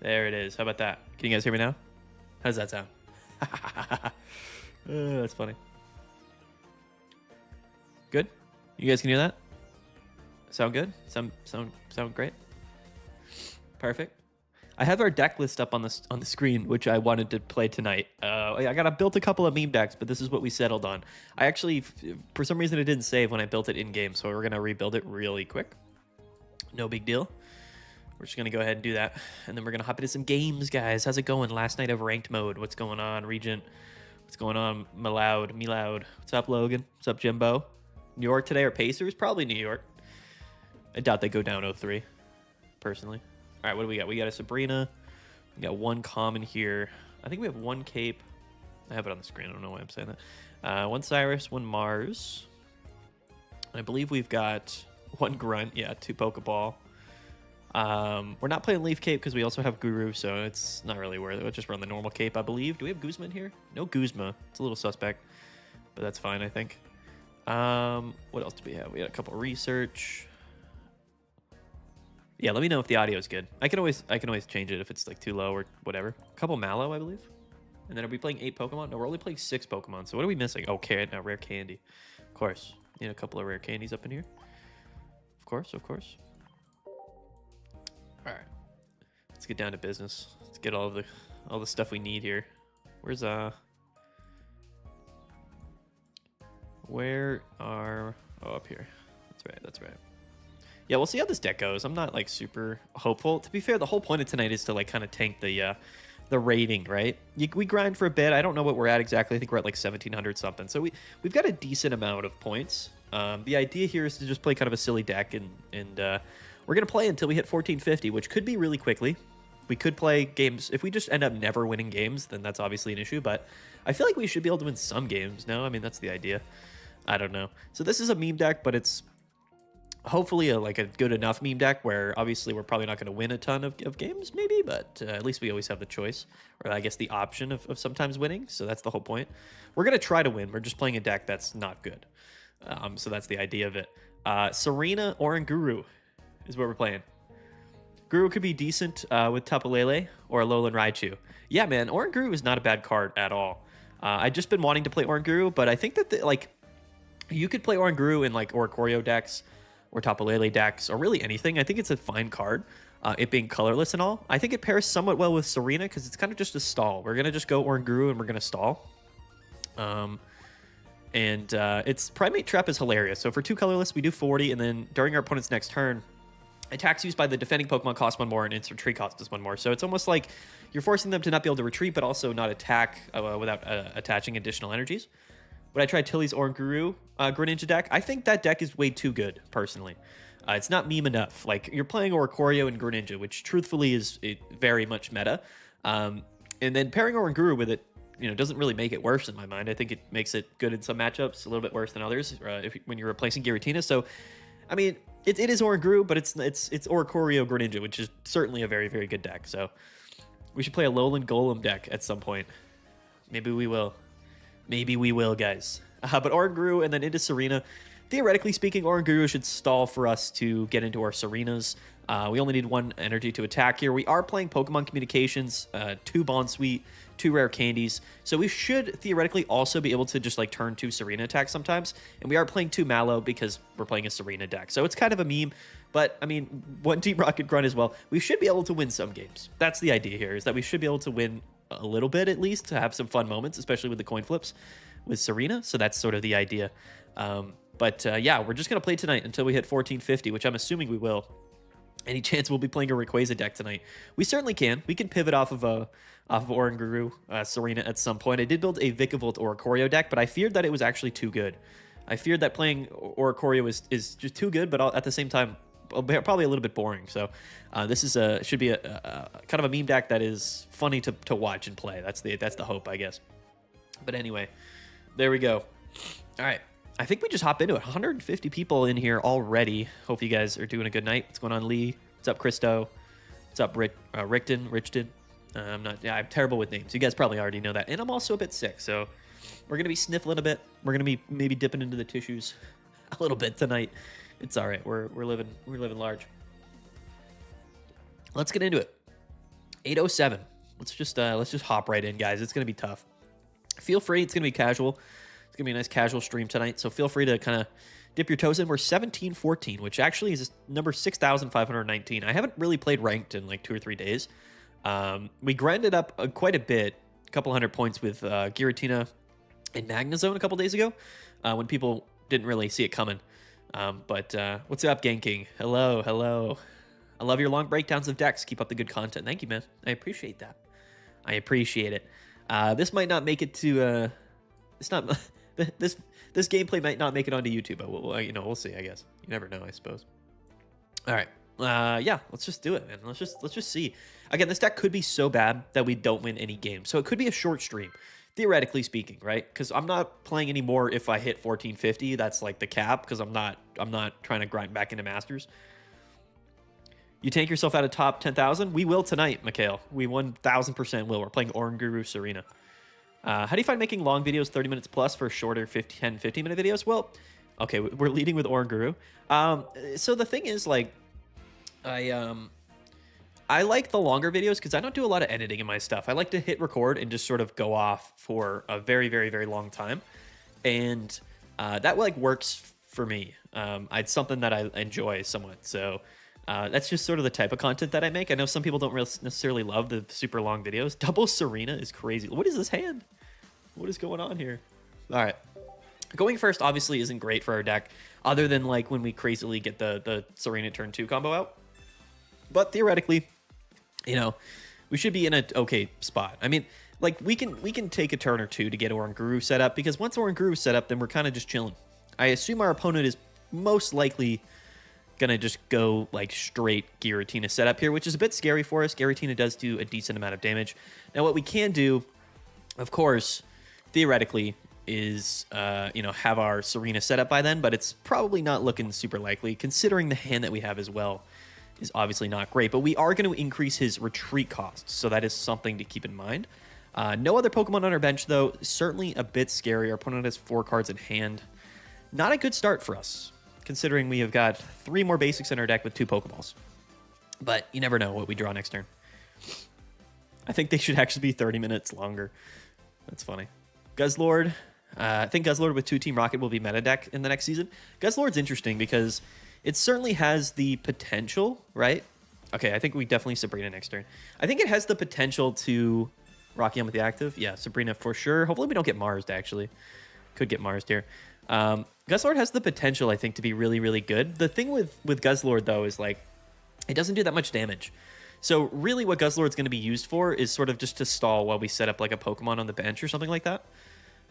There it is. How about that? Can you guys hear me now? How does that sound? That's funny. Good? You guys can hear that? Sound good? Sound great? Perfect. I have our deck list up on the screen, which I wanted to play tonight. I built a couple of meme decks, but this is what we settled on. I actually, for some reason, it didn't save when I built it in game, so we're gonna rebuild it really quick. No big deal. We're just gonna go ahead and do that, and then we're gonna hop into some games, guys. How's it going? Last night of ranked mode. What's going on, Regent? What's going on, Meloud? What's up, Logan? What's up, Jimbo? New York today or Pacers? Probably New York. I doubt they go down 0-3, personally. All right, what do we got? We got a Sabrina. We got one common here. I think we have one cape. I have it on the screen. I don't know why I'm saying that. One Cyrus, one Mars. And I believe we've got one Grunt. Yeah, two Pokeball. We're not playing Leaf Cape because we also have Guru, so it's not really worth it. We'll just run the normal cape, I believe. Do we have Guzma in here? No Guzma. It's a little suspect, but that's fine, I think. What else do we have? We had a couple research. Yeah, let me know if the audio is good. I can always change it if it's like too low or whatever. A couple Mallow, I believe. And then are we playing 8 Pokemon? No, we're only playing 6 Pokemon. So what are we missing? Okay, now rare candy. Of course. Need a couple of rare candies up in here. Of course. All right. Let's get down to business. Let's get all the stuff we need here. Where are up here. That's right. Yeah, we'll see how this deck goes. I'm not like super hopeful. To be fair, the whole point of tonight is to like kind of tank the rating, right? We grind for a bit. I don't know what we're at exactly. I think we're at like 1700 something. So we've got a decent amount of points. The idea here is to just play kind of a silly deck, and we're gonna play until we hit 1450, which could be really quickly. We could play games. If we just end up never winning games, then that's obviously an issue. But I feel like we should be able to win some games. No, I mean that's the idea. I don't know. So this is a meme deck, but it's hopefully a good enough meme deck where obviously we're probably not going to win a ton of games, maybe, but at least we always have the choice, or I guess the option of sometimes winning. So that's the whole point. We're going to try to win. We're just playing a deck that's not good. So that's the idea of it. Serena Oranguru is what we're playing. Guru could be decent with Tapu Lele or Alolan Raichu. Yeah, man, Oranguru is not a bad card at all. I've just been wanting to play Oranguru, but I think that you could play Oranguru in like Oricorio decks or Tapu Lele decks, or really anything. I think it's a fine card, it being colorless and all. I think it pairs somewhat well with Serena because it's kind of just a stall. We're going to just go Oranguru and we're going to stall. Its Primate Trap is hilarious. So for 2 colorless, we do 40, and then during our opponent's next turn, attacks used by the defending Pokemon cost 1 more, and its retreat cost is 1 more. So it's almost like you're forcing them to not be able to retreat, but also not attack without attaching additional energies. Would I try Tilly's Oranguru Greninja deck? I think that deck is way too good, personally. It's not meme enough. Like, you're playing Oricorio and Greninja, which truthfully is very much meta. And then pairing Oranguru with it, doesn't really make it worse in my mind. I think it makes it good in some matchups, a little bit worse than others when you're replacing Giratina. So, I mean, it is Oranguru, but it's Oricorio Greninja, which is certainly a very, very good deck. So we should play a Alolan Golem deck at some point. Maybe we will. Maybe we will, guys. But Oranguru and then into Serena. Theoretically speaking, Oranguru should stall for us to get into our Serenas. We only need 1 energy to attack here. We are playing Pokemon Communications, 2 Bond Sweet, 2 Rare Candies. So we should theoretically also be able to just like turn 2 Serena attacks sometimes. And we are playing 2 Mallow because we're playing a Serena deck. So it's kind of a meme. But, I mean, 1 Team Rocket Grunt as well. We should be able to win some games. That's the idea here, is that we should be able to win a little bit at least, to have some fun moments, especially with the coin flips with Serena. So that's sort of the idea. Yeah, we're just going to play tonight until we hit 1450, which I'm assuming we will. Any chance we'll be playing a Rayquaza deck tonight? We certainly can. We can pivot off of Oranguru, Serena at some point. I did build a Vikavolt Oricorio deck, but I feared that it was actually too good. I feared that playing Oricorio is just too good, but at the same time, probably a little bit boring. So this is should be a kind of a meme deck that is funny to watch and play. That's the hope, I guess. But anyway, there we go. All right. I think we just hop into it. 150 people in here already. Hope you guys are doing a good night. What's going on, Lee? What's up, Christo? What's up, Richton? I'm terrible with names. You guys probably already know that. And I'm also a bit sick, so we're gonna be sniffling a bit. We're gonna be maybe dipping into the tissues a little bit tonight. It's all right. We're living large. Let's get into it. 8:07. Let's just hop right in, guys. It's gonna be tough. Feel free. It's gonna be casual. It's gonna be a nice casual stream tonight. So feel free to kind of dip your toes in. We're 17-14, which actually is number 6,519. I haven't really played ranked in like 2 or 3 days. We grinded up quite a bit, a couple hundred points with Giratina and Magnezone a couple days ago, when people didn't really see it coming. But what's up, Ganking? Hello, hello. I love your long breakdowns of decks. Keep up the good content. Thank you, man. I appreciate that. I appreciate it. This might not make it to. It's not. This gameplay might not make it onto YouTube, but we'll see. I guess you never know. I suppose. All right. Yeah. Let's just do it, man. Let's just see. Again, this deck could be so bad that we don't win any games. So it could be a short stream, theoretically speaking, right? Because I'm not playing anymore if I hit 1450. That's like the cap. Because I'm not trying to grind back into Masters. You tank yourself out of top 10,000? We will tonight, Mikhail. We 1,000% will. We're playing Oranguru Serena. How do you find making long videos 30 minutes plus for shorter 10, 15-minute videos? Well, okay, we're leading with Oranguru. So the thing is, like, I like the longer videos because I don't do a lot of editing in my stuff. I like to hit record and just sort of go off for a very, very, very long time. And that, like, works for me. It's something that I enjoy somewhat, so... that's just sort of the type of content that I make. I know some people don't necessarily love the super long videos. Double Serena is crazy. What is this hand? What is going on here? All right. Going first obviously isn't great for our deck, other than like when we crazily get the Serena turn 2 combo out. But theoretically, we should be in an okay spot. I mean, like we can take a turn or two to get Oranguru set up, because once Oranguru's set up, then we're kind of just chilling. I assume our opponent is most likely gonna just go like straight Giratina setup here, which is a bit scary for us. Giratina does do a decent amount of damage. Now, what we can do, of course, theoretically, is have our Serena set up by then, but it's probably not looking super likely, considering the hand that we have as well is obviously not great. But we are going to increase his retreat costs, so that is something to keep in mind. No other Pokemon on our bench, though. Certainly a bit scary. Our opponent has 4 cards in hand. Not a good start for us, considering we have got 3 more basics in our deck with 2 Pokeballs. But you never know what we draw next turn. I think they should actually be 30 minutes longer. That's funny. Guzzlord. I think Guzzlord with 2 Team Rocket will be meta deck in the next season. Guzzlord's interesting because it certainly has the potential, right? Okay, I think we definitely Sabrina next turn. I think it has the potential to Rocky on with the active. Yeah, Sabrina for sure. Hopefully we don't get Mars'd, actually. Could get Mars'd here. Guzzlord has the potential, I think, to be really, really good. The thing with Guzzlord, though, is like it doesn't do that much damage. So really what Guzzlord's going to be used for is sort of just to stall while we set up like a Pokemon on the bench or something like that.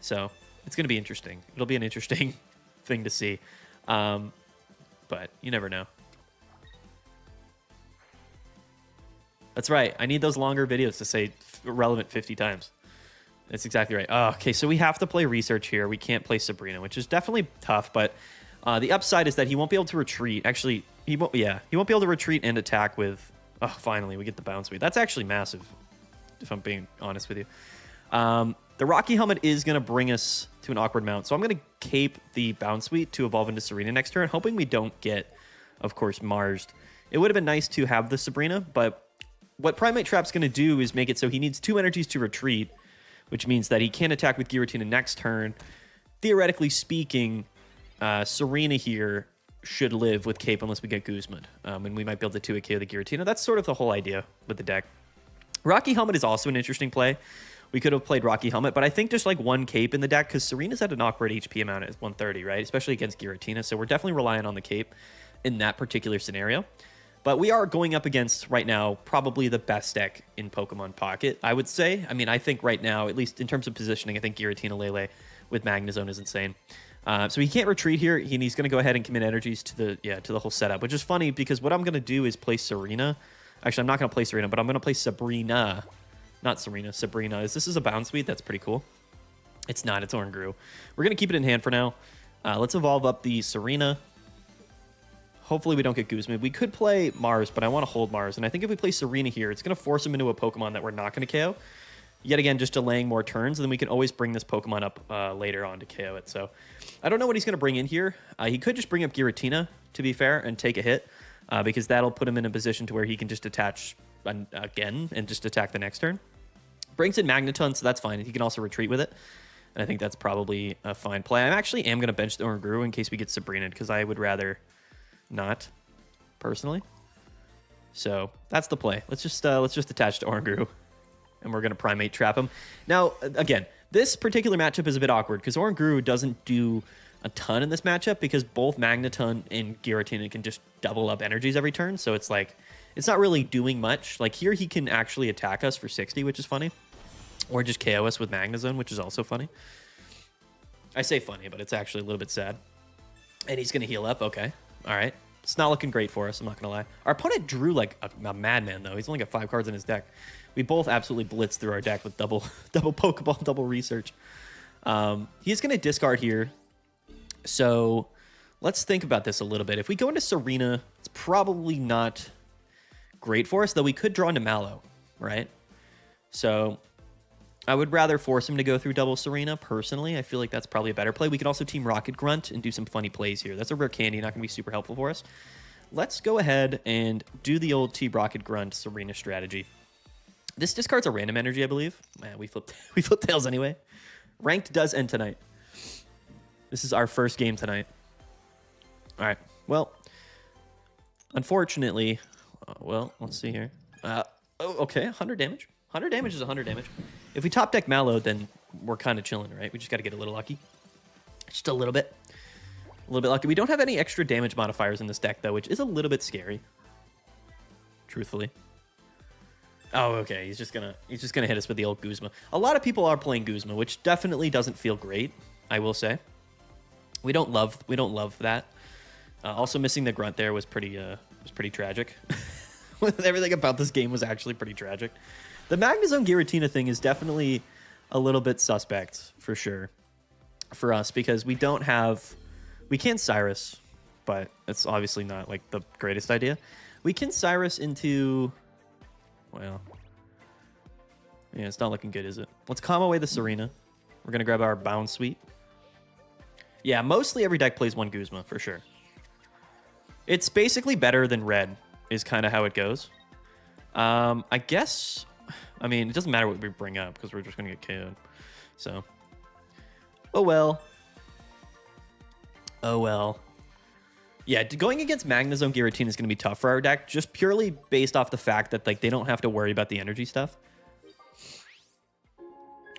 So it's going to be interesting. It'll be an interesting thing to see. But you never know. That's right. I need those longer videos to say relevant 50 times. That's exactly right. Oh, okay, so we have to play research here. We can't play Sabrina, which is definitely tough, but the upside is that he won't be able to retreat. Actually, he won't be able to retreat and attack with... Oh, finally, we get the bounce speed. That's actually massive, if I'm being honest with you. The Rocky Helmet is going to bring us to an awkward mount, so I'm going to cape the bounce suite to evolve into Serena next turn, hoping we don't get, of course, Mars'd. It would have been nice to have the Sabrina, but what Primate Trap's going to do is make it so he needs 2 energies to retreat, which means that he can't attack with Giratina next turn. Theoretically speaking, Serena here should live with Cape unless we get Guzman, and we might be able to 2 KO the Giratina. That's sort of the whole idea with the deck. Rocky Helmet is also an interesting play. We could have played Rocky Helmet, but I think just like 1 Cape in the deck, because Serena's at an awkward HP amount at 130, right? Especially against Giratina, so we're definitely relying on the Cape in that particular scenario. But we are going up against, right now, probably the best deck in Pokemon Pocket, I would say. I mean, I think right now, at least in terms of positioning, I think Giratina Lele with Magnezone is insane. So he can't retreat here. He's going to go ahead and commit energies to the whole setup, which is funny because what I'm going to do is play Serena. Actually, I'm not going to play Serena, but I'm going to play Sabrina. Not Serena, Sabrina. This is a bounce speed. That's pretty cool. It's not. It's Oranguru. We're going to keep it in hand for now. Let's evolve up the Serena. Hopefully we don't get Guzman. We could play Mars, but I want to hold Mars. And I think if we play Serena here, it's going to force him into a Pokemon that we're not going to KO. Yet again, just delaying more turns, and then we can always bring this Pokemon up later on to KO it. So I don't know what he's going to bring in here. He could just bring up Giratina, to be fair, and take a hit, because that'll put him in a position to where he can just attach again and just attack the next turn. Brings in Magneton, so that's fine. He can also retreat with it. And I think that's probably a fine play. I actually am going to bench the Oranguru in case we get Sabrina, because I would rather not, personally. So that's the play. Let's just attach to Oranguru, and we're going to Primate Trap him. Now, again, this particular matchup is a bit awkward, because Oranguru doesn't do a ton in this matchup, because both Magneton and Giratina can just double up energies every turn. So it's like, it's not really doing much. Like here, he can actually attack us for 60, which is funny. Or just KO us with Magnezone, which is also funny. I say funny, but it's actually a little bit sad. And he's going to heal up. Okay. All right. It's not looking great for us, I'm not going to lie. Our opponent drew like a madman, though. He's only got 5 cards in his deck. We both absolutely blitzed through our deck with double Pokeball, double Research. He's going to discard here. So let's think about this a little bit. If we go into Serena, it's probably not great for us, though we could draw into Mallow, right? So I would rather force him to go through double Serena, personally. I feel like that's probably a better play. We could also team Rocket Grunt and do some funny plays here. That's a rare candy, not going to be super helpful for us. Let's go ahead and do the old Team Rocket Grunt Serena strategy. This discards a random energy, I believe. Man, we flipped tails anyway. Ranked does end tonight. This is our first game tonight. All right. Well, unfortunately, well, let's see here. Okay, 100 damage. 100 damage is 100 damage. If we top deck Mallow, then we're kind of chilling, right? We just got to get a little lucky. Just a little bit. A little bit lucky. We don't have any extra damage modifiers in this deck, though, which is a little bit scary. Truthfully. Oh, okay. He's just gonna hit us with the old Guzma. A lot of people are playing Guzma, which definitely doesn't feel great, I will say. We don't love that. Also, missing the Grunt there was pretty tragic. Everything about this game was actually pretty tragic. The Magnezone Giratina thing is definitely a little bit suspect, for sure, for us, because we can Cyrus, but it's obviously not like the greatest idea. We can Cyrus into, well, yeah, it's not looking good, is it? Let's calm away the Serena. We're going to grab our Bound Sweep. Yeah, mostly every deck plays one Guzma, for sure. It's basically better than red, is kind of how it goes. I guess, I mean, it doesn't matter what we bring up, because we're just going to get KO'd. So, oh well. Oh well. Yeah, going against Magnezone Giratina is going to be tough for our deck, just purely based off the fact that like they don't have to worry about the energy stuff.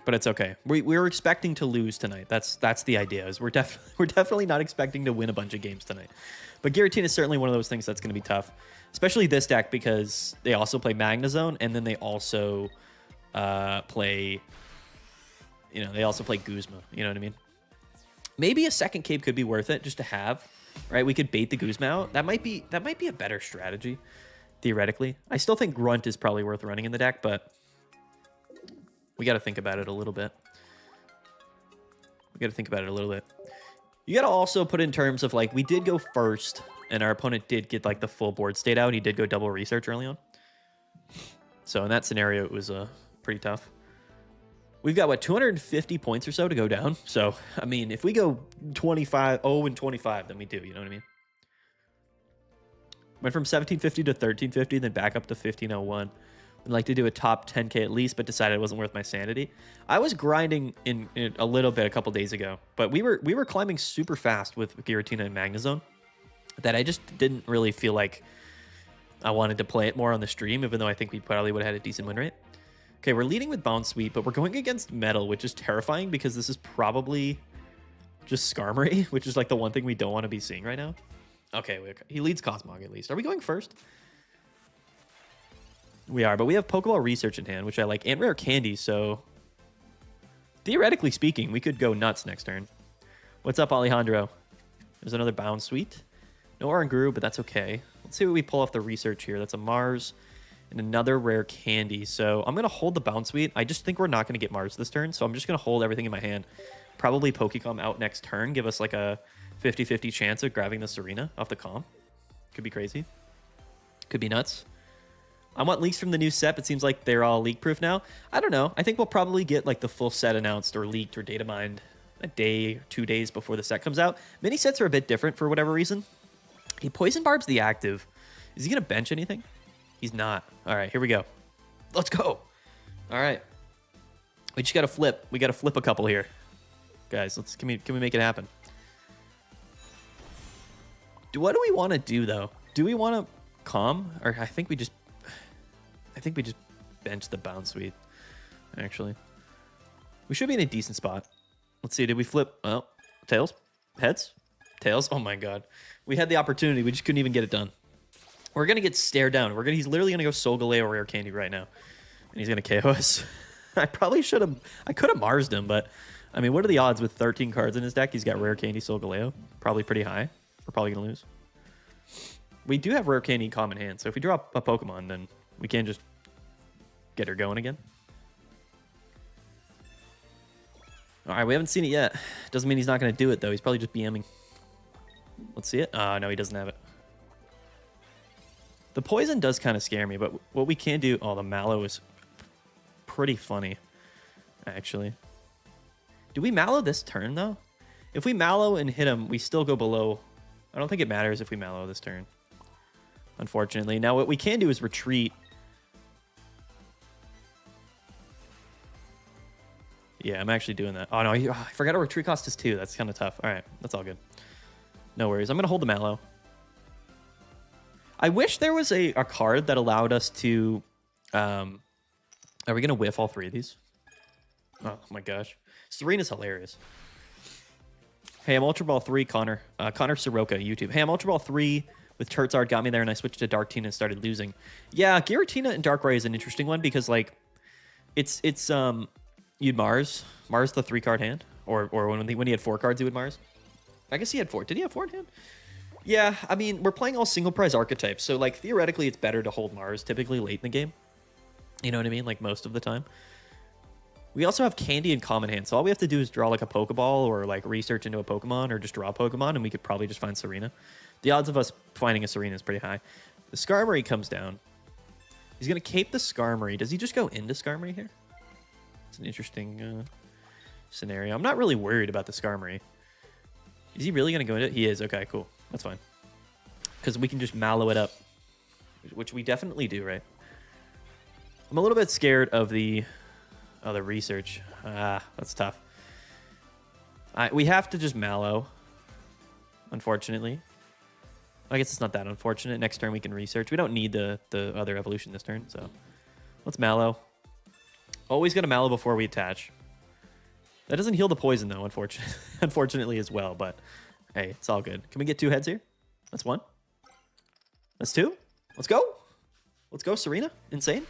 But it's okay. We're expecting to lose tonight. That's the idea. Is we're definitely not expecting to win a bunch of games tonight. But Giratina is certainly one of those things that's going to be tough, especially this deck, because they also play Magnezone, and then they also play, they also play Guzma. You know what I mean? Maybe a second cape could be worth it just to have, right? We could bait the Guzma out. That might be a better strategy, theoretically. I still think Grunt is probably worth running in the deck, but we got to think about it a little bit. You got to also put in terms of, like, we did go first, and our opponent did get, like, the full board state out. He did go double Research early on. So in that scenario, it was pretty tough. We've got, what, 250 points or so to go down. So, I mean, if we go 0-25, then we do, you know what I mean? Went from 1750 to 1350, then back up to 1501. I'd like to do a top 10k at least, but decided it wasn't worth my sanity. I was grinding in a little bit a couple days ago, but we were climbing super fast with Giratina and Magnezone that I just didn't really feel like I wanted to play it more on the stream, even though I think we probably would have had a decent win rate. Okay, we're leading with Bound Sweep, but we're going against Metal, which is terrifying because this is probably just Skarmory, which is like the one thing we don't want to be seeing right now. Okay, he leads Cosmog at least. Are we going first? We are, but we have Pokeball Research in hand, which I like, and Rare Candy, so theoretically speaking, we could go nuts next turn. What's up, Alejandro? There's another Bound Suite. No Oranguru, but that's okay. Let's see what we pull off the Research here. That's a Mars and another Rare Candy. So I'm going to hold the Bound Suite. I just think we're not going to get Mars this turn, so I'm just going to hold everything in my hand. Probably Pokecom out next turn, give us like a 50-50 chance of grabbing the Serena off the com. Could be crazy. Could be nuts. I want leaks from the new set. It seems like they're all leak-proof now. I don't know. I think we'll probably get like the full set announced or leaked or data mined a day, 2 days before the set comes out. Mini sets are a bit different for whatever reason. He Poison Barb's the active. Is he going to bench anything? He's not. All right, here we go. Let's go. All right. We just got to flip. We got to flip a couple here. Guys, can we make it happen? What do we want to do, though? Do we want to calm? Or I think we just bench the bounce suite, actually. We should be in a decent spot. Let's see. Did we flip? Oh, tails? Heads? Tails? Oh, my God. We had the opportunity. We just couldn't even get it done. We're going to get stared down. He's literally going to go Solgaleo Rare Candy right now. And he's going to KO us. I probably should have... I could have Mars'd him, but... I mean, what are the odds with 13 cards in his deck? He's got Rare Candy, Solgaleo. Probably pretty high. We're probably going to lose. We do have Rare Candy in common hand, so if we draw a Pokemon, then we can just get her going again. All right, we haven't seen it yet. Doesn't mean he's not going to do it, though. He's probably just BMing. Let's see it. No, he doesn't have it. The poison does kind of scare me, but what we can do... Oh, the Mallow is pretty funny, actually. Do we Mallow this turn, though? If we Mallow and hit him, we still go below. I don't think it matters if we Mallow this turn, unfortunately. Now, what we can do is retreat. Yeah, I'm actually doing that. Oh, no, I forgot our retreat cost is 2. That's kind of tough. All right, that's all good. No worries. I'm going to hold the Mallow. I wish there was a card that allowed us to... are we going to whiff all 3 of these? Oh, my gosh. Serena's hilarious. Hey, I'm Ultra Ball 3, Connor. Connor Soroka, YouTube. Hey, I'm Ultra Ball 3 with Charizard. Got me there, and I switched to Dark Tina and started losing. Yeah, Giratina and Darkrai is an interesting one because, like, it's you'd Mars the 3-card hand, or when he had 4 cards, he would Mars. I guess he had 4. Did he have 4 in hand? Yeah, I mean, we're playing all single prize archetypes, so, like, theoretically, it's better to hold Mars typically late in the game. You know what I mean? Like, most of the time. We also have Candy in common hand, so all we have to do is draw, like, a Pokeball or, like, research into a Pokemon or just draw a Pokemon, and we could probably just find Serena. The odds of us finding a Serena is pretty high. The Skarmory comes down. He's going to cape the Skarmory. Does he just go into Skarmory here? It's an interesting scenario. I'm not really worried about the Skarmory. Is he really going to go into it? He is. Okay, cool. That's fine. Because we can just Mallow it up, which we definitely do, right? I'm a little bit scared of the research. That's tough. We have to just Mallow, unfortunately. I guess it's not that unfortunate. Next turn we can research. We don't need the other evolution this turn, so let's Mallow. Always gonna Mallow before we attach. That doesn't heal the poison though, unfortunately as well, but hey, it's all good. Can we get 2 heads here? That's 1. That's 2. Let's go. Let's go, Serena. Insane.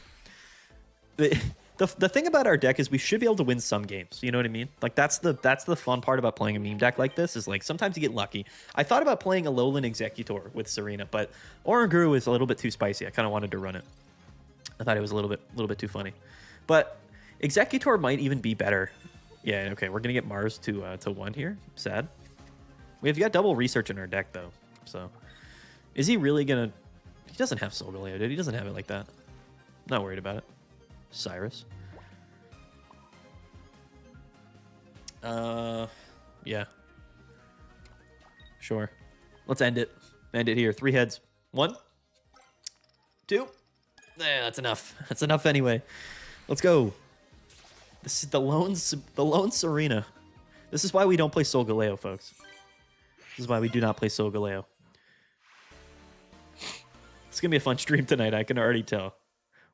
The thing about our deck is we should be able to win some games. You know what I mean? Like, that's the fun part about playing a meme deck like this is, like, sometimes you get lucky. I thought about playing a Alolan Executor with Serena, but Oranguru is a little bit too spicy. I kind of wanted to run it. I thought it was a little bit too funny. But Executor might even be better. Yeah, okay, we're going to get Mars to 1 here. Sad. We've got double research in our deck, though. So, is he really going to... He doesn't have Solgaleo, dude. He doesn't have it like that. Not worried about it. Cyrus. Yeah. Sure. Let's end it. End it here. 3 heads. 1. 2. Yeah, that's enough. That's enough anyway. Let's go. This is the lone Serena. This is why we don't play Solgaleo, folks. This is why we do not play Solgaleo. It's gonna be a fun stream tonight, I can already tell.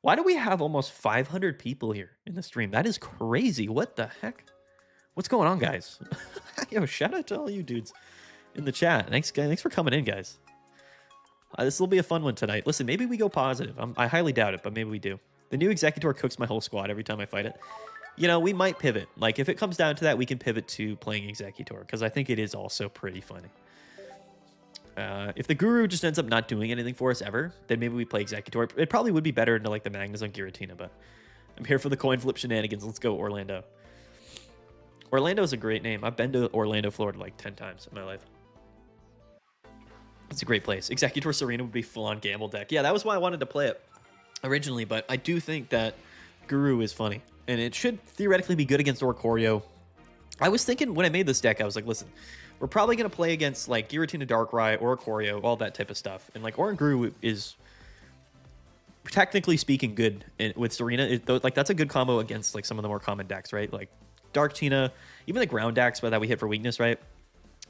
Why do we have almost 500 people here in the stream? That is crazy. What the heck? What's going on, guys? Yo, shout out to all you dudes in the chat. Thanks for coming in, guys. This will be a fun one tonight. Listen, maybe we go positive. I highly doubt it, but maybe we do. The new Executor cooks my whole squad every time I fight it. You know, we might pivot. Like, if it comes down to that, we can pivot to playing Executor, because I think it is also pretty funny. If the Guru just ends up not doing anything for us ever, then maybe we play Executor. It probably would be better into, like, the Magnus on Giratina, but I'm here for the coin flip shenanigans. Let's go, Orlando. Orlando is a great name. I've been to Orlando, Florida, like 10 times in my life. It's a great place. Executor Serena would be full-on gamble deck. Yeah, that was why I wanted to play it originally, but I do think that Guru is funny, and it should theoretically be good against Oricorio. I was thinking when I made this deck, I was like, listen, we're probably going to play against, like, Giratina, Darkrai, Oricorio, all that type of stuff. And, like, Oranguru is technically speaking, good with Serena. Like that's a good combo against like some of the more common decks, right? Like Dark Tina, even the ground decks that we hit for weakness, right?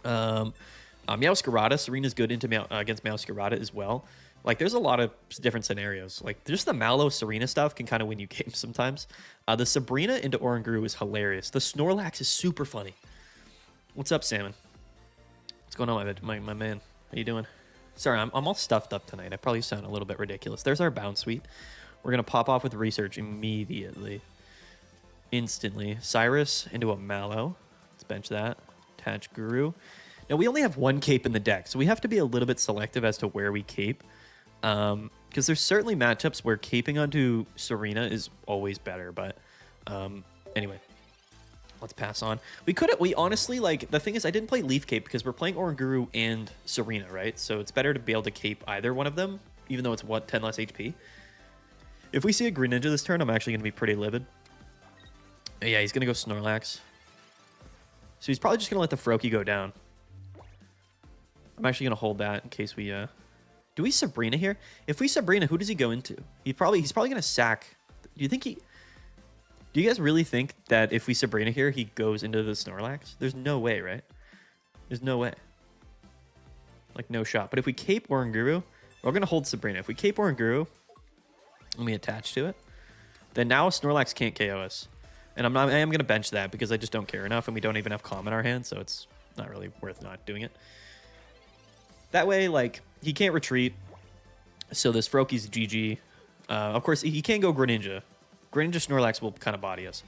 Meowscarada, Serena's good against Meowscarada as well. Like there's a lot of different scenarios. Like just the Mallow Serena stuff can kind of win you games sometimes. The Sabrina into Oranguru is hilarious. The Snorlax is super funny. What's up, Salmon? What's going on, my man? How you doing? Sorry, I'm all stuffed up tonight. I probably sound a little bit ridiculous. There's our Bounce Suite. We're going to pop off with Research immediately. Instantly. Cyrus into a Mallow. Let's bench that. Attach Guru. Now, we only have one cape in the deck, so we have to be a little bit selective as to where we cape. Because there's certainly matchups where caping onto Serena is always better, but anyway. Let's pass on. We honestly, like, the thing is I didn't play Leaf Cape because we're playing Oranguru and Serena, right? So it's better to be able to cape either one of them, even though it's, 10 less HP. If we see a Greninja this turn, I'm actually going to be pretty livid. Yeah, he's going to go Snorlax. So he's probably just going to let the Froakie go down. I'm actually going to hold that in case we... Do we Sabrina here? If we Sabrina, who does he go into? He's probably going to sack... Do you guys really think that if we Sabrina here, he goes into the Snorlax? There's no way, right? There's no way. Like, no shot. But if we cape Oranguru, we're going to hold Sabrina. If we cape Oranguru, and we attach to it, then now Snorlax can't KO us. And I am going to bench that because I just don't care enough, and we don't even have Calm in our hand, so it's not really worth not doing it. That way, like, he can't retreat, so this Froakie's GG. Of course, he can go Greninja. Greninja Snorlax will kind of body us.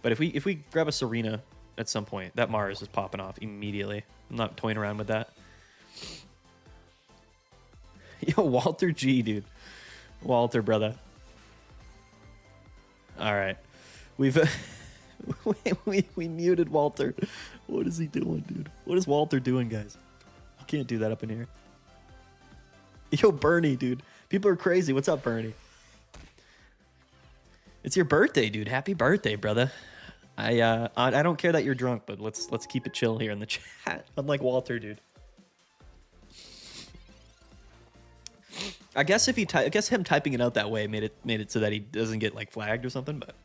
But if we grab a Serena at some point, that Mars is popping off immediately. I'm not toying around with that. Yo, Walter G, dude. Walter, brother. All right. We've... we muted Walter. What is he doing, dude? What is Walter doing, guys? You can't do that up in here. Yo, Bernie, dude. People are crazy. What's up, Bernie? It's your birthday, dude. Happy birthday, brother. I don't care that you're drunk, but let's keep it chill here in the chat. Unlike Walter, dude. I guess him typing it out that way made it so that he doesn't get like flagged or something, but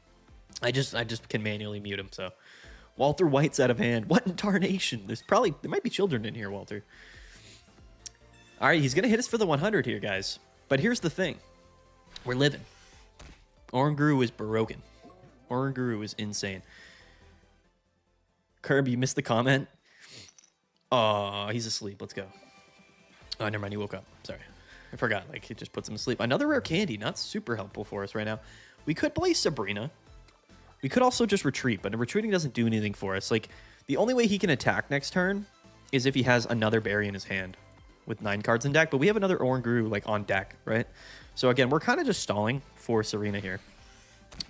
I just can manually mute him. So Walter White's out of hand. What in tarnation? There might be children in here, Walter. All right, he's gonna hit us for the 100 here, guys. But here's the thing: we're living. Oranguru is broken. Oranguru is insane. Kirby, you missed the comment. Oh, he's asleep. Let's go. Oh, never mind. He woke up. Sorry. I forgot. Like, it just puts him to sleep. Another rare candy. Not super helpful for us right now. We could play Sabrina. We could also just retreat, but retreating doesn't do anything for us. Like, the only way he can attack next turn is if he has another berry in his hand with 9 cards in deck. But we have another Oranguru, like, on deck, right? So, again, we're kind of just stalling for Serena here.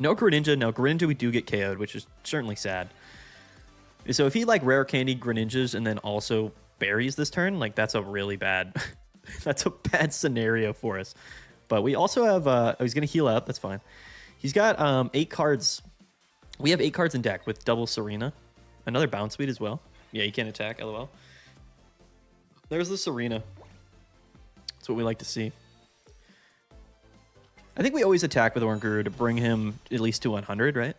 No Greninja. No Greninja, we do get KO'd, which is certainly sad. So if he, like, rare candy Greninjas and then also berries this turn, like, that's a really bad... that's a bad scenario for us. But we also have... oh, he's going to heal up. That's fine. He's got 8 cards. We have 8 cards in deck with double Serena. Another Bounce Suite as well. Yeah, he can't attack, LOL. There's the Serena. That's what we like to see. I think we always attack with Oranguru to bring him at least to 100, right?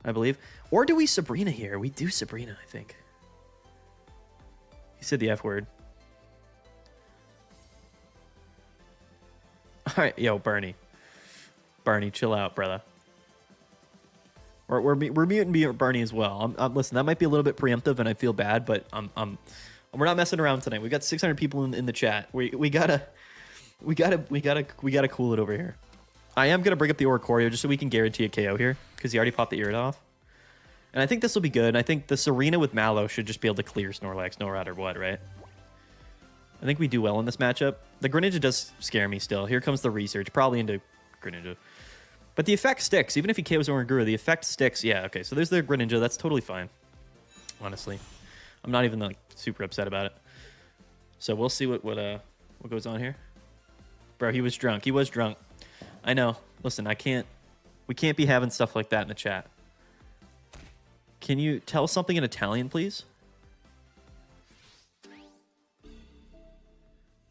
I believe. Or do we Sabrina here? We do Sabrina, I think. He said the F word. All right, yo, Bernie. Bernie, chill out, brother. We're muting Bernie as well. Listen, that might be a little bit preemptive, and I feel bad, but we're not messing around tonight. We got 600 people in the chat. We gotta cool it over here. I am gonna bring up the Oricorio just so we can guarantee a KO here because he already popped the ear off, and I think this will be good. I think the Serena with Mallow should just be able to clear Snorlax no matter what, right? I think we do well in this matchup. The Greninja does scare me still. Here comes the Research, probably into Greninja, but the effect sticks. Even if he KOs Oranguru, the effect sticks. Yeah, okay. So there's the Greninja. That's totally fine. Honestly, I'm not even like super upset about it. So we'll see what goes on here. Bro, he was drunk. He was drunk. I know. Listen, we can't be having stuff like that in the chat. Can you tell something in Italian, please?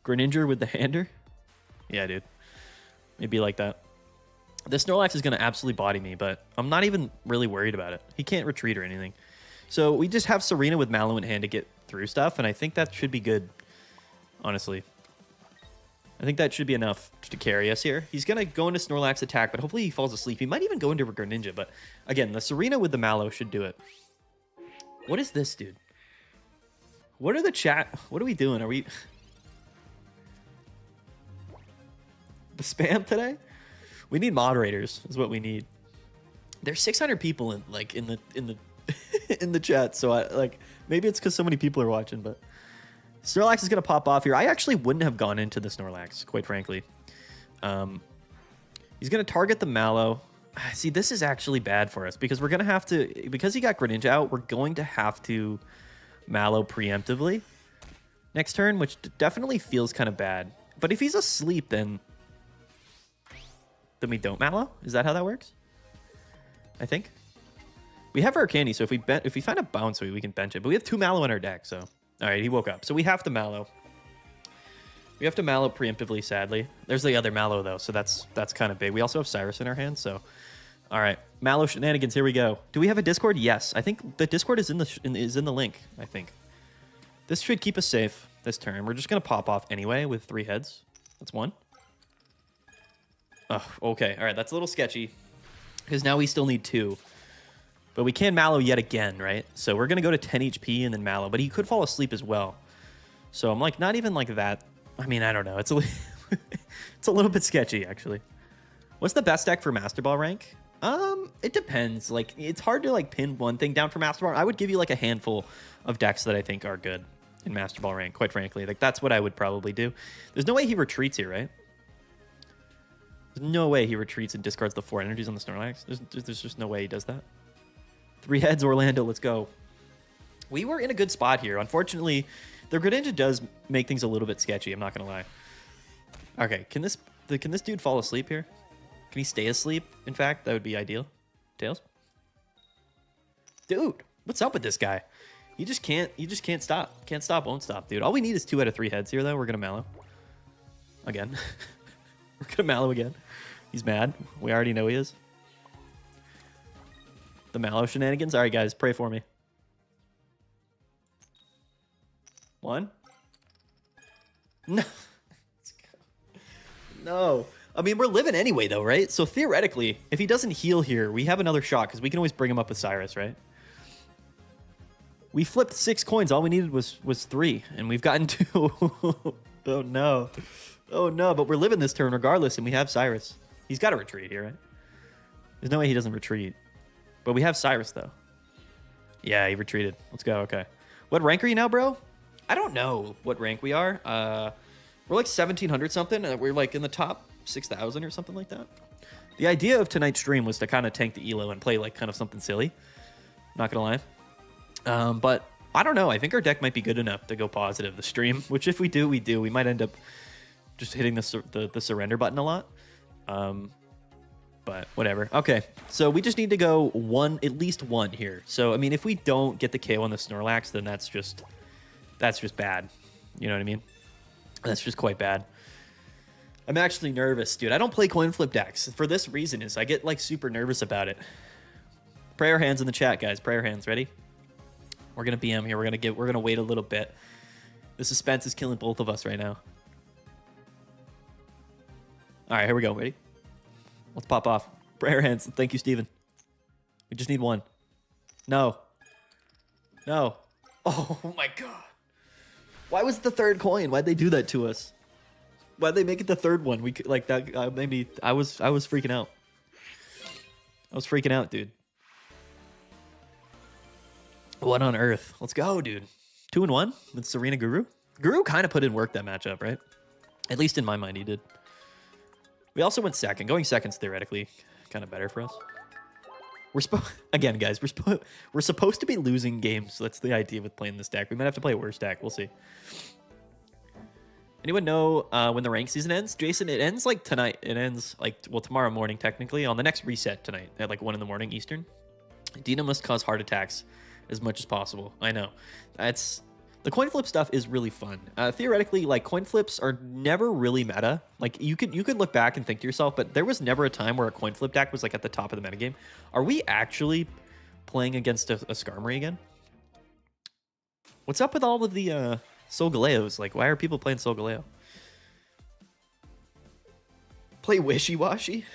Greninja with the hander? Yeah, dude. Maybe like that. This Snorlax is going to absolutely body me, but I'm not even really worried about it. He can't retreat or anything. So we just have Serena with Mallow in hand to get through stuff, and I think that should be good, honestly. I think that should be enough to carry us here. He's going to go into Snorlax attack, but hopefully he falls asleep. He might even go into Greninja, but again, the Serena with the Mallow should do it. What is this, dude? What are the chat? What are we doing? Are we... the spam today? We need moderators is what we need. There's 600 people in the in the chat, so maybe it's because so many people are watching, but Snorlax is gonna pop off here. I actually wouldn't have gone into the Snorlax, quite frankly. He's gonna target the Mallow. See, this is actually bad for us because we're gonna have to, because he got Greninja out, we're going to have to Mallow preemptively next turn, which definitely feels kind of bad. But if he's asleep, then we don't Mallow. Is that how that works? I think we have our candy, so if we find a bounce, we can bench it. But we have 2 Mallow in our deck, so all right, he woke up, so we have to Mallow. We have to Mallow preemptively. Sadly, there's the other Mallow though, so that's kind of big. We also have Cyrus in our hand, so all right, Mallow shenanigans. Here we go. Do we have a Discord? Yes, I think the Discord is in the link. I think this should keep us safe this turn. We're just gonna pop off anyway with 3 heads. That's 1. Oh, okay. All right, that's a little sketchy because now we still need 2. But we can Mallow yet again, right? So we're going to go to 10 HP and then Mallow, but he could fall asleep as well. So I'm like, not even like that. I mean, I don't know. It's it's a little bit sketchy, actually. What's the best deck for Master Ball rank? It depends. Like, it's hard to like pin one thing down for Master Ball. I would give you like a handful of decks that I think are good in Master Ball rank, quite frankly. Like, that's what I would probably do. There's no way he retreats here, right? There's no way he retreats and discards the 4 energies on the Snorlax. There's just no way he does that. 3 heads, Orlando. Let's go. We were in a good spot here. Unfortunately, the Greninja does make things a little bit sketchy. I'm not gonna lie. Okay, can this dude fall asleep here? Can he stay asleep? In fact, that would be ideal. Tails, dude, what's up with this guy? You just can't stop. Can't stop, won't stop, dude. All we need is 2 out of 3 heads here, though. We're gonna Mallow again. We're gonna Mallow again. He's mad. We already know he is. The Mallow shenanigans. All right, guys, pray for me. 1. No. Let's go. No. I mean, we're living anyway, though, right? So theoretically, if he doesn't heal here, we have another shot because we can always bring him up with Cyrus, right? We flipped 6 coins. All we needed was 3, and we've gotten 2. Oh, no. Oh, no. But we're living this turn regardless, and we have Cyrus. He's got to retreat here, right? There's no way he doesn't retreat. But we have Cyrus, though. Yeah, he retreated. Let's go. Okay. What rank are you now, bro? I don't know what rank we are. We're like 1,700 something. We're like in the top 6,000 or something like that. The idea of tonight's stream was to kind of tank the elo and play like kind of something silly. Not gonna lie. But I don't know. I think our deck might be good enough to go positive the stream. Which if we do, we do. We might end up just hitting the surrender button a lot. But whatever. Okay, so we just need to go at least one here. So I mean, if we don't get the KO on the Snorlax, then that's just bad. You know what I mean? That's just quite bad. I'm actually nervous, dude. I don't play coin flip decks for this reason. Is I get like super nervous about it. Prayer hands in the chat, guys. Prayer hands. Ready? We're gonna BM here. We're gonna wait a little bit. The suspense is killing both of us right now. All right, here we go. Ready? Let's pop off. Prayer hands. Thank you, Steven. We just need 1. No. No. Oh my god. Why was it the 3rd coin? Why'd they do that to us? Why'd they make it the 3rd one? We could, like that. Maybe I was freaking out. I was freaking out, dude. What on earth? Let's go, dude. 2-1 with Serena Guru. Guru kind of put in work that matchup, right? At least in my mind, he did. We also went second. Going second's theoretically kind of better for us. Again, guys, we're supposed to be losing games. So that's the idea with playing this deck. We might have to play a worse deck. We'll see. Anyone know when the rank season ends? Jason, it ends like tonight. It ends like, well, tomorrow morning, technically, on the next reset tonight at like 1 in the morning Eastern. Dina must cause heart attacks as much as possible. I know. The coin flip stuff is really fun. Theoretically, like coin flips are never really meta. Like you could look back and think to yourself, but there was never a time where a coin flip deck was like at the top of the metagame. Are we actually playing against a Skarmory again? What's up with all of the Solgaleos? Like, why are people playing Solgaleo? Play Wishy-Washy?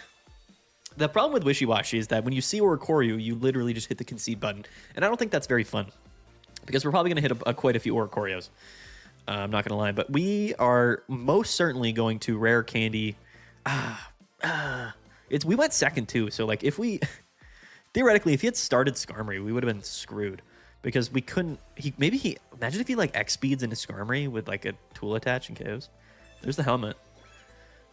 The problem with Wishy-Washy is that when you see Oranguru, you literally just hit the concede button. And I don't think that's very fun. Because we're probably going to hit quite a few Orangurios. I'm not going to lie. But we are most certainly going to rare candy. We went second too. So like if we... Theoretically, if he had started Skarmory, we would have been screwed. Because we couldn't... Imagine if he like X-speeds into Skarmory with like a tool attach and KOs. There's the helmet.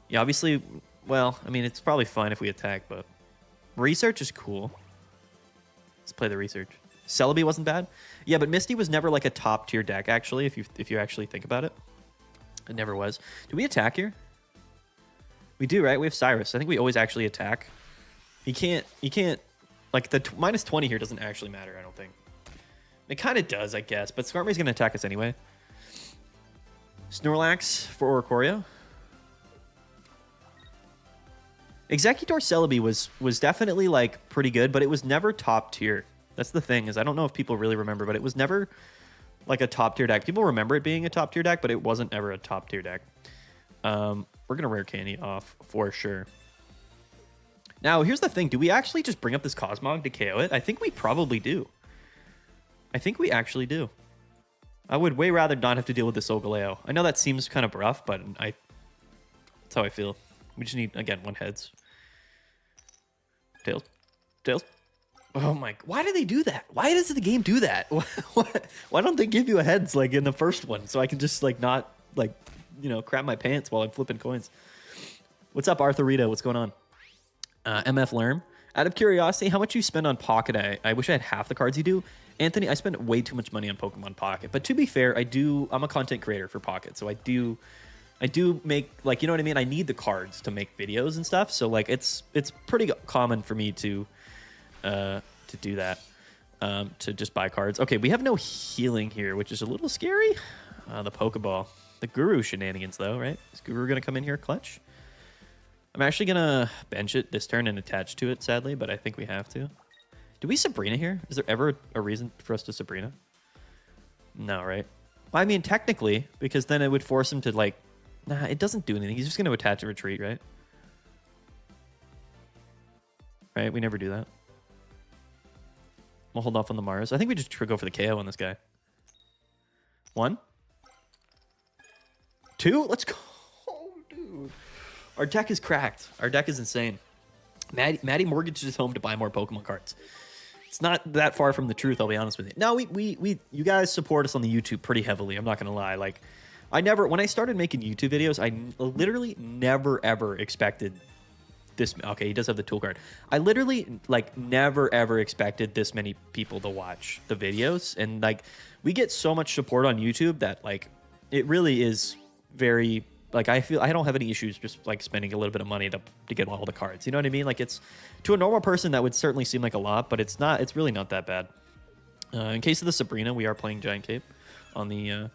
Yeah, obviously... Well, I mean, it's probably fine if we attack, but... Research is cool. Let's play the research. Celebi wasn't bad. Yeah, but Misty was never like a top tier deck, actually, if you actually think about it. It never was. Do we attack here? We do, right? We have Cyrus. I think we always actually attack. You can't like the minus 20 here doesn't actually matter, I don't think. It kind of does, I guess, but Skarmory's going to attack us anyway. Snorlax for Oricorio. Executor Celebi was definitely like pretty good, but it was never top tier. That's the thing, is I don't know if people really remember, but it was never like a top tier deck. People remember it being a top tier deck, but it wasn't ever a top tier deck. We're gonna rare candy off for sure. Now here's the thing: do we actually just bring up this Cosmog to KO it? I think we probably do. I think we actually do. I would way rather not have to deal with the Solgaleo. I know that seems kind of rough, but that's how I feel. We just need, again, one heads. Tails. Oh my, why do they do that? Why does the game do that? Why don't they give you a heads like in the first one so I can just like not like, you know, crap my pants while I'm flipping coins? What's up, Arthurito? What's going on? MF Lerm. Out of curiosity, how much you spend on Pocket? I wish I had half the cards you do. Anthony, I spend way too much money on Pokemon Pocket. But to be fair, I'm a content creator for Pocket, so I do make, like, you know what I mean? I need the cards to make videos and stuff. So like it's pretty common for me to do that, to just buy cards. Okay, we have no healing here, which is a little scary. The Pokeball. The Guru shenanigans, though, right? Is Guru going to come in here clutch? I'm actually going to bench it this turn and attach to it, sadly, but I think we have to. Do we Sabrina here? Is there ever a reason for us to Sabrina? No, right? Well, I mean, technically, because then it would force him to, like... Nah, it doesn't do anything. He's just going to attach and retreat, right? Right? We never do that. We'll hold off on the Mars. I think we just go for the KO on this guy. 1. 2? Let's go. Oh, dude. Our deck is cracked. Our deck is insane. Maddie mortgaged his home to buy more Pokemon cards. It's not that far from the truth, I'll be honest with you. No, you guys support us on the YouTube pretty heavily. I'm not going to lie. Like, when I started making YouTube videos, I literally never, ever expected this. Okay, he does have the tool card. I literally, like, never, ever expected this many people to watch the videos. And, like, we get so much support on YouTube that, like, it really is very... Like, I feel I don't have any issues just, like, spending a little bit of money to get all the cards. You know what I mean? Like, it's... To a normal person, that would certainly seem like a lot, but it's not... It's really not that bad. In case of the Sabrina, we are playing Giant Cape on the...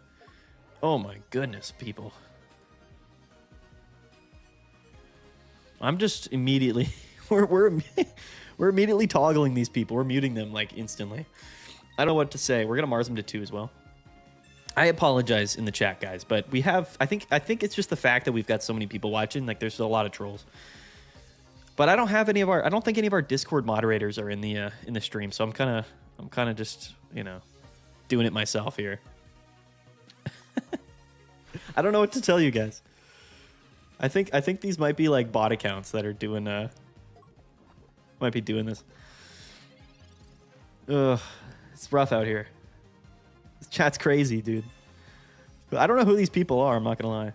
Oh, my goodness, people. I'm just immediately... we're immediately toggling these people. We're muting them, like, instantly. I don't know what to say. We're going to Mars them to 2 as well. I apologize in the chat, guys, but we have... I think it's just the fact that we've got so many people watching. Like, there's a lot of trolls. But I don't have any of our... I don't think any of our Discord moderators are in the stream, so I'm kind of just, you know, doing it myself here. I don't know what to tell you guys. I think these might be like bot accounts that are doing might be doing this. Ugh, it's rough out here. This chat's crazy, dude. But I don't know who these people are, I'm not gonna lie.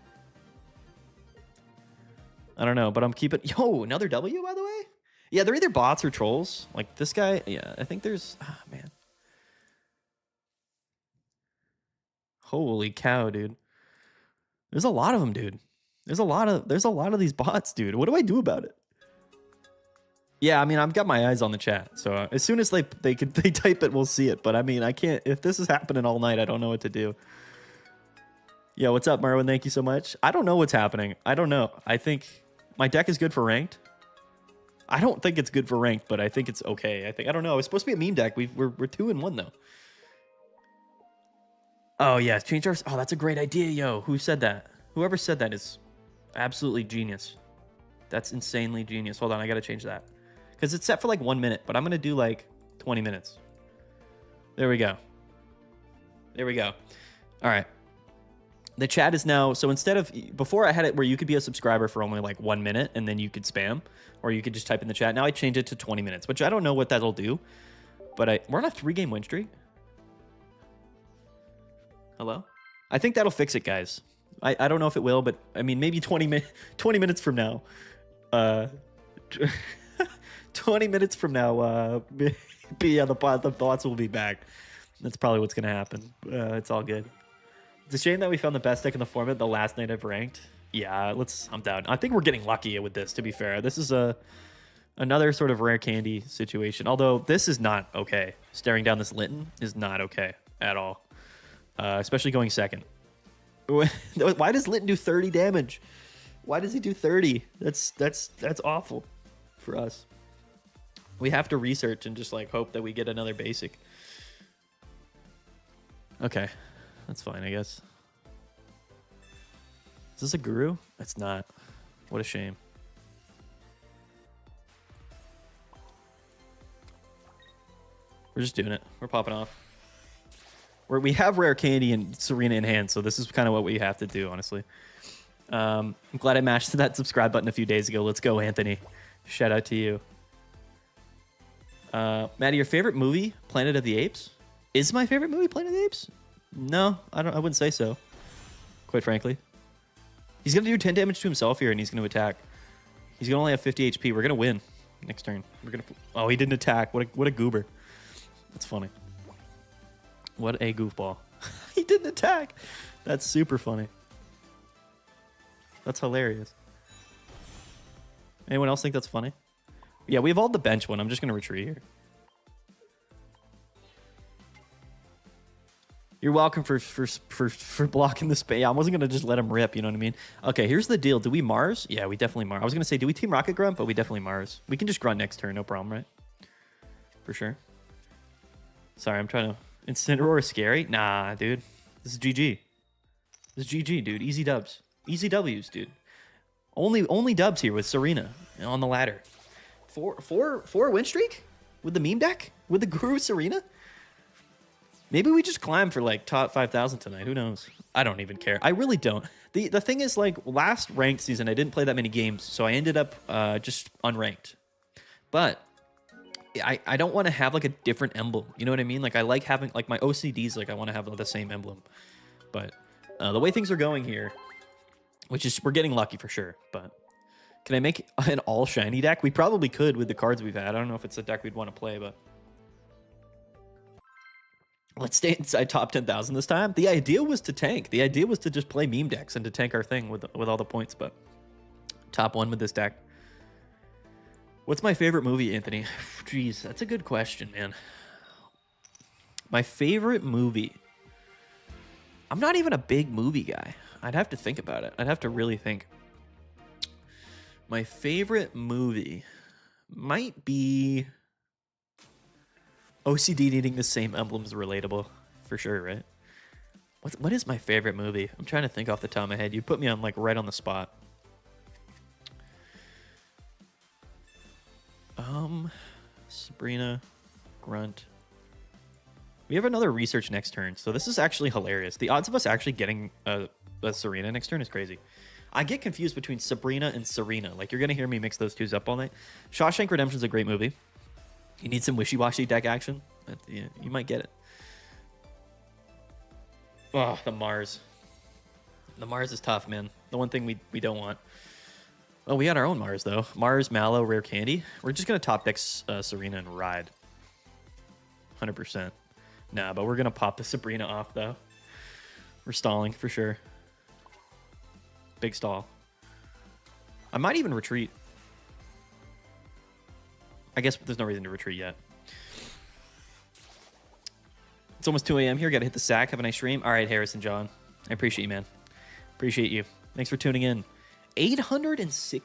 I don't know, but I'm keeping... Yo, another W, by the way? Yeah, they're either bots or trolls. Like, this guy... Yeah, I think there's... Ah, man. Holy cow, dude. There's a lot of them, dude. There's a lot of these bots, dude. What do I do about it? Yeah, I mean, I've got my eyes on the chat, so as soon as they type it, we'll see it. But I mean, I can't. If this is happening all night, I don't know what to do. Yeah, what's up, Marwin? Thank you so much. I don't know what's happening. I don't know. I think my deck is good for ranked. I don't think it's good for ranked, but I think it's okay. I don't know. It's supposed to be a meme deck. We're 2-1 though. Oh yeah, change our. Oh, that's a great idea, yo. Who said that? Whoever said that is absolutely genius. That's insanely genius. Hold on, I gotta change that. Because it's set for like 1 minute, but I'm gonna do like 20 minutes. There we go. There we go. All right. The chat is now, so instead of, before I had it where you could be a subscriber for only like 1 minute and then you could spam, or you could just type in the chat. Now I changed it to 20 minutes, which I don't know what that'll do, but we're on a 3-game win streak. Hello? I think that'll fix it, guys. I don't know if it will, but I mean, maybe 20 minutes from now. 20 minutes from now, the thoughts will be back. That's probably what's going to happen. It's all good. It's a shame that we found the best deck in the format the last night I've ranked. Yeah, I'm down. I think we're getting lucky with this, to be fair. This is another sort of rare candy situation. Although this is not okay. Staring down this Linton is not okay at all. Especially going second. Why does Linton do 30 damage? Why does he do 30? That's awful for us. We have to research and just like hope that we get another basic. Okay. That's fine, I guess. Is this a guru? It's not. What a shame. We're just doing it. We're popping off. We have rare candy and Serena in hand, so this is kind of what we have to do, honestly. I'm glad I mashed that subscribe button a few days ago. Let's go, Anthony. Shout out to you. Maddie, your favorite movie, Planet of the Apes? Is my favorite movie Planet of the Apes? No, I wouldn't say so. Quite frankly. He's going to do 10 damage to himself here, and he's going to attack. He's going to only have 50 HP. We're going to win next turn. Oh, he didn't attack. What a goober. That's funny. What a goofball. He didn't attack. That's super funny. That's hilarious. Anyone else think that's funny? Yeah, we evolved the bench one. I'm just going to retreat here. You're welcome for blocking the space. Yeah, I wasn't going to just let him rip, you know what I mean? Okay, here's the deal. Do we Mars? Yeah, we definitely Mars. I was going to say, do we Team Rocket Grunt? But we definitely Mars. We can just Grunt next turn, no problem, right? For sure. Sorry, I'm trying to... Incineroar is scary? Nah, dude. This is GG. This is GG, dude. Easy dubs. Easy W's, dude. Only dubs here with Serena on the ladder. Four win streak? With the meme deck? With the Guru Serena? Maybe we just climb for like top 5,000 tonight. Who knows? I don't even care. I really don't. The thing is, like, last ranked season, I didn't play that many games, so I ended up just unranked. But I don't want to have like a different emblem. You know what I mean? Like, I like having like my OCDs. Like, I want to have the same emblem. But the way things are going here, which is we're getting lucky for sure. But can I make an all shiny deck? We probably could with the cards we've had. I don't know if it's a deck we'd want to play, but. Let's stay inside top 10,000 this time. The idea was to tank. The idea was to just play meme decks and to tank our thing with all the points, but top 1 with this deck. What's my favorite movie, Anthony? Jeez, that's a good question, man. My favorite movie. I'm not even a big movie guy. I'd have to think about it. I'd have to really think. My favorite movie might be... OCD needing the same emblems relatable, for sure, right? What is my favorite movie? I'm trying to think off the top of my head. You put me on like right on the spot. Sabrina, Grunt. We have another research next turn, so this is actually hilarious. The odds of us actually getting a Serena next turn is crazy. I get confused between Sabrina and Serena. Like, you're gonna hear me mix those twos up all night. Shawshank Redemption is a great movie. You need some wishy-washy deck action? Yeah, you might get it. Oh, the Mars. The Mars is tough, man. The one thing we don't want. Oh, we got our own Mars, though. Mars, Mallow, Rare Candy. We're just going to top deck Serena and ride. 100%. Nah, but we're going to pop the Sabrina off, though. We're stalling, for sure. Big stall. I might even retreat. I guess there's no reason to retreat yet. It's almost 2 a.m. here. Got to hit the sack. Have a nice stream. All right, Harrison John. I appreciate you, man. Appreciate you. Thanks for tuning in. 806.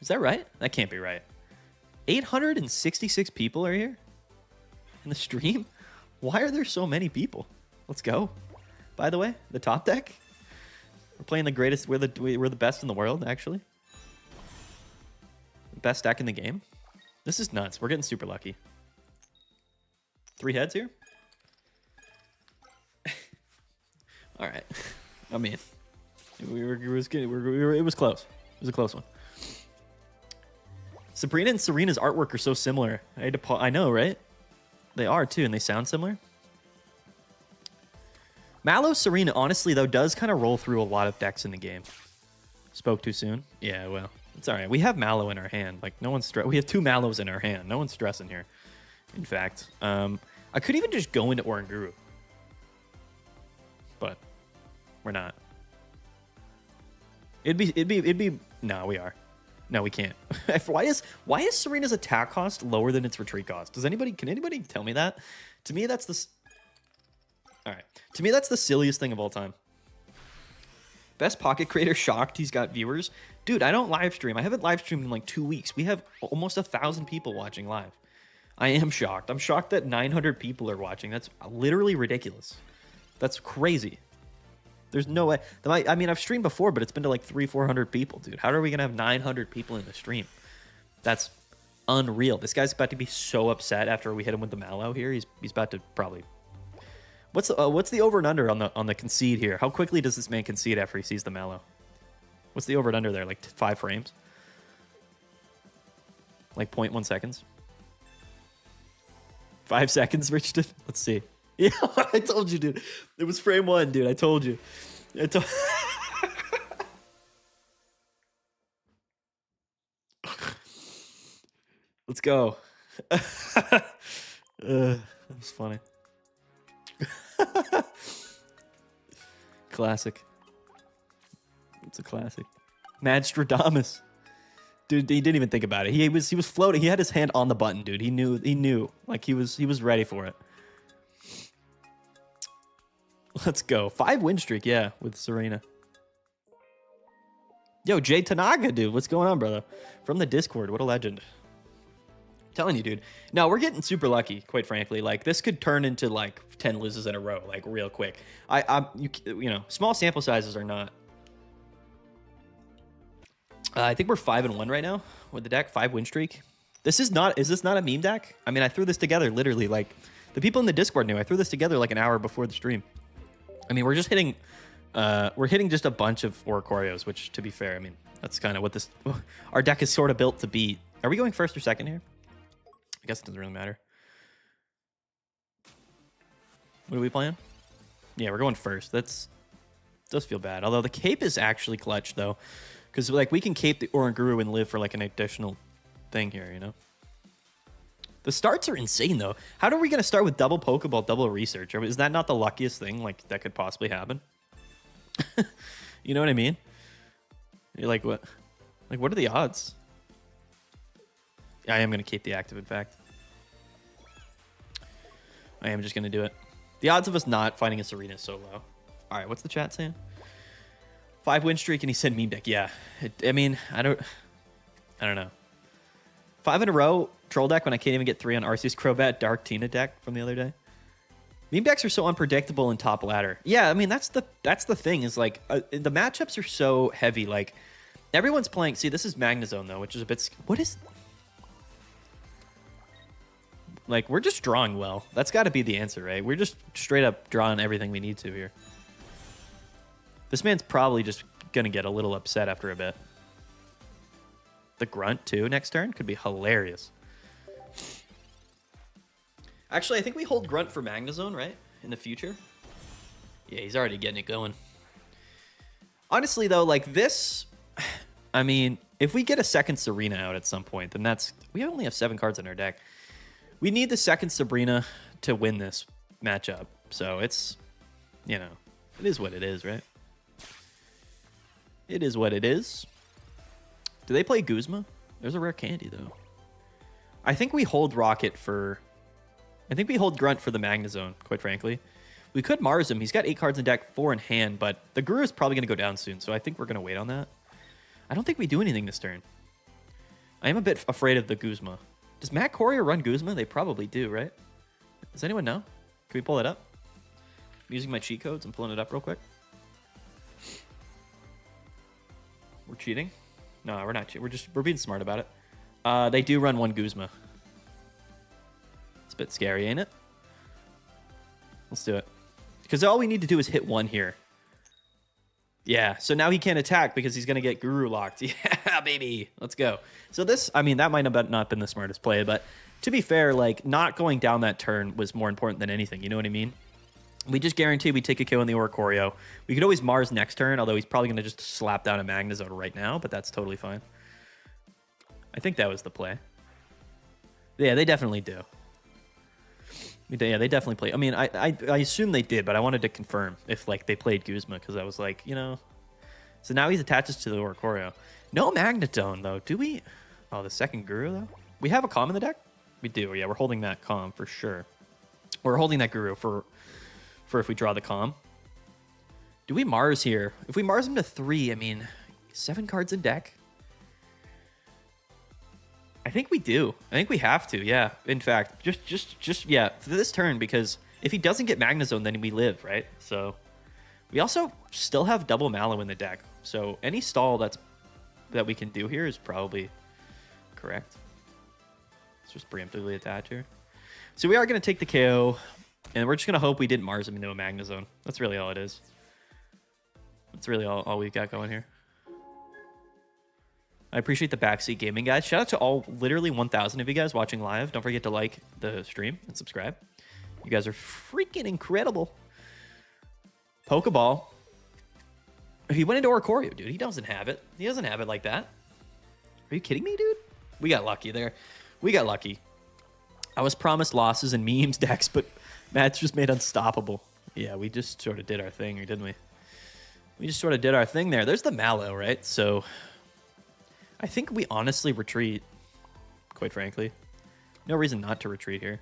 Is that right? That can't be right. 866 people are here in the stream. Why are there so many people? Let's go. By the way, the top deck. We're playing the greatest. We're the best in the world, actually. Best deck in the game. This is nuts. We're getting super lucky. 3 heads here. All right. I mean, it was close. It was a close one. Sabrina and Serena's artwork are so similar. I know, right? They are too, and they sound similar. Mallow Serena, honestly though, does kind of roll through a lot of decks in the game. Spoke too soon? Yeah, well, it's all right. We have Mallow in our hand. Like no one's we have 2 Mallows in our hand. No one's stressing here. In fact, I could even just go into Oranguru, but we're not. It'd be. No, we are. No, we can't. Why is Serena's attack cost lower than its retreat cost? Can anybody tell me that? To me, that's the. All right. To me, that's the silliest thing of all time. Best pocket creator shocked he's got viewers. Dude, I don't live stream. I haven't live streamed in like 2 weeks. We have almost 1,000 people watching live. I am shocked. I'm shocked that 900 people are watching. That's literally ridiculous. That's crazy. There's no way. I mean, I've streamed before, but it's been to like 300-400 people, dude. How are we gonna have 900 people in the stream? That's unreal. This guy's about to be so upset after we hit him with the Mallow here. He's about to probably. What's the over and under on the concede here? How quickly does this man concede after he sees the Mallow? What's the over and under there? Like 5 frames? Like 0.1 seconds? 5 seconds, Richard? Let's see. Yeah, I told you, dude. It was frame 1, dude. I told you. Let's go. That was funny. Classic. It's a classic. Madstradamus. Dude, he didn't even think about it. He was floating. He had his hand on the button, dude. He knew. Like he was ready for it. Let's go. 5 win streak, yeah, with Serena. Yo, Jay Tanaga, dude. What's going on, brother? From the Discord. What a legend. I'm telling you, dude. No, we're getting super lucky, quite frankly. Like, this could turn into, like, 10 loses in a row, like, real quick. You know, small sample sizes are not. I think we're 5-1 right now with the deck. 5 win streak. Is this not a meme deck? I mean, I threw this together literally, like, the people in the Discord knew. I threw this together, like, an hour before the stream. I mean, we're hitting just a bunch of Oracorios, which, to be fair, I mean, that's kind of what this, our deck is sort of built to beat. Are we going first or second here? I guess it doesn't really matter. What are we playing? Yeah, we're going first. Does feel bad. Although the cape is actually clutch, though, because, like, we can cape the Oranguru and live for, like, an additional thing here, you know? The starts are insane, though. How are we going to start with double Pokeball, double research? Is that not the luckiest thing, like, that could possibly happen? You know what I mean? You're like, what? Like, what are the odds? I am going to keep the active, in fact. I am just going to do it. The odds of us not finding a Serena is so low. All right, what's the chat saying? 5 win streak, and he said meme deck. Yeah. I mean, I don't know. 5 in a row, troll deck when I can't even get 3 on Arceus Crobat, Dark Tina deck from the other day. Meme decks are so unpredictable in top ladder. Yeah, I mean, that's the thing is, like, the matchups are so heavy. Like, everyone's playing. See, this is Magnezone, though, which is a bit. What is. Like, we're just drawing well. That's got to be the answer, right? We're just straight up drawing everything we need to here. This man's probably just going to get a little upset after a bit. The grunt, too, next turn could be hilarious. Actually, I think we hold grunt for Magnezone, right? In the future. Yeah, he's already getting it going. Honestly, though, like this, I mean, if we get a second Serena out at some point, then that's... We only have 7 cards in our deck. We need the second Sabrina to win this matchup. So it's, you know, it is what it is, right? It is what it is. Do they play Guzma? There's a rare candy, though. I think we hold Rocket for... I think we hold Grunt for the Magnezone, quite frankly. We could Mars him. He's got 8 cards in deck, 4 in hand, but the Guru is probably going to go down soon, so I think we're going to wait on that. I don't think we do anything this turn. I am a bit afraid of the Guzma. Does Matt Courier run Guzma? They probably do, right? Does anyone know? Can we pull it up? I'm using my cheat codes. I'm pulling it up real quick. We're cheating? No, we're not cheating. We're being smart about it. They do run one Guzma. It's a bit scary, ain't it? Let's do it. Because all we need to do is hit 1 here. Yeah, so now he can't attack because he's going to get Guru locked. Yeah, baby. Let's go. So this, I mean, that might have not been the smartest play, but to be fair, like, not going down that turn was more important than anything. You know what I mean? We just guarantee we take a KO on the Oranguru. We could always Mars next turn, although he's probably going to just slap down a Magnezone right now, but that's totally fine. I think that was the play. Yeah, they definitely do. Yeah, they definitely play. I mean, I assume they did, but I wanted to confirm if, like, they played Guzma, because I was like, you know. So now he's attached to the Oranguru. No Magnetone, though. Do we? Oh, the second Guru, though? We have a Calm in the deck? We do, yeah. We're holding that Calm for sure. We're holding that Guru for if we draw the Calm. Do we Mars here? If we Mars him to 3, I mean, 7 cards in deck. I think we do. I think we have to, yeah. In fact, just yeah, for this turn, because if he doesn't get Magnezone, then we live, right? So we also still have double Mallow in the deck. So any stall that we can do here is probably correct. Let's just preemptively attach here. So we are going to take the KO, and we're just going to hope we didn't Mars him into a Magnezone. That's really all it is. That's really all we've got going here. I appreciate the backseat gaming, guys. Shout out to all literally 1,000 of you guys watching live. Don't forget to like the stream and subscribe. You guys are freaking incredible. Pokeball. He went into Oranguru, dude. He doesn't have it. He doesn't have it like that. Are you kidding me, dude? We got lucky there. We got lucky. I was promised losses in memes decks, but Matt's just made unstoppable. Yeah, we just sort of did our thing, didn't we? We just sort of did our thing there. There's the Mallow, right? So I think we honestly retreat, quite frankly. No reason not to retreat here.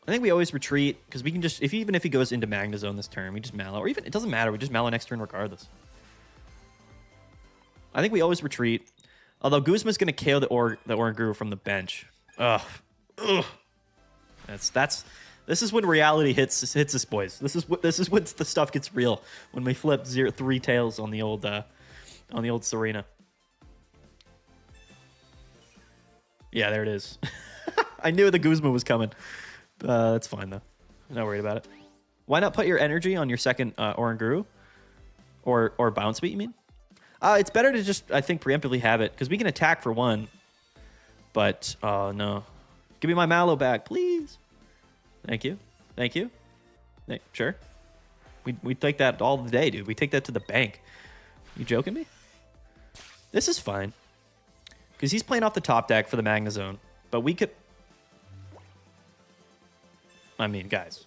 I think we always retreat, because we can just, even if he goes into Magnezone this turn, we just Mallow. Or even, it doesn't matter, we just Mallow next turn regardless. I think we always retreat. Although Guzma's going to KO the Oranguru from the bench. Ugh. Ugh. This is when reality hits us, boys. This is when the stuff gets real. When we flip 3 tails on the old Serena. Yeah, there it is. I knew the Guzma was coming. That's fine, though. I'm not worried about it. Why not put your energy on your second Oranguru? Or Bounce Beat, you mean? It's better to just, I think, preemptively have it, because we can attack for 1. But, no. Give me my Mallow back, please. Thank you. Thank you. Sure. We take that all the day, dude. We take that to the bank. You joking me? This is fine. Because he's playing off the top deck for the Magnezone. But we could... I mean, guys.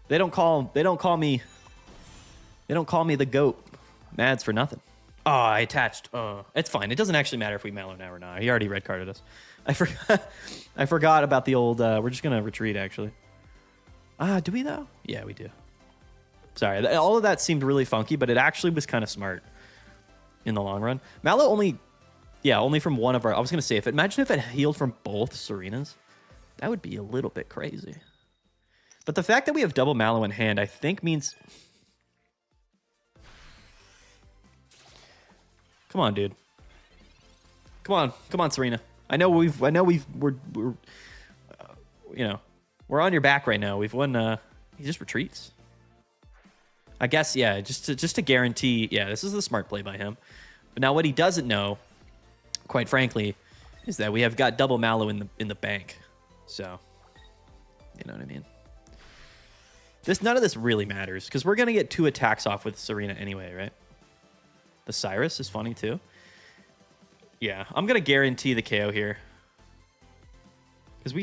They don't call me the GOAT. Mads for nothing. Oh, I attached. It's fine. It doesn't actually matter if we Mallow now or not. He already red carded us. I forgot about the old... we're just going to retreat, actually. Do we, though? Yeah, we do. Sorry. All of that seemed really funky, but it actually was kind of smart in the long run. Mallow only... Yeah, only from one of our... I was going to say, imagine if it healed from both Serenas. That would be a little bit crazy. But the fact that we have double Mallow in hand, I think means... Come on, dude. Come on, Serena. I know we're on your back right now. We've won. He just retreats. I guess, yeah. Just to guarantee. Yeah, this is the smart play by him. But now what he doesn't know, quite frankly, is that we have got double Mallow in the bank. So, you know what I mean. None of this really matters, because we're gonna get 2 attacks off with Serena anyway, right? The Cyrus is funny too. Yeah, I'm gonna guarantee the KO here. Because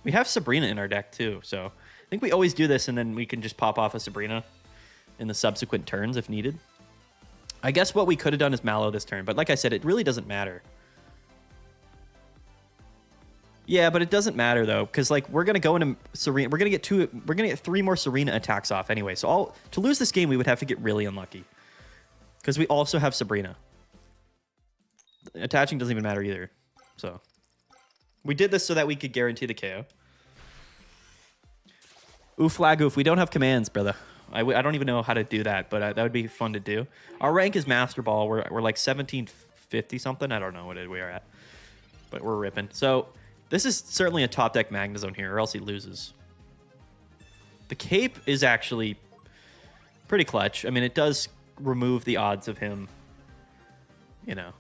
we have Sabrina in our deck too, so I think we always do this, and then we can just pop off a Sabrina in the subsequent turns if needed. I guess what we could have done is Mallow this turn, but like I said, it really doesn't matter. Yeah, but it doesn't matter though, because like we're gonna go into Serena. We're gonna get 3 more Serena attacks off anyway. So to lose this game, we would have to get really unlucky, because we also have Sabrina. Attaching doesn't even matter either. So we did this so that we could guarantee the KO. Oof, flag oof. We don't have commands, brother. I don't even know how to do that, but that would be fun to do. Our rank is Master Ball. We're like 1750 something. I don't know what we are at, but we're ripping. So this is certainly a top deck Magnezone here, or else he loses. The Cape is actually pretty clutch. I mean, it does remove the odds of him, you know.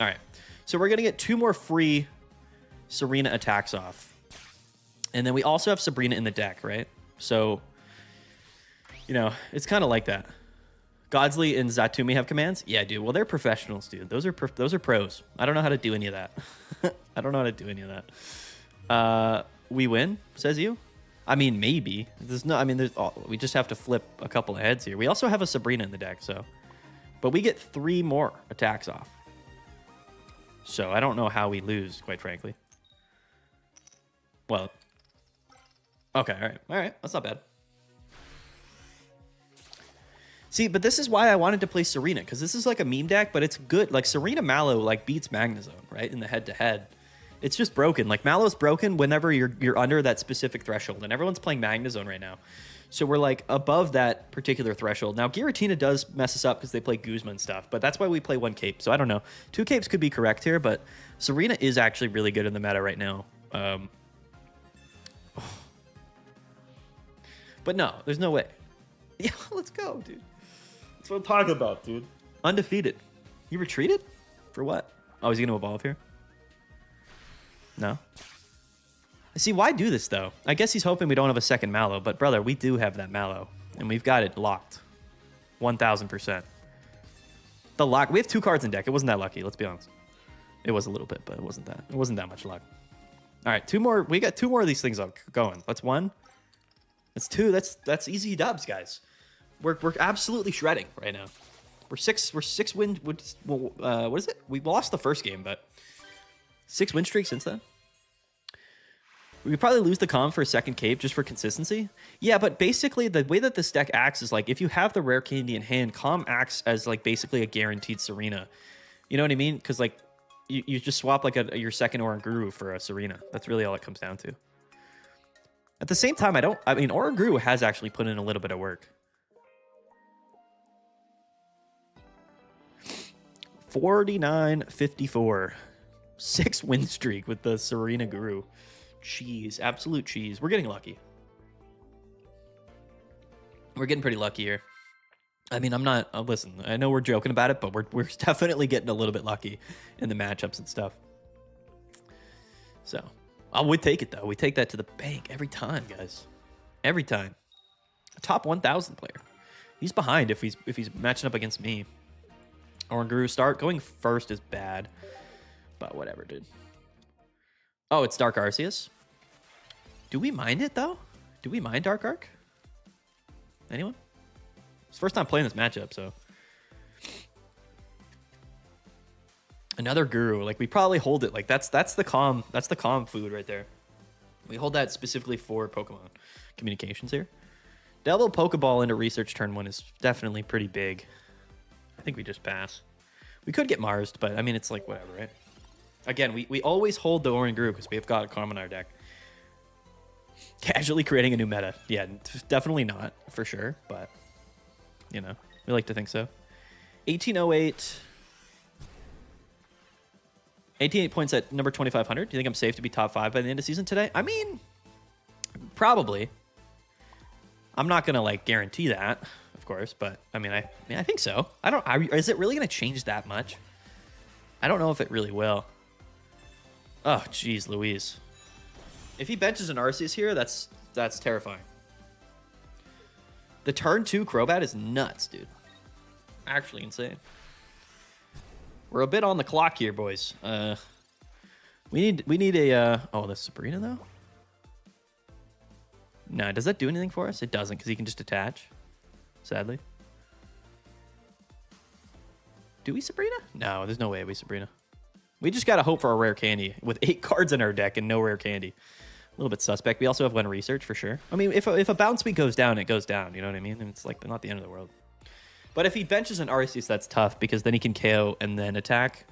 All right, so we're going to get 2 more free Serena attacks off. And then we also have Sabrina in the deck, right? So, you know, it's kind of like that. Godsley and Zatumi have commands? Yeah, dude. Well, they're professionals, dude. Those are pros. I don't know how to do any of that. I don't know how to do any of that. We win, says you? I mean, maybe. We just have to flip a couple of heads here. We also have a Sabrina in the deck, so. But we get 3 more attacks off. So I don't know how we lose, quite frankly. Well, okay, all right. That's not bad. See, but this is why I wanted to play Serena, because this is like a meme deck, but it's good. Like Serena Mallow like beats Magnezone, right? In the head-to-head. It's just broken. Like Mallow's broken whenever you're under that specific threshold, and everyone's playing Magnezone right now. So we're like above that particular threshold. Now Giratina does mess us up because they play Guzma and stuff, but that's why we play 1 cape. So I don't know. 2 capes could be correct here, but Serena is actually really good in the meta right now. But no, there's no way. Yeah, let's go, dude. That's what I'm talking about, dude. Undefeated. He retreated? For what? Oh, is he going to evolve here? No. See, why do this, though? I guess he's hoping we don't have a second Mallow, but brother, we do have that Mallow, and we've got it locked. 1,000%. The lock. We have 2 cards in deck. It wasn't that lucky, let's be honest. It was a little bit, but it wasn't that much luck. All right, 2 more. We got 2 more of these things going. That's 1. That's 2. That's easy dubs, guys. We're absolutely shredding right now. We're 6 win. What is it? We lost the first game, but 6 win streak since then. We could probably lose the Calm for a second cape just for consistency. Yeah, but basically the way that this deck acts is like if you have the rare candy in hand, Calm acts as like basically a guaranteed Serena. You know what I mean? Because like you just swap like your second Oranguru for a Serena. That's really all it comes down to. At the same time, I mean, Oranguru has actually put in a little bit of work. 49-54. 6 win streak with the Serena Guru. Cheese. Absolute cheese. We're getting lucky. We're getting pretty lucky here. I mean, I'm not... listen, I know we're joking about it, but we're definitely getting a little bit lucky in the matchups and stuff. So... we take it, though. We take that to the bank every time, guys. Every time. A top 1,000 player. He's behind if he's matching up against me. Oranguru start. Going first is bad. But whatever, dude. Oh, it's Dark Arceus. Do we mind it, though? Do we mind Dark Arc? Anyone? It's the first time playing this matchup, so... Another Guru. Like, we probably hold it. Like, that's the calm food right there. We hold that specifically for Pokemon communications here. Devil Pokeball into Research turn 1 is definitely pretty big. I think we just pass. We could get Marsed, but, I mean, it's like, whatever, right? Again, we always hold the Oranguru because we've got a Calm in our deck. Casually creating a new meta. Yeah, definitely not, for sure, but, you know, we like to think so. 1808... 88 points at number 2,500. Do you think I'm safe to be top 5 by the end of season today? I mean, probably. I'm not gonna like guarantee that, of course, but I mean, I think so. Is it really gonna change that much? I don't know if it really will. Oh, geez, Louise. If he benches an Arceus here, that's terrifying. The turn 2 Crobat is nuts, dude. Actually insane. We're a bit on the clock here, boys. We need a oh, that's Sabrina though? No, does that do anything for us? It doesn't, because he can just attach. Sadly. Do we Sabrina? No, there's no way we Sabrina. We just got to hope for a rare candy with 8 cards in our deck and no rare candy. A little bit suspect. We also have 1 research for sure. I mean, if a bounce week goes down, it goes down. You know what I mean? And it's like not the end of the world. But if he benches an Arceus, that's tough because then he can KO and then attack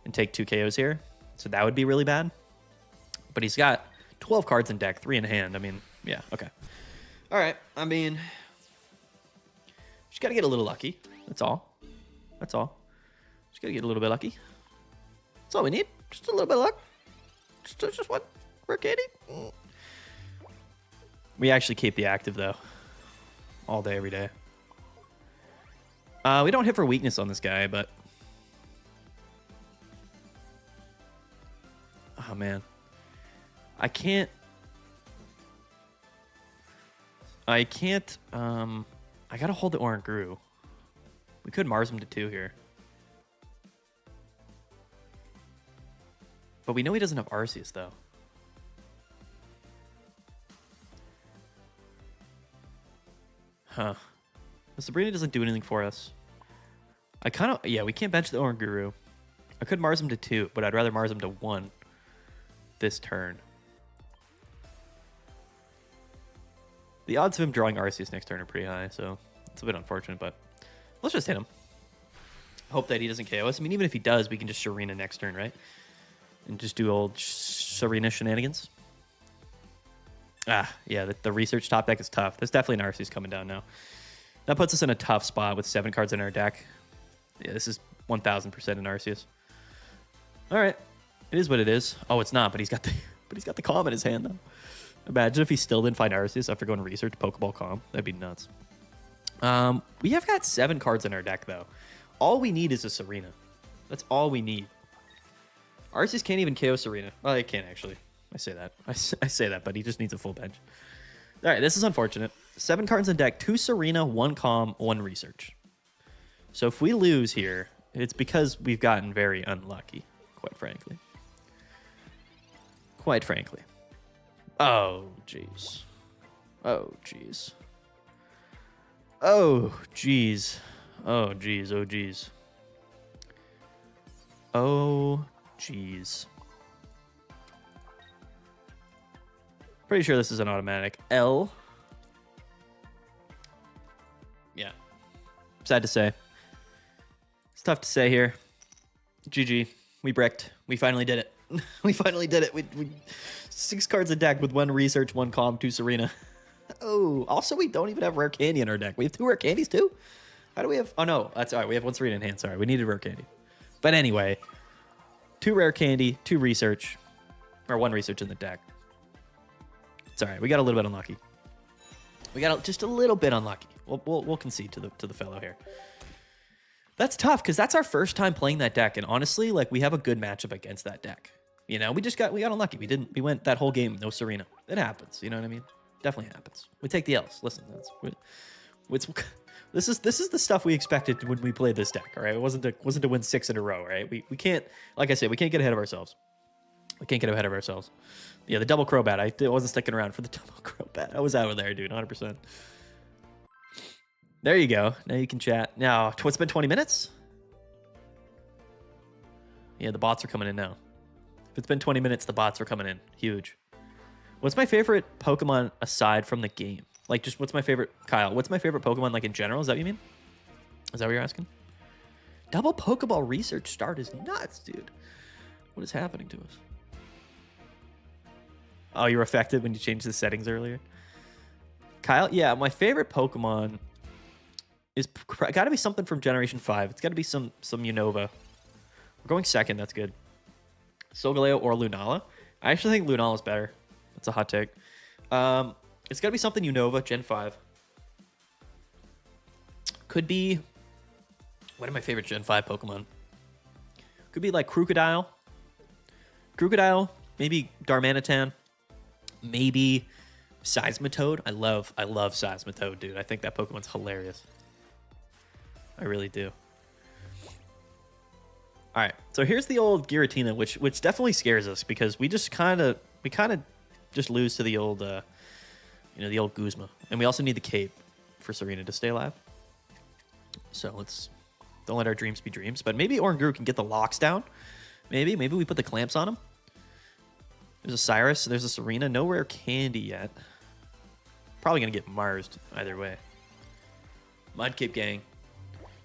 and take 2 KOs here. So that would be really bad. But he's got 12 cards in deck, 3 in hand. I mean, yeah, okay. All right. I mean, just got to get a little lucky. That's all. That's all. Just got to get a little bit lucky. That's all we need. Just a little bit of luck. Just one rare candy. We actually keep the active, though. All day, every day. We don't hit for weakness on this guy, but... Oh, man. I can't... I gotta hold the Oranguru. We could Mars him to 2 here. But we know he doesn't have Arceus, though. Huh. The Sabrina doesn't do anything for us. I kind of... Yeah, we can't bench the Oranguru. I could Mars him to 2, but I'd rather Mars him to 1 this turn. The odds of him drawing Arceus next turn are pretty high, so it's a bit unfortunate, but let's just hit him. Hope that he doesn't KO us. I mean, even if he does, we can just Serena next turn, right? And just do old Serena shenanigans. Ah, yeah, the research top deck is tough. There's definitely an Arceus coming down now. That puts us in a tough spot with 7 cards in our deck. Yeah, this is 1000% an Arceus. All right, it is what it is. Oh, it's not, but he's got the calm in his hand though. Imagine if he still didn't find Arceus after going to research Pokeball Calm. That'd be nuts. We have got 7 cards in our deck, though. All we need is a Serena. That's all we need. Arceus can't even KO Serena. Well, he can't, actually. I say that. I say that, but he just needs a full bench. All right, this is unfortunate. 7 cards in deck, 2 Serena, 1 Calm, 1 Research. So if we lose here, it's because we've gotten very unlucky, quite frankly. Quite frankly. Oh, jeez. Oh, jeez. Oh, jeez. Oh, jeez. Oh, jeez. Oh, jeez. Pretty sure this is an automatic. L. Yeah. Sad to say. It's tough to say here. GG. We bricked. We finally did it. We finally did it. We 6 cards a deck with 1 Research, 1 Calm, 2 Serena. Oh, also we don't even have Rare Candy in our deck. We have 2 Rare Candies too? How do we have... Oh, no. That's all right. We have 1 Serena in hand. Sorry. We needed Rare Candy. But anyway, 2 Rare Candy, 2 Research, or 1 Research in the deck. It's all right. We got a little bit unlucky. We got just a little bit unlucky. We'll concede to the fellow here. That's tough because that's our first time playing that deck, and honestly, like we have a good matchup against that deck. You know, we got unlucky. We went that whole game no Serena. It happens. You know what I mean? Definitely happens. We take the L's. Listen, this is the stuff we expected when we played this deck. All right, it wasn't to win 6 in a row. Right? We can't, like I said, we can't get ahead of ourselves. We can't get ahead of ourselves. Yeah, the double Crobat. I wasn't sticking around for the double Crobat. I was out of there, dude. 100%. There you go. Now you can chat. Now, it's been 20 minutes? Yeah, the bots are coming in now. If it's been 20 minutes, the bots are coming in. Huge. What's my favorite Pokemon aside from the game? Like, just what's my favorite... Kyle, what's my favorite Pokemon, like, in general? Is that what you mean? Is that what you're asking? Double Pokeball Research start is nuts, dude. What is happening to us? Oh, you were affected when you changed the settings earlier? Kyle, yeah, my favorite Pokemon... is got to be something from Generation 5. It's got to be some Unova. We're going second. That's good. Solgaleo or Lunala. I actually think Lunala's better. That's a hot take. It's got to be something Unova, Gen 5. Could be... What are my favorite Gen 5 Pokemon? Could be like Crocodile. Crocodile. Maybe Darmanitan. Maybe Seismitoad. I love Seismitoad, dude. I think that Pokemon's hilarious. I really do. All right, so here's the old Giratina, which definitely scares us because we kind of just lose to the old, the old Guzma, and we also need the cape for Serena to stay alive. So let's Don't let our dreams be dreams. But maybe Oranguru can get the locks down. Maybe we put the clamps on him. There's a Cyrus. There's a Serena. No rare candy yet. Probably going to get Marsed either way. Mudkip gang.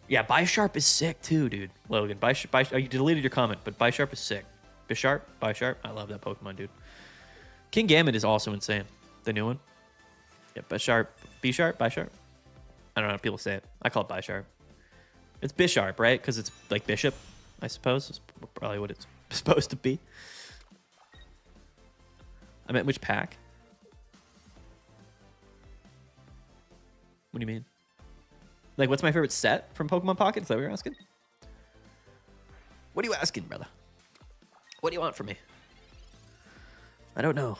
Yeah, Bisharp is sick too, dude. Logan, you deleted your comment, but Bisharp is sick. Bisharp? I love that Pokemon, dude. King Gambit is also insane. The new one. Yeah, Bisharp. Bisharp? I don't know how people say it. I call it Bisharp. It's Bisharp, right? Because it's like Bishop, I suppose. It's probably what it's supposed to be. I meant which pack? What do you mean? Like, what's my favorite set from Pokemon Pocket? Is that what you're asking? What are you asking, brother? What do you want from me? I don't know.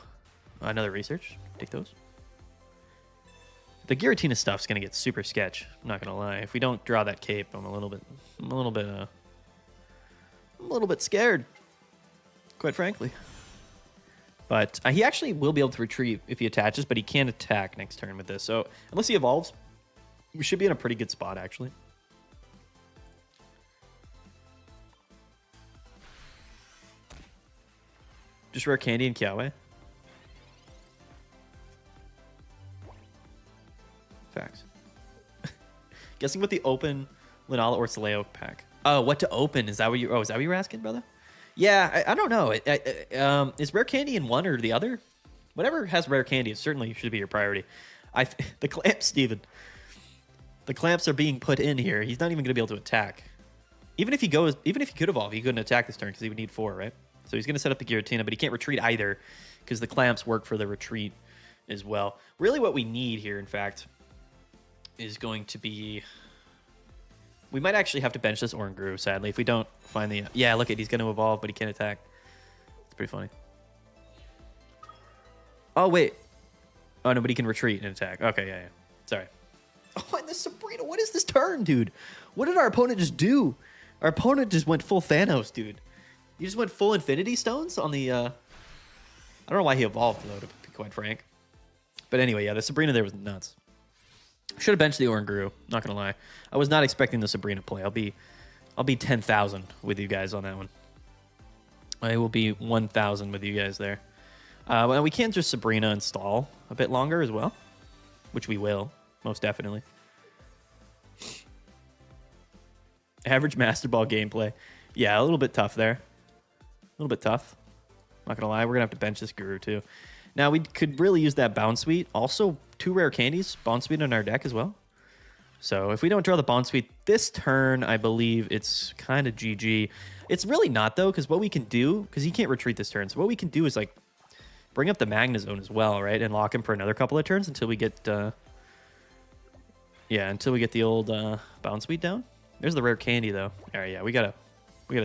Another research. Take those. The Giratina stuff's gonna get super sketch. I'm not gonna lie. If we don't draw that cape, I'm a little bit scared. Quite frankly. But he actually will be able to retrieve if he attaches, but he can't attack next turn with this. So unless he evolves, we should be in a pretty good spot, actually. Just rare candy and Kiawe. Facts. Guessing what the open Lunala or Soleo pack. Oh, what to open? Is that what you? Oh, is that what you were asking, brother? Yeah, I don't know. Is rare candy in one or the other? Whatever has rare candy, it certainly should be your priority. The clamps, Steven. The clamps are being put in here. He's not even going to be able to attack. Even if he could evolve, he couldn't attack this turn because he would need 4, right? So he's going to set up the Giratina, but he can't retreat either because the clamps work for the retreat as well. Really what we need here, in fact, is going to be... We might actually have to bench this Oranguru, sadly, if we don't find the... Yeah, look at he's going to evolve, but he can't attack. It's pretty funny. Oh, wait. Oh, no, but he can retreat and attack. Okay, yeah. Sorry. Oh, and the Sabrina, what is this turn, dude? What did our opponent just do? Our opponent just went full Thanos, dude. He just went full Infinity Stones on the... I don't know why he evolved, though, to be quite frank. But anyway, yeah, the Sabrina there was nuts. Should have benched the Oranguru, not gonna lie. I was not expecting the Sabrina play. I'll be 10,000 with you guys on that one. I will be 1,000 with you guys there. Well, we can just Sabrina install a bit longer as well, which we will, most definitely. Average Master Ball gameplay. Yeah, a little bit tough there. A little bit tough. Not gonna lie, we're gonna have to bench this Guru too. Now, we could really use that Bounce Suite. Also, 2 rare candies, Bounce Suite in our deck as well. So if we don't draw the Bounce Suite this turn, I believe it's kind of GG. It's really not, though, because what we can do, because he can't retreat this turn, so what we can do is, like, bring up the Magnezone as well, right? And lock him for another couple of turns until we get, until we get the old Bounce Suite down. There's the rare candy, though. All right, yeah, we gotta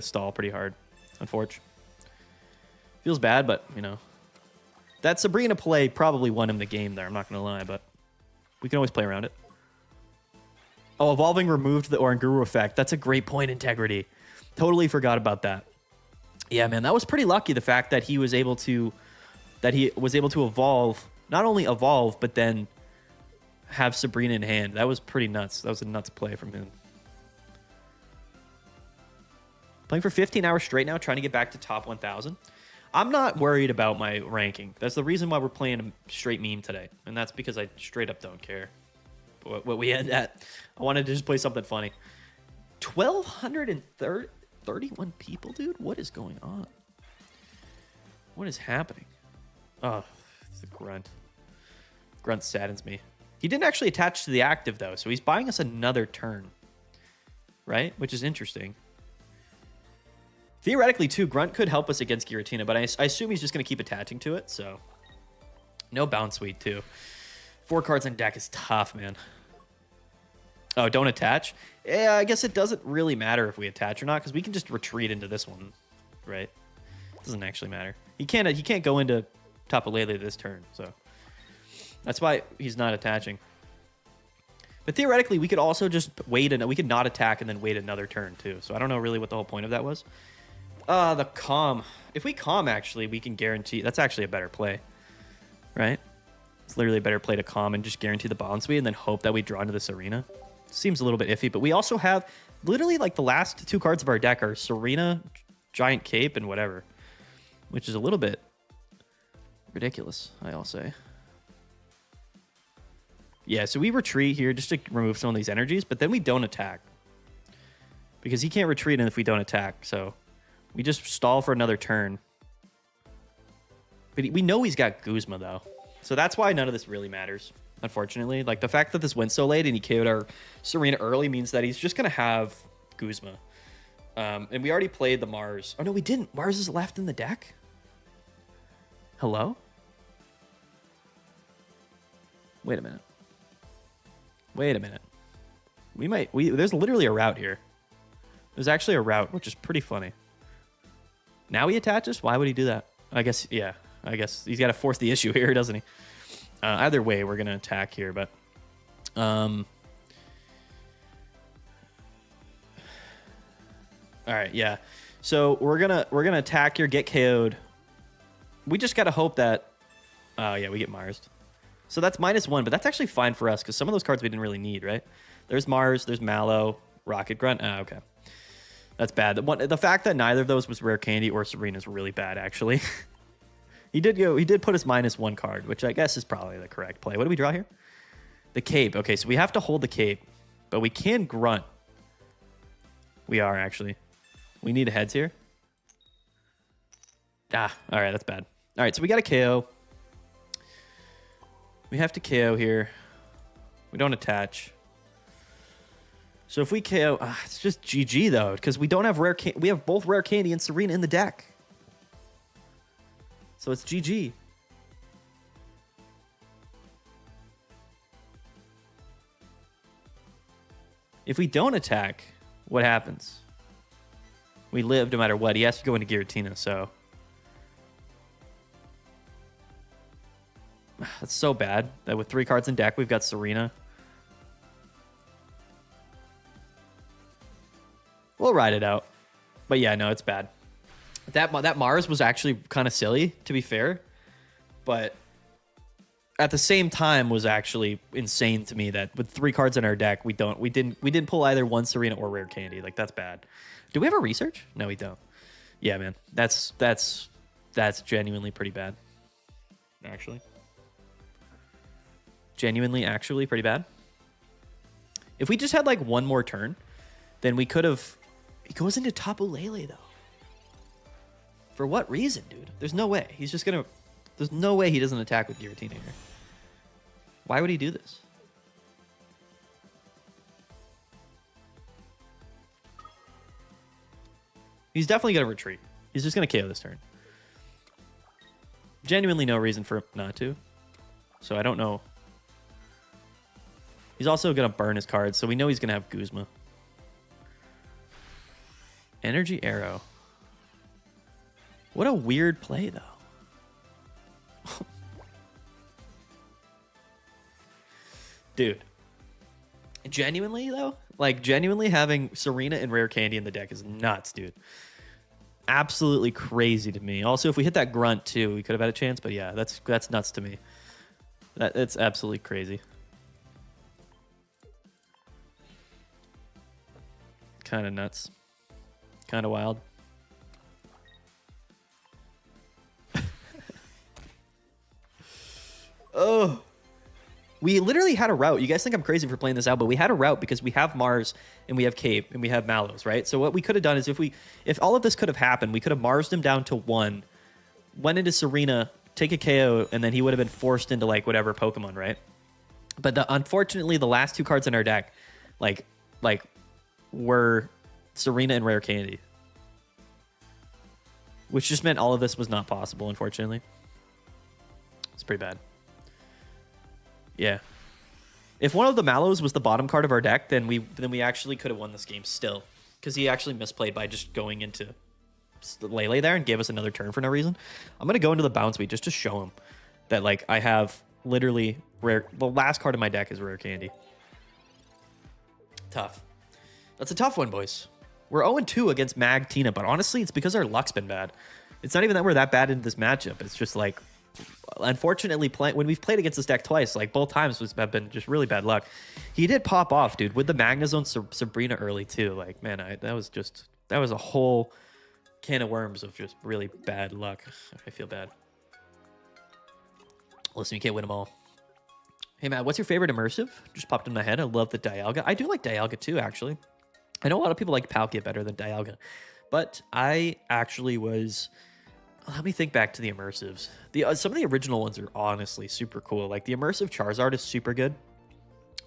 stall pretty hard, unfortunately. Feels bad, but, you know. That Sabrina play probably won him the game there, I'm not going to lie, but we can always play around it. Oh, evolving removed the Oranguru effect. That's a great point, Integrity. Totally forgot about that. Yeah, man, that was pretty lucky, the fact that he was able to evolve, not only evolve, but then have Sabrina in hand. That was pretty nuts. That was a nuts play from him. Playing for 15 hours straight now, trying to get back to top 1,000. I'm not worried about my ranking. That's the reason why we're playing a straight meme today. And that's because I straight up don't care what we end at. I wanted to just play something funny. 1,231 people, dude? What is going on? What is happening? Oh, it's a grunt. Grunt saddens me. He didn't actually attach to the active, though, so he's buying us another turn. Right? Which is interesting. Theoretically, too, Grunt could help us against Giratina, but I assume he's just going to keep attaching to it, so... No Bounce Suite, too. 4 cards in deck is tough, man. Oh, don't attach? Yeah, I guess it doesn't really matter if we attach or not, because we can just retreat into this one, right? It doesn't actually matter. He can't go into Tapu Lele this turn, so... That's why he's not attaching. But theoretically, we could also just wait, and we could not attack and then wait another turn, too. So I don't know really what the whole point of that was. The Calm. If we Calm, actually, we can guarantee... That's actually a better play, right? It's literally a better play to Calm and just guarantee the Bounce Suite and then hope that we draw into this arena. Seems a little bit iffy, but we also have literally like the last 2 cards of our deck are Serena, Giant Cape, and whatever, which is a little bit ridiculous, I'll say. Yeah, so we retreat here just to remove some of these energies, but then we don't attack. Because he can't retreat if we don't attack, so we just stall for another turn. But we know he's got Guzma, though. So that's why none of this really matters, unfortunately. Like, the fact that this went so late and he KO'd our Serena early means that he's just going to have Guzma. And we already played the Mars. Oh, no, we didn't. Mars is left in the deck? Hello? Wait a minute. Wait a minute. There's literally a route here. There's actually a route, which is pretty funny. Now he attaches? Why would he do that? I guess, yeah. I guess he's got to force the issue here, doesn't he? Either way, we're going to attack here, but... All right, yeah. So we're gonna attack here, get KO'd. We just got to hope that... yeah, we get Mars. So that's -1, but that's actually fine for us, because some of those cards we didn't really need, right? There's Mars, there's Mallow, Rocket Grunt. Okay. That's bad. The fact that neither of those was Rare Candy or Serena is really bad, actually. He did put us -1 card, which I guess is probably the correct play. What do we draw here? The Cape. Okay, so we have to hold the Cape, but we can Grunt. We are, actually. We need heads here. All right, that's bad. All right, so we got a KO. We have to KO here. We don't attach. So if we KO, it's just GG though, because we don't have we have both Rare Candy and Serena in the deck. So it's GG. If we don't attack, what happens? We live no matter what. He has to go into Giratina, so... That's so bad that with 3 cards in deck, we've got Serena. We'll ride it out. But yeah, no, it's bad. That Mars was actually kind of silly, to be fair. But at the same time was actually insane to me that with 3 cards in our deck, we didn't pull either one Serena or Rare Candy. Like, that's bad. Do we have a research? No, we don't. Yeah, man. That's genuinely pretty bad. Actually. Genuinely, actually pretty bad. If we just had like one more turn, then we could have... He goes into Tapu Lele, though. For what reason, dude? There's no way. He's just gonna... There's no way he doesn't attack with Giratina here. Why would he do this? He's definitely gonna retreat. He's just gonna KO this turn. Genuinely no reason for him not to. So I don't know. He's also gonna burn his cards, so we know he's gonna have Guzma. Energy Arrow. What a weird play, though. Dude. Genuinely, though? Like, genuinely having Serena and Rare Candy in the deck is nuts, dude. Absolutely crazy to me. Also, if we hit that Grunt, too, we could have had a chance. But yeah, that's nuts to me. That's absolutely crazy. Kind of nuts. Kind of wild. Oh. We literally had a route. You guys think I'm crazy for playing this out, but we had a route because we have Mars and we have Cape and we have Mallows, right? So what we could have done is if all of this could have happened, we could have Marsed him down to 1, went into Serena, take a KO, and then he would have been forced into like whatever Pokemon, right? But unfortunately, the last 2 cards in our deck, like were Serena and Rare Candy, which just meant all of this was not possible. Unfortunately, it's pretty bad. Yeah. If one of the Mallows was the bottom card of our deck, then we actually could have won this game still, because he actually misplayed by just going into Lele there and gave us another turn for no reason. I'm gonna go into the bounce beat just to show him that like I have literally rare. The last card of my deck is Rare Candy. Tough. That's a tough one, boys. We're 0-2 against Mag Tina, but honestly, it's because our luck's been bad. It's not even that we're that bad in this matchup. It's just like unfortunately, when we've played against this deck twice, like both times have been just really bad luck. He did pop off, dude, with the Magnezone Sabrina early too. Like, man, that was a whole can of worms of just really bad luck. I feel bad. Listen, you can't win them all. Hey, Matt, what's your favorite immersive? Just popped in my head. I love the Dialga. I do like Dialga too, actually. I know a lot of people like Palkia better than Dialga, but I actually was... Let me think back to the immersives. Some of the original ones are honestly super cool. Like the immersive Charizard is super good,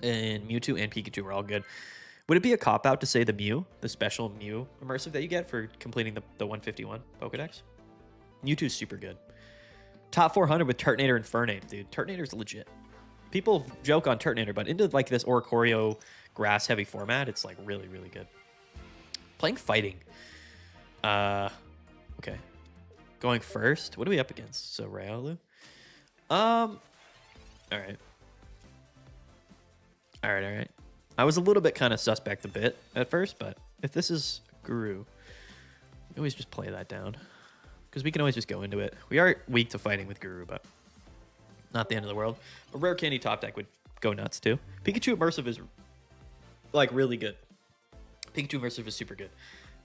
and Mewtwo and Pikachu are all good. Would it be a cop-out to say the Mew, the special Mew immersive that you get for completing the 151 Pokedex? Mewtwo's super good. Top 400 with Turtonator and Fernape, dude. Turtonator's legit. People joke on Turtonator, but into like this Oricorio grass-heavy format, it's like really, really good. Playing fighting. Okay. Going first. What are we up against? So Riolu. All right. All right. I was a little bit kind of suspect a bit at first, but if this is Guru, we always just play that down. Because we can always just go into it. We are weak to fighting with Guru, but not the end of the world. A rare candy top deck would go nuts too. Pikachu Immersive is like really good. Pikachu Immersive is super good.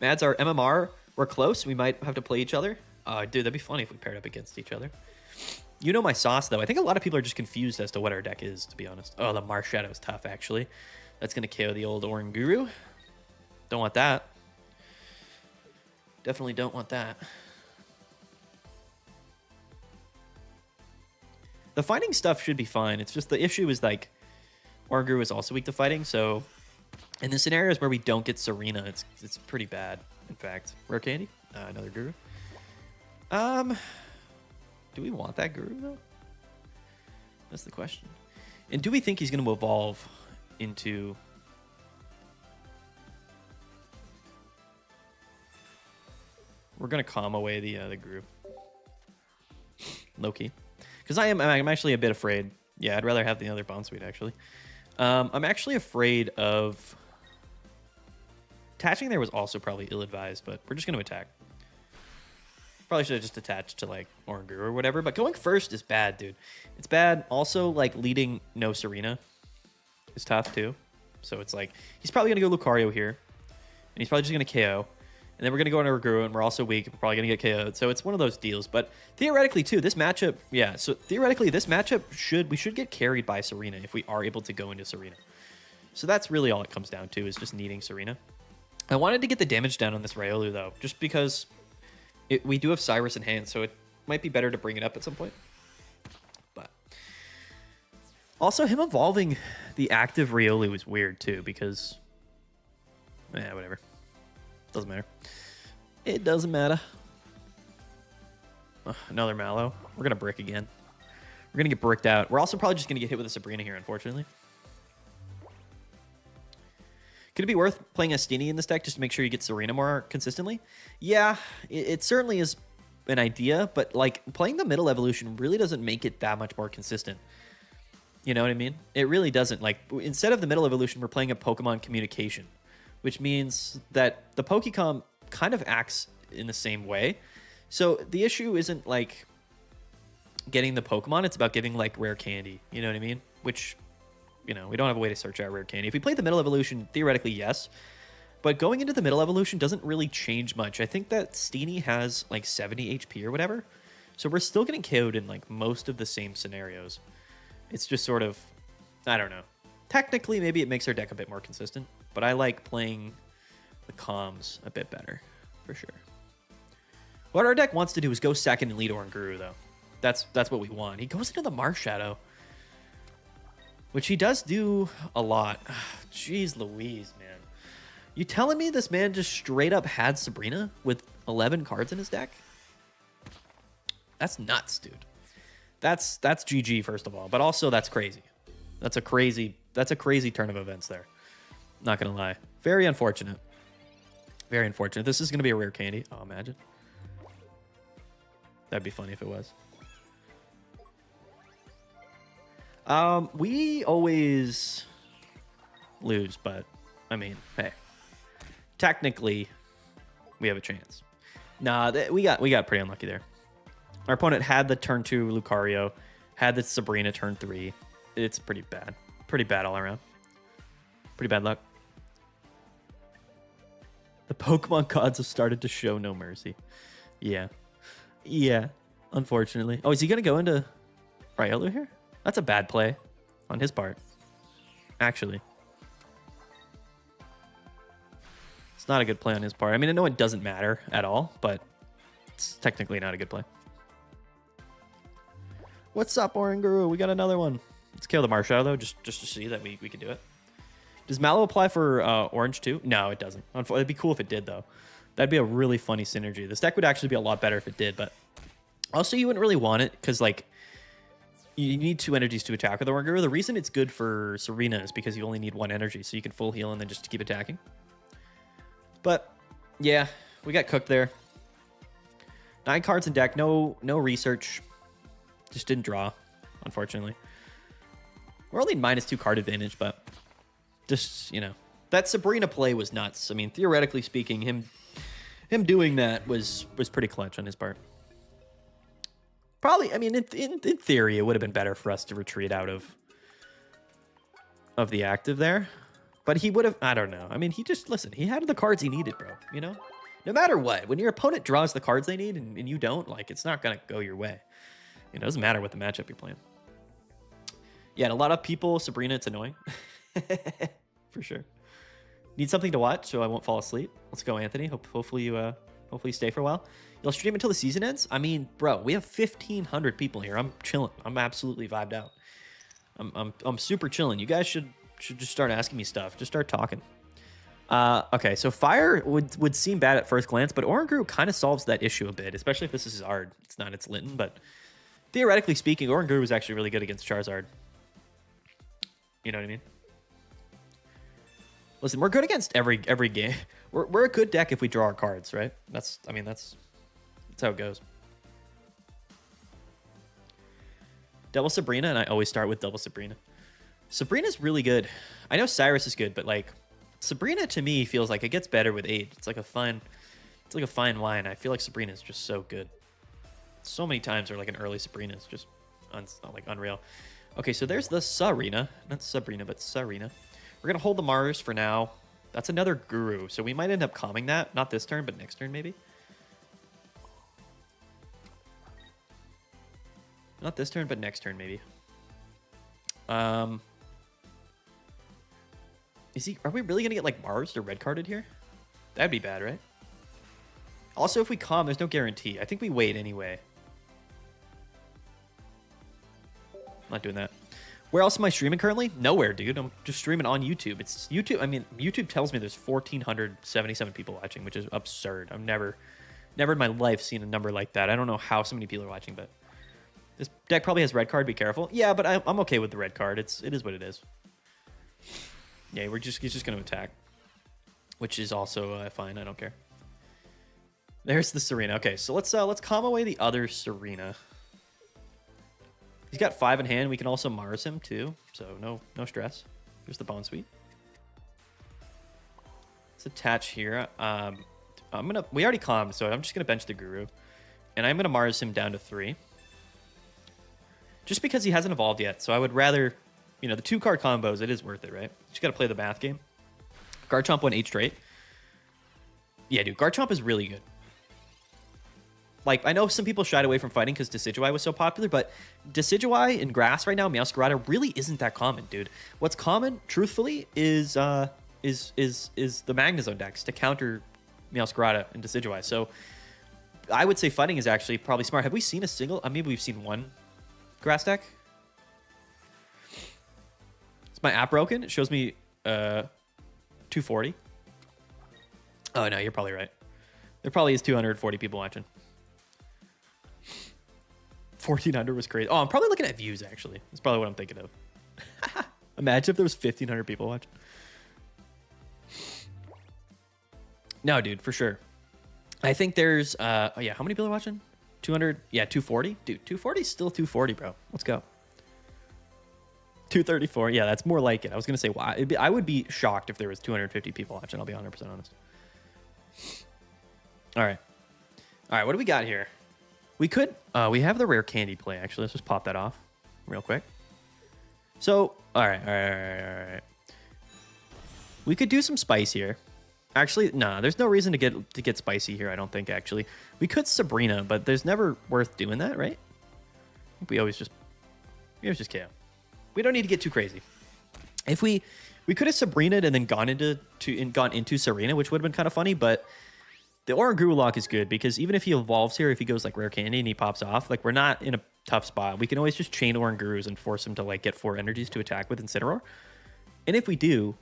Mads, our MMR, we're close. We might have to play each other. Dude, that'd be funny if we paired up against each other. You know my sauce, though. I think a lot of people are just confused as to what our deck is, to be honest. Oh, the Marshadow is tough, actually. That's going to KO the old Oranguru. Don't want that. Definitely don't want that. The fighting stuff should be fine. It's just the issue is, like, Oranguru is also weak to fighting, so in the scenarios where we don't get Serena, it's pretty bad, in fact. Rare Candy? Another Guru. Do we want that Guru, though? That's the question. And do we think he's going to evolve into... We're going to calm away the Guru. Low-key. Because I'm actually a bit afraid. Yeah, I'd rather have the other Bonsweet, actually. I'm actually afraid of... Attaching there was also probably ill-advised, but we're just going to attack. Probably should have just attached to, like, Oranguru or whatever. But going first is bad, dude. It's bad. Also, like, leading no Serena is tough, too. So it's like, he's probably going to go Lucario here. And he's probably just going to KO. And then we're going to go on Oranguru, and we're also weak. We're probably going to get KO'd. So it's one of those deals. But theoretically, too, this matchup... Yeah, so theoretically, this matchup we should get carried by Serena if we are able to go into Serena. So that's really all it comes down to, is just needing Serena. I wanted to get the damage down on this Riolu, though, just because... we do have Cyrus in hand, so it might be better to bring it up at some point. But also, him evolving the active Riolu is weird, too, because... whatever. Doesn't matter. It doesn't matter. Another Mallow. We're going to brick again. We're going to get bricked out. We're also probably just going to get hit with a Sabrina here, unfortunately. Could it be worth playing a Steenee in this deck just to make sure you get Serena more consistently? Yeah, it certainly is an idea, but like playing the middle evolution really doesn't make it that much more consistent. You know what I mean? It really doesn't. Like, instead of the middle evolution, we're playing a Pokemon communication, which means that the Pokecom kind of acts in the same way. So the issue isn't like getting the Pokemon, it's about getting like rare candy. You know what I mean? Which... You know, we don't have a way to search out rare candy. If we play the middle evolution, theoretically, yes. But going into the middle evolution doesn't really change much. I think that Steenee has like 70 HP or whatever. So we're still getting KO'd in like most of the same scenarios. It's just sort of, I don't know. Technically, maybe it makes our deck a bit more consistent. But I like playing the comms a bit better, for sure. What our deck wants to do is go second and lead Oranguru, though. That's what we want. He goes into the Marshadow. Which he does do a lot. Jeez Louise, man. You telling me this man just straight up had Sabrina with 11 cards in his deck? That's nuts, dude. That's GG, first of all. But also, that's crazy. That's a crazy turn of events there. Not gonna lie. Very unfortunate. Very unfortunate. This is gonna be a rare candy. Oh, imagine. That'd be funny if it was. We always lose, but I mean, hey, technically we have a chance. Nah, we got pretty unlucky there. Our opponent had the turn 2 Lucario, had the Sabrina turn 3. It's pretty bad. Pretty bad all around. Pretty bad luck. The Pokemon gods have started to show no mercy. Yeah. Yeah, unfortunately. Oh, is he going to go into Riolu here? That's a bad play on his part, actually. It's not a good play on his part. I mean, I know it doesn't matter at all, but it's technically not a good play. What's up, Oranguru? We got another one. Let's kill the Marshadow, though, just to see that we can do it. Does Mallow apply for Orange, too? No, it doesn't. It'd be cool if it did, though. That'd be a really funny synergy. This deck would actually be a lot better if it did, but also you wouldn't really want it because, like, you need 2 energies to attack with Oranguru. The reason it's good for Serena is because you only need 1 energy, so you can full heal and then just keep attacking. But, yeah, we got cooked there. 9 cards in deck, no research. Just didn't draw, unfortunately. We're only -2 card advantage, but just, you know. That Sabrina play was nuts. I mean, theoretically speaking, him doing that was pretty clutch on his part. Probably, I mean, in theory, it would have been better for us to retreat out of the active there. But he would have, I don't know. I mean, listen, he had the cards he needed, bro. You know? No matter what, when your opponent draws the cards they need and you don't, like, it's not going to go your way. It doesn't matter what the matchup you're playing. Yeah, and a lot of people, Sabrina, it's annoying. For sure. Need something to watch so I won't fall asleep. Let's go, Anthony. Hopefully you stay for a while. You'll stream until the season ends? I mean, bro, we have 1,500 people here. I'm chilling. I'm absolutely vibed out. I'm super chilling. You guys should just start asking me stuff. Just start talking. Okay, so Fire would seem bad at first glance, but Oranguru kind of solves that issue a bit, especially if this is Zard. It's not its Litten, but theoretically speaking, Oranguru is actually really good against Charizard. You know what I mean? Listen, we're good against every game. We're a good deck if we draw our cards, right? That's how it goes. Double Sabrina, and I always start with double Sabrina. Sabrina's really good. I know Cyrus is good, but like Sabrina to me feels like it gets better with age. It's like a fine wine. I feel like Sabrina is just so good. So many times where like an early Sabrina is just like unreal. Okay, so there's the Sarina, not Sabrina, but Sarina. We're gonna hold the Mars for now. That's another Guru, so we might end up calming that. Not this turn, but next turn maybe. Not this turn, but next turn maybe. Are we really gonna get like Mars or red carded here? That'd be bad, right? Also, if we calm, there's no guarantee. I think we wait anyway. Not doing that. Where else am I streaming currently? Nowhere, dude. I'm just streaming on YouTube. It's YouTube. I mean, YouTube tells me there's 1,477 people watching, which is absurd. I've never in my life seen a number like that. I don't know how so many people are watching, but this deck probably has red card. Be careful. Yeah, but I'm okay with the red card. It is what it is. Yeah, he's just going to attack, which is also fine. I don't care. There's the Serena. Okay, so let's calm away the other Serena. He's got 5 in hand. We can also Mars him too, so no stress. Here's the Bone Sweet. Let's attach here. We already calmed, so I'm just gonna bench the Guru, and I'm gonna Mars him down to 3. Just because he hasn't evolved yet, so I would rather, the 2-card combos. It is worth it, right? Just gotta play the math game. Garchomp went 8 straight. Yeah, dude, Garchomp is really good. Like, I know some people shied away from fighting because Decidueye was so popular, but Decidueye in grass right now, Meowscarada, really isn't that common, dude. What's common, truthfully, is the Magnezone decks to counter Meowscarada and Decidueye. So I would say fighting is actually probably smart. Have we seen a single? Maybe we've seen one grass deck. Is my app broken? It shows me 240. Oh, no, you're probably right. There probably is 240 people watching. 1,400 was crazy. Oh, I'm probably looking at views, actually. That's probably what I'm thinking of. Imagine if there was 1,500 people watching. No, dude, for sure. I think there's, how many people are watching? 200? Yeah, 240? Dude, 240 is still 240, bro. Let's go. 234. Yeah, that's more like it. I was going to say, why? I would be shocked if there was 250 people watching. I'll be 100% honest. All right. What do we got here? We could, we have the rare candy play, actually. Let's just pop that off real quick. So, all right. We could do some spice here. Actually, nah, there's no reason to get spicy here, I don't think, actually. We could Sabrina, but there's never worth doing that, right? I think we always just KO. We don't need to get too crazy. If we could have Sabrina'd and then gone into Serena, which would have been kind of funny, but the Oranguru lock is good because even if he evolves here, if he goes like rare candy and he pops off, like we're not in a tough spot. We can always just chain Orangurus and force him to like get 4 energies to attack with Incineroar. And if we do,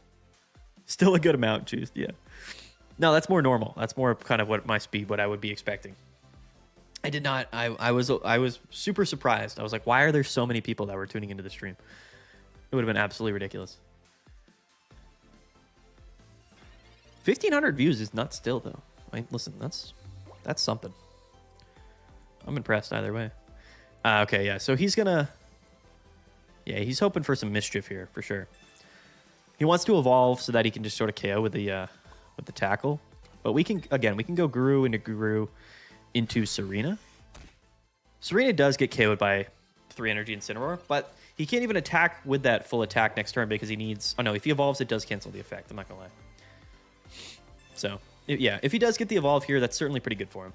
still a good amount, juiced, yeah. No, that's more normal. That's more kind of what I would be expecting. I did not. I was super surprised. I was like, why are there so many people that were tuning into the stream? It would have been absolutely ridiculous. 1,500 views is nuts still, though. Like, listen, that's something. I'm impressed either way. Okay, yeah. So he's gonna, yeah, he's hoping for some mischief here for sure. He wants to evolve so that he can just sort of KO with the tackle. But we can go Guru into Serena. Serena does get KO'd by 3 energy Incineroar, but he can't even attack with that full attack next turn because he needs... Oh, no, if he evolves, it does cancel the effect. I'm not going to lie. So, yeah, if he does get the evolve here, that's certainly pretty good for him.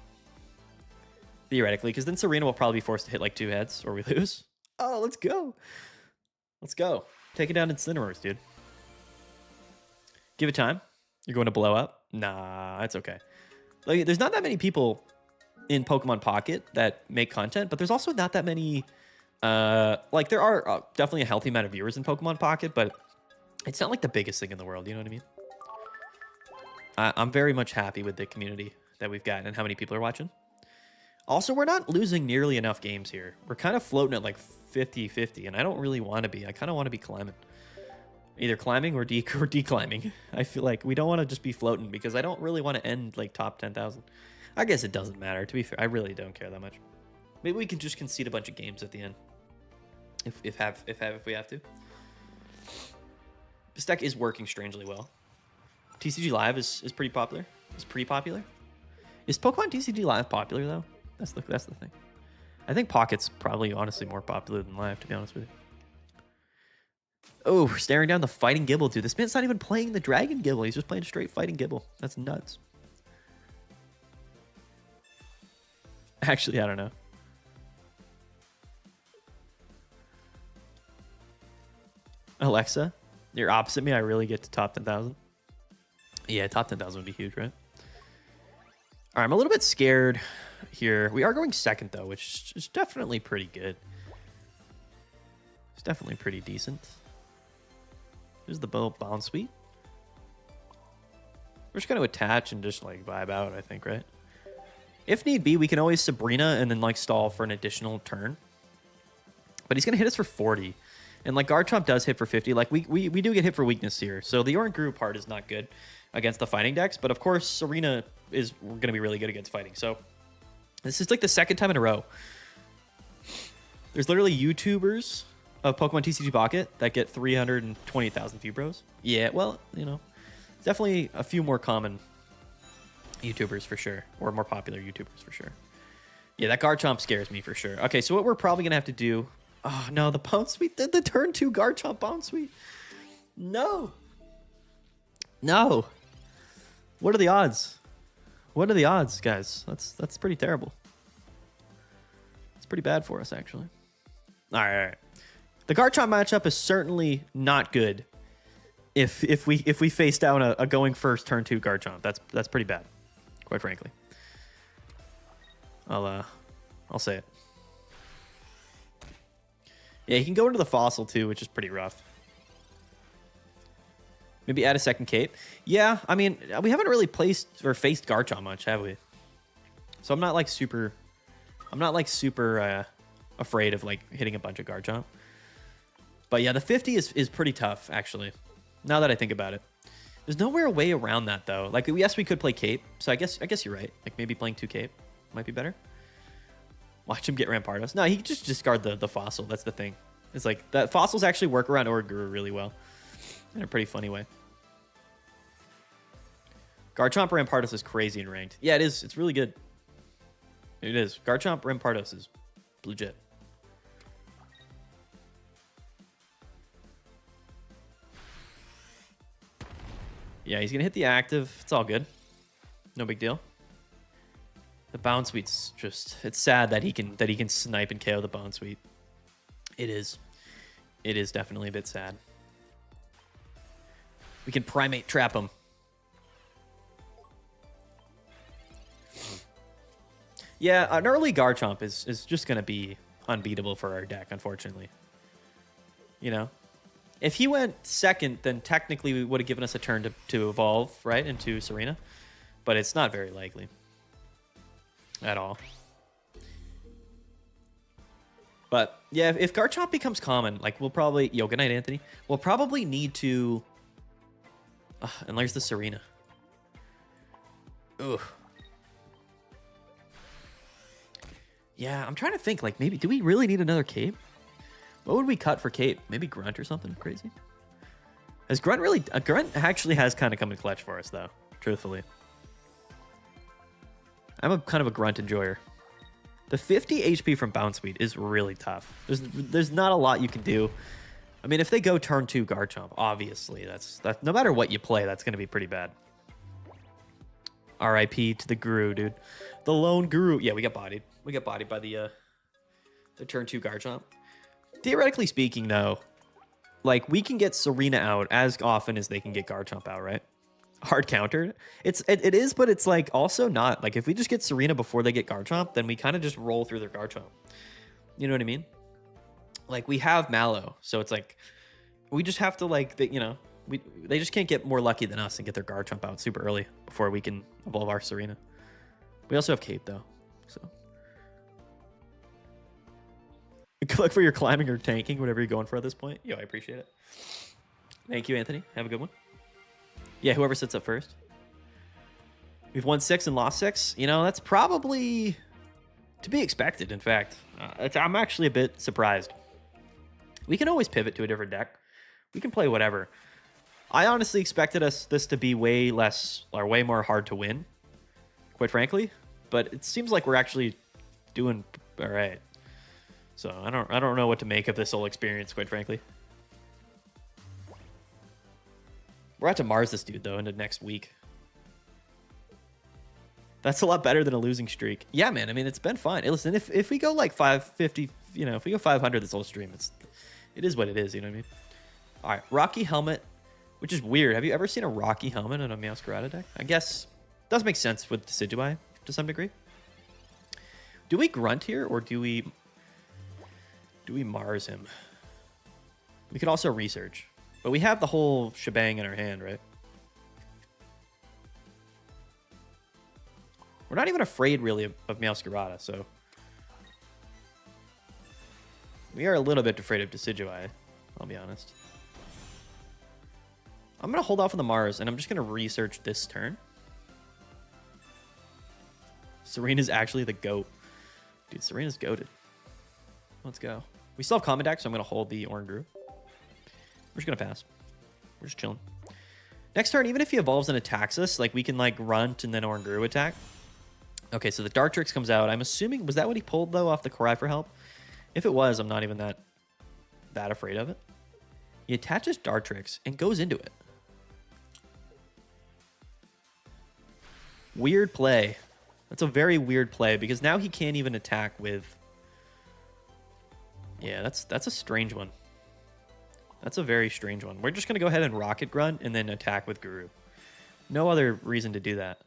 Theoretically, because then Serena will probably be forced to hit like 2 heads or we lose. Oh, let's go. Let's go. Take it down Incineroars, dude. Give it time. You're going to blow up? Nah, it's okay. Like, there's not that many people in Pokemon Pocket that make content, but there's also not that many... like, there are definitely a healthy amount of viewers in Pokemon Pocket, but it's not like the biggest thing in the world, you know what I mean? I'm very much happy with the community that we've got and how many people are watching. Also, we're not losing nearly enough games here. We're kind of floating at like 50-50, and I don't really want to be. I kind of want to be climbing. Either climbing or declimbing. I feel like we don't want to just be floating because I don't really want to end like top 10,000. I guess it doesn't matter. To be fair, I really don't care that much. Maybe we can just concede a bunch of games at the end. If we have to. This deck is working strangely well. TCG Live is pretty popular. It's pretty popular. Is Pokemon TCG Live popular though? That's the thing. I think Pocket's probably honestly more popular than Live, to be honest with you. Oh, staring down the Fighting Gible, dude. This man's not even playing the Dragon Gible. He's just playing straight Fighting Gible. That's nuts. Actually, I don't know. Alexa, you're opposite me. I really get to top 10,000. Yeah, top 10,000 would be huge, right? All right, I'm a little bit scared here. We are going second, though, which is definitely pretty good. It's definitely pretty decent. Here's the bounce suite. We're just going to attach and just, like, vibe out, I think, right? If need be, we can always Sabrina and then, like, stall for an additional turn. But he's going to hit us for 40. And, like, Garchomp does hit for 50. Like, we do get hit for weakness here. So the Oranguru part is not good against the fighting decks. But, of course, Serena is going to be really good against fighting. So this is, like, the second time in a row. There's literally YouTubers of Pokemon TCG Pocket that get 320,000 view bros. Yeah, well, you know, definitely a few more common YouTubers for sure. Or more popular YouTubers for sure. Yeah, that Garchomp scares me for sure. Okay, so what we're probably going to have to do... Oh, no, the Bounce Suite, the turn 2 Garchomp Bounce Suite. No. No. What are the odds? What are the odds, guys? That's pretty terrible. It's pretty bad for us, actually. All right. The Garchomp matchup is certainly not good if we face down a going first turn 2 Garchomp. That's pretty bad, quite frankly. I'll say it. Yeah, he can go into the Fossil too, which is pretty rough. Maybe add a second cape. Yeah, I mean, we haven't really placed or faced Garchomp much, have we? So I'm not like super afraid of like hitting a bunch of Garchomp. But yeah, the 50 is pretty tough, actually. Now that I think about it. There's nowhere way around that though. Like, yes, we could play cape. So I guess you're right. Like maybe playing 2 cape might be better. Watch him get Rampardos. No, he can just discard the Fossil. That's the thing. It's like that Fossils actually work around Oranguru really well. In a pretty funny way. Garchomp Rampardos is crazy in ranked. Yeah, it is. It's really good. It is. Garchomp Rampardos is legit. Yeah, he's gonna hit the active. It's all good. No big deal. The Bound Sweet's just, it's sad that he can snipe and KO the Bound Sweet. It is. It is definitely a bit sad. We can Primate Trap him. Yeah, an early Garchomp is just going to be unbeatable for our deck, unfortunately. You know? If he went second, then technically we would have given us a turn to evolve, right, into Serena. But it's not very likely. At all. But, yeah, if Garchomp becomes common, like, we'll probably... Yo, good night, Anthony. We'll probably need to... and there's the Serena. Ugh. Yeah, I'm trying to think, like, maybe... Do we really need another Cape? What would we cut for Cape? Maybe Grunt or something crazy? Has Grunt really... Grunt actually has kind of come in clutch for us, though. Truthfully. I'm a kind of a Grunt enjoyer. The 50 HP from Bounce Sweet is really tough. There's not a lot you can do. I mean, if they go turn 2 Garchomp, obviously, that's no matter what you play, that's going to be pretty bad. RIP to the Guru, dude. The lone Guru. Yeah, we got bodied. We got bodied by the turn 2 Garchomp. Theoretically speaking, though, like, we can get Serena out as often as they can get Garchomp out, right? Hard countered. It is, but it's like also not. Like, if we just get Serena before they get Garchomp, then we kind of just roll through their Garchomp. You know what I mean? Like, we have Mallow, so it's like we just have to, like, you know, they just can't get more lucky than us and get their Garchomp out super early before we can evolve our Serena. We also have Cape though, so good luck for your climbing or tanking, whatever you're going for at this point. Yo, I appreciate it. Thank you, Anthony. Have a good one. Yeah, whoever sits up first. We've won 6 and lost 6. You know, that's probably to be expected, in fact. I'm actually a bit surprised. We can always pivot to a different deck. We can play whatever. I honestly expected this to be way less or way more hard to win, quite frankly. But it seems like we're actually doing all right. So I don't know what to make of this whole experience, quite frankly. We're out to Mars this dude, though, into next week. That's a lot better than a losing streak. Yeah, man. I mean, it's been fun. Hey, listen, if we go like 550, you know, if we go 500 this whole stream, it is what it is. You know what I mean? All right, Rocky Helmet, which is weird. Have you ever seen a Rocky Helmet in a Meowscarada deck? I guess it does make sense with Decidueye to some degree. Do we Grunt here, or do we Mars him? We could also research. But we have the whole shebang in our hand, right? We're not even afraid, really, of Meowscarada, so... We are a little bit afraid of Decidueye, I'll be honest. I'm going to hold off on the Mars, and I'm just going to research this turn. Serena's actually the GOAT. Dude, Serena's goated. Let's go. We still have Common Deck, so I'm going to hold the Oranguru. We're just going to pass. We're just chilling. Next turn, even if he evolves and attacks us, like, we can, like, Grunt and then Oranguru attack. Okay, so the Dartrix comes out. I'm assuming... Was that what he pulled, though, off the Cry for Help? If it was, I'm not even that afraid of it. He attaches Dartrix and goes into it. Weird play. That's a very weird play, because now he can't even attack with... Yeah, that's a strange one. That's a very strange one. We're just going to go ahead and Rocket Grunt and then attack with Guru. No other reason to do that.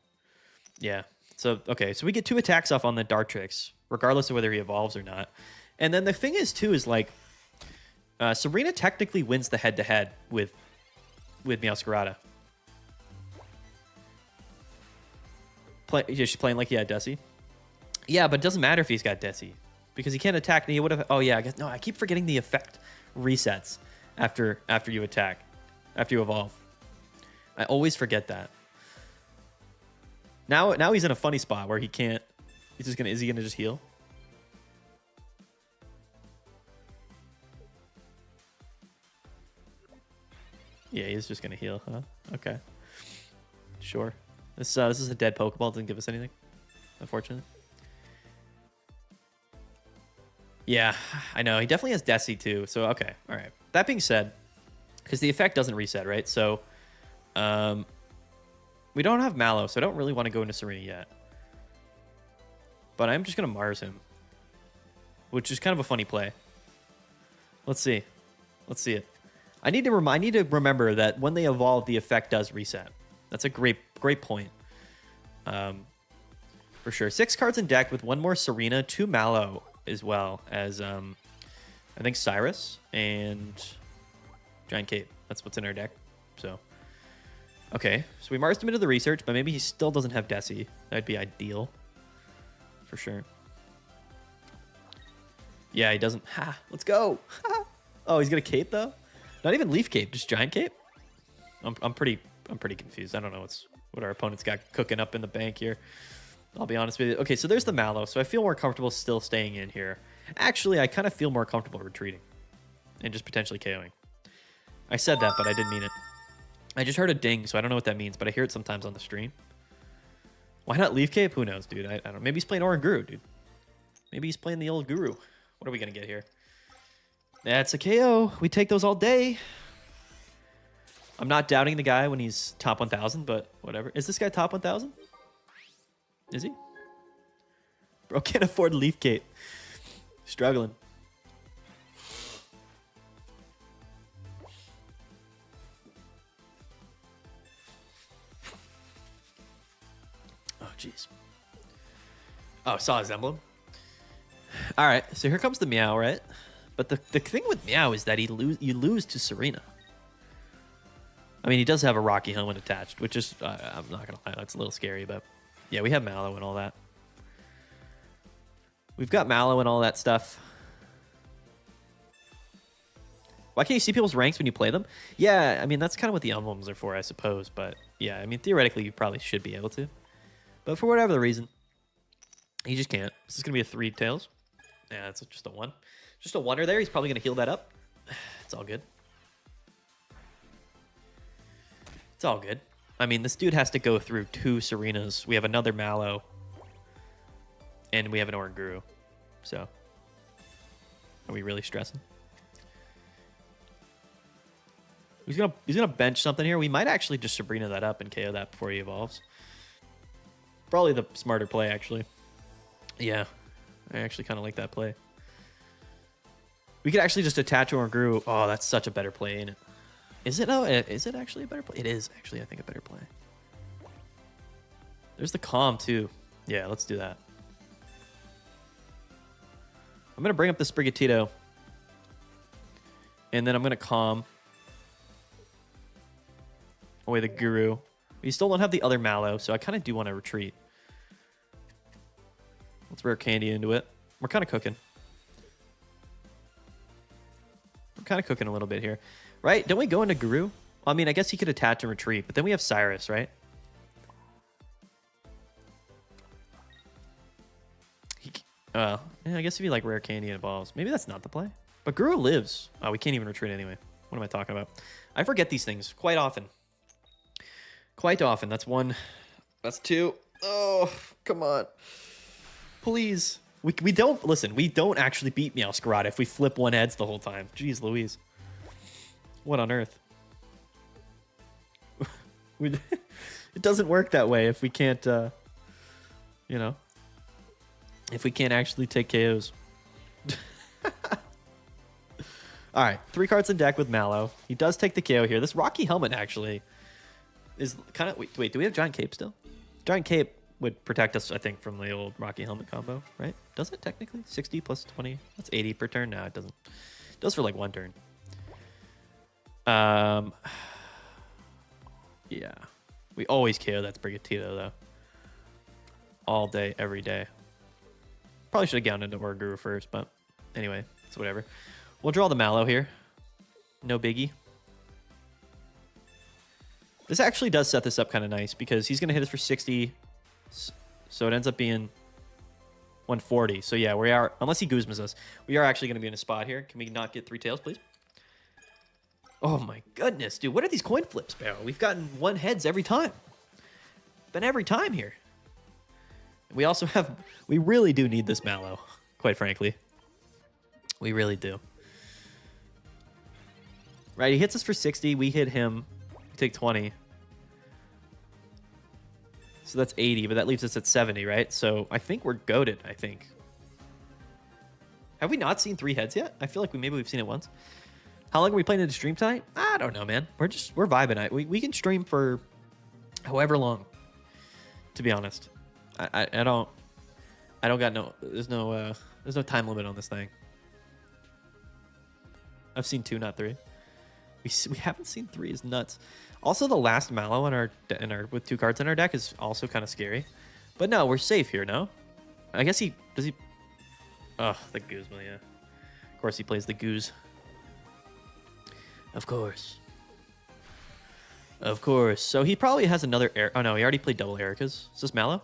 Yeah. So, okay. So we get 2 attacks off on the Dartrix, regardless of whether he evolves or not. And then the thing is, too, is like... Serena technically wins the head-to-head with Meowscarada. She's playing like he had Desi. Yeah, but it doesn't matter if he's got Desi. Because he can't attack. And he would have... Oh, yeah. I guess... No, I keep forgetting the effect resets after you attack. After you evolve. I always forget that. Now he's in a funny spot where he can't... He's just gonna... Is he gonna just heal? Yeah, he's just gonna heal, huh? Okay. Sure. This is a dead Pokeball. Doesn't give us anything, unfortunately. Yeah, I know. He definitely has Desi too. So, okay. All right. That being said, because the effect doesn't reset, right? So, we don't have Mallow, so I don't really want to go into Serena yet. But I'm just going to Mars him, which is kind of a funny play. Let's see. Let's see it. I need to remember that when they evolve, the effect does reset. That's a great point. For sure. 6 cards in deck with 1 more Serena, 2 Mallow, as well as I think Cyrus and Giant Cape. That's what's in our deck. So okay, so we marsed him into the research, but maybe he still doesn't have Desi. That'd be ideal for sure. Yeah, he doesn't. Ha! Let's go. Ha. Oh, he's gonna Cape though. Not even Leaf Cape, just Giant Cape. I'm pretty confused. I don't know what our opponent's got cooking up in the bank here. I'll be honest with you. Okay, so there's the Mallow. So I feel more comfortable still staying in here. Actually, I kind of feel more comfortable retreating and just potentially KOing. I said that, but I didn't mean it. I just heard a ding, so I don't know what that means, but I hear it sometimes on the stream. Why not Leaf Cape? Who knows, dude? I don't know. Maybe he's playing Oranguru, dude. Maybe he's playing the old Guru. What are we going to get here? That's a KO. We take those all day. I'm not doubting the guy when he's top 1,000, but whatever. Is this guy top 1,000? Is he? Bro can't afford Leaf Cape. Struggling. Oh, jeez. Oh, saw his emblem. All right, so here comes the Meow, right? But the thing with Meow is that you lose to Serena. I mean, he does have a Rocky helmet attached, which is, I'm not going to lie, that's a little scary, but yeah, we have Mallow and all that. We've got Mallow and all that stuff. Why can't you see people's ranks when you play them? Yeah, I mean, that's kind of what the emblems are for, I suppose. But yeah, I mean, theoretically, you probably should be able to. But for whatever the reason, you just can't. This is going to be a 3 tails. Yeah, that's just a 1. Just a wonder there. He's probably going to heal that up. It's all good. It's all good. I mean, this dude has to go through 2 Serenas. We have another Mallow. And we have an Oranguru. So, are we really stressing? He's gonna bench something here. We might actually just Sabrina that up and KO that before he evolves. Probably the smarter play, actually. Yeah, I actually kind of like that play. We could actually just attach Oranguru. Oh, that's such a better play, ain't it? Is it? Oh, is it actually a better play? It is actually, I think, a better play. There's the Calm, too. Yeah, let's do that. I'm going to bring up the Sprigatito. And then I'm going to Calm away the Guru. We still don't have the other Mallow, so I kind of do want to retreat. Let's Rare Candy into it. We're kind of cooking. We're kind of cooking a little bit here. Right? Don't we go into Guru? Well, I mean, I guess he could attach and retreat, but then we have Cyrus, right? Yeah, I guess if you like Rare Candy and evolves. Maybe that's not the play. But Guru lives. Oh, we can't even retreat anyway. What am I talking about? I forget these things quite often. Quite often. That's 1. That's 2. Oh, come on. Please. We don't, listen, we don't actually beat Meowscarada if we flip 1 heads the whole time. Jeez Louise. What on earth? It doesn't work that way if we can't, you know, if we can't actually take KOs. All right, 3 cards in deck with Mallow. He does take the KO here. This Rocky Helmet actually is kind of... Wait, do we have Giant Cape still? Giant Cape would protect us, I think, from the old Rocky Helmet combo, right? Does it technically? 60 plus 20? That's 80 per turn? No, it doesn't. It does for like 1 turn. Yeah. We always KO that Sprigatito, though. All day, every day. Probably should have gone into Oranguru first, but anyway, it's whatever. We'll draw the Mallow here. No biggie. This actually does set this up kind of nice because he's going to hit us for 60. So it ends up being 140. So yeah, we are, unless he Guzmas us, we are actually going to be in a spot here. Can we not get 3 tails, please? Oh my goodness, dude. What are these coin flips, Barrow? We've gotten 1 heads every time. Been every time here. We also have, we really do need this Mallow, quite frankly. We really do. Right, he hits us for 60. We hit him. We take 20. So that's 80, but that leaves us at 70, right? So I think we're goated, I think. Have we not seen 3 heads yet? I feel like maybe we've seen it once. How long are we planning to stream tonight? I don't know, man. We're vibing. We can stream for however long, to be honest. I don't got no, there's no time limit on this thing. I've seen 2, not 3. We haven't seen 3 is nuts. Also, the last Mallow in our with 2 cards in our deck is also kind of scary. But no, we're safe here, no? I guess does he... Oh, the Guzma, yeah. Of course he plays the Goose. Of course. Of course. So he probably has another... Oh, no, he already played double Ericas. Is this Mallow?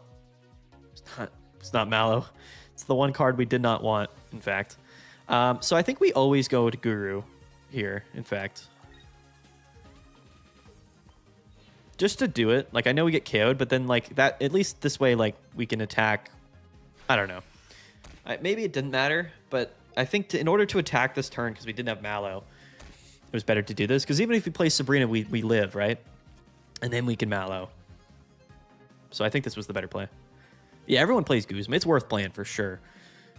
It's not Mallow. It's the one card we did not want, in fact. So I think we always go to Guru here, in fact. Just to do it. Like, I know we get KO'd, but then, like, that... At least this way, like, we can attack... I don't know. Maybe it didn't matter, but I think in order to attack this turn, because we didn't have Mallow, it was better to do this. Because even if we play Sabrina, we live, right? And then we can Mallow. So I think this was the better play. Yeah, everyone plays Guzma. It's worth playing for sure.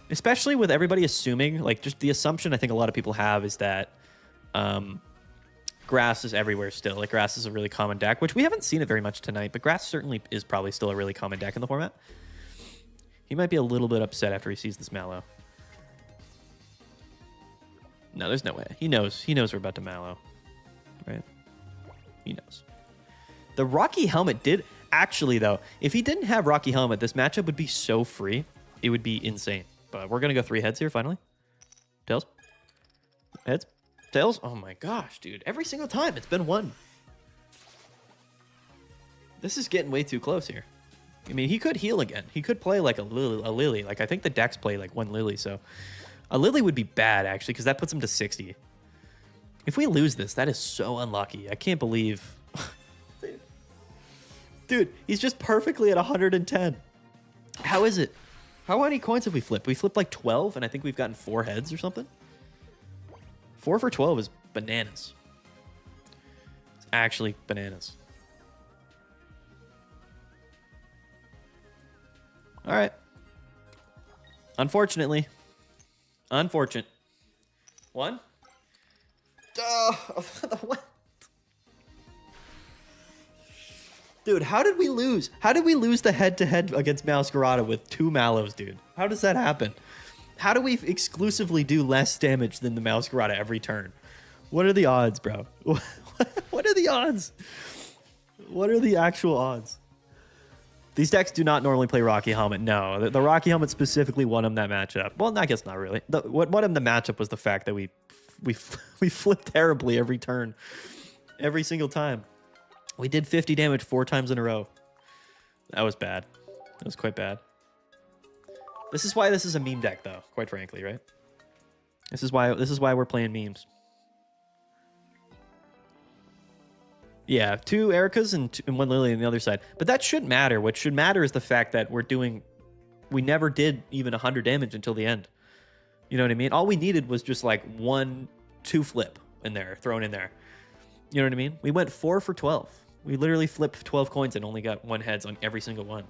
Especially with everybody assuming, like, just the assumption I think a lot of people have is that Grass is everywhere still. Like, Grass is a really common deck, which we haven't seen it very much tonight, but Grass certainly is probably still a really common deck in the format. He might be a little bit upset after he sees this Mallow. No, there's no way. He knows we're about to Mallow. Right? He knows. The Rocky Helmet did... Actually, though, if he didn't have Rocky Helmet, this matchup would be so free. It would be insane. But we're going to go 3 heads here, finally. Tails. Heads. Tails. Oh my gosh, dude. Every single time, it's been 1. This is getting way too close here. I mean, he could heal again. He could play like a Lily. Like, I think the decks play like 1 Lily, so... A Lily would be bad, actually, because that puts him to 60. If we lose this, that is so unlucky. I can't believe... Dude, he's just perfectly at 110. How is it? How many coins have we flipped? We flipped like 12, and I think we've gotten 4 heads or something. 4 for 12 is bananas. It's actually bananas. All right. Unfortunately. Unfortunate. 1. What? Dude, how did we lose? How did we lose the head-to-head against Masquerada with 2 Mallows, dude? How does that happen? How do we exclusively do less damage than the Masquerada every turn? What are the odds, bro? What are the odds? What are the actual odds? These decks do not normally play Rocky Helmet. No, the Rocky Helmet specifically won him that matchup. Well, I guess not really. What won him the matchup was the fact that we flipped terribly every turn. Every single time. We did 50 damage 4 times in a row. That was bad. That was quite bad. This is why this is a meme deck, though, quite frankly, right? This is why we're playing memes. Yeah, 2 Ericas and 1 Lily on the other side. But that shouldn't matter. What should matter is the fact that we never did even 100 damage until the end. You know what I mean? All we needed was just like 1-2 flip in there, thrown in there. You know what I mean? We went 4 for 12. We literally flipped 12 coins and only got 1 heads on every single one.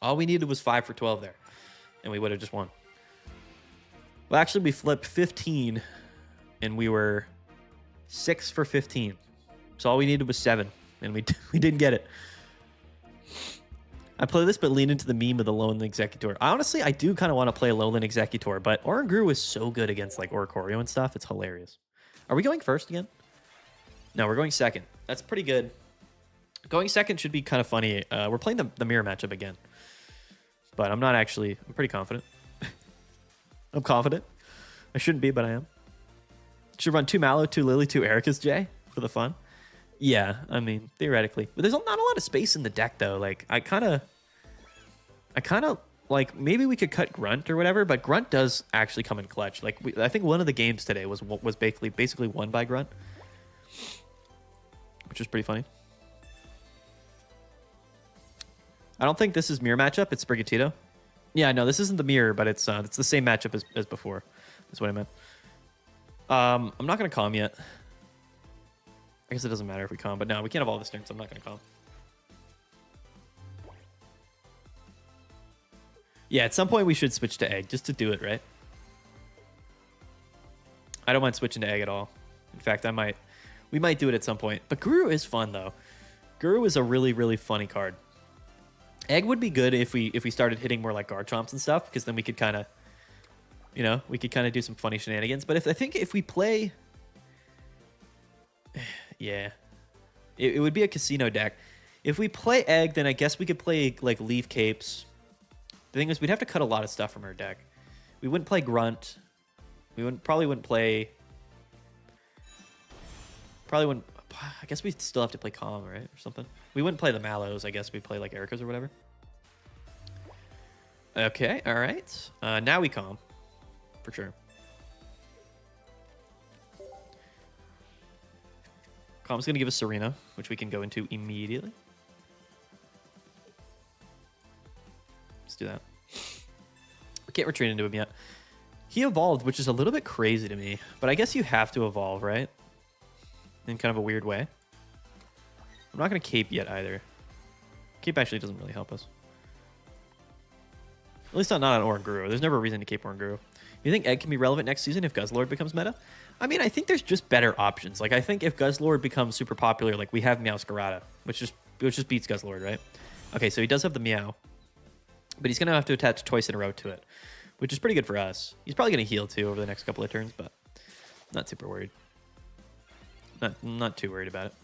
All we needed was 5 for 12 there. And we would have just won. Well, actually, we flipped 15 and we were 6 for 15. So all we needed was 7 and we didn't get it. I play this but lean into the meme of the Lowland Executor. Honestly, I do kind of want to play a Lowland Executor, but Oranguru is so good against like Oricorio and stuff. It's hilarious. Are we going first again? No, we're going second. That's pretty good. Going second should be kind of funny. We're playing the mirror matchup again. But I'm not actually... I'm pretty confident. I'm confident. I shouldn't be, but I am. Should run 2 Mallow, 2 Lily, 2 Ericas, Jay, for the fun. Yeah, I mean, theoretically. But there's not a lot of space in the deck, though. Like, I kind of... Like, maybe we could cut Grunt or whatever, but Grunt does actually come in clutch. Like, I think one of the games today was basically won by Grunt, which is pretty funny. I don't think this is mirror matchup. It's Sprigatito. Yeah, no, this isn't the mirror, but it's the same matchup as before. That's what I meant. I'm not gonna calm yet. I guess it doesn't matter if we calm, but no, we can't evolve this turn, so I'm not gonna calm. Yeah, at some point we should switch to egg just to do it, right? I don't mind switching to egg at all. In fact, we might do it at some point. But Guru is fun though. Guru is a really, really funny card. Egg would be good if we started hitting more like Garchomps and stuff, because then we could kind of, you know, we could kind of do some funny shenanigans. But I think if we play, yeah, it would be a casino deck. If we play egg, then I guess we could play like Leaf Capes. The thing is, we'd have to cut a lot of stuff from our deck. We wouldn't play Grunt. Probably wouldn't play. Probably wouldn't. I guess we'd still have to play Calm, right, or something. We wouldn't play the Mallows. I guess we'd play like Erica's or whatever. Okay, all right. Now we Calm, for sure. Calm's gonna give us Serena, which we can go into immediately. Let's do that. We can't retreat into him yet. He evolved, which is a little bit crazy to me, but I guess you have to evolve, right? In kind of a weird way. I'm not going to cape yet either. Cape actually doesn't really help us. At least not on Oranguru. There's never a reason to cape Oranguru. You think Egg can be relevant next season if Guzzlord becomes meta? I mean, I think there's just better options. Like, I think if Guzzlord becomes super popular, like we have Meowscarada, which just beats Guzzlord, right? Okay, so he does have the Meow. But he's going to have to attach twice in a row to it, which is pretty good for us. He's probably going to heal too over the next couple of turns, but not super worried. Not too worried about it.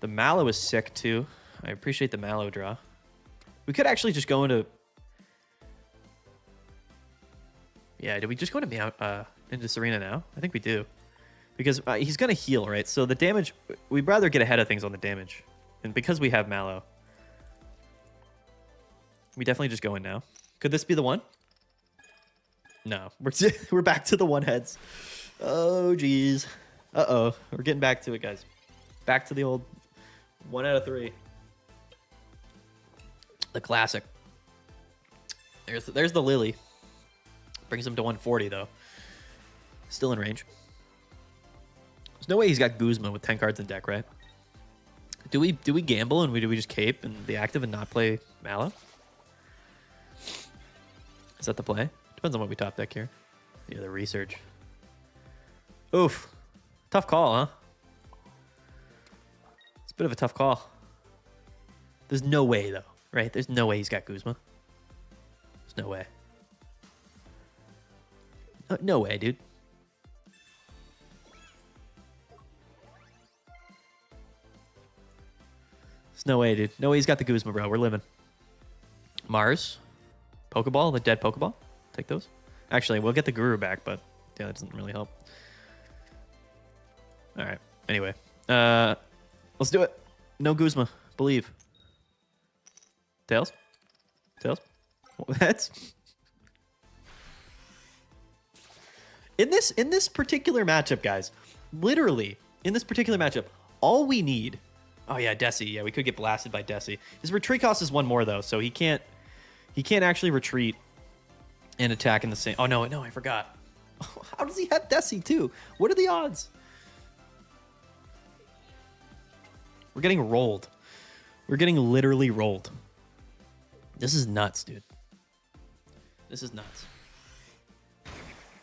The Mallow is sick too. I appreciate the Mallow draw. We could actually just go into... Yeah, did we just go into Serena now? I think we do. Because he's going to heal, right? So the damage... We'd rather get ahead of things on the damage. And because we have Mallow... We definitely just go in now. Could this be the one? No. We're back to the one heads. Oh, geez. Uh-oh. We're getting back to it, guys. Back to the old 1 out of 3. The classic. There's the Lily. Brings him to 140, though. Still in range. There's no way he's got Guzma with 10 cards in deck, right? Do we gamble and do we just cape and the active and not play Mallow? Is that the play? Depends on what we top deck here. Yeah, the research. Oof. Tough call, huh? It's a bit of a tough call. There's no way, though, right? There's no way he's got Guzma. There's no way. No way, dude. There's no way, dude. No way he's got the Guzma, bro. We're living. Mars. Pokeball, the dead Pokeball. Take those. Actually, we'll get the Guru back, but yeah, that doesn't really help. All right. Anyway, let's do it. No Guzma. Believe. Tails. Tails. That's in this particular matchup, guys. Literally in this particular matchup, all we need. Oh yeah, Desi. Yeah, we could get blasted by Desi. His retreat cost is 1 more though, so he can't actually retreat and attack in the same... Oh, no, I forgot. How does he have Desi, too? What are the odds? We're getting rolled. We're getting literally rolled. This is nuts, dude. This is nuts.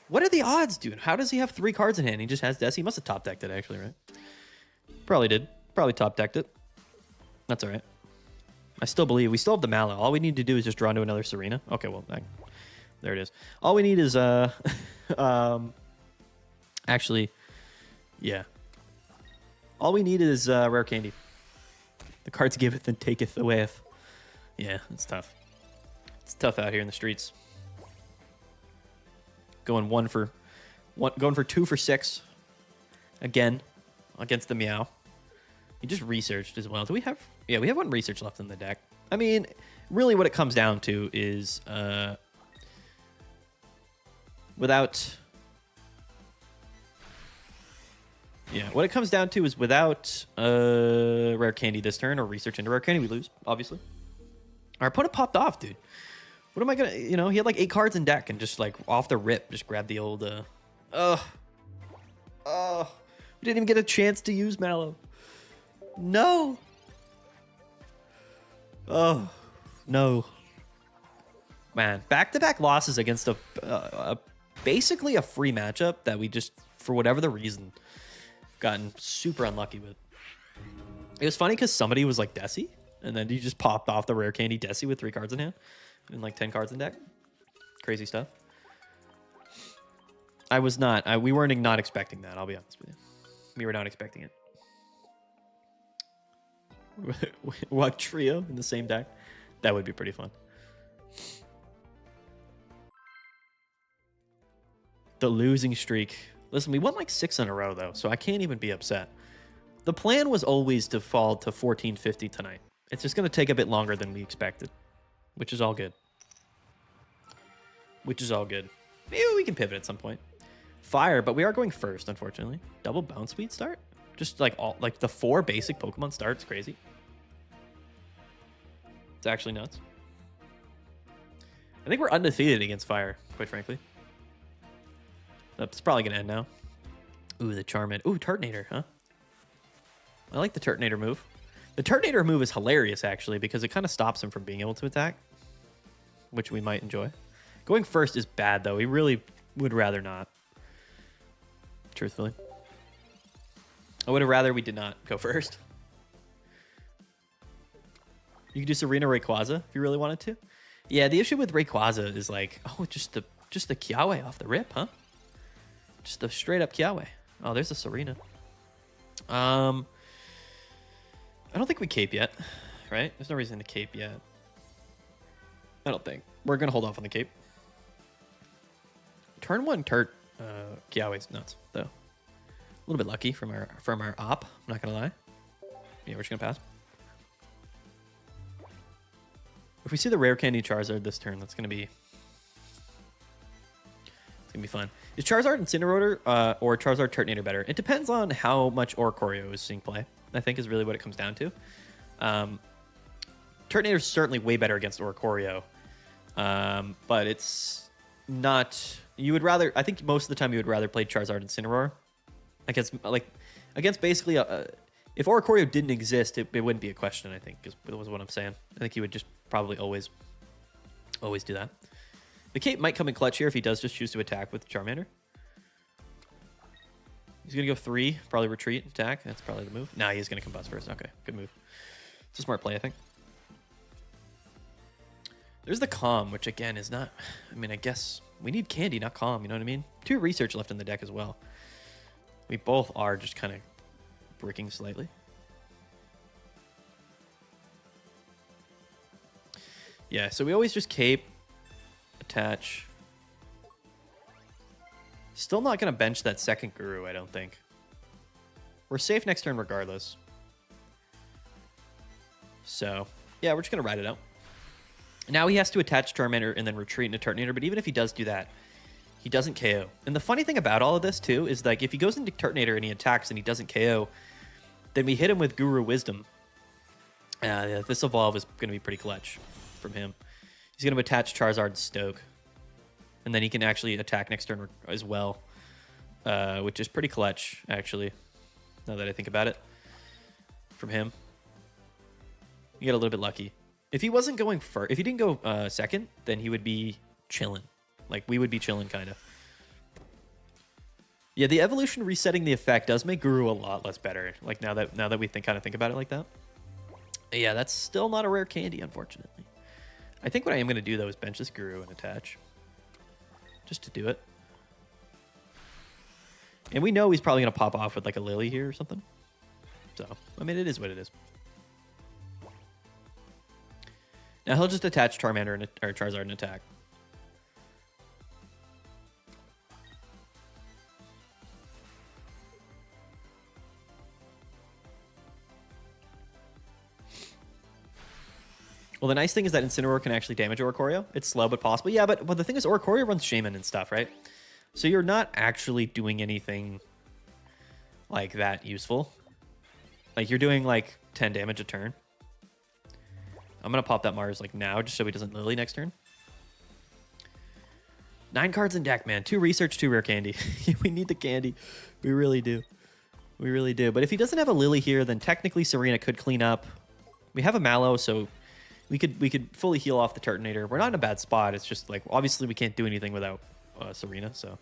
What are the odds, dude? How does he have 3 cards in hand? He just has Desi. He must have top-decked it, actually, right? Probably did. Probably top-decked it. That's all right. I still believe we still have the Mallow. All we need to do is just draw into another Serena. Okay, well, there it is. All we need is actually, yeah. All we need is rare candy. The cards giveth and taketh awayeth. Yeah, it's tough. It's tough out here in the streets. Going going for 2 for 6 again against the Meow. He just researched as well. Do we have... Yeah, we have 1 research left in the deck. I mean, really what it comes down to is without... Yeah, what it comes down to is without rare candy this turn or research into rare candy, we lose, obviously. Our opponent popped off, dude. What am I gonna, you know, he had like 8 cards in deck and just like off the rip, just grab the old, we didn't even get a chance to use Mallow. No. Oh, no. Man, back-to-back losses against basically a free matchup that we just, for whatever the reason, gotten super unlucky with. It was funny because somebody was like Desi, and then you just popped off the rare candy Desi with 3 cards in hand and like 10 cards in deck. Crazy stuff. We weren't not expecting that, I'll be honest with you. We were not expecting it. What trio in the same deck? That would be pretty fun. The losing streak. Listen, we won like 6 in a row though, so I can't even be upset. The plan was always to fall to 1450 tonight. It's just going to take a bit longer than we expected, which is all good. Which is all good. Maybe we can pivot at some point. Fire, but we are going first, unfortunately. Double bounce speed start? Just like the 4 basic Pokemon starts, crazy. It's actually nuts. I think we're undefeated against Fire, quite frankly. That's probably gonna end now. Ooh, the Charmin. Ooh, Turtonator, huh? I like the Turtonator move. The Turtonator move is hilarious, actually, because it kind of stops him from being able to attack, which we might enjoy. Going first is bad, though. We really would rather not, truthfully. I would have rather we did not go first. You could do Serena Rayquaza if you really wanted to. Yeah, the issue with Rayquaza is like, oh, just the Kiawe off the rip, huh? Just the straight up Kiawe. Oh, there's a Serena. I don't think we cape yet, right? There's no reason to cape yet. I don't think. We're gonna hold off on the cape. Turn 1 Kiawe's nuts, though. A little bit lucky from our op, I'm not gonna lie. Yeah, we're just gonna pass. If we see the rare candy Charizard this turn, that's gonna be fun. Is Charizard Incineroar or Charizard Turtonator better? It depends on how much Oricorio is seeing play, I think is really what it comes down to. Turtonator is certainly way better against Oricorio, but it's not... You would rather... I think most of the time you would rather play Charizard Incineroar. Against basically... if Oricorio didn't exist, it wouldn't be a question, I think, is what I'm saying. I think he would just probably always do that. The cape might come in clutch here if he does just choose to attack with Charmander. He's going to go 3, probably retreat, attack. That's probably the move. Nah, he's going to combust first. Okay, good move. It's a smart play, I think. There's the Calm, which again is not... I mean, I guess we need Candy, not Calm, you know what I mean? 2 research left in the deck as well. We both are just kind of bricking slightly. Yeah, so we always just cape, attach. Still not going to bench that second Guru, I don't think. We're safe next turn regardless. So, yeah, we're just going to ride it out. Now he has to attach Charmander and then retreat into Turtonator, but even if he does do that, he doesn't KO. And the funny thing about all of this, too, is like if he goes into Turtonator and he attacks and he doesn't KO, then we hit him with Guru Wisdom. This evolve is going to be pretty clutch from him. He's going to attach Charizard and Stoke. And then he can actually attack next turn as well, which is pretty clutch, actually, now that I think about it, from him. You get a little bit lucky. If he wasn't going first, if he didn't go second, then he would be chilling. Like, we would be chilling, kind of. Yeah, the evolution resetting the effect does make Guru a lot less better. Like, now that we kind of think about it like that. Yeah, that's still not a rare candy, unfortunately. I think what I am going to do, though, is bench this Guru and attach. Just to do it. And we know he's probably going to pop off with, like, a Lily here or something. So, I mean, it is what it is. Now, he'll just attach Charmander or Charizard and attack. Well, the nice thing is that Incineroar can actually damage Oricorio. It's slow, but possible. Yeah, but the thing is, Oricorio runs Shaman and stuff, right? So you're not actually doing anything like that useful. Like, you're doing, like, 10 damage a turn. I'm going to pop that Mars, like, now, just so he doesn't Lily next turn. 9 cards in deck, man. 2 research, 2 rare candy. We need the candy. We really do. We really do. But if he doesn't have a Lily here, then technically Serena could clean up. We have a Mallow, so we could fully heal off the Turtonator. We're not in a bad spot. It's just like, obviously we can't do anything without Serena. So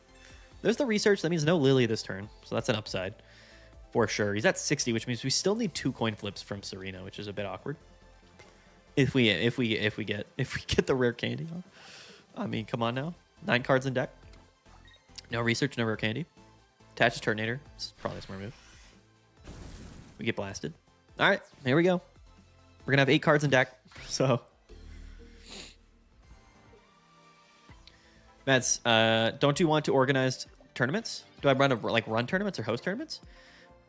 there's the research. That means no Lily this turn. So that's an upside for sure. He's at 60, which means we still need 2 coin flips from Serena, which is a bit awkward. If we get the rare candy. I mean, come on now. 9 cards in deck. No research, no rare candy. Attaches Turtonator. This is probably a smart move. We get blasted. All right, here we go. We're going to have 8 cards in deck. So, Mads, don't you want to organize tournaments? Do I run tournaments or host tournaments?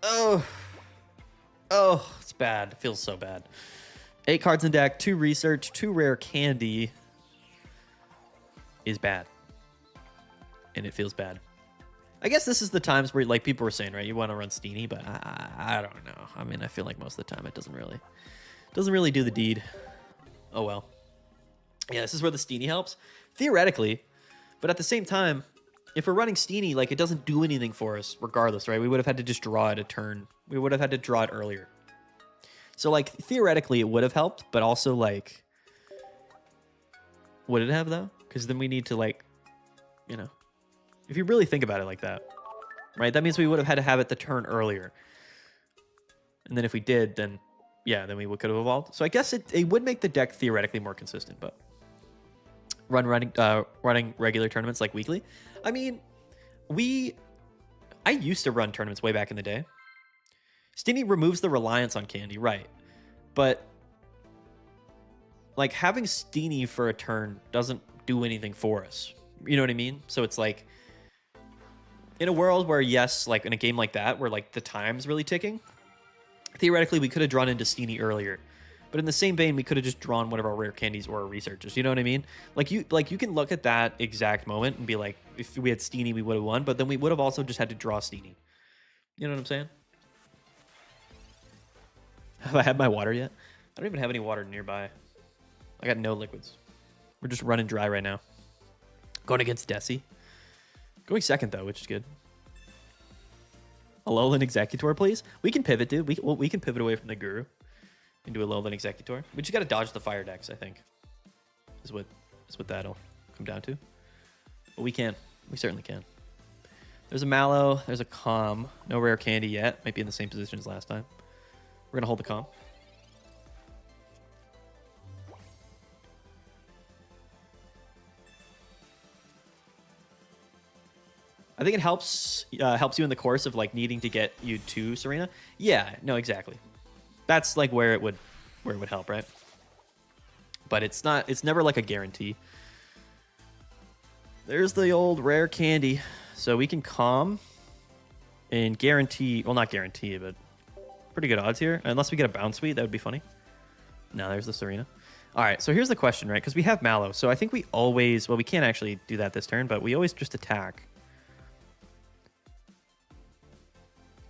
Oh, it's bad. It feels so bad. 8 cards in deck, 2 research, 2 rare candy is bad. And it feels bad. I guess this is the times where, like people were saying, right? You want to run Steenie, but I don't know. I mean, I feel like most of the time it doesn't really do the deed. Oh well. Yeah, this is where the Steenie helps theoretically, but at the same time, if we're running Steenie, like it doesn't do anything for us regardless, right? We would have had to just draw it a turn. We would have had to draw it earlier. So like theoretically, it would have helped, but also like, would it have though? Because then we need to like, you know. If you really think about it like that, right? That means we would have had to have it the turn earlier. And then if we did, then yeah, then we could have evolved. So I guess it would make the deck theoretically more consistent, but running regular tournaments like weekly. I mean, I used to run tournaments way back in the day. Steenie removes the reliance on candy, right? But like having Steenie for a turn doesn't do anything for us. You know what I mean? So it's like, in a world where, yes, like in a game like that, where like the time's really ticking, theoretically we could have drawn into Steenie earlier. But in the same vein, we could have just drawn one of our rare candies or our researchers. You know what I mean? Like you can look at that exact moment and be like, if we had Steenie, we would have won. But then we would have also just had to draw Steenie. You know what I'm saying? Have I had my water yet? I don't even have any water nearby. I got no liquids. We're just running dry right now. Going against Desi. Going second, though, which is good. Alolan Executor, please. We can pivot, dude. We can pivot away from the Guru into Alolan Executor. We just got to dodge the fire decks, I think. Is what that'll come down to. But we can. We certainly can. There's a Mallow. There's a Calm. No rare candy yet. Might be in the same position as last time. We're going to hold the Calm. I think it helps you in the course of like needing to get you to Serena. Yeah, no, exactly. That's like where it would help, right? But it's never like a guarantee. There's the old rare candy. So we can Calm and guarantee, well, not guarantee, but pretty good odds here. Unless we get a Bounce Suite, that would be funny. No, there's the Serena. All right, so here's the question, right? Because we have Mallow. So I think we always, well, we can't actually do that this turn, but we always just attack.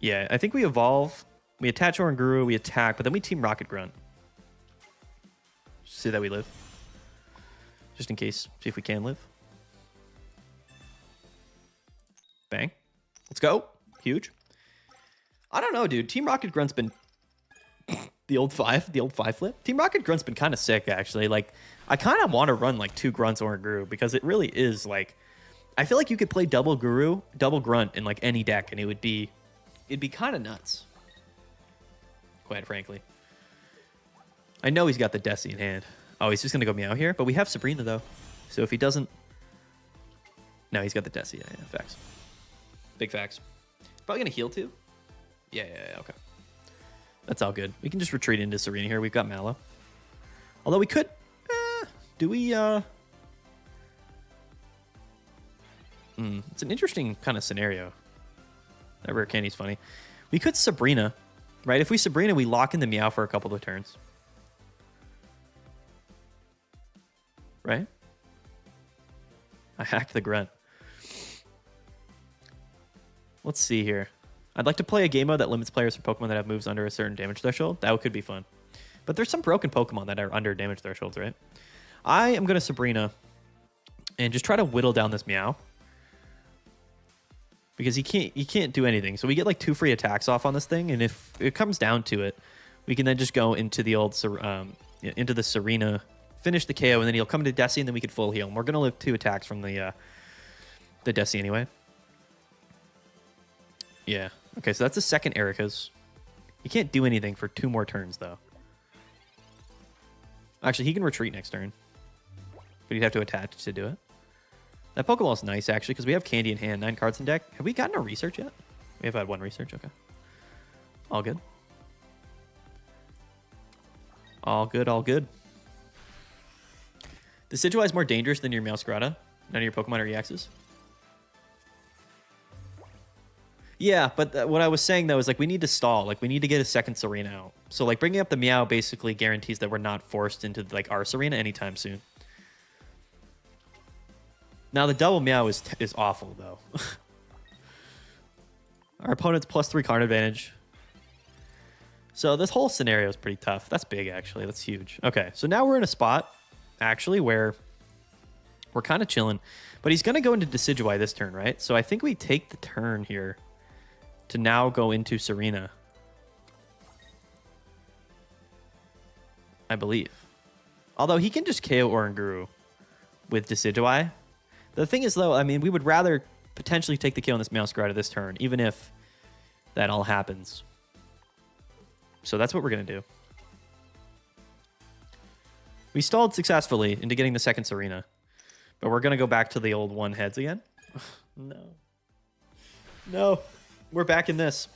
Yeah, I think we evolve. We attach Oranguru, we attack, but then we team Rocket Grunt. See that we live. Just in case. See if we can live. Bang. Let's go. Huge. I don't know, dude. Team Rocket Grunt's been the old 5 flip. Team Rocket Grunt's been kind of sick, actually. Like, I kind of want to run like 2 Grunts Oranguru because it really is like, I feel like you could play double Guru, double Grunt in like any deck, and it'd be kind of nuts. Quite frankly. I know he's got the Desi in hand. Oh, he's just going to go Meow here. But we have Sabrina, though. So if he doesn't... No, he's got the Desi. Yeah, facts. Big facts. Probably going to heal, too. Yeah, okay. That's all good. We can just retreat into Serena here. We've got Mallow. Although we could... do we... It's an interesting kind of scenario. That rare candy's funny. We could Sabrina, right? If we Sabrina, we lock in the Meow for a couple of turns. Right? I hacked the Grunt. Let's see here. I'd like to play a game mode that limits players for Pokemon that have moves under a certain damage threshold. That could be fun. But there's some broken Pokemon that are under damage thresholds, right? I am going to Sabrina. and just try to whittle down this Meow. Because he can't do anything. So we get like 2 free attacks off on this thing, and if it comes down to it, we can then just go into the old into the Serena, finish the KO, and then he'll come into Desi, and then we can full heal. And we're gonna live 2 attacks from the Desi anyway. Yeah. Okay, so that's the second Erica's. He can't do anything for 2 more turns though. Actually, he can retreat next turn, but he'd have to attach to do it. That Pokeball's nice, actually, because we have Candy in hand, 9 cards in deck. Have we gotten a research yet? We have had 1 research, okay. All good. All good, all good. The Decidueye is more dangerous than your Meowscarada. None of your Pokemon are EXs. Yeah, but what I was saying, though, is, like, we need to stall. Like, we need to get a second Serena out. So, like, bringing up the Meow basically guarantees that we're not forced into, like, our Serena anytime soon. Now, the double Meow is awful, though. Our opponent's +3 card advantage. So this whole scenario is pretty tough. That's big, actually. That's huge. Okay, so now we're in a spot, actually, where we're kind of chilling. But he's going to go into Decidueye this turn, right? So I think we take the turn here to now go into Serena. I believe. Although he can just KO Oranguru with Decidueye. The thing is, though, I mean, we would rather potentially take the kill on this Meowscarada this turn, even if that all happens. So that's what we're going to do. We stalled successfully into getting the second Serena, but we're going to go back to the old 1 heads again. No. No. We're back in this.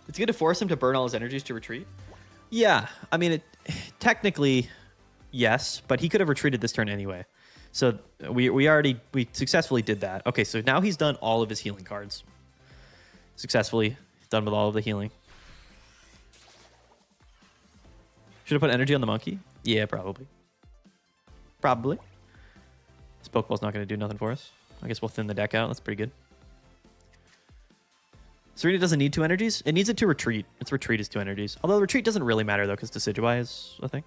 It's good to force him to burn all his energies to retreat. Yeah, I mean, technically, yes, but he could have retreated this turn anyway. So we successfully did that. Okay, so now he's done all of his healing cards. Successfully done with all of the healing. Should have put energy on the monkey? Yeah, probably. Probably. This Pokeball's not going to do nothing for us. I guess we'll thin the deck out. That's pretty good. Serena doesn't need 2 energies. It needs it to retreat. Its retreat is 2 energies. Although retreat doesn't really matter, though, because Decidueye is a thing.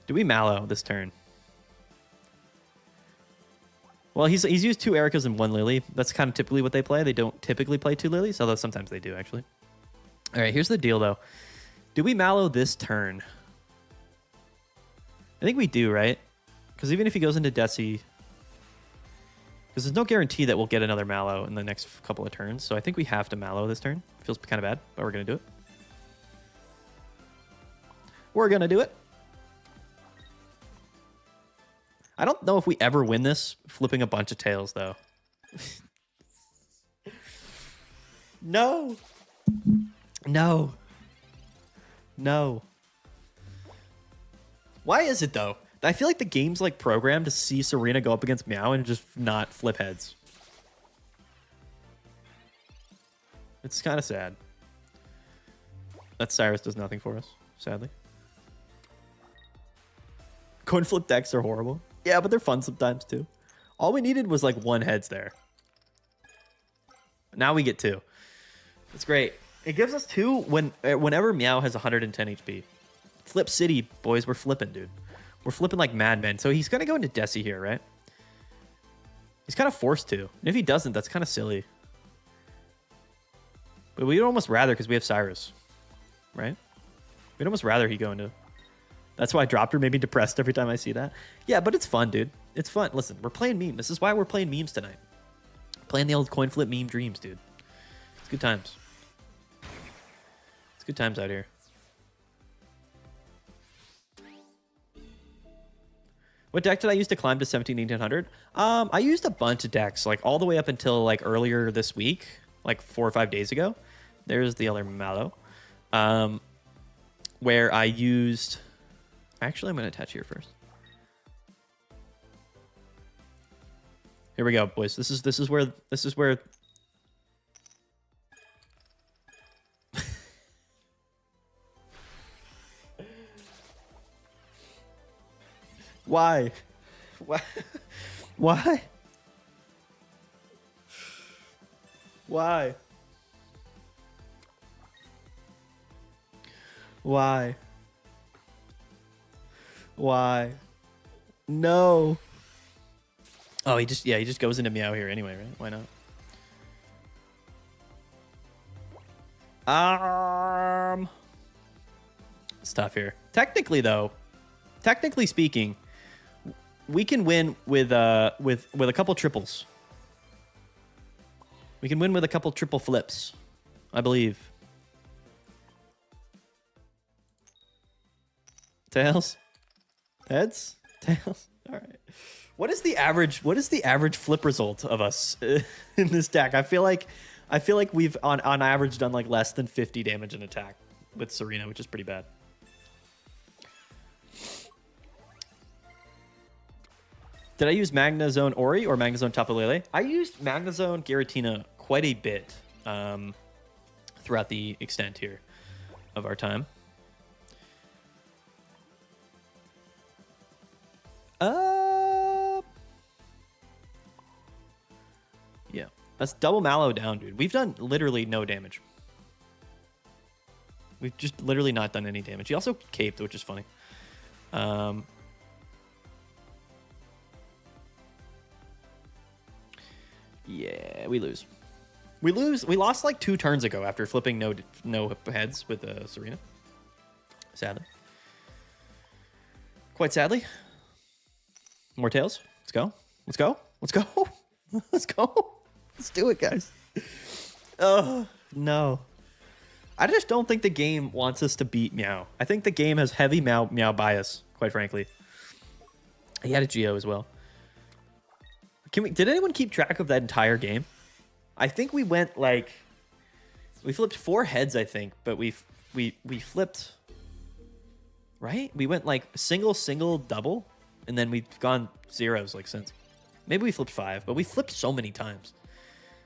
Do we Mallow this turn? Well, he's used 2 Ericas and 1 Lily. That's kind of typically what they play. They don't typically play 2 Lilies, although sometimes they do, actually. All right, here's the deal, though. Do we Mallow this turn? I think we do, right? Because even if he goes into Desi... Because there's no guarantee that we'll get another Mallow in the next couple of turns, so I think we have to Mallow this turn. Feels kind of bad, but we're going to do it. We're going to do it. I don't know if we ever win this flipping a bunch of tails, though. No. No. No. Why is it, though? I feel like the game's like programmed to see Serena go up against Meow and just not flip heads. It's kind of sad. That Cyrus does nothing for us, sadly. Coin flip decks are horrible. Yeah, but they're fun sometimes too. All we needed was like 1 heads there. Now we get 2. It's great. It gives us 2 whenever Meow has 110 HP. Flip City, boys. We're flipping, dude. We're flipping like madmen. So he's going to go into Desi here, right? He's kind of forced to. And if he doesn't, that's kind of silly. But we'd almost rather because we have Cyrus, right? We'd almost rather he go into... That's why I dropped her, made me depressed every time I see that. Yeah, but it's fun, dude. It's fun. Listen, we're playing meme. This is why we're playing memes tonight. Playing the old coin flip meme dreams, dude. It's good times. It's good times out here. What deck did I use to climb to 1700? I used a bunch of decks, like all the way up until like earlier this week, like 4 or 5 days ago. There's the other Mallow, where I used. Actually, I'm going to attach here first. Here we go, boys. This is where. Why? Why? Why? Why? Why? Why? No. Oh, he just goes into Meow here anyway, right? Why not? It's tough here. Technically speaking, we can win with a couple triples. We can win with a couple triple flips, I believe. Tails? Heads? Tails? All right. What is the average flip result of us in this deck? I feel like we've on average done like less than 50 damage in attack with Serena, which is pretty bad. Did I use Magnazone Ori or Magnazone Tapu Lele? I used Magnazone Giratina quite a bit throughout the extent here of our time. Yeah, that's double Mallow down, dude. We've done literally no damage. We've just literally not done any damage. He also caped, which is funny. Yeah, we lose. We lost like 2 turns ago after flipping no heads with Serena. Sadly. Quite sadly. More tails. Let's go. Let's go. Let's go. Let's go. Let's do it, guys. Oh, no. I just don't think the game wants us to beat Meow. I think the game has heavy Meow bias, quite frankly. He had a Geo as well. Did anyone keep track of that entire game? I think we went like... We flipped 4 heads, I think, but we flipped... Right? We went like single, double, and then we've gone zeros like since. Maybe we flipped 5, but we flipped so many times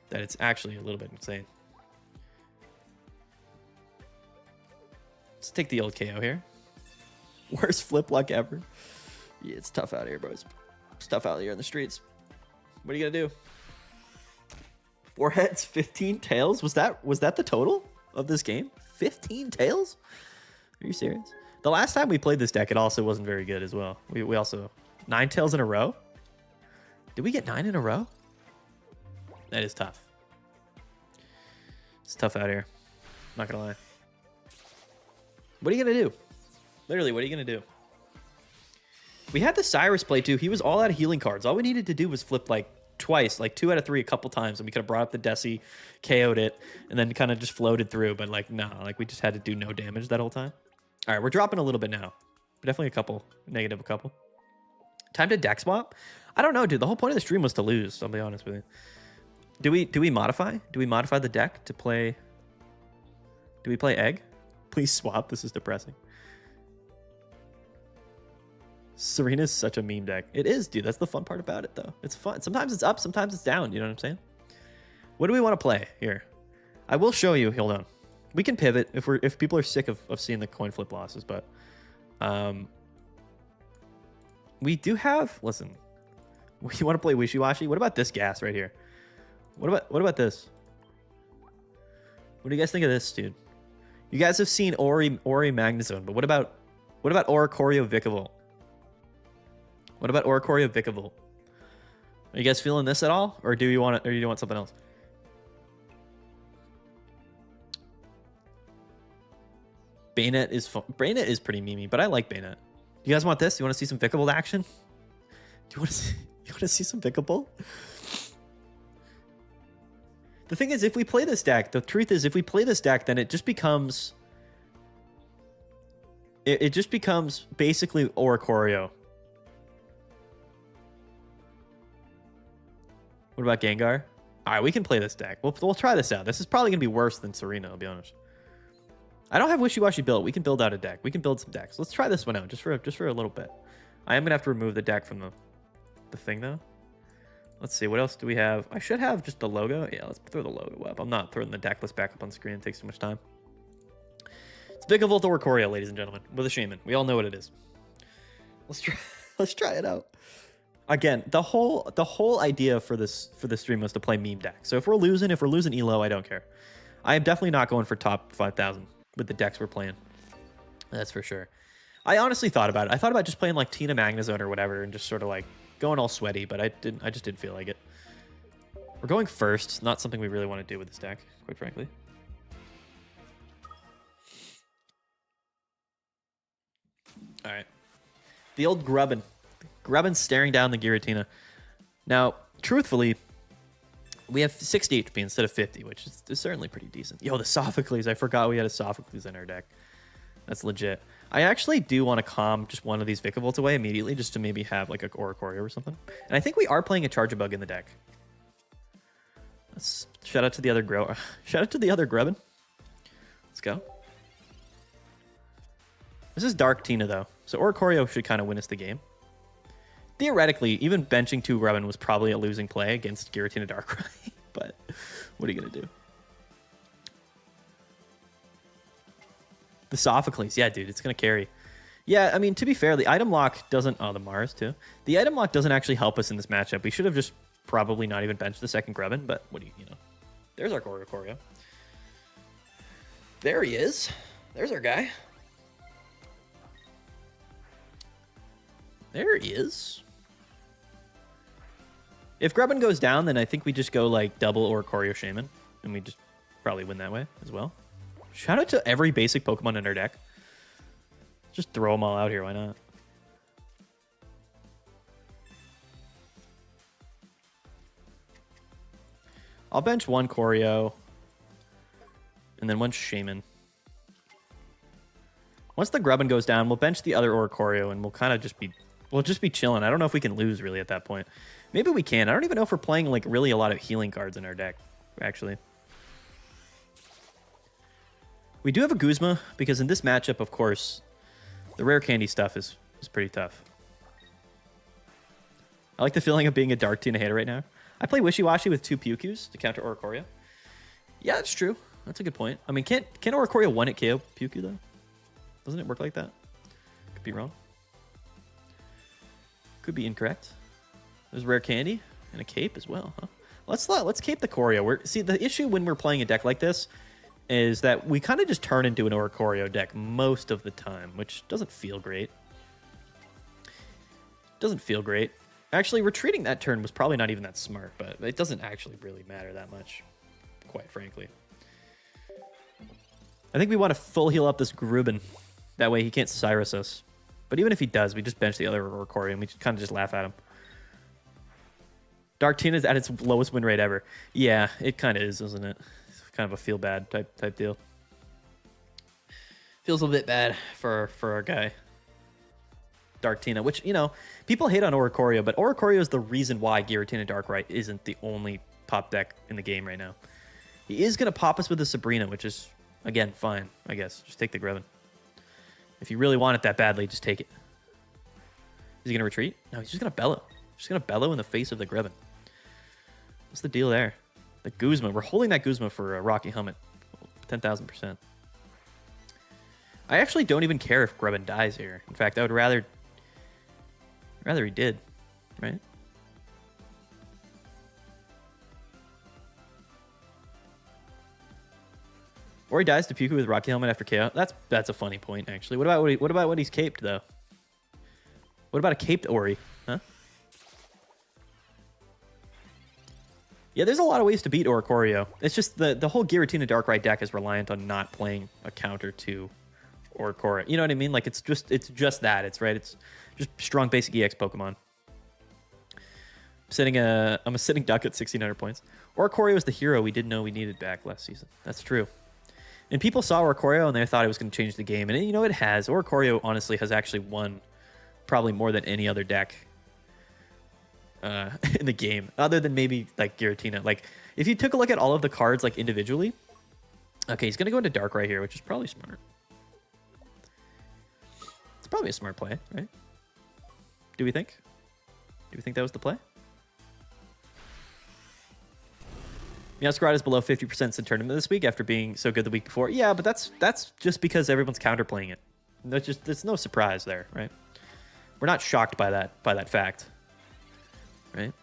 that it's actually a little bit insane. Let's take the old KO here. Worst flip luck ever. Yeah, it's tough out here, boys. It's tough out here in the streets. What are you gonna do? 4 heads, 15 tails? Was that the total of this game? 15 tails? Are you serious? The last time we played this deck, it also wasn't very good as well. We also 9 tails in a row. Did we get 9 in a row? That is tough. It's tough out here. Not gonna lie. What are you gonna do? Literally, what are you gonna do? We had the Cyrus play too. He was all out of healing cards. All we needed to do was flip like twice, like 2 out of 3 a couple times, and we could have brought up the Desi, KO'd it, and then kind of just floated through. But like, nah, like we just had to do no damage that whole time. All right, we're dropping a little bit now. Definitely a couple, negative a couple. Time to deck swap? I don't know, dude. The whole point of the stream was to lose, I'll be honest with you. Do we modify? Do we modify the deck to play? Do we play egg? Please swap. This is depressing. Serena's such a meme deck. It is, dude. That's the fun part about it, though. It's fun. Sometimes it's up, sometimes it's down. You know what I'm saying? What do we want to play here? I will show you. Hold on. We can pivot if people are sick of seeing the coin flip losses, but we do have. Listen, you want to play wishy-washy? What about this gas right here? What about this? What do you guys think of this, dude? You guys have seen Ori Magnazone, but what about Oricorio Vikavolt? What about Oricorio Vikavolt? Are you guys feeling this at all, or do you want something else? Bayonet is pretty memey, but I like Bayonet. You guys want this? You want to see some Vikavolt action? Do you want to see some Vikavolt? The thing is, if we play this deck, the truth is, if we play this deck, then it just becomes... It just becomes basically Oricorio. What about Gengar? All right, we can play this deck. We'll try this out. This is probably going to be worse than Serena, I'll be honest. I don't have Wishy-Washy built. We can build out a deck. We can build some decks. Let's try this one out just for a little bit. I am going to have to remove the deck from the thing, though. Let's see. What else do we have? I should have just the logo. Yeah, let's throw the logo up. I'm not throwing the deck list back up on screen. It takes too much time. It's Vikavolt Oricorio, ladies and gentlemen, with a Shaman. We all know what it is. Let's try it out. Again, the whole idea for this stream was to play meme deck. So if we're losing ELO, I don't care. I am definitely not going for top 5,000 with the decks we're playing. That's for sure. I honestly thought about it. I thought about just playing like Tina Magnezone or whatever and just sort of like going all sweaty, but I just didn't feel like it. We're going first. Not something we really want to do with this deck, quite frankly. All right. The old Grubbin. Grubbin staring down the Giratina. Now, truthfully, we have 60 HP instead of 50, which is certainly pretty decent. Yo, the Sophocles. I forgot we had a Sophocles in our deck. That's legit. I actually do want to calm just one of these Vikavolts away immediately just to maybe have like a Oranguru or something. And I think we are playing a Charjabug in the deck. Let's shout out to the other Grubbin. Let's go. This is Dark Tina though, so Oranguru should kind of win us the game. Theoretically, even benching 2 Grubbin was probably a losing play against Giratina Darkrai, but what are you gonna do? The Sophocles, yeah, dude, it's gonna carry. Yeah, I mean, to be fair, the item lock doesn't. Oh, the Mars too. The item lock doesn't actually help us in this matchup. We should have just probably not even benched the second Grubbin, but what do you know? There's our Oranguru. There he is. There's our guy. There he is. If Grubbin goes down, then I think we just go like double Oranguru Shaman, and we just probably win that way as well. Shout out to every basic Pokemon in our deck. Just throw them all out here, why not? I'll bench 1 Choreo, and then 1 Shaman. Once the Grubbin goes down, we'll bench the other Oranguru, and we'll kind of just be chilling. I don't know if we can lose really at that point. Maybe we can. I don't even know if we're playing like really a lot of healing cards in our deck, actually. We do have a Guzma, because in this matchup, of course, the rare candy stuff is pretty tough. I like the feeling of being a Dark Tina hater right now. I play Wishy-Washy with 2 Pyukus to counter Oranguru. Yeah, that's true. That's a good point. I mean, can't Oranguru 1-hit KO Pyuku, though? Doesn't it work like that? Could be wrong. Could be incorrect. There's rare candy and a cape as well, huh? Let's cape the Choreo. See, the issue when we're playing a deck like this is that we kind of just turn into an Oranguru deck most of the time, which doesn't feel great. Doesn't feel great. Actually, retreating that turn was probably not even that smart, but it doesn't actually really matter that much, quite frankly. I think we want to full heal up this Grubbin. That way he can't Cyrus us. But even if he does, we just bench the other Oranguru and we kind of just laugh at him. Dark Tina's at its lowest win rate ever. Yeah, it kind of is, isn't it? It's kind of a feel bad type deal. Feels a bit bad for our guy. Dark Tina, which, you know, people hate on Oranguru, but Oranguru is the reason why Giratina Darkrai isn't the only pop deck in the game right now. He is going to pop us with a Sabrina, which is, again, fine, I guess. Just take the Grubbin. If you really want it that badly, just take it. Is he going to retreat? No, he's just going to bellow. Just going to bellow in the face of the Grubbin. What's the deal there? The Guzma. We're holding that Guzma for a Rocky Helmet. 10,000%. I actually don't even care if Grubbin dies here. In fact, I would rather he did, right? Or he dies to Pyuku with Rocky Helmet after KO. That's a funny point, actually. What about when he's caped though? What about a caped Ori? Huh? Yeah, there's a lot of ways to beat Oranguru. It's just the whole Giratina Darkrai deck is reliant on not playing a counter to Oranguru. You know what I mean? Like it's just that. It's just strong basic EX Pokemon. I'm a sitting duck at 1,600 points. Oranguru is the hero we didn't know we needed back last season. That's true. And people saw Oranguru and they thought it was going to change the game. And you know, it has. Oranguru, honestly, has actually won probably more than any other deck in the game. Other than maybe, like, Giratina. Like, if you took a look at all of the cards, like, individually. Okay, he's going to go into Darkrai here, which is probably smart. It's probably a smart play, right? Do we think? Do we think that was the play? Meowscarada is below 50% in tournament this week after being so good the week before. Yeah, but that's just because everyone's counterplaying it. There's no surprise there, right? We're not shocked by that fact, right?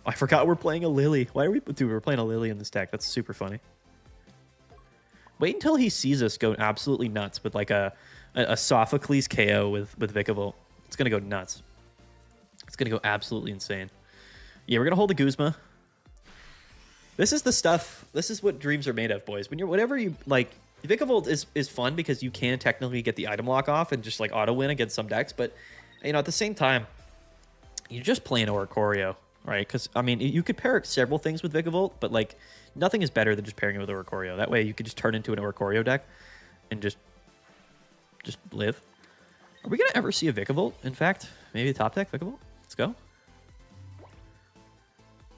I forgot we're playing a Lily. Why are we? Dude, we're playing a Lily in this deck. That's super funny. Wait until he sees us go absolutely nuts with like a Sophocles KO with Vikavolt. It's going to go nuts. It's going to go absolutely insane. Yeah, we're going to hold the Guzma. This is the stuff. This is what dreams are made of, boys. When you're whatever you like, Vikavolt is fun because you can technically get the item lock off and just like auto win against some decks, but you know, at the same time, you're just playing Oranguru, right? Because I mean, you could pair several things with Vikavolt, but like nothing is better than just pairing it with Oranguru. That way, you could just turn into an Oranguru deck and just live. Are we gonna ever see a Vikavolt? In fact, maybe a top deck Vikavolt. Let's go.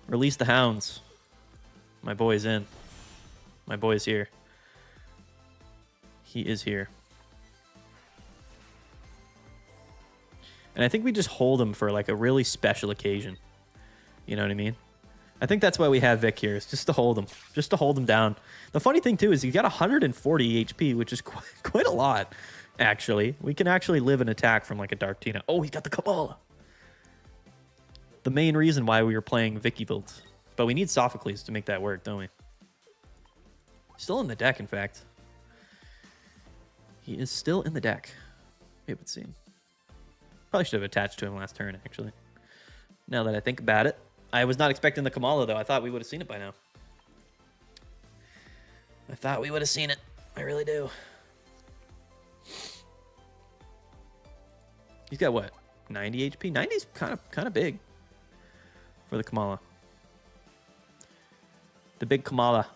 Release the hounds. My boy's in. My boy's here. He is here. And I think we just hold him for like a really special occasion. You know what I mean? I think that's why we have Vic here, is just to hold him. Just to hold him down. The funny thing, too, is he got 140 HP, which is quite a lot, actually. We can actually live an attack from like a Dark Tina. Oh, he got the Kabbalah. The main reason why we were playing Vikavolt. But we need Sophocles to make that work, don't we? Still in the deck, in fact. He is still in the deck. It would seem. Probably should have attached to him last turn, actually. Now that I think about it. I was not expecting the Kamala, though. I thought we would have seen it by now. I thought we would have seen it. I really do. He's got what? 90 HP? 90's kind of big for the Kamala. The big Kamala.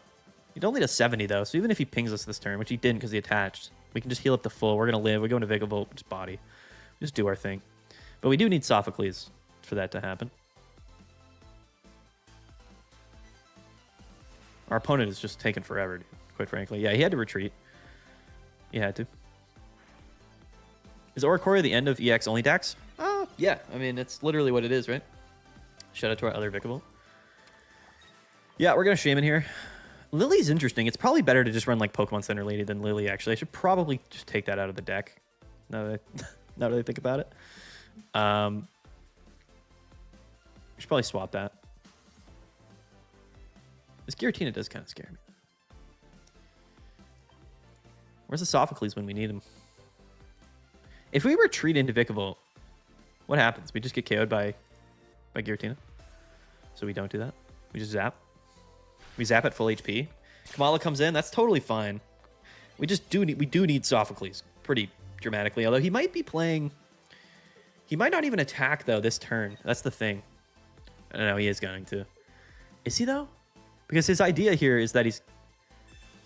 He'd only does 70, though, so even if he pings us this turn, which he didn't because he attached, we can just heal up the full. We're going to live. We go into Vikavolt, just body. Just do our thing. But we do need Sophocles for that to happen. Our opponent is just taking forever, dude, quite frankly. Yeah, he had to retreat. He had to. Is Oracori the end of EX only decks? Yeah. I mean, it's literally what it is, right? Shout out to our other Vikavolt. Yeah, we're going to Shaman here. Lily's interesting. It's probably better to just run like Pokemon Center Lady than Lily, actually. I should probably just take that out of the deck. Now that I think about it. We should probably swap that. This Giratina does kind of scare me. Where's the Sophocles when we need him? If we retreat into Vikavolt, what happens? We just get KO'd by Giratina. So we don't do that. We just zap. We zap at full HP. Kamala comes in. That's totally fine. We do need Sophocles pretty dramatically. Although he might be playing. He might not even attack though this turn. That's the thing. I don't know. He is going to. Is he though? Because his idea here is that he's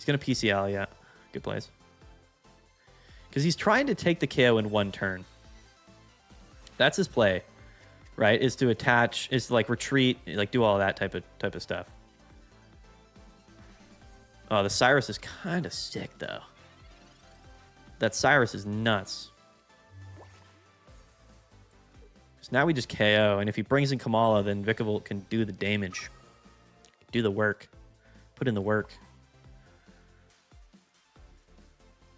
going to PCL. Yeah, good plays. Because he's trying to take the KO in one turn. That's his play, right? Is to attach. Is to like retreat. Like do all that type of stuff. Oh, the Cyrus is kind of sick, though. That Cyrus is nuts. So now we just KO, and if he brings in Kamala, then Vikavolt can do the damage. Do the work. Put in the work.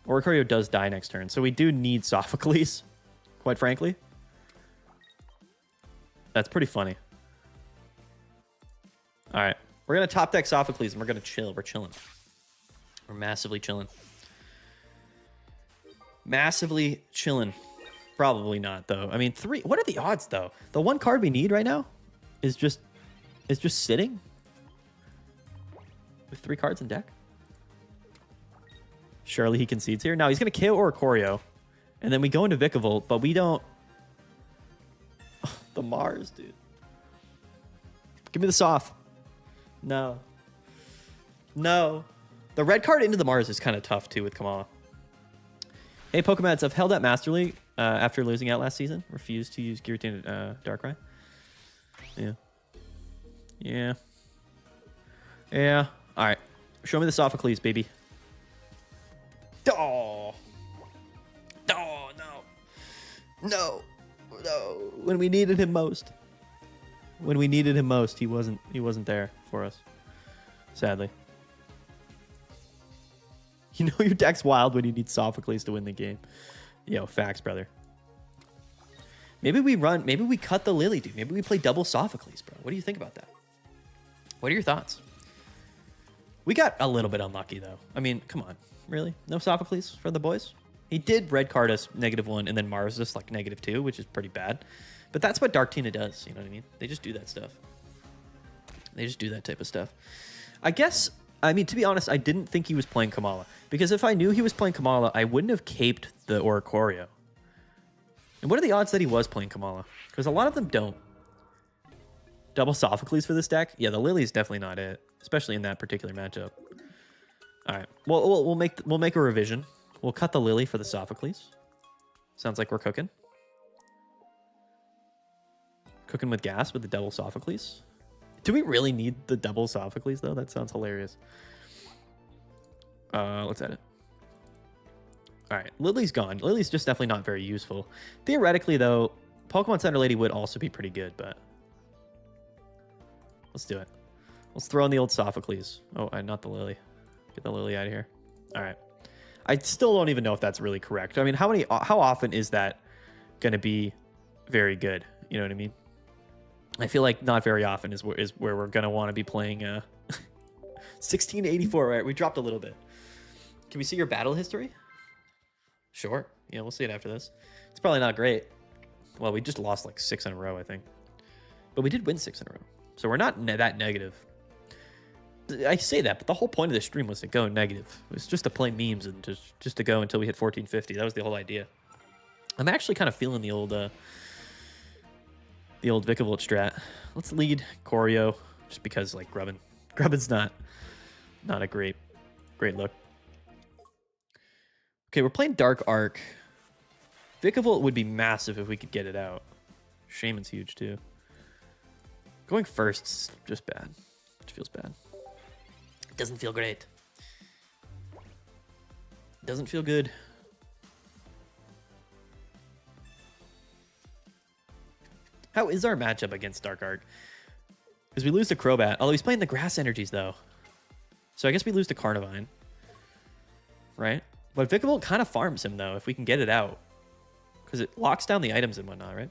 Oracuru does die next turn, so we do need Sophocles, quite frankly. That's pretty funny. All right. We're going to top deck Sophocles, and we're going to chill. We're chilling. We're massively chilling. Massively chilling. Probably not, though. I mean, what are the odds, though? The one card we need right now is just sitting with 3 cards in deck. Surely he concedes here. Now he's going to KO Oracuru, and then we go into Vikavolt, but we don't... the Mars, dude. Give me the Soph. No. No. The red card into the Mars is kind of tough, too, with Kamala. Hey, Pokemats, I've held at Master League after losing out last season. Refused to use Giratina Darkrai. Yeah. Yeah. Yeah. All right. Show me the Sophocles, baby. Oh. Oh, no. No. No. When we needed him most. When we needed him most, he wasn't there for us. Sadly. You know your deck's wild when you need Sophocles to win the game. Yo, facts, brother. Maybe we cut the Lily, dude. Maybe we play double Sophocles, bro. What do you think about that? What are your thoughts? We got a little bit unlucky, though. I mean, come on. Really? No Sophocles for the boys? He did red card us -1 and then Mars us like -2, which is pretty bad. But that's what Dark Tina does. You know what I mean? They just do that stuff. They just do that type of stuff. I guess, I mean, to be honest, I didn't think he was playing Kamala. Because if I knew he was playing Kamala, I wouldn't have caped the Oranguru. And what are the odds that he was playing Kamala? Because a lot of them don't. Double Sophocles for this deck? Yeah, the Lily is definitely not it, especially in that particular matchup. All right, well, we'll make a revision. We'll cut the Lily for the Sophocles. Sounds like we're cooking. Cooking with gas with the double Sophocles. Do we really need the double Sophocles though? That sounds hilarious. Let's edit. All right, Lily's gone. Lily's just definitely not very useful. Theoretically, though, Pokemon Center Lady would also be pretty good, but let's do it. Let's throw in the old Sophocles. Oh, not the Lily. Get the Lily out of here. All right. I still don't even know if that's really correct. I mean, how often is that going to be very good? You know what I mean? I feel like not very often is where we're going to want to be playing 1684, right? We dropped a little bit. Can we see your battle history? Sure. Yeah, we'll see it after this. It's probably not great. Well, we just lost like 6 in a row, I think. But we did win 6 in a row. So we're not that negative. I say that, but the whole point of this stream was to go negative. It was just to play memes and just to go until we hit 1450. That was the whole idea. I'm actually kind of feeling the old Vikavolt strat. Let's lead Choreo, just because like Grubbin's not a great look. Okay, we're playing Dark Arc. Vikavolt would be massive if we could get it out. Shaman's huge too. Going first's just bad. It feels bad. It doesn't feel great. Doesn't feel good. How is our matchup against Dark Arc? Because we lose to Crobat. Although he's playing the grass energies though. So I guess we lose to Carnivine. Right? But Vikavolt kind of farms him though, if we can get it out. Because it locks down the items and whatnot, right?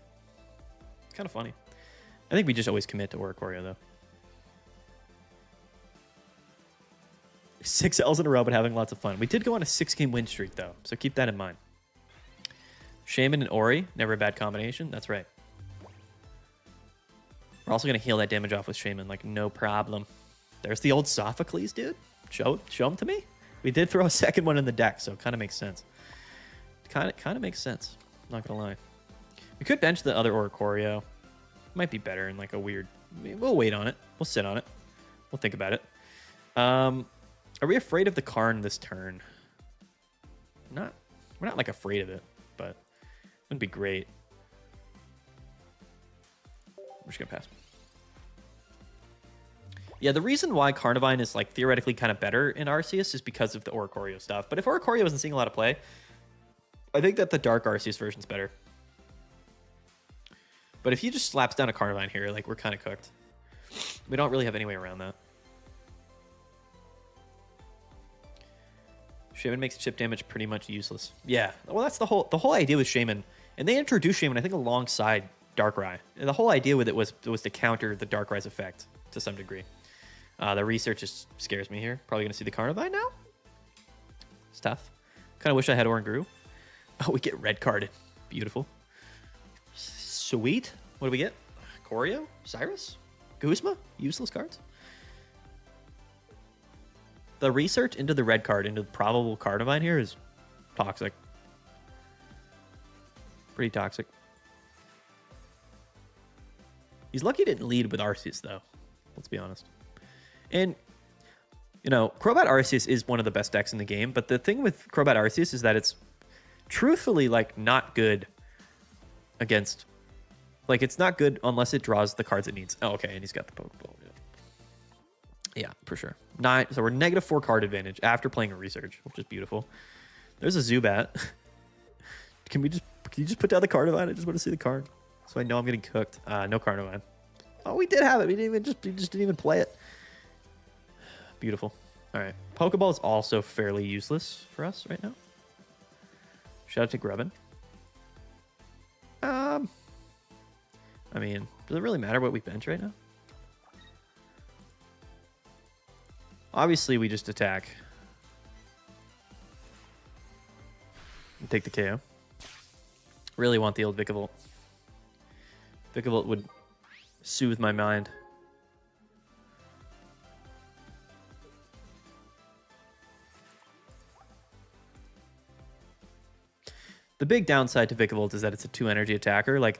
It's kind of funny. I think we just always commit to Oranguru though. 6 L's in a row, but having lots of fun. We did go on a 6-game win streak though, so keep that in mind. Shaman and Ori, never a bad combination. That's right. We're also going to heal that damage off with Shaman, like no problem. There's the old Sophocles, dude. Show him to me. We did throw a second one in the deck, so it kind of makes sense. Kind of makes sense. Not going to lie. We could bench the other Oranguru. Might be better in like a weird... We'll wait on it. We'll sit on it. We'll think about it. Are we afraid of the Karn this turn? We're not like afraid of it, but it wouldn't be great. We're just gonna pass. Yeah, the reason why Carnivine is like theoretically kind of better in Arceus is because of the Oranguru stuff. But if Oranguru isn't seeing a lot of play, I think that the Dark Arceus version's better. But if he just slaps down a Carnivine here, like we're kind of cooked. We don't really have any way around that. Shaman makes chip damage pretty much useless. Yeah, well that's the whole idea with Shaman, and they introduced Shaman I think alongside Darkrai. And the whole idea with it was to counter the Darkrai's effect to some degree. The research just scares me here. Probably gonna see the Carnivine now. It's tough. Kind of wish I had Oranguru. Oh, we get red carded. Beautiful. Sweet. What do we get? Choreo? Cyrus? Guzma? Useless cards. The research into the red card, into the probable Carnivine here is toxic. Pretty toxic. He's lucky he didn't lead with Arceus, though. Let's be honest. And, you know, Crobat Arceus is one of the best decks in the game, but the thing with Crobat Arceus is that it's truthfully, like, not good against... Like, it's not good unless it draws the cards it needs. Oh, okay, and he's got the Pokeball. Yeah, for sure. So we're -4 card advantage after playing a research, which is beautiful. There's a Zubat. Can you just put down the Carnivine? I just want to see the card, so I know I'm getting cooked. No Carnivine. Oh, we did have it. We just didn't even play it. Beautiful. All right. Pokeball is also fairly useless for us right now. Shout out to Grubbin. I mean, does it really matter what we bench right now? Obviously, we just attack. And take the KO. Really want the old Vikavolt. Vikavolt would soothe my mind. The big downside to Vikavolt is that it's a 2-energy attacker. Like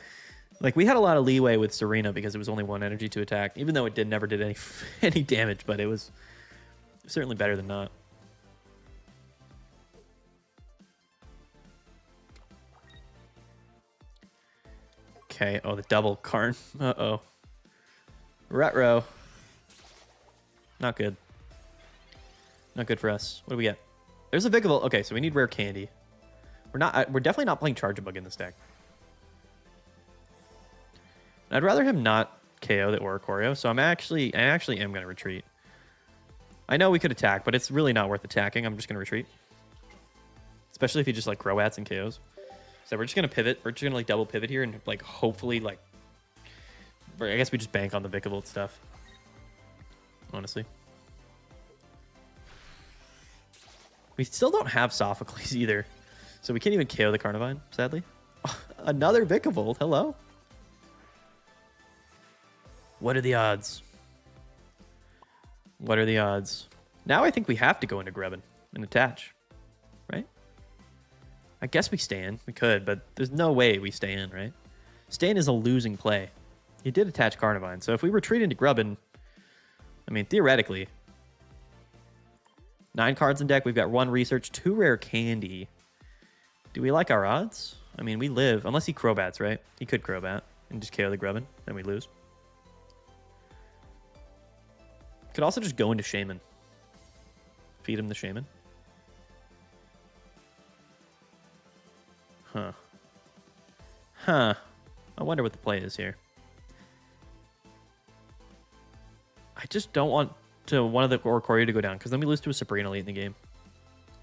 we had a lot of leeway with Serena because it was only 1 energy to attack, even though it never did any damage, but it was certainly better than not. Okay, oh, the double Karn. Uh-oh. Retro. Not good. Not good for us. What do we get? There's a Vikavolt. Okay, so we need rare candy. We're definitely not playing Charge Bug in this deck. I'd rather him not KO the Oranguru, so I actually am going to retreat. I know we could attack, but it's really not worth attacking. I'm just going to retreat. Especially if he just like Croats and KOs. So we're just going to pivot. We're just going to like double pivot here and like hopefully like... I guess we just bank on the Vikavolt stuff. Honestly. We still don't have Sophocles either. So we can't even KO the Carnivine, sadly. Another Vikavolt. Hello. What are the odds? What are the odds? Now I think we have to go into Grubbin and attach. Right? I guess we stay in. We could, but there's no way we stay in, right? Stay in is a losing play. He did attach Carnivine. So if we retreat into Grubbin, I mean, theoretically, 9 cards in deck. We've got 1 research, 2 rare candy. Do we like our odds? I mean, we live. Unless he Crobats, right? He could Crobat and just KO the Grubbin. Then we lose. Could also just go into Shaman. Feed him the Shaman. Huh. Huh. I wonder what the play is here. I just don't want one of the Oranguru to go down, because then we lose to a Sabrina late in the game.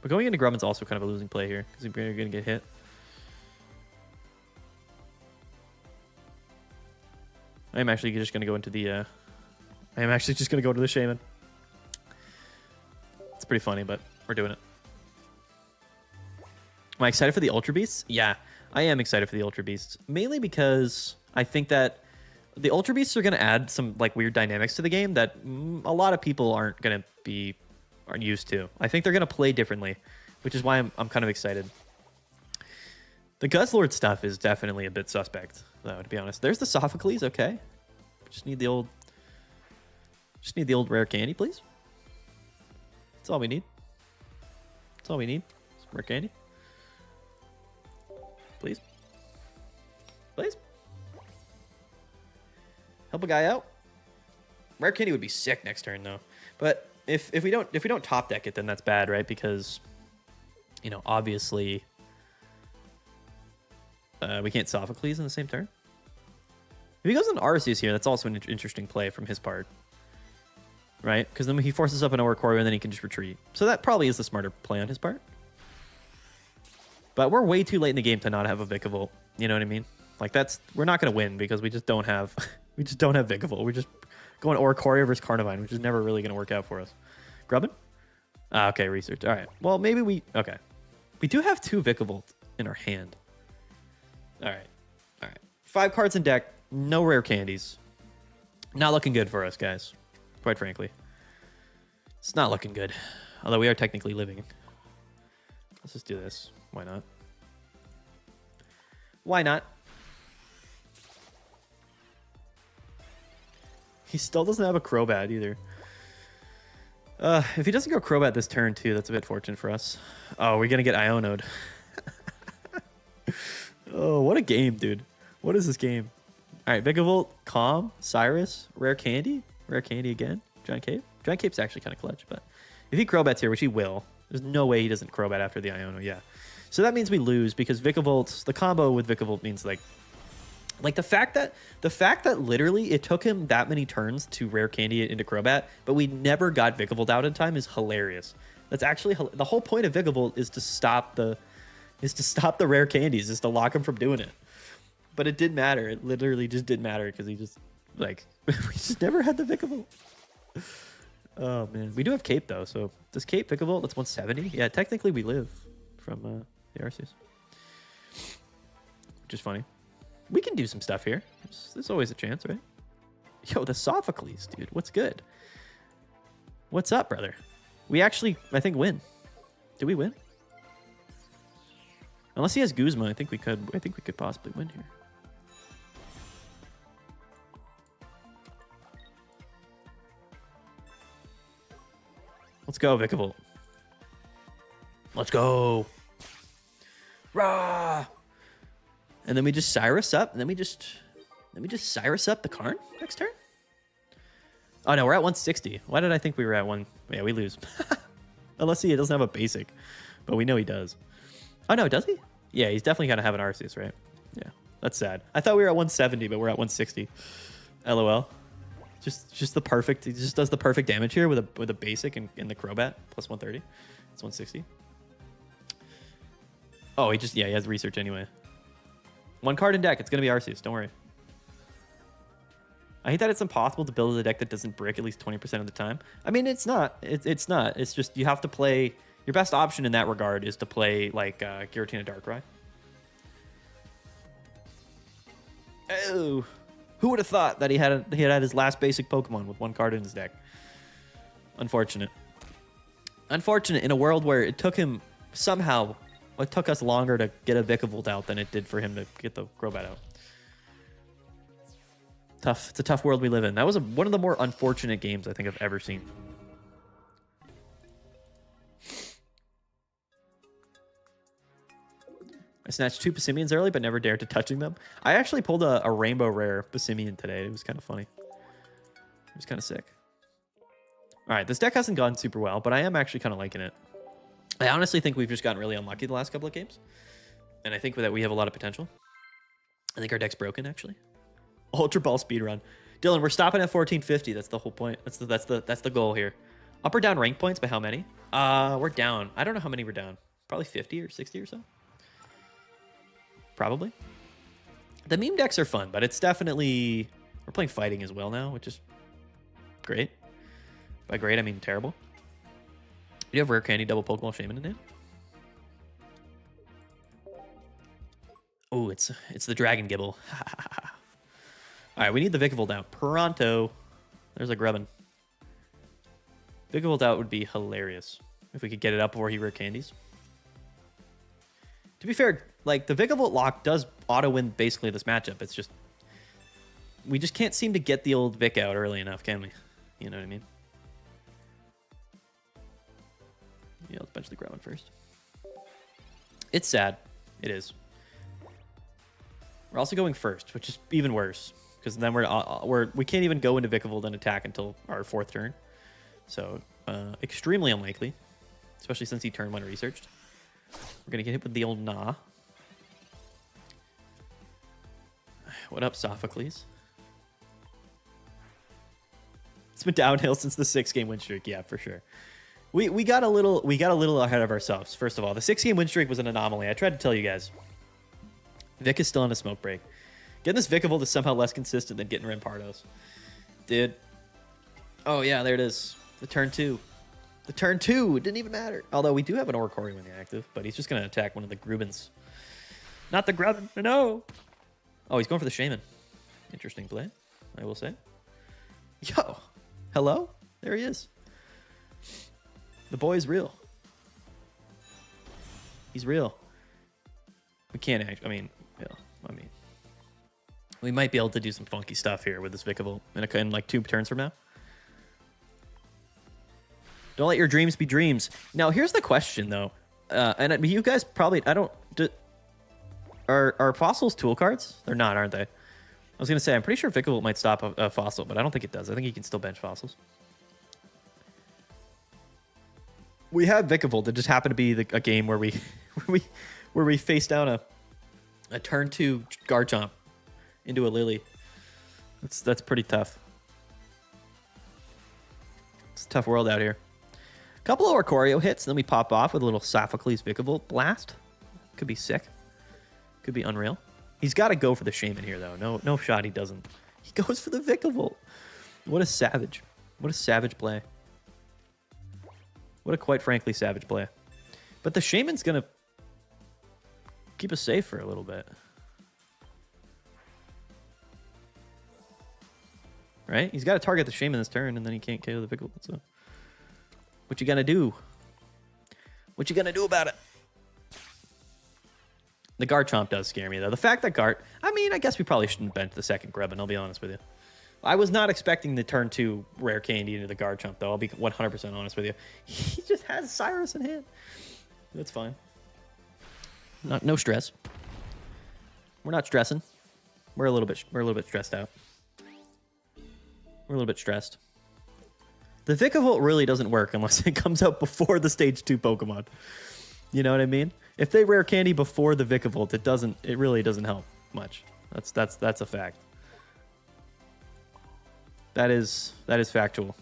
But going into Grubbin's also kind of a losing play here, because we're going to get hit. I'm actually just going to go into the... I am actually just going to go to the Shaman. It's pretty funny, but we're doing it. Am I excited for the Ultra Beasts? Yeah, I am excited for the Ultra Beasts. Mainly because I think that the Ultra Beasts are going to add some like weird dynamics to the game that a lot of people aren't used to. I think they're going to play differently, which is why I'm kind of excited. The Guzzlord stuff is definitely a bit suspect, though, to be honest. There's the Sophocles, okay. Just need the old rare candy, please. That's all we need. That's all we need. Some rare candy. Please. Please. Help a guy out. Rare candy would be sick next turn though. But if we don't top deck it, then that's bad, right? Because, you know, obviously we can't Sophocles in the same turn. If he goes on Arceus here, that's also an interesting play from his part. Right? Because then he forces up an Oranguru and then he can just retreat. So that probably is the smarter play on his part. But we're way too late in the game to not have a Vikavolt. You know what I mean? Like we're not going to win because we just don't have Vikavolt. We're just going Oranguru versus Carnivine, which is never really going to work out for us. Grubbin? Okay, research. All right. Well, maybe okay. We do have 2 Vikavolt in our hand. All right. All right. 5 cards in deck. No rare candies. Not looking good for us, guys. Quite frankly. It's not looking good. Although we are technically living. Let's just do this. Why not? Why not? He still doesn't have a Crobat either. If he doesn't go Crobat this turn too, that's a bit fortunate for us. Oh, we're going to get Iono'd. Oh, what a game, dude. What is this game? All right, Vikavolt, Calm, Cyrus, Rare Candy. Rare Candy again. Giant Cape. Giant Cape's actually kind of clutch, but if he Crobats here, which he will, there's no way he doesn't Crobat after the Iono, yeah. So that means we lose because Vikavolt, the combo with Vikavolt means like the fact that literally it took him that many turns to Rare Candy it into Crobat, but we never got Vikavolt out in time is hilarious. That's actually the whole point of Vikavolt is to stop the Rare Candies, is to lock him from doing it. But it didn't matter. It literally just didn't matter because he just, like, we just never had the Vikavolt. Oh, man. We do have Cape, though. So does Cape Vikavolt? That's 170. Yeah, technically we live from the Arceus. Which is funny. We can do some stuff here. There's always a chance, right? Yo, the Sophocles, dude. What's good? What's up, brother? We actually, I think, win. Did we win? Unless he has Guzma, I think we could possibly win here. Let's go, Vikavolt. Let's go. Rah! And then we just Cyrus up, and then we just Cyrus up the Karn next turn? Oh no, we're at 160. Why did I think we were at one? Yeah, we lose. Unless he doesn't have a basic. But we know he does. Oh no, does he? Yeah, he's definitely gotta have an Arceus, right? Yeah. That's sad. I thought we were at 170, but we're at 160. LOL. Just the perfect. He just does the perfect damage here with a basic and the Crobat plus 130. It's 160. Oh, he has research anyway. One card in deck. It's gonna be Arceus. Don't worry. I hate that it's impossible to build a deck that doesn't brick at least 20% of the time. I mean, it's not. It's not. It's just you have to play. Your best option in that regard is to play like Giratina Darkrai. Oh, who would have thought that he had his last basic Pokemon with one card in his deck? Unfortunate. Unfortunate in a world where it took him somehow. It took us longer to get a Vikavolt out than it did for him to get the Crobat out. Tough. It's a tough world we live in. That was one of the more unfortunate games I think I've ever seen. I snatched 2 Passimians early, but never dared to touching them. I actually pulled a rainbow rare Passimian today. It was kind of funny. It was kind of sick. All right, this deck hasn't gone super well, but I am actually kind of liking it. I honestly think we've just gotten really unlucky the last couple of games. And I think that we have a lot of potential. I think our deck's broken, actually. Ultra Ball speedrun. Dylan, we're stopping at 1450. That's the whole point. That's the goal here. Up or down rank points by how many? We're down. I don't know how many we're down. Probably 50 or 60 or so. Probably. The meme decks are fun, but it's definitely... We're playing fighting as well now, which is great. By great, I mean terrible. Do you have Rare Candy Double Pokeball Shaman in it? Oh, it's the Dragon Gibble. All right, we need the Vikavolt out. Pronto. There's a Grubbin. Vikavolt out would be hilarious if we could get it up before he Rare Candies. To be fair, like, the Vikavolt lock does auto-win basically this matchup. It's just... We just can't seem to get the old Vic out early enough, can we? You know what I mean? Yeah, let's bench the Grubbin first. It's sad. It is. We're also going first, which is even worse. Because then we can't even go into Vikavolt and attack until our 4th turn. So, extremely unlikely. Especially since he turn 1 researched. We're going to get hit with the old Nah. What up, Sophocles? It's been downhill since the 6-game win streak. Yeah, for sure. We got a little ahead of ourselves. First of all, the 6-game win streak was an anomaly. I tried to tell you guys. Vic is still on a smoke break. Getting this Vikavolt is somehow less consistent than getting Rampardos. Dude. Oh, yeah, there it is. The turn 2. The turn 2. It didn't even matter. Although we do have an Oranguru in the active, but he's just going to attack one of the Grubins. Not the Grubbin. No. Oh, he's going for the Shaman. Interesting play, I will say. Yo. Hello? There he is. The boy's real. He's real. We can't actually... we might be able to do some funky stuff here with this Vikavolt in like 2 turns from now. Don't let your dreams be dreams. Now, here's the question, though. And you guys probably... Are fossils tool cards? They're not, aren't they? I was going to say, I'm pretty sure Vikavolt might stop a fossil, but I don't think it does. I think you can still bench fossils. We have Vikavolt. It just happened to be a game where we face down a turn 2 Garchomp into a Lily. That's pretty tough. It's a tough world out here. A couple of Oranguru hits, and then we pop off with a little Sophocles Vikavolt blast. Could be sick. Could be unreal. He's got to go for the Shaman here, though. No shot he doesn't. He goes for the Vikavolt. What a savage. What a savage play. What a quite frankly savage play. But the Shaman's going to keep us safe for a little bit. Right? He's got to target the Shaman this turn, and then he can't KO the Vikavolt. So, what you gonna do? What you gonna do about it? The Garchomp does scare me, though. The fact that I mean, I guess we probably shouldn't bench the second Grubbin, I'll be honest with you. I was not expecting the turn 2 Rare Candy into the Garchomp, though. I'll be 100% honest with you. He just has Cyrus in hand. That's fine. No stress. We're not stressing. We're a little bit stressed out. We're a little bit stressed. The Vikavolt really doesn't work unless it comes out before the stage 2 Pokemon. You know what I mean? If they Rare Candy before the Vikavolt, it really doesn't help much. That's a fact. That is factual.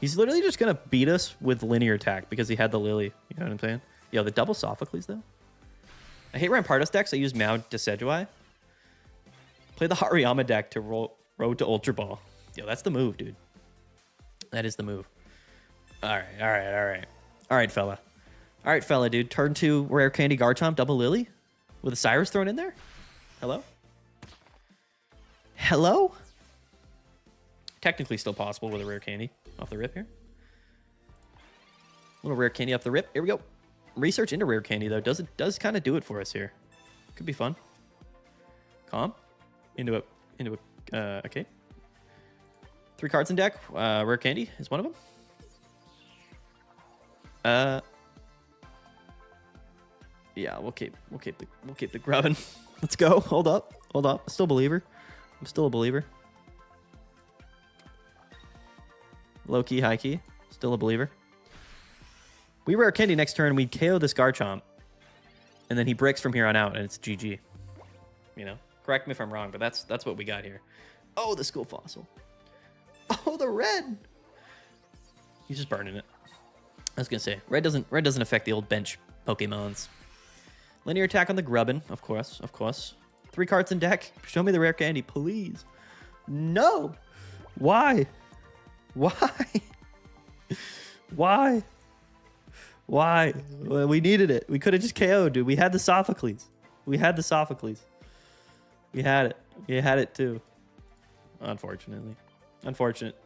He's literally just gonna beat us with linear attack because he had the Lily. You know what I'm saying? Yo, the double Sophocles though. I hate Rampardos decks. I use Mount Decidueye. Play the Hariyama deck to Road to Ultra Ball. Yo, that's the move, dude. That is the move. All right, fella, dude. Turn 2 Rare Candy Garchomp, double Lily with a Cyrus thrown in there. Hello? Technically still possible with a Rare Candy off the rip here. Little Rare Candy off the rip. Here we go. Research into Rare Candy, though. Does kind of do it for us here. Could be fun. Calm. Into a okay. 3 cards in deck. Rare Candy is one of them. Yeah, we'll keep the Grubbin. Let's go. Hold up. Still a believer. I'm still a believer. Low key, high key. Still a believer. We Rare Candy next turn. We KO this Garchomp, and then he breaks from here on out, and it's GG. You know. Correct me if I'm wrong, but that's what we got here. Oh, the School Fossil. Oh, the red. He's just burning it. I was gonna say red doesn't affect the old bench Pokemons. Linear attack on the Grubbin, of course. 3 cards in deck. Show me the Rare Candy, please. No. Why? Why? Well, we needed it. We could have just KO'd, dude. We had the Sophocles. We had it. We had it too. Unfortunately. Unfortunate.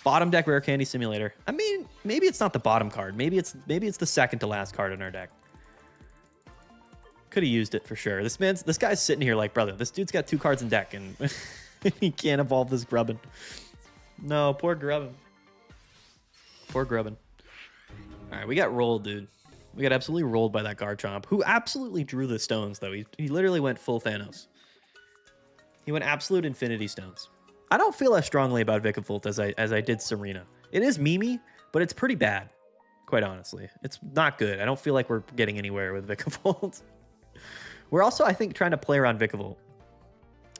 Bottom deck Rare Candy Simulator. I mean, maybe it's not the bottom card. Maybe it's the second to last card in our deck. Could have used it for sure. This guy's sitting here like, brother, this dude's got 2 cards in deck and he can't evolve this Grubbin. No, poor Grubbin. Poor Grubbin. All right, we got rolled, dude. We got absolutely rolled by that Garchomp, who absolutely drew the stones, though. He literally went full Thanos. He went absolute Infinity Stones. I don't feel as strongly about Vikavolt as I did Serena. It is memey, but it's pretty bad, quite honestly. It's not good. I don't feel like we're getting anywhere with Vikavolt. We're also, I think, trying to play around Vikavolt.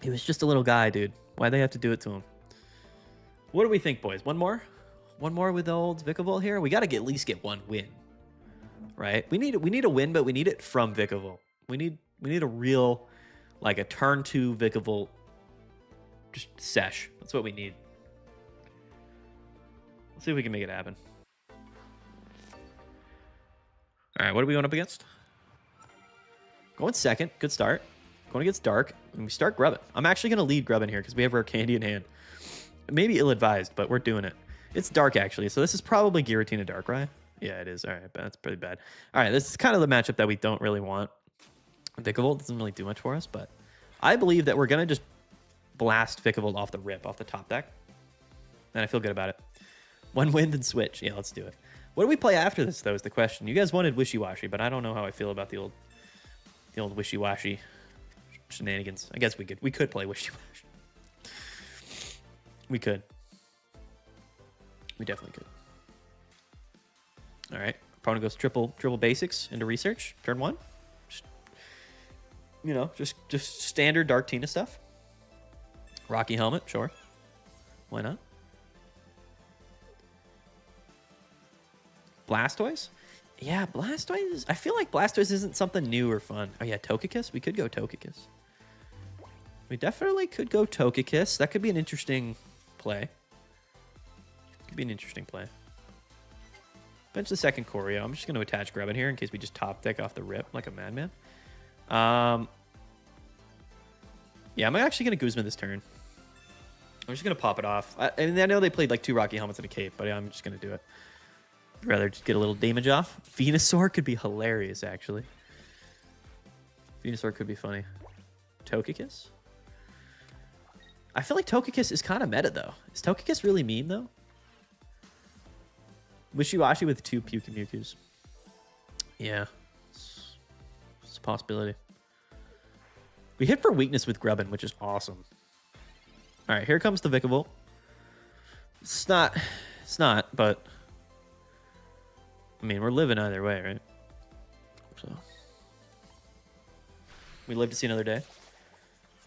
He was just a little guy, dude. Why'd they have to do it to him? What do we think, boys? One more? One more with the old Vikavolt here? We got to at least get 1 win. Right? We need a win, but we need it from Vikavolt. We need a real, like a turn 2 Vikavolt just sesh. That's what we need. Let's see if we can make it happen. All right, what are we going up against? Going second. Good start. Going against Dark. And we start Grubbin. I'm actually going to lead Grubbin here because we have Rare Candy in hand. Maybe ill-advised, but we're doing it. It's Dark, actually. So this is probably Giratina Darkrai. Yeah, it is. All right, that's pretty bad. All right, this is kind of the matchup that we don't really want. Vikavolt doesn't really do much for us, but I believe that we're going to just blast Vikavolt off the rip, off the top deck. And I feel good about it. 1 win, then switch. Yeah, let's do it. What do we play after this, though, is the question. You guys wanted Wishy-Washy, but I don't know how I feel about the old Wishy-Washy shenanigans. I guess we could play Wishy-Washy. We could. We definitely could. All right. Opponent goes triple basics into research. Turn 1. Just standard Dark Tina stuff. Rocky Helmet, sure. Why not? Blastoise? Yeah, Blastoise. I feel like Blastoise isn't something new or fun. Oh yeah, Togekiss? We could go Togekiss. We definitely could go Togekiss. That could be an interesting play. Could be an interesting play. Bench the second Choreo. I'm just going to attach Grubbin here in case we just top deck off the rip like a madman. Yeah, I'm actually going to Guzman this turn. I'm just going to pop it off. I know they played like 2 Rocky Helmets and a Cape, but I'm just going to do it. I'd rather just get a little damage off. Venusaur could be hilarious, actually. Venusaur could be funny. Togekiss? I feel like Togekiss is kind of meta, though. Is Togekiss really mean, though? Wishy-washy with 2 Pukemewkus. Yeah. It's a possibility. We hit for weakness with Grubbin, which is awesome. All right, here comes the Vikavolt. It's not, but... I mean, we're living either way, right? So... We live to see another day.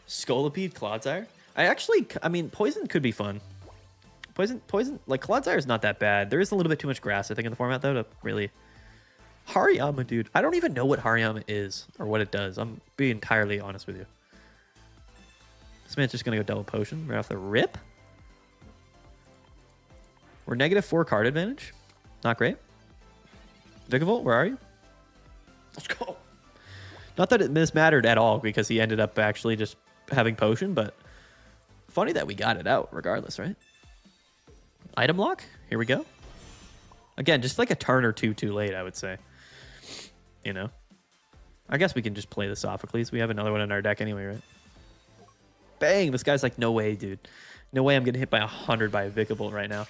Scolipede, Clodsire. I mean, Poison could be fun. Poison, like, Clodsire is not that bad. There is a little bit too much grass, I think, in the format, though, to really... Hariyama, dude. I don't even know what Hariyama is or what it does. I'm being entirely honest with you. This man's just going to go double potion right off the rip. We're -4 card advantage. Not great. Vikavolt, where are you? Let's go. Not that this mattered at all because he ended up actually just having potion, but funny that we got it out regardless, right? Item lock. Here we go. Again, just like a turn or two too late, I would say. You know? I guess we can just play the Sophocles. We have another one in our deck anyway, right? Bang! This guy's like, no way, dude. No way I'm getting hit by 100 by a Vikavolt right now.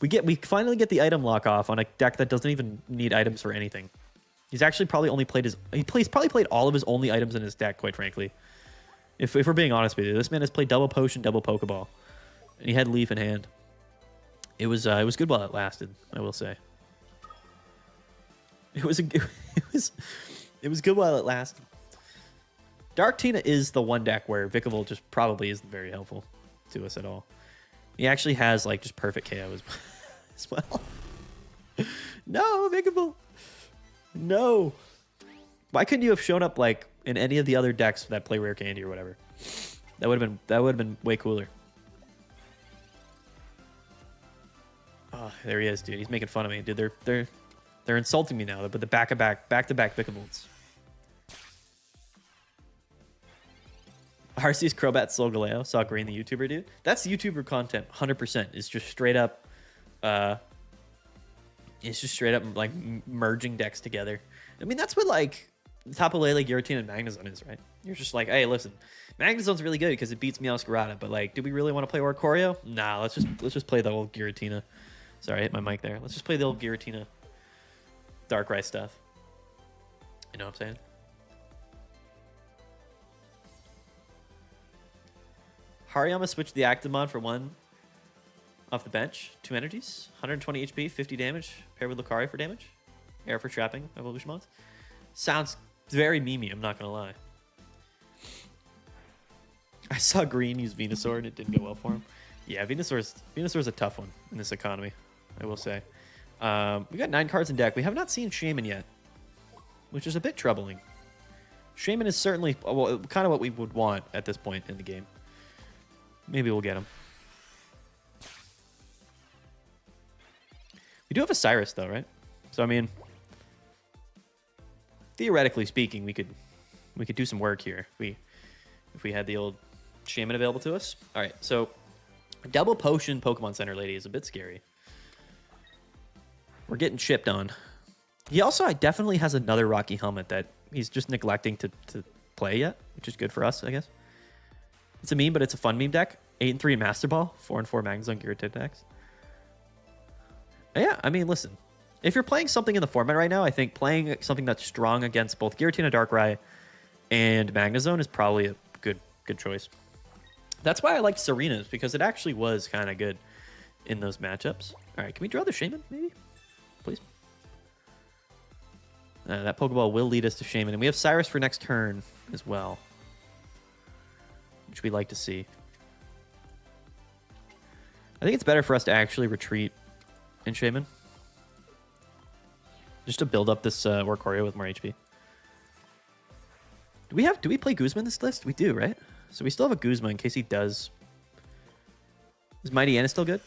We finally get the item lock off on a deck that doesn't even need items for anything. He's actually probably only played he's probably played all of his only items in his deck, quite frankly. If we're being honest with you, this man has played double potion, double Pokeball, and he had Leaf in hand. It was good while it lasted, I will say. It was good while it lasted. Dark Tina is the one deck where Vikavolt just probably isn't very helpful to us at all. He actually has like just perfect KO as well. No, Vikavolt. No. Why couldn't you have shown up like in any of the other decks that play Rare Candy or whatever? That would have been way cooler. Oh, there he is, dude. He's making fun of me, dude. They're insulting me now. But the back-to-back Vikavolts. Arceus, Crobat, Solgaleo. Saw Green, the YouTuber, dude. That's YouTuber content, 100%. It's just straight up... like merging decks together. I mean, that's what like Tapu Lele, Giratina, and Magnezone is, right? You're just like, hey, listen, Magnezone's really good because it beats Meowscarada, but like, do we really want to play Oricorio? Nah, let's just play the old Giratina. Sorry, I hit my mic there. Let's just play the old Giratina Darkrai stuff. You know what I'm saying? Hariyama switched the Actimon for 1 off the bench. 2 energies, 120 HP, 50 damage. Paired with Lucario for damage. Air for trapping evolution mods. Sounds very memey, I'm not going to lie. I saw Green use Venusaur and it didn't go well for him. Yeah, Venusaur's a tough one in this economy, I will say. We got 9 cards in deck. We have not seen Shaman yet, which is a bit troubling. Shaman is certainly kind of what we would want at this point in the game. Maybe we'll get him. We do have a Cyrus though, right? So I mean, theoretically speaking, we could do some work here if we had the old Shaman available to us. All right, so double potion Pokemon Center lady is a bit scary. We're getting chipped on. He also definitely has another Rocky Helmet that he's just neglecting to play yet, which is good for us, I guess. It's a meme, but it's a fun meme deck. 8-3 Master Ball, 4-4 Magnezone Giratina decks. Yeah, I mean, listen. If you're playing something in the format right now, I think playing something that's strong against both Giratina, Darkrai, and Magnezone is probably a good choice. That's why I liked Serena's, because it actually was kind of good in those matchups. All right, can we draw the Shaman, maybe? Please. That Pokeball will lead us to Shaman, and we have Cyrus for next turn as well, which we like to see. I think it's better for us to actually retreat in Shaman, just to build up this Oricorio with more HP. Do we play Guzma in this list? We do, right? So we still have a Guzma in case he does. Is Mighty Anna still good?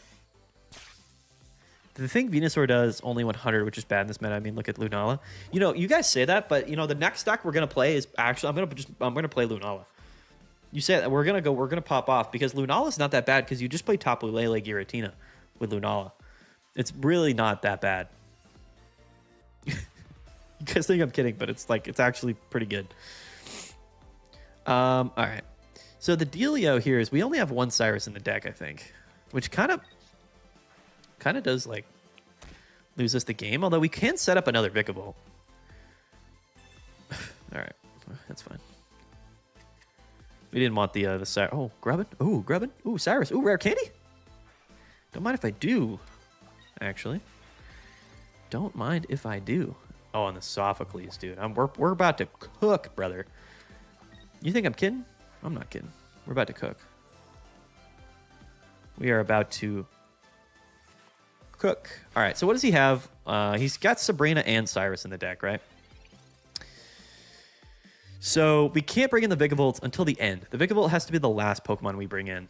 The thing Venusaur does only 100, which is bad in this meta. I mean, look at Lunala. You know, you guys say that, but you know, the next deck we're gonna play is actually I'm gonna play Lunala. You say that we're gonna pop off because Lunala's not that bad because you just play Tapu Lele Giratina with Lunala. It's really not that bad. You guys think I'm kidding, but it's actually pretty good. All right. So the dealio here is we only have one Cyrus in the deck, I think, which kind of does like lose us the game. Although we can set up another Vikavolt. All right, that's fine. We didn't want the Cyrus. Oh, Grubbin. Ooh, Grubbin. Ooh, Cyrus. Ooh, rare candy. Don't mind if I do. Actually, don't mind if I do. Oh, on the Sophocles, dude. We're about to cook, brother. You think I'm kidding? I'm not kidding. We're about to cook. We are about to cook. All right, so what does he have? He's got Sabrina and Cyrus in the deck, right? So we can't bring in the Vikavolt until the end. The Vikavolt has to be the last Pokemon we bring in.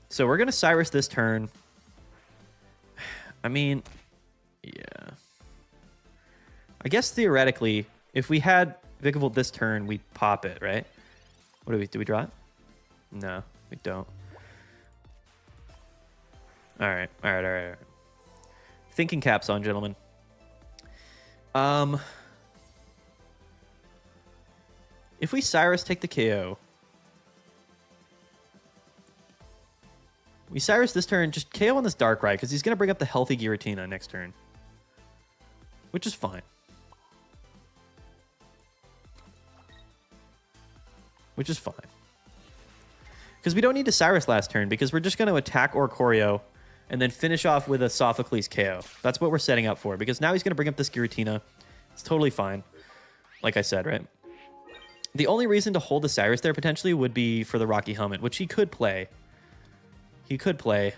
So we're going to Cyrus this turn. I mean, yeah. I guess theoretically, if we had Vikavolt this turn, we'd pop it, right? What do we draw it? No, we don't. All right. Thinking caps on, gentlemen. If we Cyrus take the KO, we Cyrus this turn, just KO on this Darkrai because he's going to bring up the healthy Giratina next turn, which is fine. Which is fine. Because we don't need to Cyrus last turn because we're just going to attack Oricorio and then finish off with a Sophocles KO. That's what we're setting up for because now he's going to bring up this Giratina. It's totally fine. Like I said, right? The only reason to hold the Cyrus there potentially would be for the Rocky Helmet, which he could play. He could play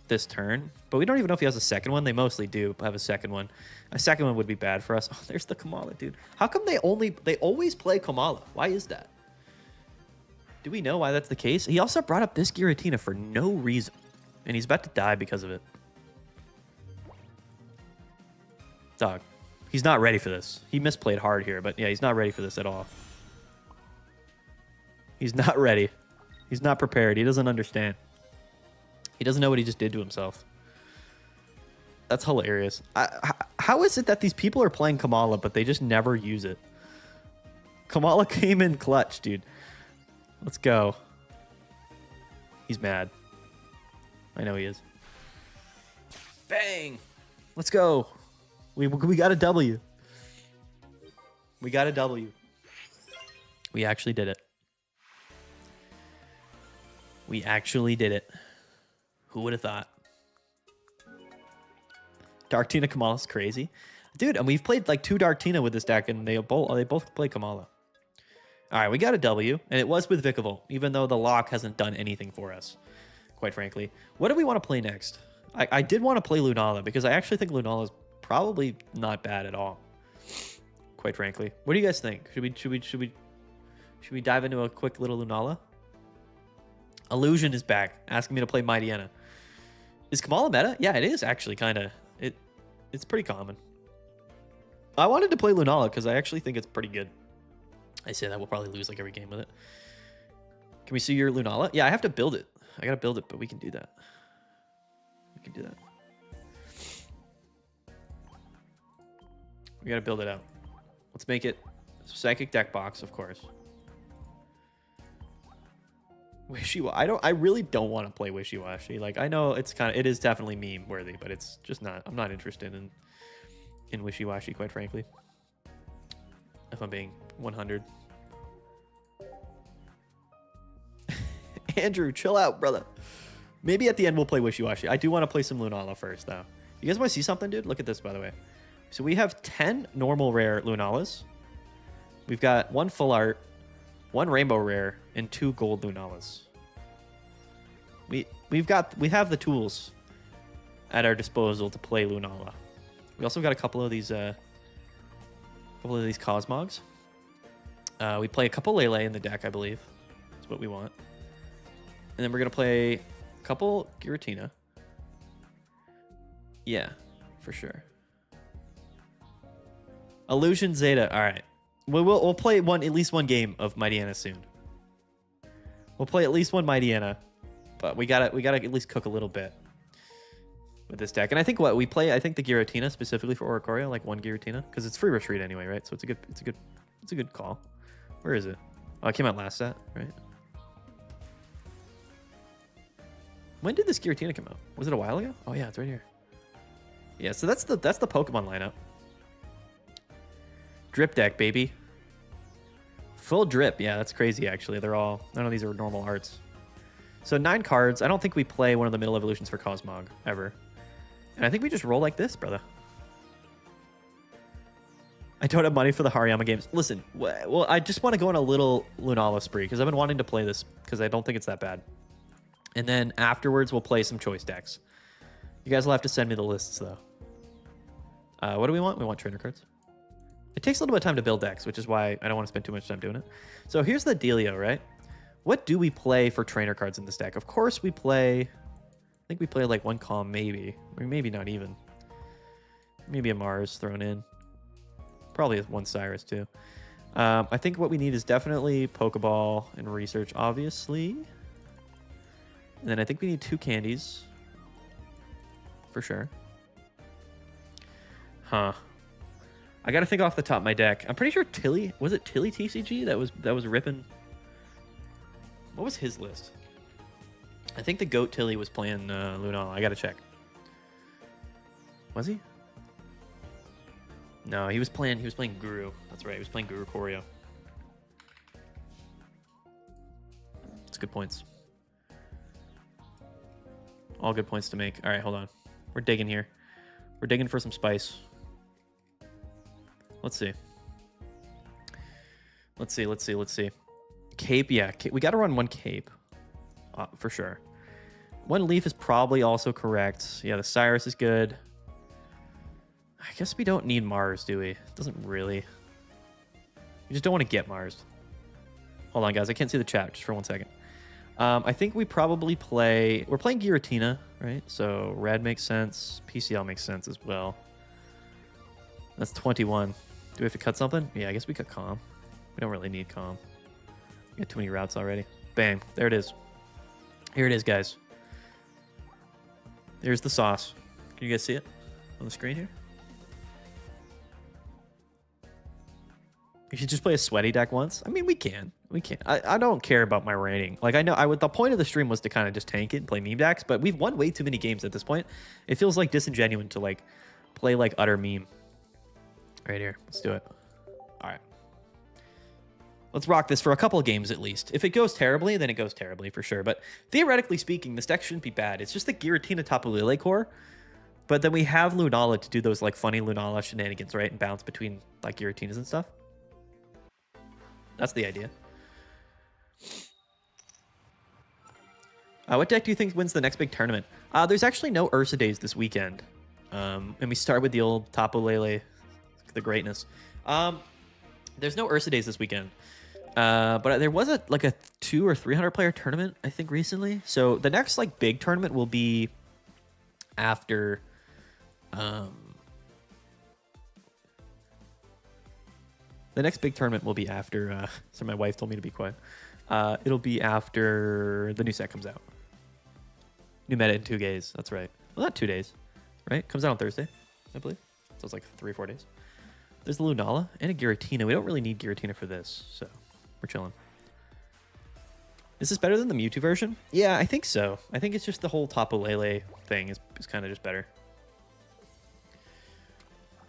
this turn, but we don't even know if he has a second one. They mostly do have a second one. A second one would be bad for us. Oh, there's the Kamala, dude. How come they always play Kamala? Why is that? Do we know why that's the case? He also brought up this Giratina for no reason, and he's about to die because of it. Dog. He's not ready for this. He misplayed hard here, but yeah, he's not ready for this at all. He's not ready. He's not prepared. He doesn't understand. He doesn't know what he just did to himself. That's hilarious. How is it that these people are playing Kamala, but they just never use it? Kamala came in clutch, dude. Let's go. He's mad. I know he is. Bang! Let's go. We got a W. We got a W. We actually did it. We actually did it. Who would have thought? Darktina Kamala's crazy. Dude, and we've played like 2 Darktina with this deck, and they both play Kamala. All right, we got a W, and it was with Vikavolt, even though the lock hasn't done anything for us, quite frankly. What do we want to play next? I did want to play Lunala, because I actually think Lunala is probably not bad at all, quite frankly. What do you guys think? Should we dive into a quick little Lunala? Illusion is back, asking me to play Mightyena. Is Kamala meta? Yeah, it is actually kind of. It's pretty common. I wanted to play Lunala because I actually think it's pretty good. I say that we'll probably lose like every game with it. Can we see your Lunala? Yeah, I have to build it. I gotta build it, but we can do that. We can do that. We gotta build it out. Let's make it Psychic Deck Box, of course. Wishy-washy. I really don't want to play Wishy-washy. Like, I know it is definitely meme worthy, but it's just not. I'm not interested in Wishy-washy, quite frankly. If I'm being 100. Andrew, chill out, brother. Maybe at the end we'll play Wishy-washy. I do want to play some Lunala first, though. You guys want to see something, dude? Look at this, by the way. So we have 10 normal rare Lunalas. We've got 1 full art, 1 rainbow rare, and 2 gold Lunalas. We have the tools at our disposal to play Lunala. We also got a couple of these Cosmogs. We play a couple Lele in the deck, I believe. That's what we want. And then we're gonna play a couple Giratina. Yeah. for sure. Illusion Zeta. All right. We'll play at least one game of Mighty Anna soon. We'll play at least one Mighty Anna, but we gotta at least cook a little bit with this deck. And I think what we play, I think the Giratina specifically for Oricorio, like one Giratina, because it's free retreat anyway, right? So it's a good call. Where is it? Oh, it came out last set, right? When did this Giratina come out? Was it a while ago? Oh yeah, it's right here. Yeah, so that's the Pokemon lineup. Drip deck, baby. Full drip. Yeah, that's crazy actually. None of these are normal arts. So 9 cards. I don't think we play one of the middle evolutions for Cosmog ever. And I think we just roll like this, brother. I don't have money for the Hariyama games. Listen, well, I just want to go on a little Lunala spree because I've been wanting to play this because I don't think it's that bad. And then afterwards, we'll play some choice decks. You guys will have to send me the lists, though. What do we want? We want trainer cards. It takes a little bit of time to build decks, which is why I don't want to spend too much time doing it. So here's the dealio, right? What do we play for trainer cards in this deck? Of course, we play... I think we play like one Calm, maybe. Or maybe not even. Maybe a Mars thrown in. Probably one Cyrus, too. I think what we need is definitely Pokeball and Research, obviously. And then I think we need 2 candies. For sure. Huh. I gotta think off the top of my deck. I'm pretty sure Tilly... Was it Tilly TCG that was ripping... What was his list? I think the Goat Tilly was playing Lunala. I gotta check. Was he? No, he was playing Guru. That's right, he was playing Guru Choreo. That's good points. All good points to make. All right, hold on. We're digging here. We're digging for some spice. Let's see. Let's see. Cape, yeah. We got to run 1 Cape. For sure. 1 Leaf is probably also correct. Yeah, the Cyrus is good. I guess we don't need Mars, do we? It doesn't really. We just don't want to get Mars. Hold on, guys. I can't see the chat just for 1 second. I think we probably play... We're playing Giratina, right? So red makes sense. PCL makes sense as well. That's 21. Do we have to cut something? Yeah, I guess we cut Calm. We don't really need Calm. We got too many routes already. Bang. There it is. Here it is, guys. There's the sauce. Can you guys see it on the screen here? You should just play a sweaty deck once. I mean, we can. I don't care about my rating. Like, I know the point of the stream was to kind of just tank it and play meme decks, but we've won way too many games at this point. It feels like disingenuous to like play like utter meme. Right here. Let's do it. All right. Let's rock this for a couple of games at least. If it goes terribly, then it goes terribly for sure. But theoretically speaking, this deck shouldn't be bad. It's just the Giratina Tapu Lele core. But then we have Lunala to do those like funny Lunala shenanigans, right? And bounce between like Giratinas and stuff. That's the idea. What deck do you think wins the next big tournament? There's actually no Ursa Days this weekend. And we start with the old Tapu Lele, the greatness. There's no Ursa Days this weekend. But there was a 200 or 300 player tournament, I think, recently. So the next like big tournament will be after the next big tournament will be after so my wife told me to be quiet. It'll be after the new set comes out. New meta in 2 days. That's right. Well, not 2 days, right? Comes out on Thursday, I believe. So it's like 3 or 4 days. There's the Lunala and a Giratina. We don't really need Giratina for this, so we're chilling. Is this better than the Mewtwo version? Yeah, I think so. I think it's just the whole Tapu Lele thing is kind of just better.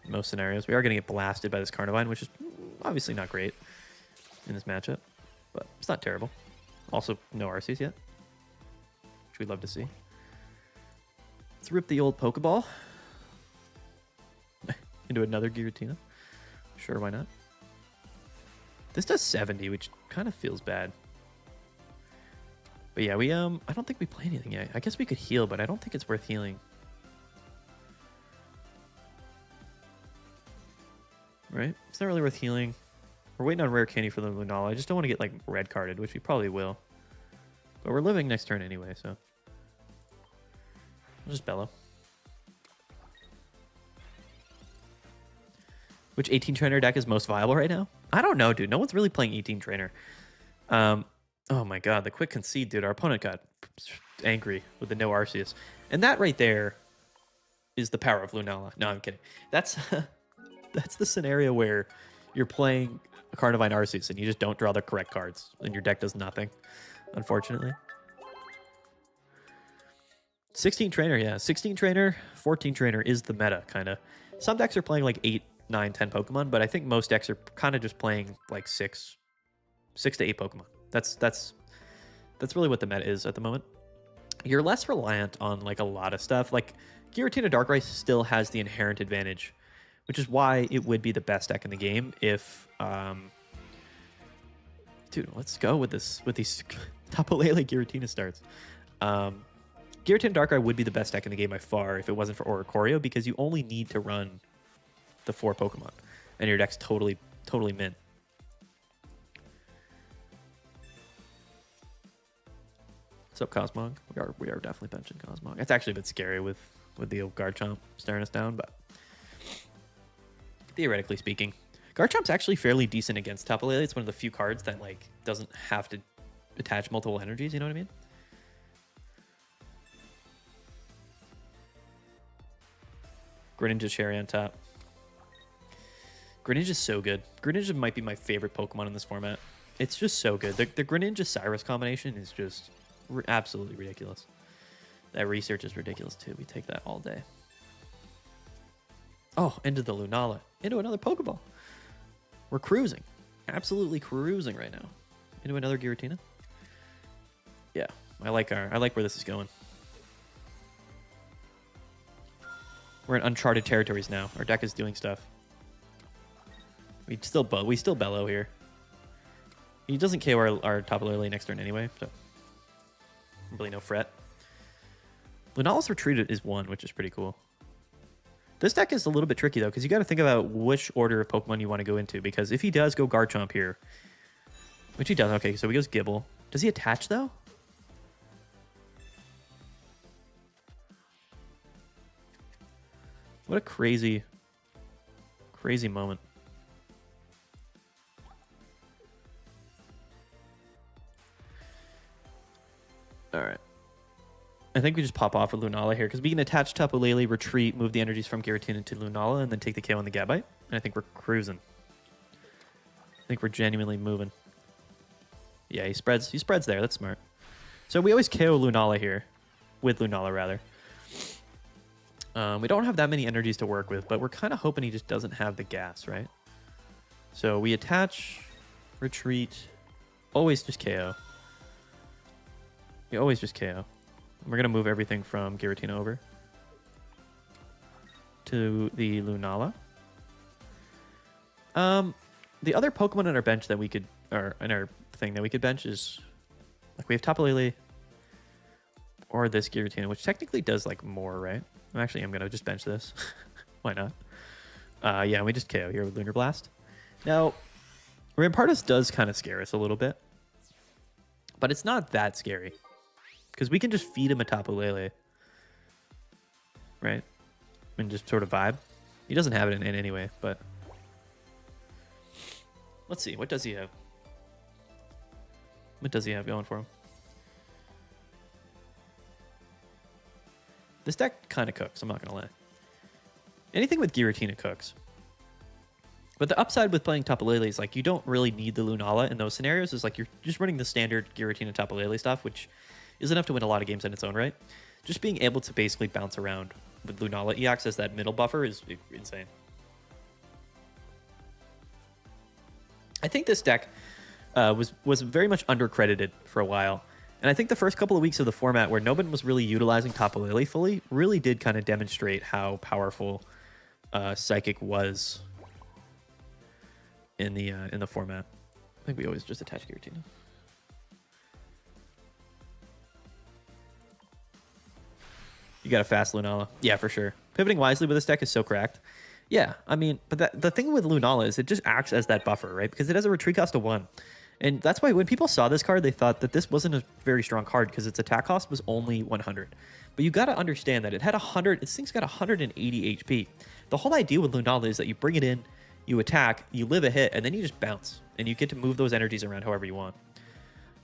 In most scenarios. We are going to get blasted by this Carnivine, which is obviously not great in this matchup, but it's not terrible. Also, no Arceus yet, which we'd love to see. Let's rip the old Pokeball into another Giratina. Sure, why not? This does 70, which kind of feels bad. But yeah, we I don't think we play anything yet. I guess we could heal, but I don't think it's worth healing. Right? It's not really worth healing. We're waiting on rare candy for the Lunala. I just don't want to get like red carded, which we probably will. But we're living next turn anyway, so we'll just bellow. Which 18 trainer deck is most viable right now? I don't know, dude. No one's really playing 18 trainer. Oh my god, the quick concede, dude. Our opponent got angry with the no Arceus. And that right there is the power of Lunala. No, I'm kidding. That's that's the scenario where you're playing a Carnivine Arceus and you just don't draw the correct cards and your deck does nothing, unfortunately. 16 trainer, yeah. 16 trainer, 14 trainer is the meta, kind of. Some decks are playing like 8, 9, 10 Pokemon, but I think most decks are kind of just playing like 6 to 8 Pokemon. That's really what the meta is at the moment. You're less reliant on like a lot of stuff. Like Giratina Darkrai still has the inherent advantage, which is why it would be the best deck in the game if dude, let's go with these Tapu Lele Giratina starts. Giratina Darkrai would be the best deck in the game by far if it wasn't for Oricorio, because you only need to run the 4 Pokemon and your deck's totally mint. What's up, Cosmog? We are definitely benching Cosmog. It's actually a bit scary with the old Garchomp staring us down, but theoretically speaking, Garchomp's actually fairly decent against Tapu Lele. It's one of the few cards that like doesn't have to attach multiple energies. You know what I mean? Greninja Cherry on top. Greninja's so good. Greninja might be my favorite Pokemon in this format. It's just so good. The Greninja Cyrus combination is just absolutely ridiculous. That research is ridiculous too. We take that all day. Oh, into the Lunala. Into another Pokeball. We're cruising. Absolutely cruising right now. Into another Giratina. Yeah, I like where this is going. We're in uncharted territories now. Our deck is doing stuff. We still bellow here. He doesn't KO our Tapu Lele next turn anyway, so really no fret. Lunala's Retreat is 1, which is pretty cool. This deck is a little bit tricky though, because you got to think about which order of Pokemon you want to go into. Because if he does go Garchomp here, which he does, okay, so he goes Gibble. Does he attach though? What a crazy moment. All right. I think we just pop off with Lunala here because we can attach Tapu Lele, retreat, move the energies from Giratina to Lunala, and then take the KO on the Gabite. And I think we're cruising. I think we're genuinely moving. Yeah, he spreads there. That's smart. So we always KO Lunala here. With Lunala, rather. We don't have that many energies to work with, but we're kind of hoping he just doesn't have the gas, right? So we attach, retreat, always just KO. We always just KO. We're going to move everything from Giratina over to the Lunala. The other Pokemon on our bench that we could, or in our thing that we could bench is, like, we have Tapu Lele or this Giratina, which technically does, like, more, right? I'm going to just bench this. Why not? Yeah, we just KO here with Lunar Blast. Now, Rampardos does kind of scare us a little bit, but it's not that scary. Because we can just feed him a Tapu Lele. Right? And just sort of vibe. He doesn't have it in anyway, but... Let's see. What does he have? What does he have going for him? This deck kind of cooks, I'm not going to lie. Anything with Giratina cooks. But the upside with playing Tapu Lele is, like, you don't really need the Lunala in those scenarios. It's like you're just running the standard Giratina Tapu Lele stuff, which is enough to win a lot of games in its own right. Just being able to basically bounce around with Lunala EX as that middle buffer is insane. I think this deck was very much undercredited for a while. And I think the first couple of weeks of the format where no one was really utilizing Tapu Lele fully really did kind of demonstrate how powerful Psychic was in the format. I think we always just attach Giratina. You got a fast Lunala. Yeah, for sure. Pivoting wisely with this deck is so cracked. Yeah, I mean, but the thing with Lunala is it just acts as that buffer, right? Because it has a retreat cost of 1. And that's why when people saw this card, they thought that this wasn't a very strong card because its attack cost was only 100. But you got to understand that it had 100. This thing's got 180 HP. The whole idea with Lunala is that you bring it in, You attack, you live a hit, and then you just bounce. And you get to move those energies around however you want.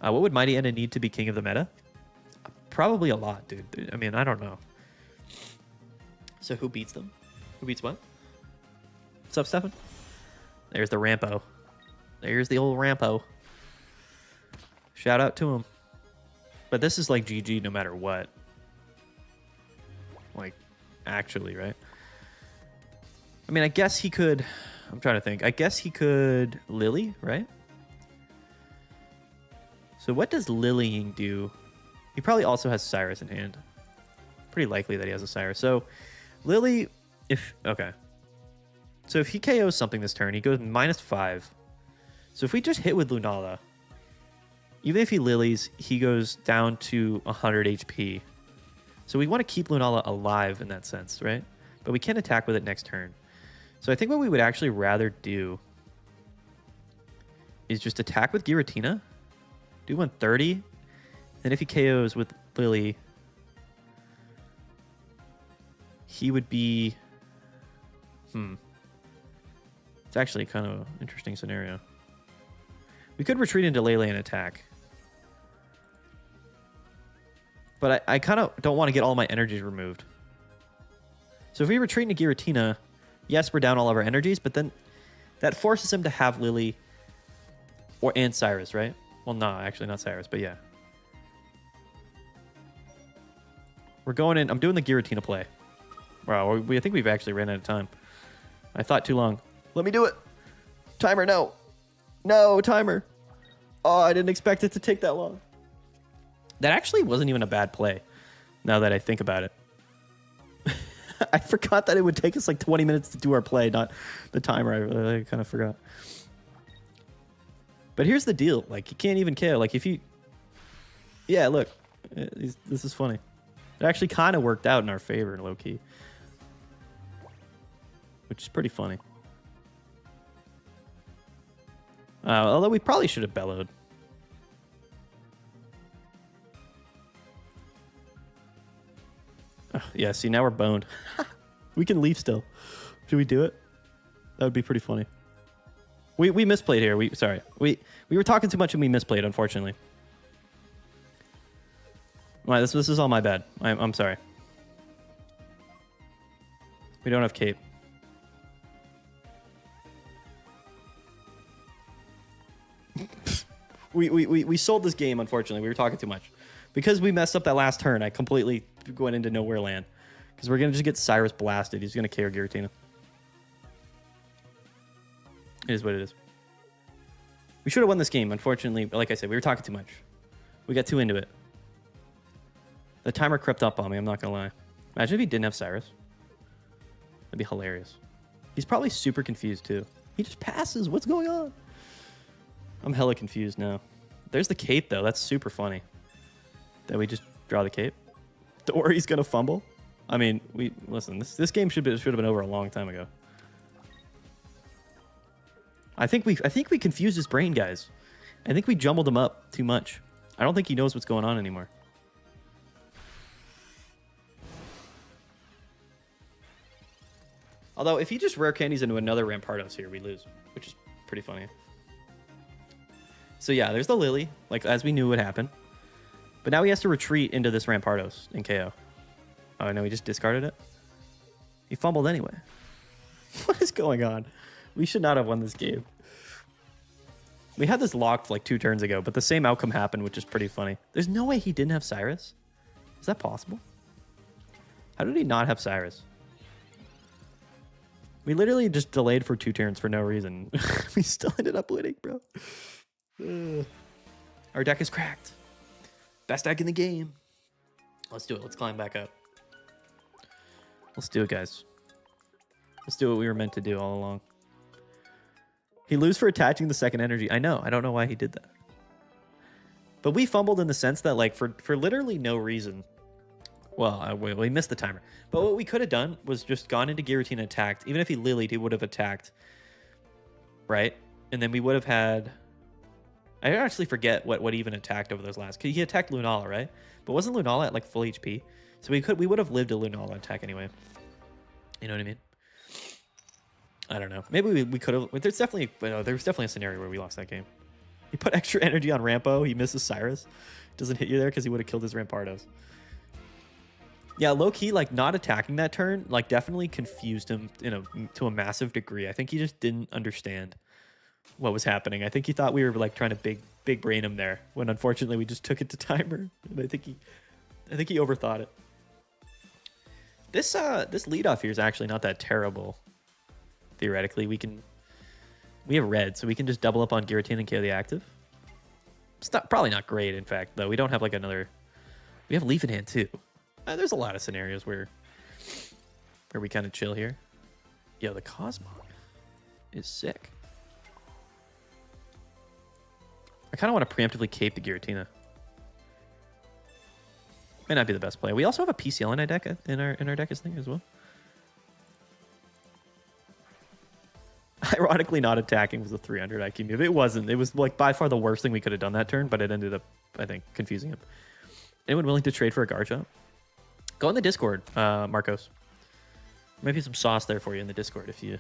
What would Mighty Enda need to be king of the meta? Probably a lot, dude. I mean, I don't know. So who beats them? Who beats what? What's up, Stefan? There's the Rampo. There's the old Rampo. Shout out to him. But this is like GG no matter what. Like, actually, right? I mean, I guess he could... I'm trying to think. I guess he could Lily, right? So what does Lilying do? He probably also has Cyrus in hand. Pretty likely that he has a Cyrus. So Lily, if... Okay. So if he KOs something this turn, he goes -5. So if we just hit with Lunala, even if he Lilies, he goes down to 100 HP. So we want to keep Lunala alive in that sense, right? But we can't attack with it next turn. So I think what we would actually rather do is just attack with Giratina, do 130, and if he KOs with Lily, he would be... It's actually kind of an interesting scenario. We could retreat into Lele and attack. But I kind of don't want to get all my energies removed. So if we retreat into Giratina... Yes, we're down all of our energies, but then that forces him to have Lily and Cyrus, right? Well, no, actually not Cyrus, but yeah. We're going in. I'm doing the Giratina play. Wow, I think we've actually ran out of time. I thought too long. Let me do it. Timer, no. No, timer. Oh, I didn't expect it to take that long. That actually wasn't even a bad play, now that I think about it. I forgot that it would take us like 20 minutes to do our play, not the timer. I kind of forgot. But here's the deal. Like, you can't even KO. Like, if you... Yeah, look. This is funny. It actually kind of worked out in our favor, low-key. Which is pretty funny. Although we probably should have bellowed. Yeah, see, now we're boned. We can leave still. Should we do it? That would be pretty funny. We misplayed here. Sorry. We were talking too much and we misplayed, unfortunately. All right, this is all my bad. I'm sorry. We don't have cape. We sold this game, unfortunately. We were talking too much. Because we messed up that last turn, I completely went into nowhere land. Because we're going to just get Cyrus blasted. He's going to KO Giratina. It is what it is. We should have won this game, unfortunately. But like I said, we were talking too much. We got too into it. The timer crept up on me, I'm not going to lie. Imagine if he didn't have Cyrus. That'd be hilarious. He's probably super confused, too. He just passes. What's going on? I'm hella confused now. There's the cape, though. That's super funny. That we just draw the cape. Or he's gonna fumble. I mean, listen. This game should have been over a long time ago. I think we confused his brain, guys. I think we jumbled him up too much. I don't think he knows what's going on anymore. Although, if he just rare candies into another Rampardos here, we lose, which is pretty funny. So yeah, there's the Lily, like as we knew would happen. But now he has to retreat into this Rampardos and KO. Oh no, he just discarded it? He fumbled anyway. What is going on? We should not have won this game. We had this locked like 2 turns ago, but the same outcome happened, which is pretty funny. There's no way he didn't have Cyrus. Is that possible? How did he not have Cyrus? We literally just delayed for 2 turns for no reason. We still ended up winning, bro. Our deck is cracked. Best deck in the game. Let's do it. Let's climb back up. Let's do it, guys. Let's do what we were meant to do all along. He lose for attaching the second energy. I know. I don't know why he did that. But we fumbled in the sense that, like, for literally no reason. Well, we missed the timer. But what we could have done was just gone into Giratina and attacked. Even if he lilied, he would have attacked. Right? And then we would have had... I actually forget what even attacked over those last... He attacked Lunala, right? But wasn't Lunala at, like, full HP? So we would have lived a Lunala attack anyway. You know what I mean? I don't know. Maybe we could have. There's definitely a scenario where we lost that game. He put extra energy on Rampo. He misses Cyrus. Doesn't hit you there because he would have killed his Rampardos. Yeah, low key, like not attacking that turn, like definitely confused him, to a massive degree. I think he just didn't understand what was happening. I think he thought we were like trying to big brain him there, when unfortunately we just took it to timer. And I think he overthought it. This lead off here is actually not that terrible. Theoretically, we have red, so we can just double up on Giratina and KO the active. It's probably not great, in fact, though. We don't have like another. We have Leaf in hand too. There's a lot of scenarios where we kind of chill here. Yo, the Cosmog is sick. I kind of want to preemptively cape the Giratina. May not be the best play. We also have a PCL in our deck as well. Ironically, not attacking was a 300 IQ move. It wasn't. It was like by far the worst thing we could have done that turn, but it ended up, I think, confusing him. Anyone willing to trade for a Garchomp? Go in the Discord, Marcos. Maybe some sauce there for you in the Discord if you.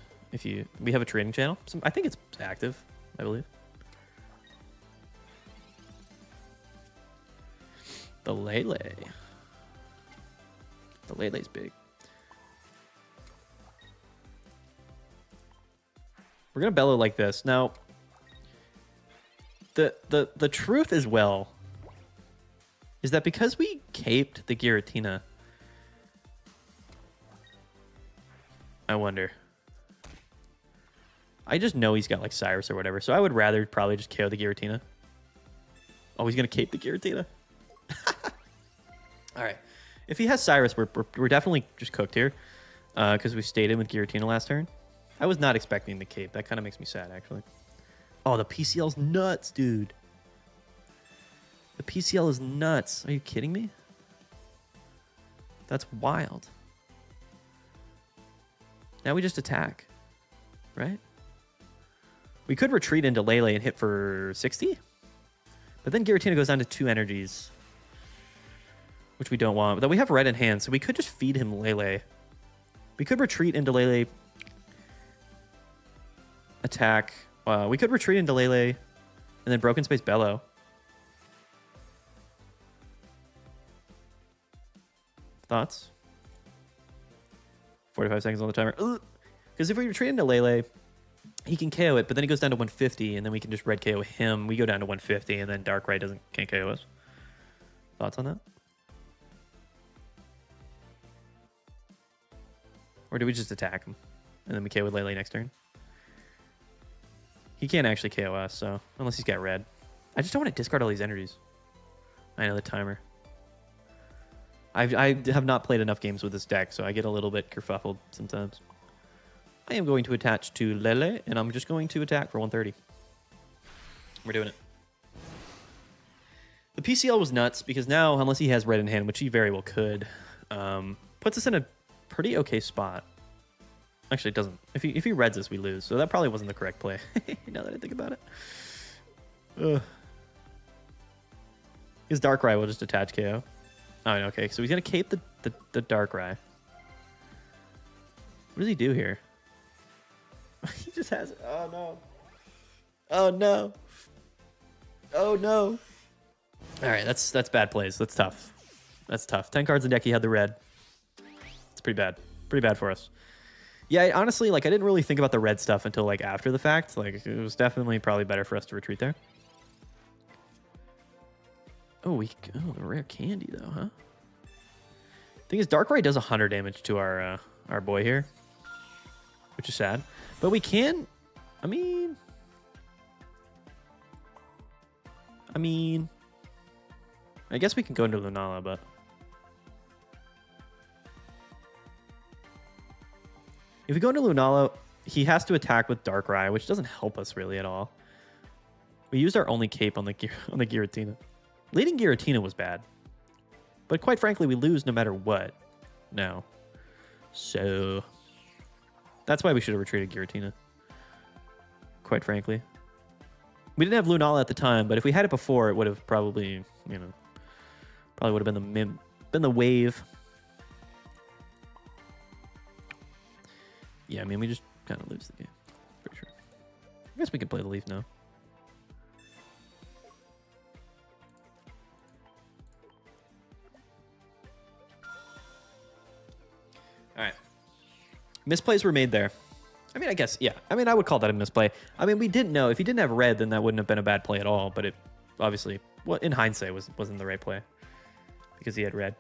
We have a trading channel. I think it's active, I believe. The Lele. The Lele's big. We're gonna bellow like this. Now, the truth as well is that because we caped the Giratina, I wonder. I just know he's got like Cyrus or whatever, so I would rather probably just KO the Giratina. Oh, he's gonna cape the Giratina. All right. If he has Cyrus, we're definitely just cooked here, because we stayed in with Giratina last turn. I was not expecting the cape. That kind of makes me sad, actually. Oh, the PCL's nuts, dude. The PCL is nuts. Are you kidding me? That's wild. Now we just attack, right? We could retreat into Lele and hit for 60, but then Giratina goes down to 2 energies, which we don't want. But then we have red in hand, so we could just feed him Lele. We could retreat into Lele, attack. We could retreat into Lele, and then Broken Space Bellow. Thoughts? 45 seconds on the timer. Because if we retreat into Lele, he can KO it, but then he goes down to 150, and then we can just red KO him. We go down to 150, and then Darkrai can't KO us. Thoughts on that? Or do we just attack him, and then we KO with Lele next turn? He can't actually KO us, so unless he's got red. I just don't want to discard all these energies. I know the timer. I have not played enough games with this deck, so I get a little bit kerfuffled sometimes. I am going to attach to Lele, and I'm just going to attack for 130. We're doing it. The PCL was nuts, because now, unless he has red in hand, which he very well could, puts us in a pretty okay spot. Actually, it doesn't. If he reds us, we lose, so that probably wasn't the correct play, now that I think about it. His Darkrai will just attach KO. Oh, okay, so he's going to cape the Darkrai. What does he do here? He just has it. Oh, no. Oh, no. Oh, no. All right, that's bad plays. That's tough. That's tough. 10 cards in deck, he had the red. It's pretty bad. Pretty bad for us. Yeah, honestly, like, I didn't really think about the red stuff until, like, after the fact. Like, it was definitely probably better for us to retreat there. Oh, the rare candy, though, huh? Thing is, Darkrai does 100 damage to our boy here, which is sad. But we can... I mean... I guess we can go into Lunala, but... If we go into Lunala, he has to attack with Darkrai, which doesn't help us really at all. We used our only cape on the Giratina. Leading Giratina was bad. But quite frankly, we lose no matter what now. So that's why we should have retreated Giratina. Quite frankly. We didn't have Lunala at the time, but if we had it before, it would have probably, probably would have been the wave. Yeah, I mean, we just kind of lose the game. Pretty sure. I guess we can play the Leaf now. All right. Misplays were made there. I mean, I guess, yeah. I mean, I would call that a misplay. I mean, we didn't know. If he didn't have red, then that wouldn't have been a bad play at all. But it obviously, well, in hindsight, wasn't the right play because he had red.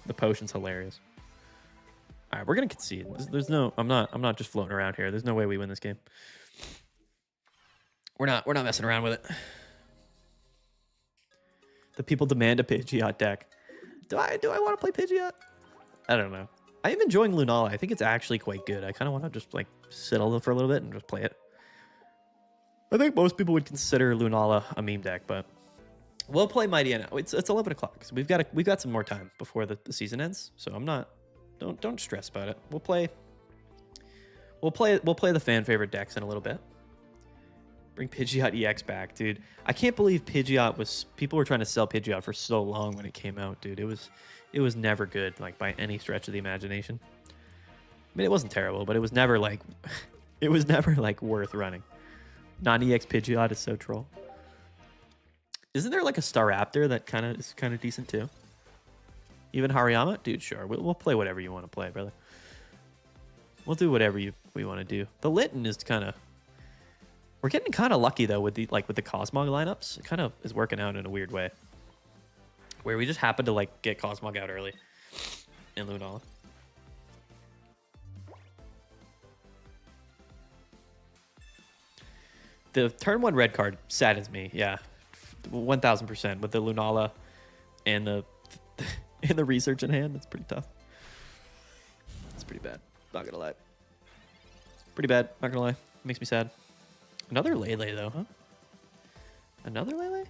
The potion's hilarious. All right, we're gonna concede. There's no. I'm not just floating around here. There's no way we win this game. We're not messing around with it. The people demand a Pidgeot deck. Do I want to play Pidgeot? I don't know. I am enjoying Lunala. I think it's actually quite good. I kind of want to just like sit for a little bit and just play it. I think most people would consider Lunala a meme deck, but we'll play Mighty now. It's 11 o'clock, so we've got some more time before the season ends. So I'm not. Don't stress about it. We'll play the fan favorite decks in a little bit. Bring Pidgeot EX back, dude. I can't believe people were trying to sell Pidgeot for so long when it came out, dude. It was never good, like by any stretch of the imagination. I mean, it wasn't terrible, but it was never like worth running. Non-EX Pidgeot is so troll. Isn't there like a Staraptor that is kind of decent too? Even Hariyama? Dude, sure. We'll play whatever you want to play, brother. We'll do whatever we want to do. The Litten is we're getting kind of lucky though with the Cosmog lineups. It kind of is working out in a weird way. Where we just happen to like get Cosmog out early in Lunala. The turn 1 red card saddens me, yeah. 1000% with the Lunala and the research in hand. That's pretty tough. It's pretty bad. Not gonna lie. Pretty bad. Not gonna lie. Makes me sad. Another Lele though, huh? Another Lele?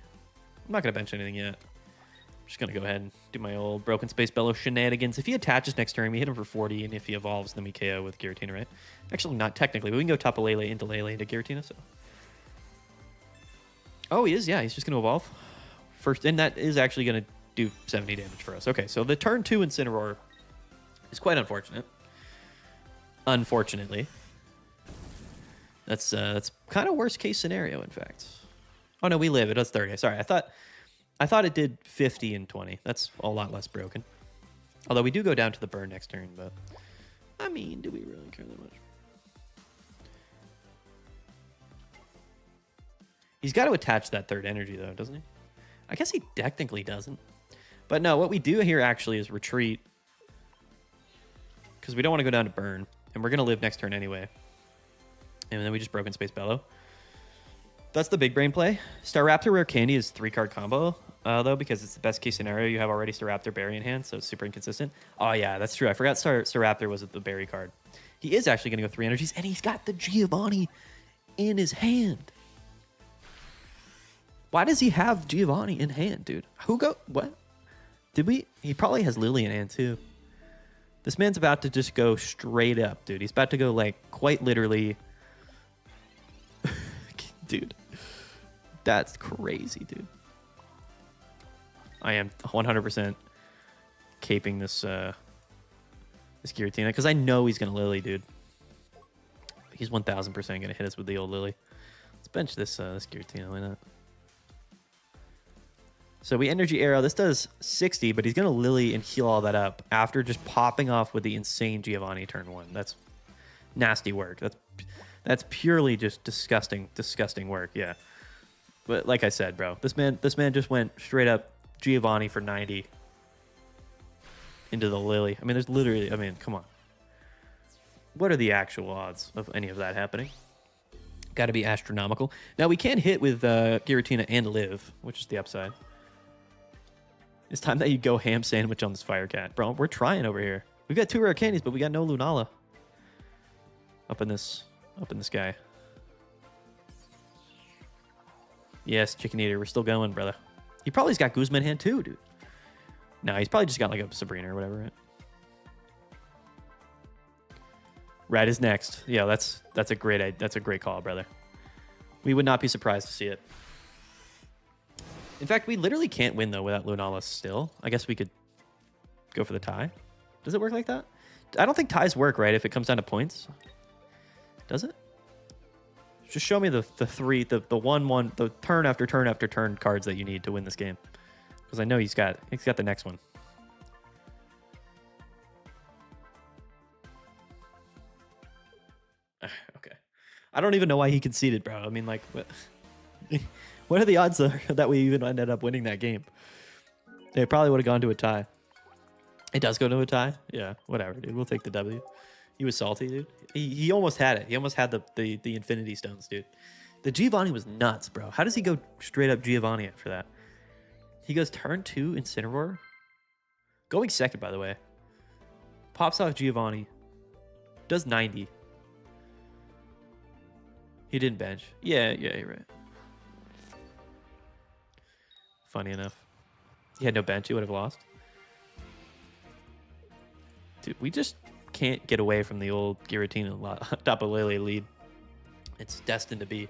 I'm not gonna bench anything yet. I'm just gonna go ahead and do my old Broken Space Bellow shenanigans. If he attaches next turn, we hit him for 40, and if he evolves, then we KO with Giratina, right? Actually, not technically, but we can go Tapu Lele into Giratina, so. Oh, he is, yeah. He's just gonna evolve first, and that is actually gonna do 70 damage for us. Okay, so the turn 2 Incineroar is quite unfortunate. Unfortunately. That's kind of worst case scenario, in fact. Oh no, we live. It does 30. Sorry, I thought it did 50 and 20. That's a lot less broken. Although we do go down to the burn next turn, but I mean, do we really care that much? He's got to attach that third energy though, doesn't he? I guess he technically doesn't. But no, what we do here actually is retreat. Because we don't want to go down to burn. And we're going to live next turn anyway. And then we just Broken Space Bellow. That's the big brain play. Staraptor Rare Candy is 3-card combo, though, because it's the best case scenario. You have already Staraptor Berry in hand, so it's super inconsistent. Oh, yeah, that's true. I forgot Staraptor was the Berry card. He is actually going to go 3 energies, and he's got the Giovanni in his hand. Why does he have Giovanni in hand, dude? What? Did we? He probably has Lily in hand, too. This man's about to just go straight up, dude. He's about to go, like, quite literally... Dude. That's crazy, dude. I am 100% caping this Giratina, because I know he's going to Lily, dude. He's 1,000% going to hit us with the old Lily. Let's bench this Giratina, why not? So we Energy Arrow. This does 60, but he's going to Lily and heal all that up after just popping off with the insane Giovanni turn 1. That's nasty work. That's purely just disgusting work, yeah. But like I said, bro, this man just went straight up Giovanni for 90 into the Lily. I mean, there's literally, I mean, come on. What are the actual odds of any of that happening? Got to be astronomical. Now, we can hit with Giratina and live, which is the upside. It's time that you go ham sandwich on this Fire Cat. Bro, we're trying over here. We've got 2 rare candies, but we got no Lunala up in this guy. Yes, Chicken Eater, we're still going, brother. He probably's got Guzman in hand too, dude. No, he's probably just got like a Sabrina or whatever, right? Red is next. Yeah, that's a great call, brother. We would not be surprised to see it. In fact, we literally can't win though without Lunala still. I guess we could go for the tie. Does it work like that? I don't think ties work, right? If it comes down to points. Does it? Just show me the turn after turn after turn cards that you need to win this game. Because I know he's got the next one. Okay. I don't even know why he conceded, bro. I mean, like, what are the odds that we even ended up winning that game? It probably would have gone to a tie. It does go to a tie? Yeah, whatever, dude. We'll take the W. He was salty, dude. He almost had it. He almost had the Infinity Stones, dude. The Giovanni was nuts, bro. How does he go straight up Giovanni after that? He goes turn 2 Incineroar. Going second, by the way. Pops off Giovanni. Does 90. He didn't bench. Yeah, you're right. Funny enough. He had no bench. He would have lost. Dude, we just can't get away from the old Giratina Tapu Lele lead. It's destined to be.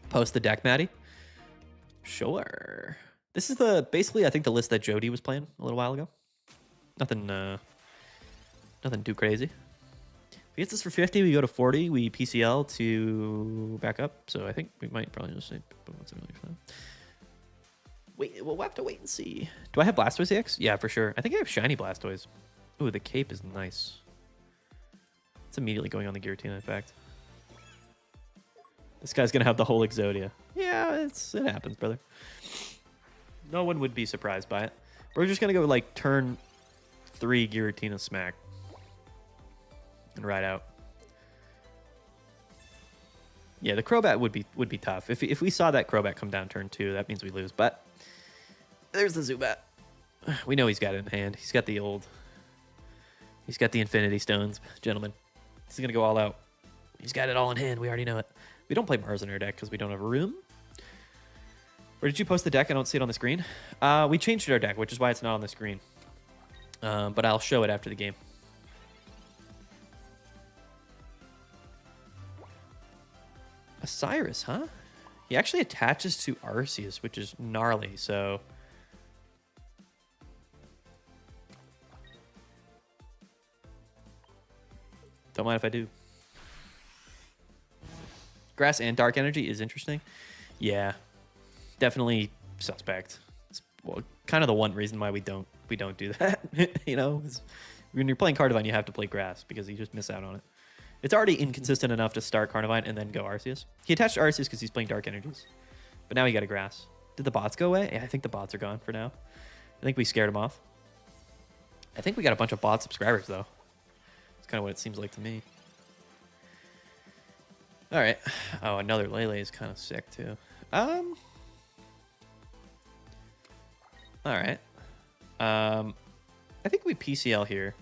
Post the deck, Maddie. Sure. This is basically I think the list that Jody was playing a little while ago. Nothing too crazy. If he gets this for 50, we go to 40. We PCL to back up. So I think we might probably just say, but what's it really fun? Wait, we'll have to wait and see. Do I have Blastoise EX? Yeah, for sure. I think I have Shiny Blastoise. Ooh, the cape is nice. It's immediately going on the Giratina, in fact. This guy's going to have the whole Exodia. Yeah, it happens, brother. No one would be surprised by it. We're just going to go, like, turn 3 Giratina smack. And ride out. Yeah, the Crobat would be tough. If we saw that Crobat come down turn 2, that means we lose. But there's the Zubat. We know he's got it in hand. He's got the Infinity Stones, gentlemen. He's going to go all out. He's got it all in hand. We already know it. We don't play Mars in our deck because we don't have room. Where did you post the deck? I don't see it on the screen. We changed our deck, which is why it's not on the screen. But I'll show it after the game. Osiris, huh? He actually attaches to Arceus, which is gnarly, so... Don't mind if I do. Grass and Dark Energy is interesting. Yeah. Definitely suspect. It's, well, kind of the one reason why we don't do that. You know? When you're playing Cardivine, you have to play Grass because you just miss out on it. It's already inconsistent enough to start Carnivine and then go Arceus. He attached to Arceus because he's playing Dark Energies. But now he got a Grass. Did the bots go away? Yeah, I think the bots are gone for now. I think we scared him off. I think we got a bunch of bot subscribers, though. That's kind of what it seems like to me. All right. Oh, another Lele is kind of sick, too. All right. I think we PCL here.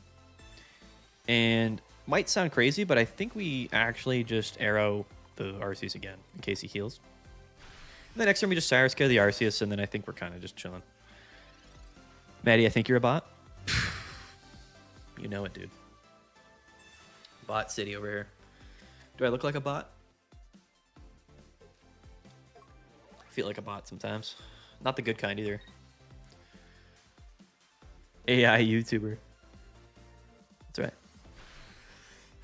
And... might sound crazy, but I think we actually just arrow the Arceus again in case he heals. And then next turn we just Cyrus Care the Arceus, and then I think we're kind of just chilling. Maddie, I think you're a bot. You know it, dude. Bot city over here. Do I look like a bot? I feel like a bot sometimes. Not the good kind either. AI YouTuber. That's right.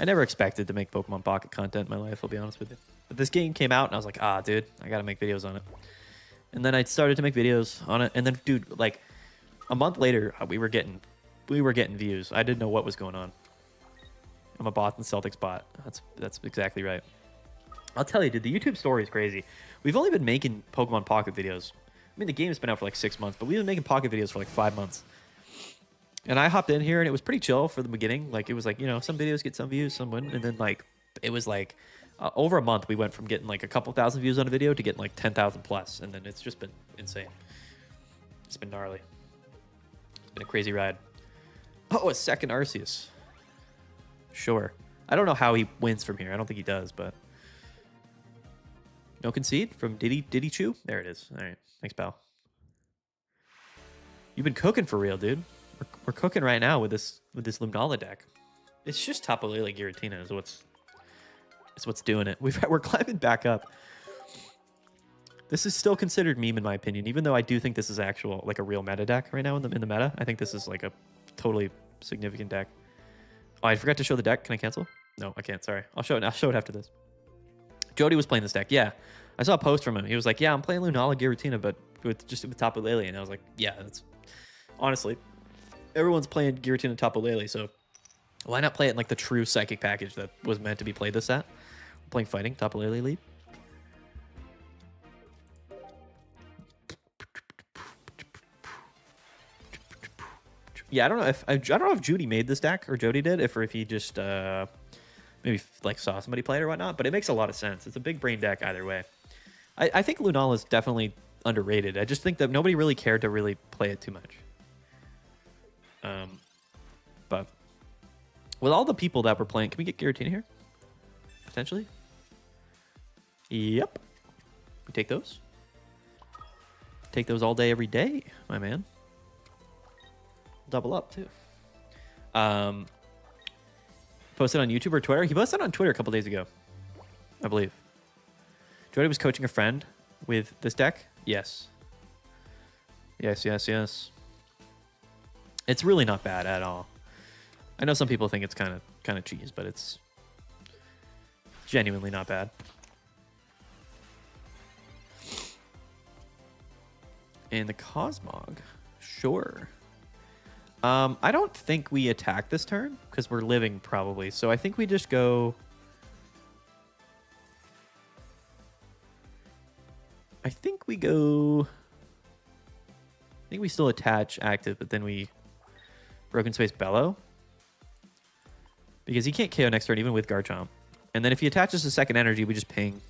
I never expected to make Pokemon Pocket content in my life, I'll be honest with you. But this game came out, and I was like, ah, dude, I gotta make videos on it. And then I started to make videos on it, and then, dude, like, a month later, we were getting views. I didn't know what was going on. I'm a bot and Celtics bot. That's exactly right. I'll tell you, dude, the YouTube story is crazy. We've only been making Pokemon Pocket videos. I mean, the game has been out for like 6 months, but we've been making Pocket videos for like 5 months. And I hopped in here, and it was pretty chill for the beginning. Like, it was like, you know, some videos get some views, some wouldn't. And then, like, it was like over a month, we went from getting like a couple thousand views on a video to getting like 10,000 plus. And then it's just been insane. It's been gnarly. It's been a crazy ride. Oh, a second Arceus. Sure. I don't know how he wins from here. I don't think he does, but... No concede from Diddy Chew? There it is. All right. Thanks, pal. You've been cooking for real, dude. We're cooking right now with this Lunala deck. It's just Tapu Lele Giratina is what's doing it. We're climbing back up. This is still considered meme in my opinion, even though I do think this is actual like a real meta deck right now in the meta. I think this is like a totally significant deck. Oh, I forgot to show the deck. Can I cancel? No, I can't. Sorry. I'll show it after this. Jody was playing this deck. Yeah. I saw a post from him. He was like, yeah, I'm playing Lunala Giratina, but with Tapu Lele. And I was like, yeah, that's honestly, everyone's playing Giratina Tapu Lele, so why not play it in like the true psychic package that was meant to be played this set? We're playing fighting, Tapu Lele lead. Yeah, I don't know if Judy made this deck or Jody did, or if he just maybe like saw somebody play it or whatnot. But it makes a lot of sense. It's a big brain deck either way. I think Lunala is definitely underrated. I just think that nobody really cared to really play it too much. But with all the people that were playing, can we get Giratina here? Potentially. Yep. We take those. Take those all day, every day, my man. Double up too. Posted on YouTube or Twitter. He posted on Twitter a couple days ago, I believe. Jody was coaching a friend with this deck. Yes. Yes. It's really not bad at all. I know some people think it's kind of cheese, but it's genuinely not bad. And the Cosmog, sure. I don't think we attack this turn because we're living probably. So I think we just go. I think we still attach active, but then we Broken Space Bellow. Because he can't KO next turn even with Garchomp. And then if he attaches a second energy, we just ping.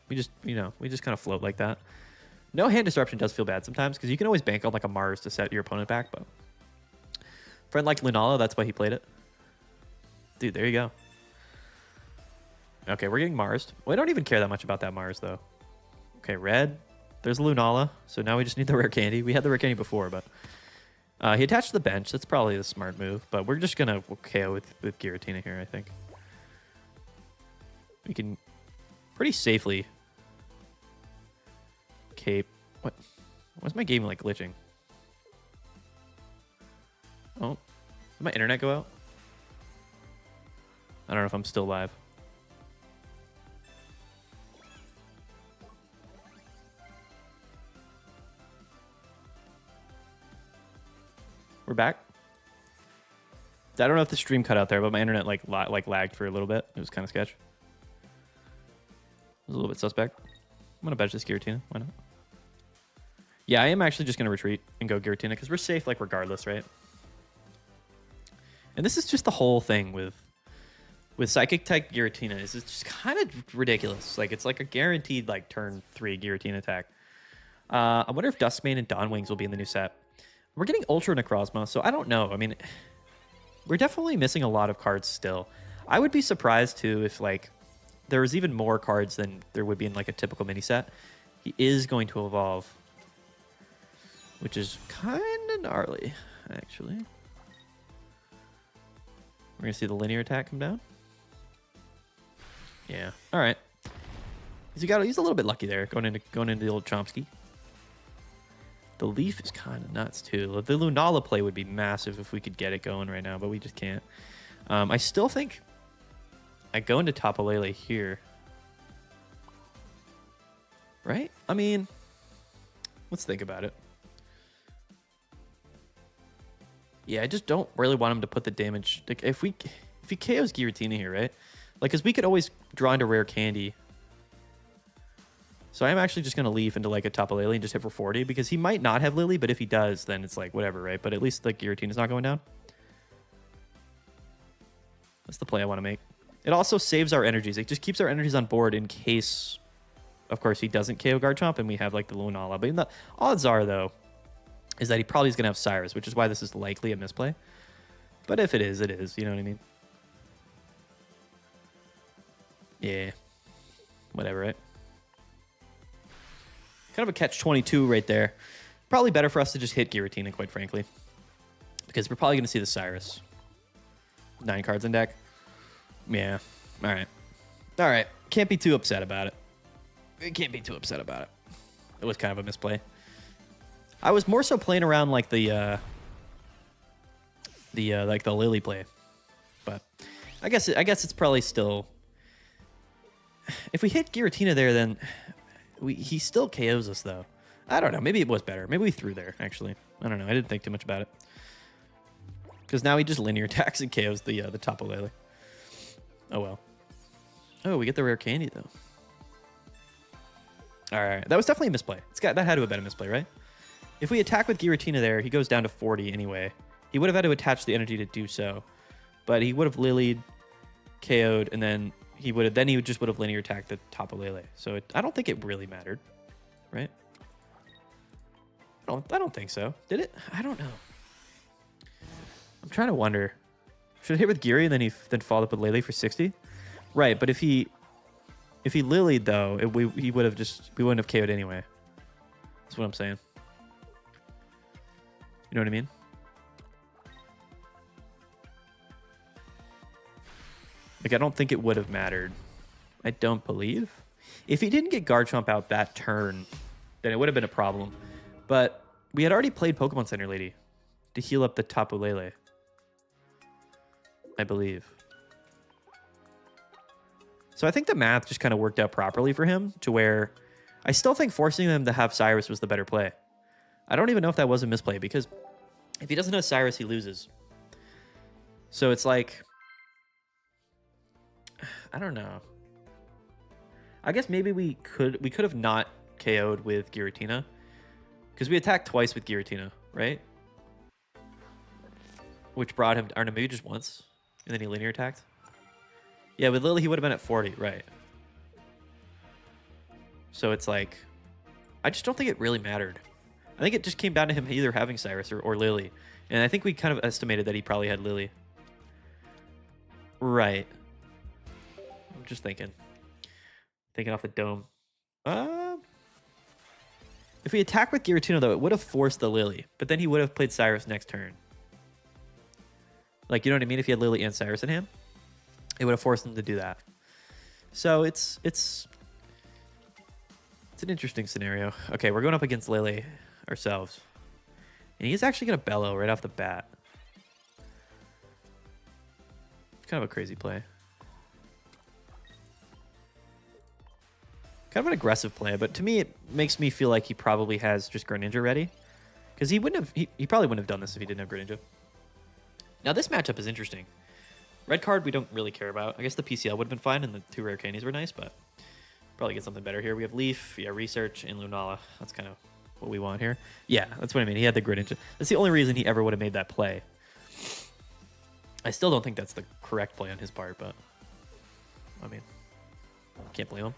We just kind of float like that. No hand disruption does feel bad sometimes because you can always bank on like a Mars to set your opponent back, but friend like Lunala, that's why he played it. Dude, there you go. Okay, we're getting Marsed. Well, I don't even care that much about that Mars, though. Okay, red. There's Lunala, so now we just need the rare candy. We had the rare candy before, but he attached to the bench. That's probably the smart move, but we're just going to KO with Giratina here, I think. We can pretty safely cape. What? Why's my game like glitching? Oh, did my internet go out? I don't know if I'm still live. We're back. I don't know if the stream cut out there, but my internet like lagged for a little bit. It was kind of sketch. It was a little bit suspect. I'm gonna bench this Giratina. Why not? Yeah, I am actually just gonna retreat and go Giratina because we're safe like regardless, right? And this is just the whole thing with Psychic type Giratina is it's just kind of ridiculous. Like it's like a guaranteed like turn 3 Giratina attack. I wonder if Duskmane and Dawnwings will be in the new set. We're getting Ultra Necrozma, so I don't know. I mean, we're definitely missing a lot of cards still. I would be surprised too if like there was even more cards than there would be in like a typical mini set. He is going to evolve, which is kind of gnarly, actually. We're gonna see the linear attack come down. Yeah. All right. He's a little bit lucky there going into the old Chomsky. The Leaf is kind of nuts too. The Lunala play would be massive if we could get it going right now, but we just can't. I still think I go into Tapu Lele here. Right? I mean, let's think about it. Yeah, I just don't really want him to put the damage. Like if he KOs Giratina here, right? Like, because we could always draw into rare candy. So I'm actually just going to leave into like a Tapu Lele and just hit for 40 because he might not have Lily, but if he does, then it's like whatever, right? But at least the Giratina's not going down. That's the play I want to make. It also saves our energies. It just keeps our energies on board in case, of course, he doesn't KO Garchomp and we have like the Lunala. But the odds are, though, is that he probably is going to have Cyrus, which is why this is likely a misplay. But if it is, it is. You know what I mean? Yeah. Whatever, right? Kind of a catch-22 right there. Probably better for us to just hit Giratina, quite frankly. Because we're probably going to see the Cyrus. 9 cards in deck. Yeah. All right. All right. Can't be too upset about it. Can't be too upset about it. It was kind of a misplay. I was more so playing around like the the like the Lily play. But I guess it's probably still. If we hit Giratina there, then he still KOs us though. I don't know. Maybe it was better. Maybe we threw there actually. I don't know. I didn't think too much about it. Because now he just linear attacks and KOs the Tapu Lele. Oh well. Oh, we get the rare candy though. All right, that was definitely a misplay. That had to have been a misplay, right? If we attack with Giratina there, he goes down to 40 anyway. He would have had to attach the energy to do so, but he would have lilied, KO'd, and then he would have linear attacked the Tapu Lele. So I don't think it really mattered, right? I don't think so. Did it? I don't know. I'm trying to wonder. Should I hit with Giri and then follow up with Lele for 60? Right, but if he lilied though, we wouldn't have KO'd anyway. That's what I'm saying. You know what I mean? Like, I don't think it would have mattered. I don't believe. If he didn't get Garchomp out that turn, then it would have been a problem. But we had already played Pokemon Center Lady to heal up the Tapu Lele, I believe. So I think the math just kind of worked out properly for him to where I still think forcing them to have Cyrus was the better play. I don't even know if that was a misplay because if he doesn't have Cyrus, he loses. So it's like, I don't know. I guess maybe we could have not KO'd with Giratina because we attacked twice with Giratina, right? Which brought him, or no, maybe just once, and then he linear attacked. Yeah, with Lily, he would have been at 40, right? So it's like, I just don't think it really mattered. I think it just came down to him either having Cyrus or Lily. And I think we kind of estimated that he probably had Lily. Right. I'm just thinking off the dome. If we attack with Giratina, though, it would have forced the Lily. But then he would have played Cyrus next turn. Like, you know what I mean? If he had Lily and Cyrus in hand, it would have forced him to do that. So it's an interesting scenario. Okay, we're going up against Lele ourselves. And he's actually going to bellow right off the bat. Kind of a crazy play. Kind of an aggressive play, but to me, it makes me feel like he probably has just Greninja ready. Because he probably wouldn't have done this if he didn't have Greninja. Now, this matchup is interesting. Red card, we don't really care about. I guess the PCL would have been fine, and the 2 rare candies were nice, but probably get something better here. We have Leaf, yeah, Research, and Lunala. That's kind of what we want here. Yeah, that's what I mean. He had the Greninja. That's the only reason he ever would have made that play. I still don't think that's the correct play on his part, but I mean, can't blame him.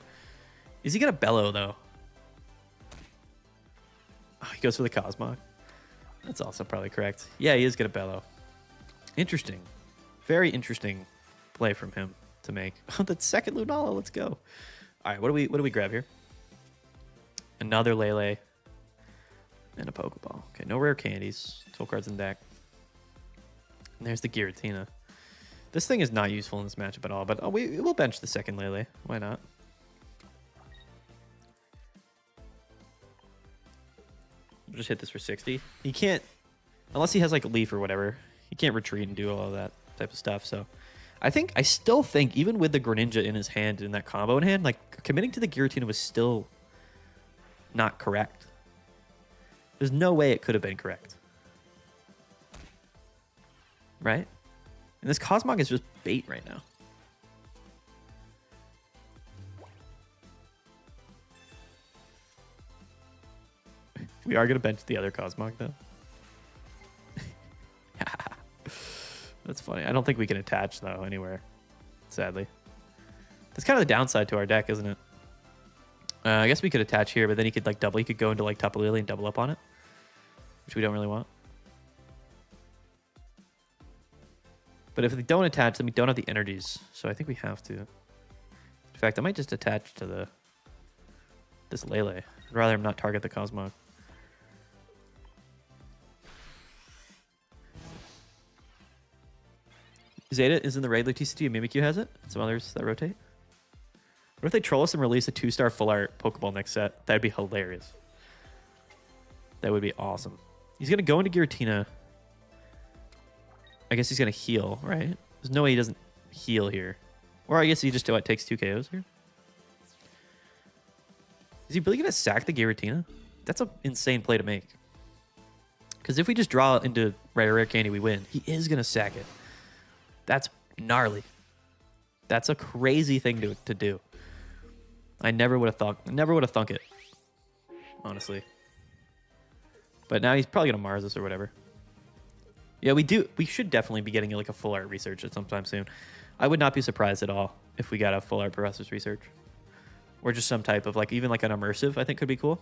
Is he going to bellow, though? Oh, he goes for the Cosmog. That's also probably correct. Yeah, he is going to bellow. Interesting. Very interesting play from him to make. Oh, that second Lunala. Let's go. All right, what do we grab here? Another Lele and a Pokeball. Okay, no rare candies. 12 cards in deck. And there's the Giratina. This thing is not useful in this matchup at all, but we'll bench the second Lele. Why not? We'll just hit this for 60. He can't, unless he has like a Leaf or whatever, he can't retreat and do all of that type of stuff. So I still think even with the Greninja in his hand and that combo in hand, like committing to the Giratina was still not correct. There's no way it could have been correct. Right? And this Cosmog is just bait right now. We are going to bench the other Cosmog, though. That's funny. I don't think we can attach, though, anywhere. Sadly. That's kind of the downside to our deck, isn't it? I guess we could attach here, but then he could like double. He could go into like Tapu Lele and double up on it, which we don't really want. But if they don't attach, then we don't have the energies. So I think we have to. In fact, I might just attach to this Lele. I'd rather him not target the Cosmog. Zeta is in the regular TCG and Mimikyu has it. Some others that rotate. What if they troll us and release a 2-star full art Pokeball next set? That'd be hilarious. That would be awesome. He's going to go into Giratina. I guess he's going to heal, right? There's no way he doesn't heal here. Or I guess he just takes 2 KOs here. Is he really going to sack the Giratina? That's an insane play to make. Because if we just draw into rare candy, we win. He is going to sack it. That's gnarly. That's a crazy thing to do. I never would have thunk it. Honestly. But now he's probably going to Mars us or whatever. Yeah, we should definitely be getting like a full art research at sometime soon. I would not be surprised at all if we got a full art professor's research. Or just some type of like, even like an immersive, I think could be cool.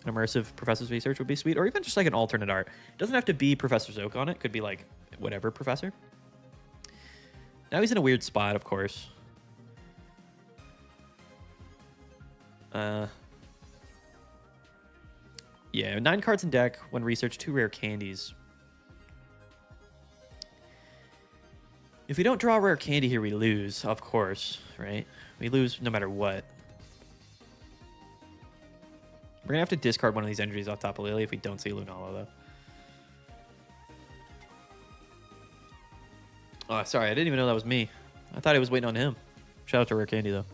An immersive professor's research would be sweet. Or even just like an alternate art. It doesn't have to be Professor Zoke on it. It could be like whatever professor. Now he's in a weird spot, of course. Yeah, 9 cards in deck. When research, 2 rare candies. If we don't draw a rare candy here, we lose, of course, right? We lose no matter what. We're going to have to discard one of these energies off Tapu Lele if we don't see Lunala, though. Oh, sorry. I didn't even know that was me. I thought I was waiting on him. Shout out to Rare Candy, though.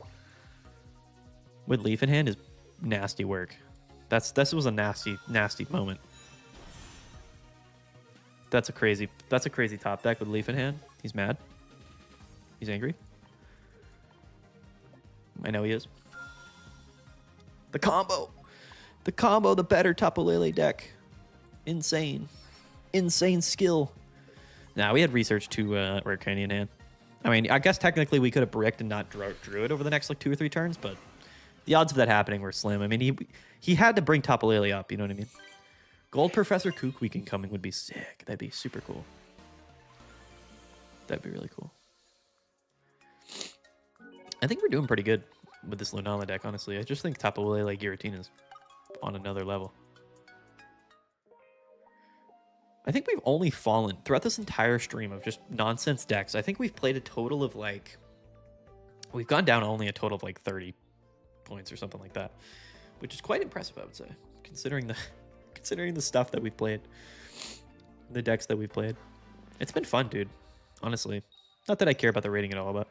With Leaf in hand is nasty work. This was a nasty moment. That's a crazy top deck with Leaf in hand. He's mad. He's angry. I know he is. The combo. The better Tapu Lele deck. Insane skill. Nah, we had research to Rare Candy in hand. I mean, I guess technically we could have bricked and not drew it over the next like 2 or 3 turns, but the odds of that happening were slim. I mean, he had to bring Tapu Lele up, you know what I mean? Gold Professor Kook incoming would be sick. That'd be super cool. That'd be really cool. I think we're doing pretty good with this Lunala deck, honestly. I just think Tapu Lele Giratina is on another level. I think we've only fallen throughout this entire stream of just nonsense decks. I think we've played a total of like... We've gone down only a total of like 30 points or something like that. Which is quite impressive, I would say. Considering the stuff that we've played. The decks that we've played. It's been fun, dude. Honestly. Not that I care about the rating at all, but...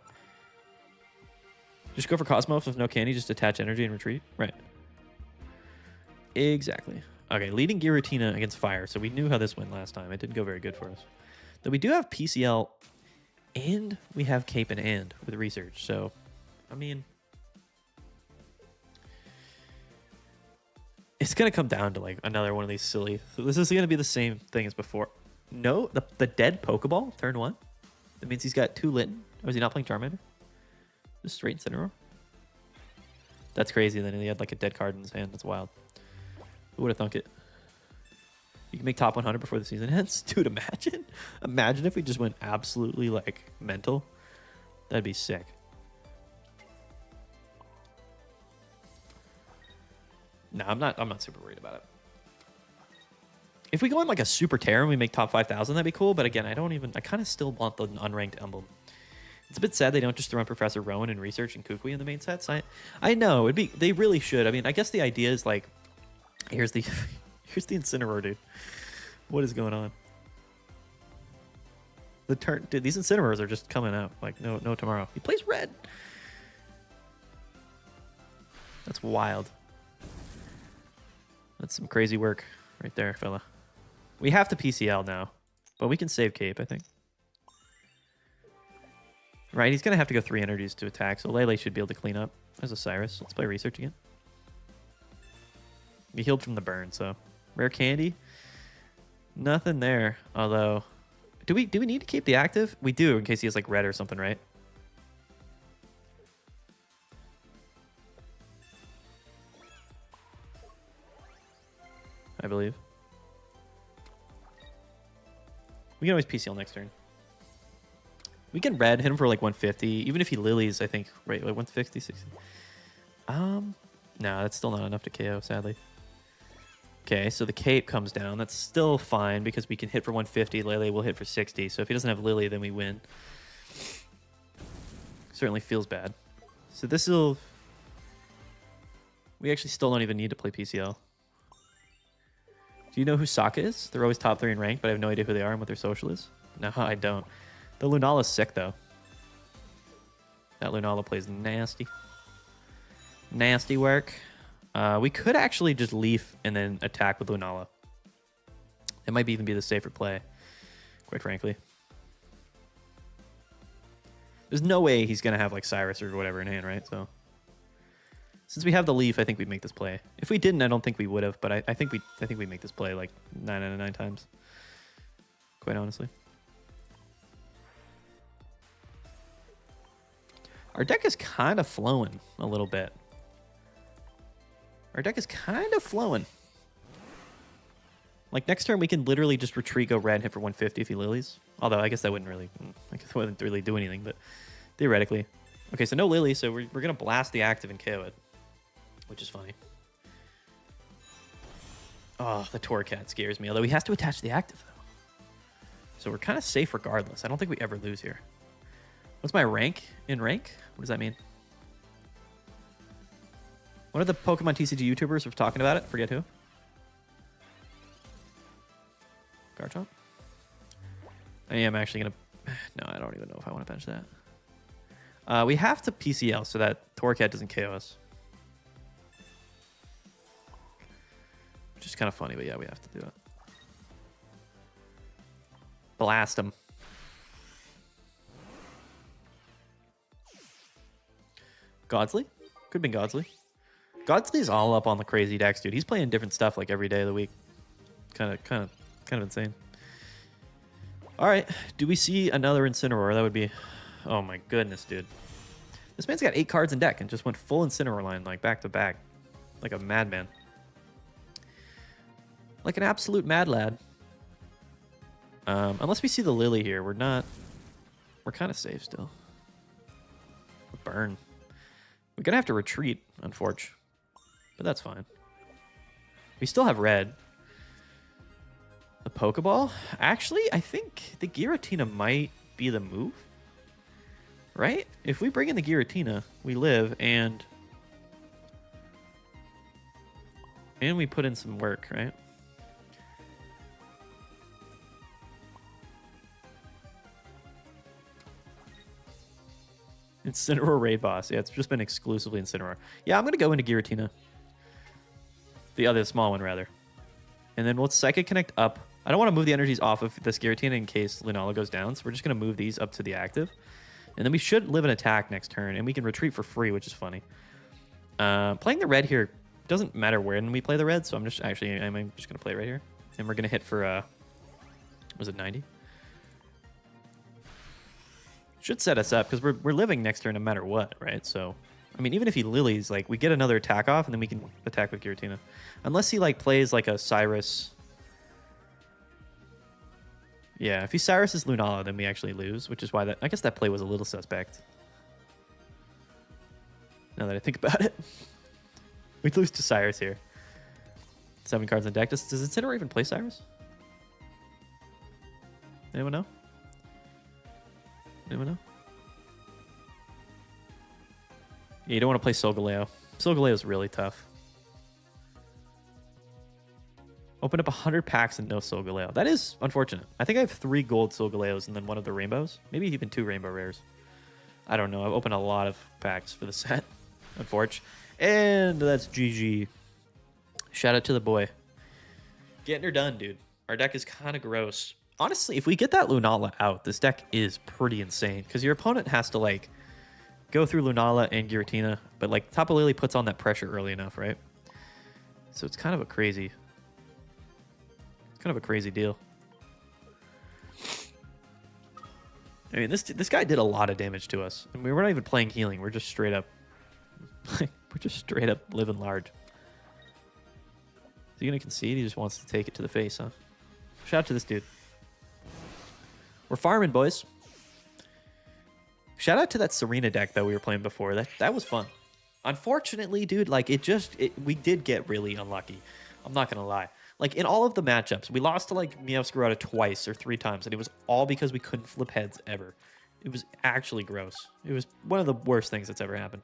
Just go for Cosmos with no candy, just attach energy and retreat? Right. Exactly. Okay, leading Giratina against Fire. So we knew how this went last time. It didn't go very good for us. Though we do have PCL and we have Cape and with research. So, I mean... It's going to come down to like another one of these silly... So this is going to be the same thing as before. No, the dead Pokeball, turn 1. That means he's got 2 Litten. Or is he not playing Charmander? Just straight Incineroar? That's crazy. Then he had like a dead card in his hand. That's wild. Who would have thunk it? You can make top 100 before the season ends? Dude, imagine. Imagine if we just went absolutely like mental. That'd be sick. No, I'm not super worried about it. If we go in like a super tear and we make top 5,000, that'd be cool. But again, I kind of still want the unranked emblem. It's a bit sad they don't just throw in Professor Rowan and Research and Kukui in the main sets. I know they really should. I mean, I guess the idea is like, here's the Incineroar, dude. What is going on? Dude, these Incineroars are just coming out like no tomorrow. He plays red. That's wild. That's some crazy work right there, fella. We have to PCL now, but we can save Cape, I think. Right, he's going to have to go 3 energies to attack, so Lele should be able to clean up. There's a Cyrus. Let's play Research again. We healed from the burn, so... Rare Candy? Nothing there, although... Do we need to keep the active? We do, in case he has, like, red or something, right? I believe. We can always PCL next turn. We can red, hit him for like 150. Even if he lilies, I think, right, like 150, 60. No, that's still not enough to KO, sadly. Okay, so the Cape comes down. That's still fine because we can hit for 150. Lele will hit for 60. So if he doesn't have Lily, then we win. Certainly feels bad. So this will... We actually still don't even need to play PCL. Do you know who Sokka is? They're always top 3 in rank, but I have no idea who they are and what their social is. No, I don't. The Lunala's sick, though. That Lunala plays nasty. Nasty work. We could actually just leaf and then attack with Lunala. It might even be the safer play, quite frankly. There's no way he's going to have like Cyrus or whatever in hand, right? So since we have the leaf, I think we'd make this play. If we didn't, I don't think we would have, but I think we make this play like 9 out of 9 times. Quite honestly. Our deck is kind of flowing a little bit. Our deck is kind of flowing. Like next turn, we can literally just retreat, go red, hit for 150 if he lilies. Although I guess that wouldn't really, do anything, but theoretically. Okay, so no lily, so we're gonna blast the active and KO it, which is funny. Oh, the Torcat scares me. Although he has to attach the active though, so we're kind of safe regardless. I don't think we ever lose here. What's my rank in rank? What does that mean? One of the Pokemon TCG YouTubers was talking about it. Forget who. Garchomp? I am actually going to... No, I don't even know if I want to bench that. We have to PCL so that Torcat doesn't KO us. Which is kind of funny, but yeah, we have to do it. Blast him. Godsley? Could have been Godsley. Godsley's all up on the crazy decks, dude. He's playing different stuff like every day of the week. Kind of insane. All right. Do we see another Incineroar? That would be... Oh my goodness, dude. This man's got 8 cards in deck and just went full Incineroar line, like back to back. Like a madman. Like an absolute mad lad. Unless we see the Lily here, we're not... We're kind of safe still. Burn. We're going to have to retreat, unfortunately. But that's fine. We still have red. The Pokeball? Actually, I think the Giratina might be the move. Right? If we bring in the Giratina, we live, and we put in some work, right? Incineroar raid boss. Yeah, it's just been exclusively Incineroar. Yeah, I'm going to go into Giratina. The other small one, rather. And then we'll Psychic Connect up. I don't want to move the energies off of this Giratina in case Lunala goes down, so we're just going to move these up to the active. And then we should live an attack next turn, and we can retreat for free, which is funny. Playing the red here doesn't matter when we play the red, so I'm just going to play it right here. And we're going to hit for, was it 90? Should set us up, because we're living next turn no matter what, right? So, I mean, even if he lilies, like, we get another attack off, and then we can attack with Giratina. Unless he, like, plays, like, a Cyrus. Yeah, if he Cyrus' Lunala, then we actually lose, which is why I guess that play was a little suspect. Now that I think about it. We'd lose to Cyrus here. 7 cards on deck. Does Incineroar even play Cyrus? Anyone know? Anyone know? Yeah, you don't want to play Solgaleo. Solgaleo is really tough. Open up 100 packs and no Solgaleo. That is unfortunate. I think I have 3 gold Solgaleos and then one of the rainbows. Maybe even 2 rainbow rares. I don't know. I've opened a lot of packs for the set. Unfortunate. And that's GG. Shout out to the boy. Getting her done, dude. Our deck is kind of gross. Honestly, if we get that Lunala out, this deck is pretty insane. Because your opponent has to, like, go through Lunala and Giratina. But, like, Tapu Lily puts on that pressure early enough, right? So it's kind of a crazy... kind of a crazy deal. I mean, this guy did a lot of damage to us. I mean, we're not even playing healing. We're just straight up... we're just straight up living large. Is he going to concede? He just wants to take it to the face, huh? Shout out to this dude. We're farming, boys. Shout out to that Serena deck that we were playing before. That was fun. Unfortunately, dude, like we did get really unlucky. I'm not gonna lie. Like in all of the matchups, we lost to like Meowscarada twice or 3 times, and it was all because we couldn't flip heads ever. It was actually gross. It was one of the worst things that's ever happened.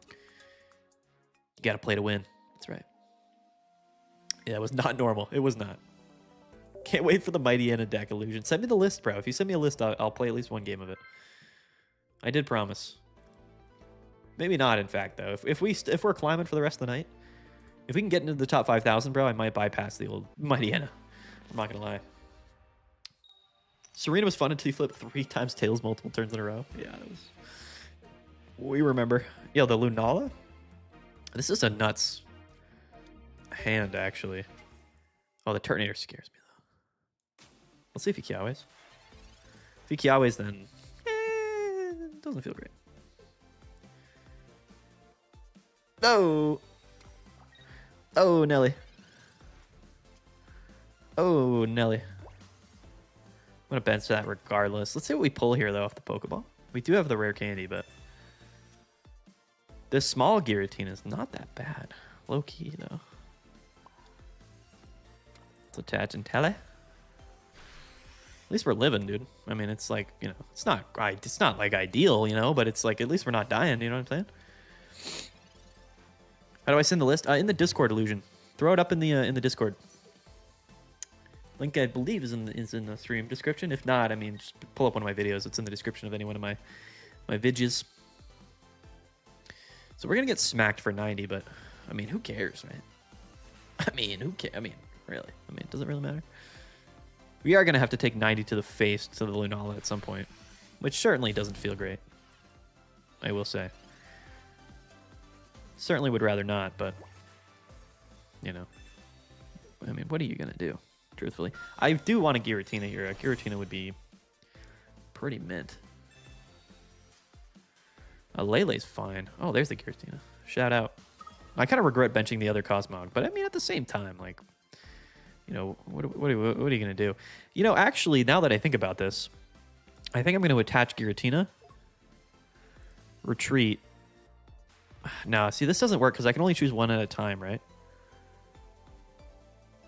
You gotta play to win. That's right. Yeah, it was not normal. It was not. Can't wait for the Mighty Anna deck illusion. Send me the list, bro. If you send me a list, I'll play at least one game of it. I did promise. Maybe not, in fact, though. If we're climbing for the rest of the night, if we can get into the top 5,000, bro, I might bypass the old Mighty Anna. I'm not gonna lie. Serena was fun until you flipped 3 times tails multiple turns in a row. Yeah, it was. We remember. Yo, the Lunala? This is a nuts hand, actually. Oh, the Turtonator scares me, though. Let's see if he Kiawe's. If he Kiawe's, then... it doesn't feel great. Oh! Oh, Nelly. Oh, Nelly. I'm going to bench that regardless. Let's see what we pull here, though, off the Pokeball. We do have the rare candy, but... this small Giratina is not that bad. Low-key, though. Let's attach and tele. At least we're living, dude. I mean, it's like, you know, it's not like ideal, you know, but it's like, at least we're not dying, you know what I'm saying? How do I send the list? In the Discord, Illusion. Throw it up in the Discord. Link, I believe, is in the stream description. If not, I mean, just pull up one of my videos. It's in the description of any one of my vidges. So we're gonna get smacked for 90, but I mean, who cares, right? I mean, who cares? I mean, really? I mean, does it really matter? We are gonna have to take 90 to the face to the Lunala at some point, which certainly doesn't feel great. I will say. Certainly would rather not, but you know, I mean, what are you gonna do? Truthfully, I do want a Giratina here. A Giratina would be pretty mint. Lele's fine. Oh, there's the Giratina. Shout out. I kind of regret benching the other Cosmog, but I mean, at the same time, like, you know, what are you going to do? You know, actually, now that I think about this, I think I'm going to attach Giratina. Retreat. No, see, this doesn't work because I can only choose one at a time, right?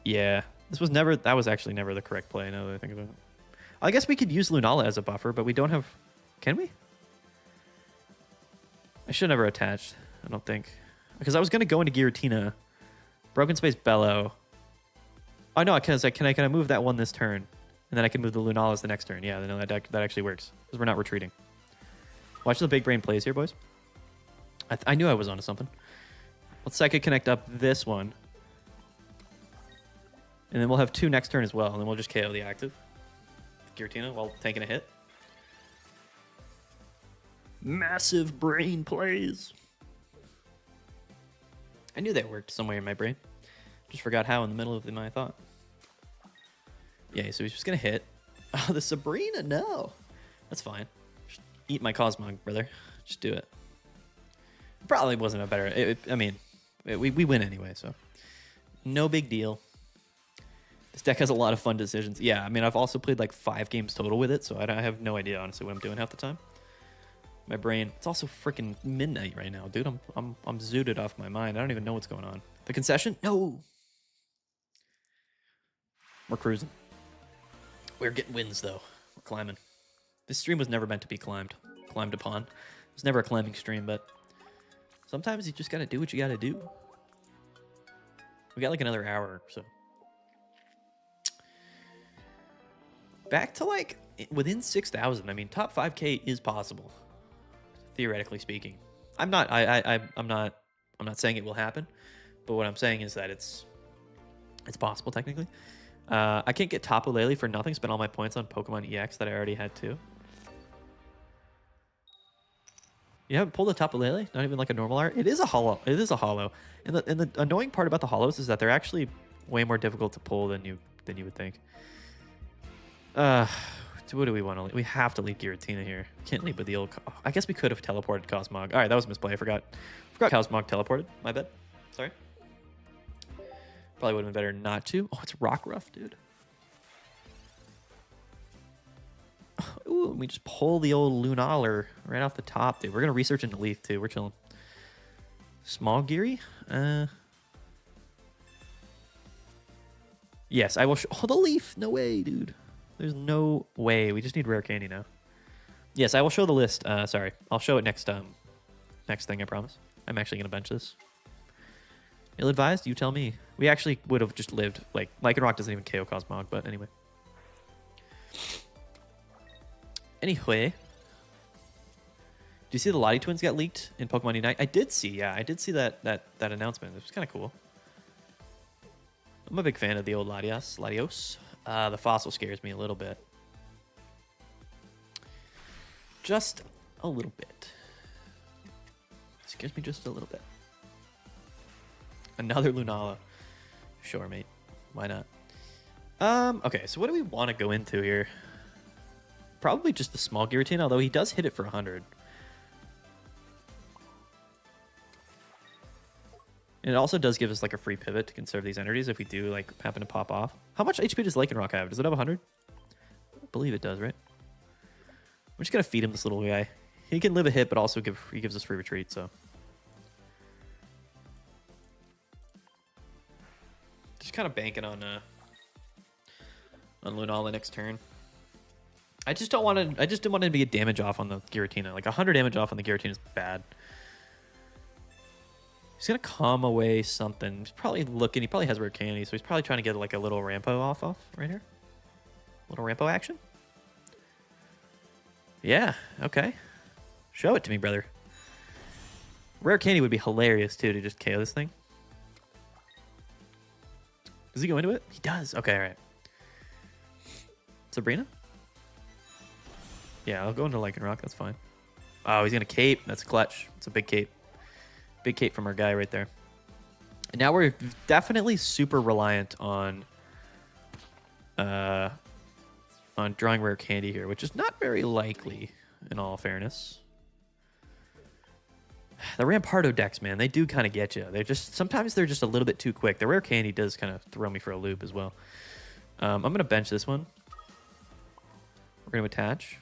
Yeah. That was actually never the correct play, now that I think about it. I guess we could use Lunala as a buffer, but we don't have... Can we? I should have never attached, I don't think. Because I was going to go into Giratina. Broken Space Bellow. Oh, no, because can I move that one this turn? And then I can move the Lunalas the next turn. Yeah, no, that actually works. Because we're not retreating. Watch the big brain plays here, boys. I knew I was onto something. Let's Psychic Connect up this one. And then we'll have 2 next turn as well. And then we'll just KO the active Giratina while taking a hit. Massive brain plays. I knew that worked somewhere in my brain. Just forgot how in the middle of my thought. Yeah, so he's just going to hit. Oh, the Sabrina, no. That's fine. Just eat my Cosmog, brother. Just do it. Probably wasn't a better... we win anyway, so... No big deal. This deck has a lot of fun decisions. Yeah, I mean, I've also played like 5 games total with it, so I have no idea, honestly, what I'm doing half the time. My brain... It's also freaking midnight right now, dude. I'm zooted off my mind. I don't even know what's going on. The concession? No! We're cruising. We're getting wins, though. We're climbing. This stream was never meant to be climbed upon. It was never a climbing stream, but sometimes you just gotta do what you gotta do. We got like another hour or so. Back to like within 6,000. I mean, top 5K is possible, theoretically speaking. I'm not saying it will happen, but what I'm saying is that it's possible technically. I can't get Tapu Lele for nothing. Spent all my points on Pokemon EX that I already had too. You haven't pulled a Tapu Lele? Not even like a normal art? It is a hollow. It is a hollow. And the annoying part about the hollows is that they're actually way more difficult to pull than you would think. What do we want to leave? We have to leave Giratina here. Can't leave with the old... I guess we could have teleported Cosmog. All right, that was a misplay. I forgot Cosmog teleported. My bad. Sorry. Probably would have been better not to. Oh, it's Rockruff, dude. Ooh, we just pull the old Lunala right off the top, dude. We're going to research into Leaf, too. We're chilling. Small Geary? Yes, I will... Oh, the Leaf! No way, dude. There's no way. We just need rare candy now. Yes, I will show the list. Sorry. I'll show it next thing, I promise. I'm actually going to bench this. Ill-advised? You tell me. We actually would have just lived. Like, Lycanroc doesn't even KO Cosmog, but anyway. Anyway. Do you see the Lottie twins got leaked in Pokemon Unite? I did see, yeah. I did see that announcement. It was kind of cool. I'm a big fan of the old Latios. The fossil scares me a little bit. Just a little bit. Scares me just a little bit. Another Lunala. Sure, mate. Why not? Okay, so what do we want to go into here? Probably just the small Giratina, although he does hit it for 100. And it also does give us like a free pivot to conserve these energies if we do like happen to pop off. How much HP does Lycanroc have? Does it have 100? I believe it does, right? We're just gonna feed him this little guy. He can live a hit, but also he gives us free retreat, so. Just kind of banking on Lunala next turn. I just didn't want him to get damage off on the Giratina. Like 100 damage off on the Giratina is bad. He's gonna calm away something. He's probably looking. He probably has rare candy, so he's probably trying to get like a little Rampo off right here. Little Rampo action. Yeah. Okay. Show it to me, brother. Rare candy would be hilarious too to just KO this thing. Does he go into it? He does. Okay. All right. Sabrina. Yeah, I'll go into Lycanroc. That's fine. Oh, he's gonna cape. That's clutch. It's a big cape. Big cape from our guy right there. And now we're definitely super reliant on drawing rare candy here, which is not very likely in all fairness. The Rampardo decks, man, they do kind of get you. Sometimes they're just a little bit too quick. The rare candy does kind of throw me for a loop as well. I'm going to bench this one. We're going to attach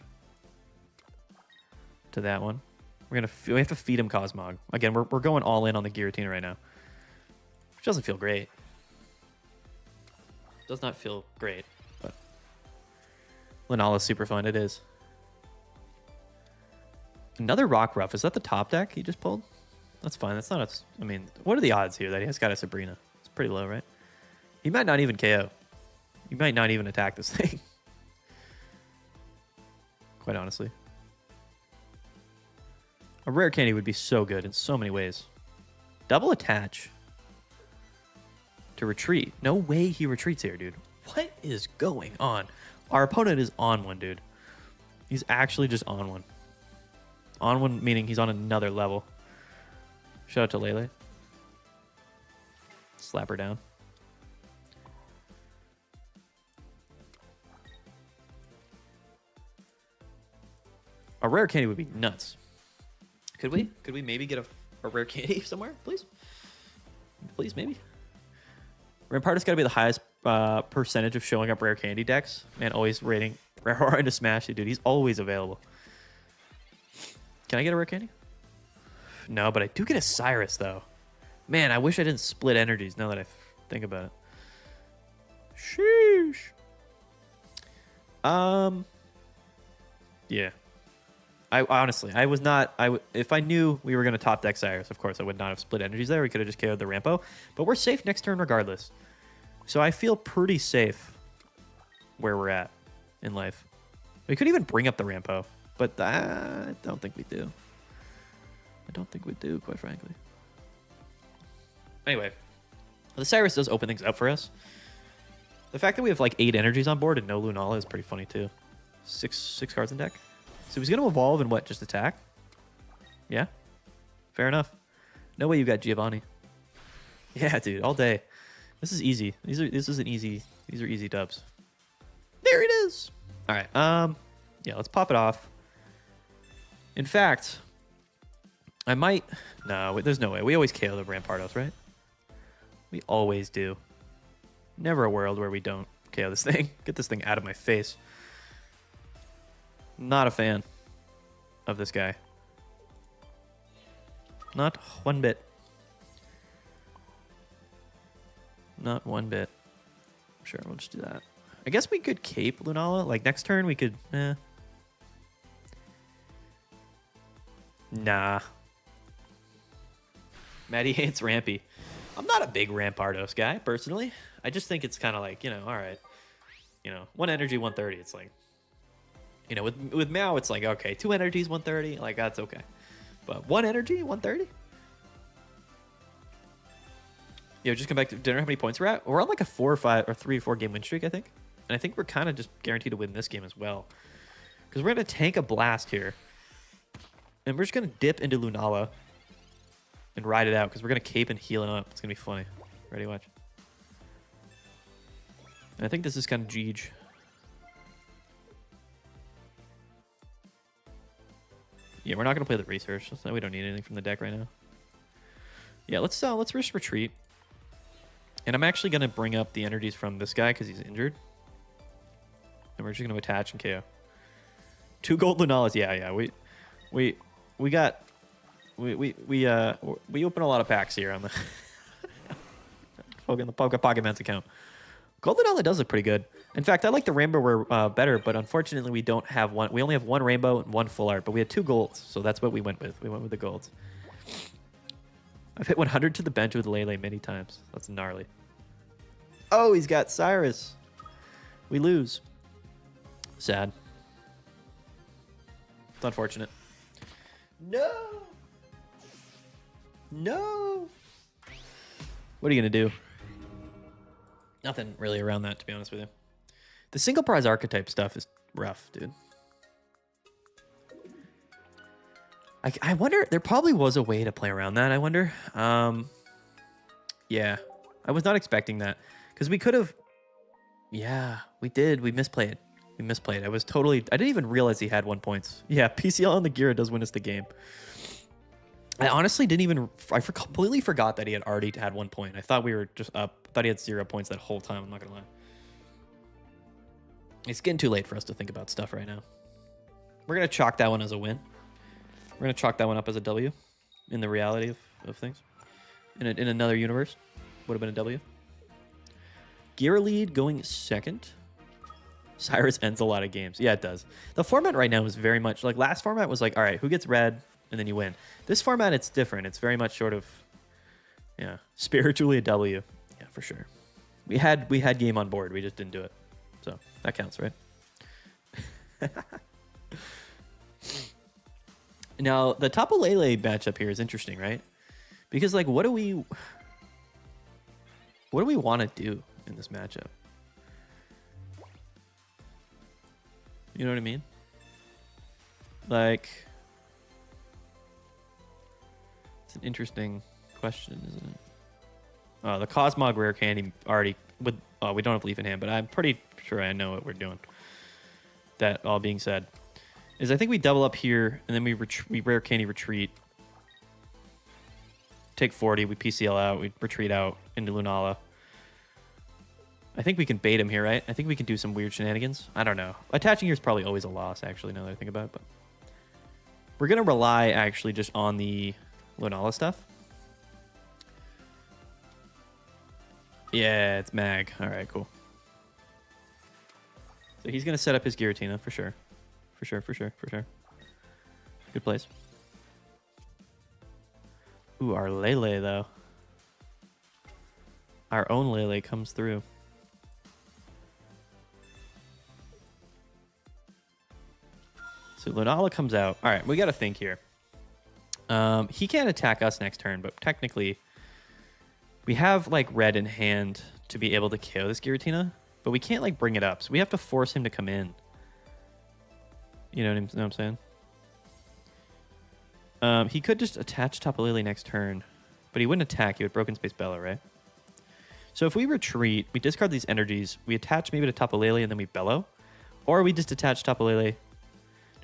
to that one. We have to feed him Cosmog. Again, we're going all in on the Giratina right now. Which doesn't feel great. Does not feel great, but Lunala's super fun. It is. Another Rockruff. Is that the top deck he just pulled? That's fine. That's not a... I mean, what are the odds here that he has got a Sabrina? It's pretty low, right? He might not even KO. He might not even attack this thing. Quite honestly. A rare candy would be so good in so many ways. Double attach to retreat. No way he retreats here, dude. What is going on? Our opponent is on one, dude. He's actually just on one. On one meaning he's on another level. Shout out to Lele. Slap her down. A rare candy would be nuts. Could we? Could we maybe get a rare candy somewhere, please? Please, maybe. Rampardo's got to be the highest percentage of showing up rare candy decks. Man, always rating rare aura into Smash, dude. He's always available. Can I get a rare candy? No, but I do get a Cyrus, though. Man, I wish I didn't split energies now that I think about it. Sheesh. Yeah. I honestly, I was not... if I knew we were going to top deck Cyrus, of course, I would not have split energies there. We could have just KO'd the Rampo. But we're safe next turn regardless. So I feel pretty safe where we're at in life. We could even bring up the Rampo. But I don't think we do. I don't think we do, quite frankly. Anyway, the Cyrus does open things up for us. The fact that we have like 8 energies on board and no Lunala is pretty funny too. Six cards in deck. So he's going to evolve and what? Just attack? Yeah. Fair enough. No way you got Giovanni. Yeah, dude, all day. This is easy. These are easy dubs. There it is. All right. Yeah, let's pop it off. In fact, I might... No, there's no way. We always KO the Rampardos, right? We always do. Never a world where we don't KO this thing. Get this thing out of my face. Not a fan of this guy. Not one bit. Not one bit. Sure, we'll just do that. I guess we could cape Lunala. Like, next turn, we could... Nah. Maddie hates Rampy. I'm not a big Rampardos guy, personally. I just think it's kind of like, all right. 1 energy, 130. It's like, with Mao, it's like, okay, 2 energies, 130. Like, that's okay. But 1 energy, 130? Just come back to dinner. How many points we're at? We're on like a 4 or 5 or 3 or 4 game win streak, I think. And I think we're kind of just guaranteed to win this game as well. Because we're going to tank a blast here. And we're just going to dip into Lunala and ride it out. Because we're going to cape and heal it up. It's going to be funny. Ready, watch. And I think this is kind of Jeej. Yeah, we're not going to play the research. We don't need anything from the deck right now. Yeah, let's risk retreat. And I'm actually going to bring up the energies from this guy because he's injured. And we're just going to attach and KO. 2 gold Lunalas. Yeah. We open a lot of packs here on the the Pocket Man's account. Gold Lunala does look pretty good. In fact, I like the rainbow better, but unfortunately we don't have one. We only have 1 rainbow and 1 full art, but we had 2 golds, so that's what we went with. We went with the golds. I've hit 100 to the bench with Lele many times. That's gnarly. Oh, he's got Cyrus. We lose. Sad. It's unfortunate. No. What are you going to do? Nothing really around that, to be honest with you. The single prize archetype stuff is rough, dude. I wonder, there probably was a way to play around that, I wonder. Yeah, I was not expecting that. Because we could have, yeah, we did. We misplayed. I was totally, I didn't even realize he had 1 point. Yeah, PCL on the Gira does win us the game. I honestly didn't even, completely forgot that he had already had 1 point. I thought we were just up. I thought he had 0 points that whole time, I'm not going to lie. It's getting too late for us to think about stuff right now. We're going to chalk that one as a win. We're going to chalk that one up as a W in the reality of things. In another universe, would have been a W. Gira lead going second. Cyrus ends a lot of games. Yeah, it does. The format right now is very much like last format was like, all right, who gets red and then you win. This format, it's different. It's very much sort of, yeah, spiritually a W. Yeah, for sure. We had game on board. We just didn't do it. So that counts, right? Now, the Tapu Lele matchup here is interesting, right? Because, like, what do we want to do in this matchup? You know what I mean? Like, it's an interesting question, isn't it? Oh, the Cosmog Rare Candy already with. Oh, we don't have Leaf in hand, but I'm pretty sure I know what we're doing. That all being said, is I think we double up here and then we Rare Candy retreat. Take 40, we PCL out, we retreat out into Lunala. I think we can bait him here, right? I think we can do some weird shenanigans. I don't know. Attaching here is probably always a loss, actually, now that I think about it. But we're going to rely, actually, just on the Lunala stuff. Yeah, it's Mag. All right, cool. So he's going to set up his Giratina, for sure. For sure. Good place. Ooh, our Lele, though. Our own Lele comes through. So Lunala comes out. All right, we got to think here. He can't attack us next turn, but technically we have like red in hand to be able to KO this Giratina, but we can't like bring it up. So we have to force him to come in. You know what I'm saying? He could just attach Tapu Lele next turn, but he wouldn't attack. He would Broken Space Bellow, right? So if we retreat, we discard these energies, we attach maybe to Tapu Lele and then we Bellow, or we just attach Tapu Lele. Do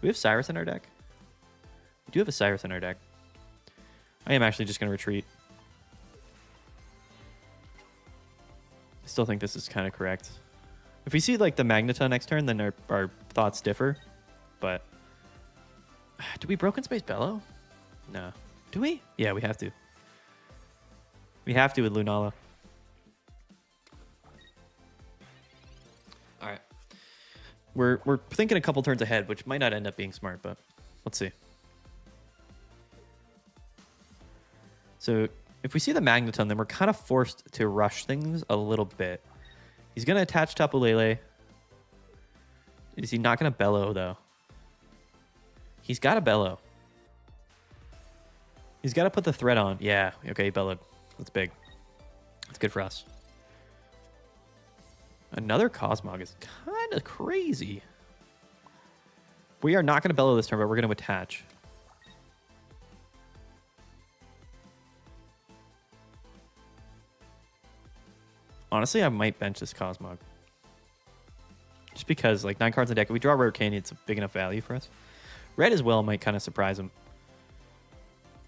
we have Cyrus in our deck? We do have a Cyrus in our deck. I am actually just going to retreat. I still think this is kind of correct. If we see like the Magneton next turn, then our thoughts differ. But do we Broken Space Bellow? No. Do we? Yeah, we have to. We have to with Lunala. All right. We're thinking a couple turns ahead, which might not end up being smart, but let's see. So If we see the Magneton, then we're kind of forced to rush things a little bit. He's going to attach Tapu Lele. Is he not going to bellow, though? He's got to bellow. He's got to put the thread on. Yeah, okay, he bellowed. That's big. That's good for us. Another Cosmog is kind of crazy. We are not going to bellow this turn, but we're going to attach. Honestly, I might bench this Cosmog. Just because, like, 9 cards in the deck. If we draw Rare Candy, it's a big enough value for us. Red as well might kind of surprise him.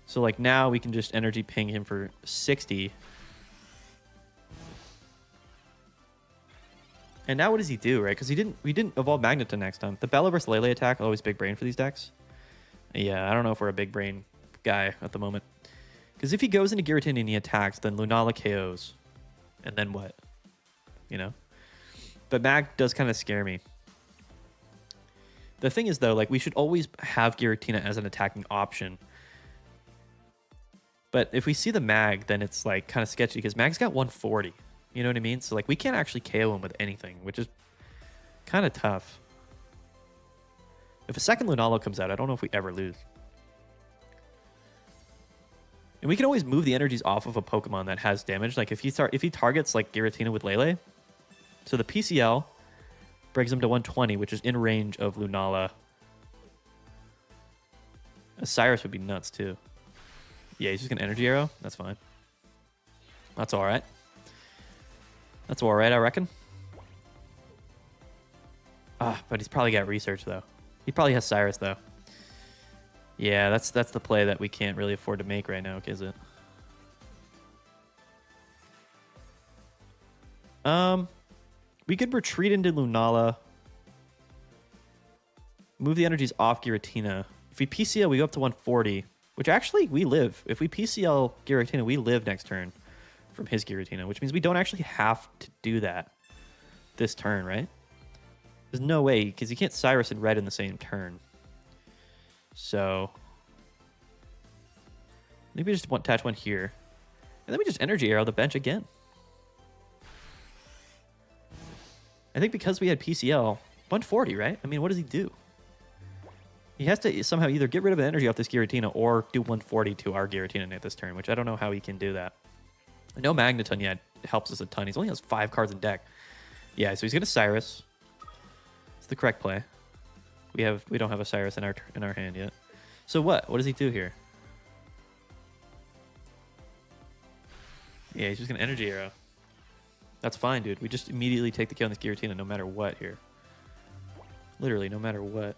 So, like, now we can just energy ping him for 60. And now what does he do, right? Because we didn't evolve Magneton next time. The Bellow versus Lele attack, always big brain for these decks. Yeah, I don't know if we're a big brain guy at the moment. Because if he goes into Giratina and he attacks, then Lunala KOs. And then what? You know? But Mag does kind of scare me. The thing is, though, like, we should always have Giratina as an attacking option. But if we see the Mag, then it's, like, kind of sketchy because Mag's got 140. You know what I mean? So, like, we can't actually KO him with anything, which is kind of tough. If a second Lunala comes out, I don't know if we ever lose. And we can always move the energies off of a Pokemon that has damage. Like, if he targets, like, Giratina with Lele, so the PCL brings him to 120, which is in range of Lunala. Cyrus would be nuts, too. Yeah, he's just going to Energy Arrow. That's fine. That's all right. That's all right, I reckon. But he's probably got Research, though. He probably has Cyrus, though. Yeah, that's the play that we can't really afford to make right now, is it? We could retreat into Lunala. Move the energies off Giratina. If we PCL, we go up to 140, which actually we live. If we PCL Giratina, we live next turn from his Giratina, which means we don't actually have to do that this turn, right? There's no way, because you can't Cyrus and Red in the same turn. So maybe just attach one here. And then we just Energy Arrow the bench again. I think because we had PCL, 140, right? I mean, what does he do? He has to somehow either get rid of the energy off this Giratina or do 140 to our Giratina at this turn, which I don't know how he can do that. I know Magneton, yeah, helps us a ton. He only has 5 cards in deck. Yeah, so he's going to Cyrus. It's the correct play. We don't have a Cyrus in our hand yet. So what? What does he do here? Yeah, he's just going to Energy Arrow. That's fine, dude. We just immediately take the kill on this Giratina no matter what here. Literally, no matter what.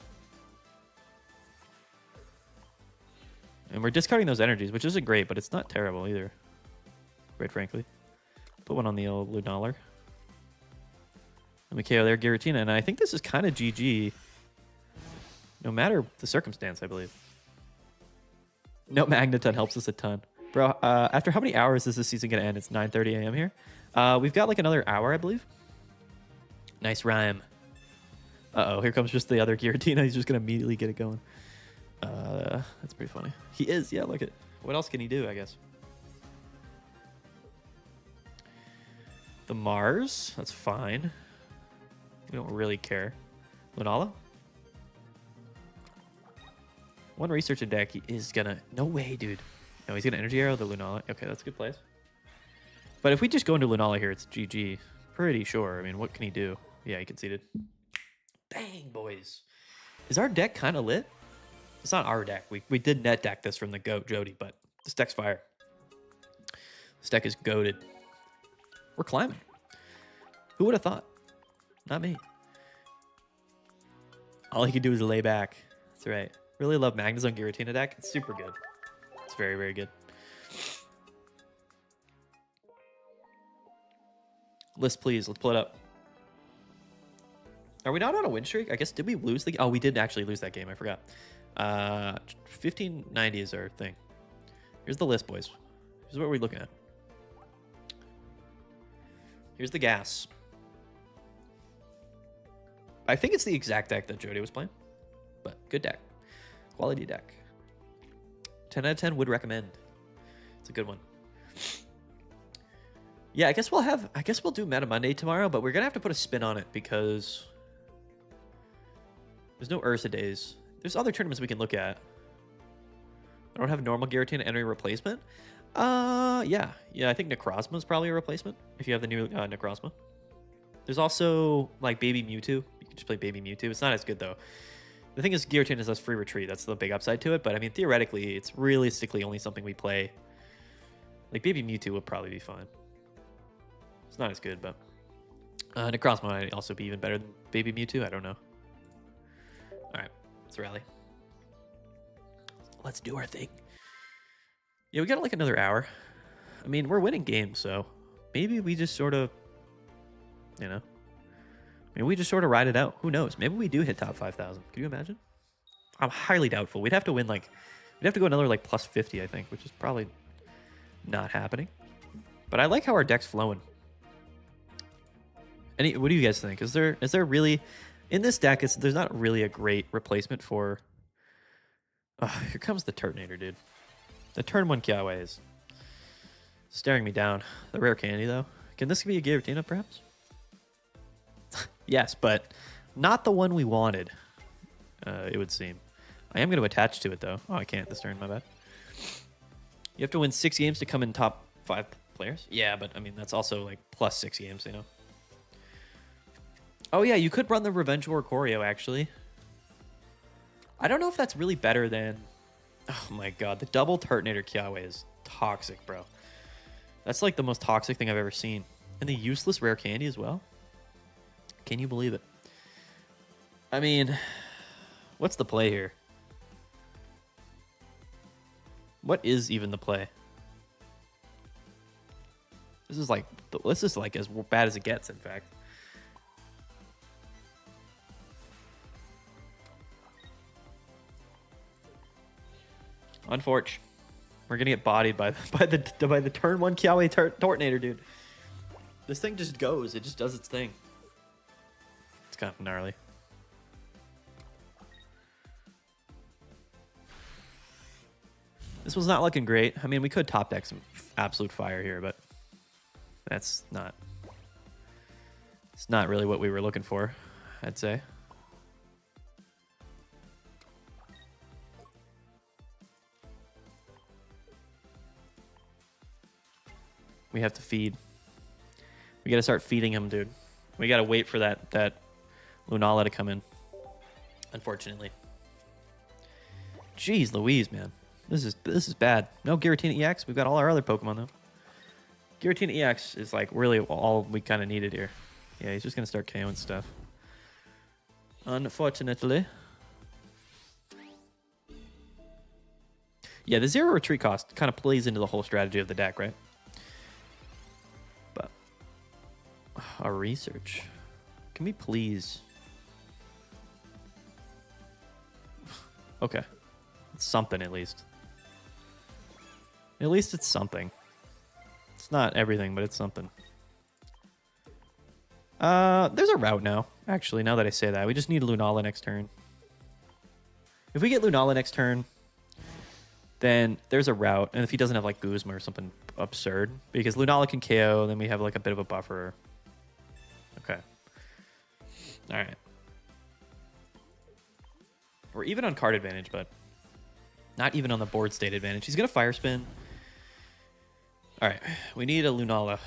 And we're discarding those energies, which isn't great, but it's not terrible either. Quite frankly. Put one on the old Lunala. And we KO their Giratina, and I think this is kind of GG. No matter the circumstance, I believe. No, Magneton helps us a ton. Bro, after how many hours is this season going to end? It's 9:30 a.m. here. We've got like another hour, I believe. Nice rhyme. Uh-oh, here comes just the other Giratina. He's just going to immediately get it going. That's pretty funny. He is, yeah, look at. What else can he do, I guess? The Mars, that's fine. We don't really care. Lunala? One researcher deck, he is gonna... No way, dude. No, he's gonna Energy Arrow the Lunala. Okay, that's a good place. But if we just go into Lunala here, it's GG. Pretty sure. I mean, what can he do? Yeah, he conceded. Bang, boys. Is our deck kind of lit? It's not our deck. We did net deck this from the GOAT, Jody, but this deck's fire. This deck is goated. We're climbing. Who would have thought? Not me. All he can do is lay back. That's right. Really love Magnus on Giratina deck. It's super good. It's very, very good. List, please. Let's pull it up. Are we not on a win streak? I guess, did we lose the... Oh, we did actually lose that game. I forgot. 1590 is our thing. Here's the list, boys. Here's what we're looking at. Here's the gas. I think it's the exact deck that Jody was playing. But good deck. Quality deck. 10 out of 10 would recommend. It's a good one. Yeah, I guess we'll do Meta Monday tomorrow, but we're gonna have to put a spin on it because there's no Ursa days. There's other tournaments we can look at. I don't have normal Giratina entering replacement. Yeah, I think Necrozma is probably a replacement if you have the new Necrozma. There's also like Baby Mewtwo. You can just play Baby Mewtwo. It's not as good though. The thing is, Giratina has free retreat. That's the big upside to it. But I mean, theoretically, it's realistically only something we play. Like Baby Mewtwo would probably be fine. It's not as good, but Necrozma might also be even better than Baby Mewtwo. I don't know. All right, let's rally. Let's do our thing. Yeah, we got like another hour. I mean, we're winning games, so maybe we just sort of, you know, maybe we just sort of ride it out. Who knows? Maybe we do hit top 5,000. Could you imagine? I'm highly doubtful. We'd have to win like, we'd have to go another like plus 50, I think, which is probably not happening. But I like how our deck's flowing. What do you guys think? Is there really in this deck? There's not really a great replacement for. Here comes the Turtonator, dude. The turn 1 Kiawe is staring me down. The rare candy, though. Can this be a Giratina, perhaps? Yes, but not the one we wanted, it would seem. I am going to attach to it, though. Oh, I can't this turn. My bad. You have to win 6 games to come in top 5 players? Yeah, but, I mean, that's also, like, plus 6 games, you know? Oh, yeah, you could run the Revenge War Choreo, actually. I don't know if that's really better than... Oh my god, the double Turtonator Kiawe is toxic, bro. That's like the most toxic thing I've ever seen. And the useless rare candy as well? Can you believe it? I mean, what's the play here? What is even the play? This is like as bad as it gets, in fact. Unfortunate. We're gonna get bodied by the turn 1 Kiawe Turtonator, dude. This thing just goes. It just does its thing. It's kind of gnarly. This was not looking great. I mean, we could top deck some absolute fire here, but it's not really what we were looking for, I'd say. We have to feed. We got to start feeding him, dude. We got to wait for that Lunala to come in. Unfortunately. Jeez Louise, man. This is bad. No Giratina EX. We've got all our other Pokemon, though. Giratina EX is, like, really all we kind of needed here. Yeah, he's just going to start KOing stuff. Unfortunately. Yeah, the 0 retreat cost kind of plays into the whole strategy of the deck, right? But our research. Can we please... Okay. It's something, at least. At least it's something. It's not everything, but it's something. There's a route now, actually, now that I say that. We just need Lunala next turn. If we get Lunala next turn, then there's a route. And if he doesn't have, like, Guzma or something absurd, because Lunala can KO, then we have, like, a bit of a buffer. Okay. All right. We're even on card advantage, but not even on the board state advantage. He's going to Fire Spin. All right. We need a Lunala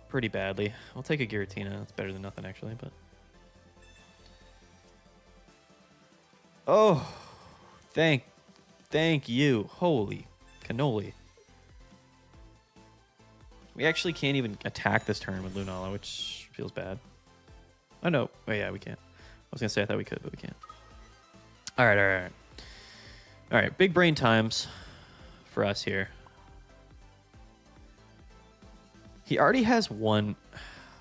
pretty badly. We'll take a Giratina. It's better than nothing, actually. But oh, thank you. Holy cannoli. We actually can't even attack this turn with Lunala, which feels bad. Oh, no. Oh, yeah, we can't. I was going to say I thought we could, but we can't. All right. All right, big brain times for us here. He already has one.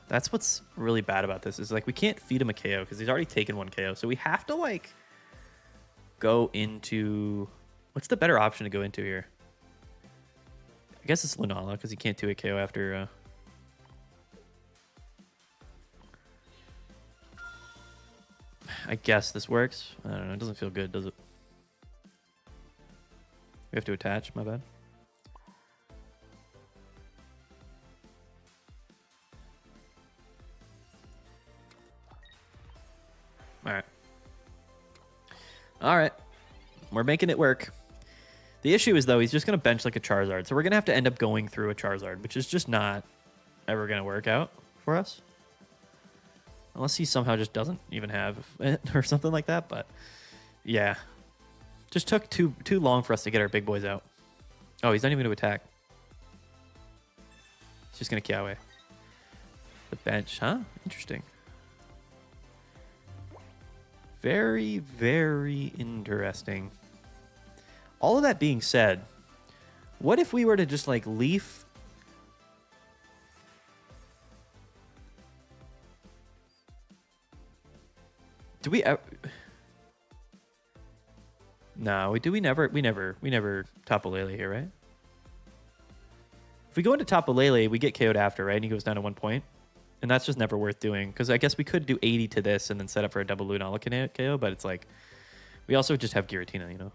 That's what's really bad about this, is like we can't feed him a KO because he's already taken 1 KO. So we have to like go into... What's the better option to go into here? I guess it's Lunala because he can't do a KO after... I guess this works. I don't know. It doesn't feel good, does it? We have to attach. My bad. All right. We're making it work. The issue is, though, he's just going to bench like a Charizard. So we're going to have to end up going through a Charizard, which is just not ever going to work out for us. Unless he somehow just doesn't even have it or something like that. But, yeah. Just took too long for us to get our big boys out. Oh, he's not even going to attack. He's just going to Kiawe. The bench, huh? Interesting. Very, very interesting. All of that being said, what if we were to just like leaf? Do we? No, we never Tapu Lele here, right? If we go into Tapu Lele, we get KO'd after, right? And he goes down to 1 point. And that's just never worth doing. Because I guess we could do 80 to this and then set up for a double Lunala KO, but it's like, we also just have Giratina, you know?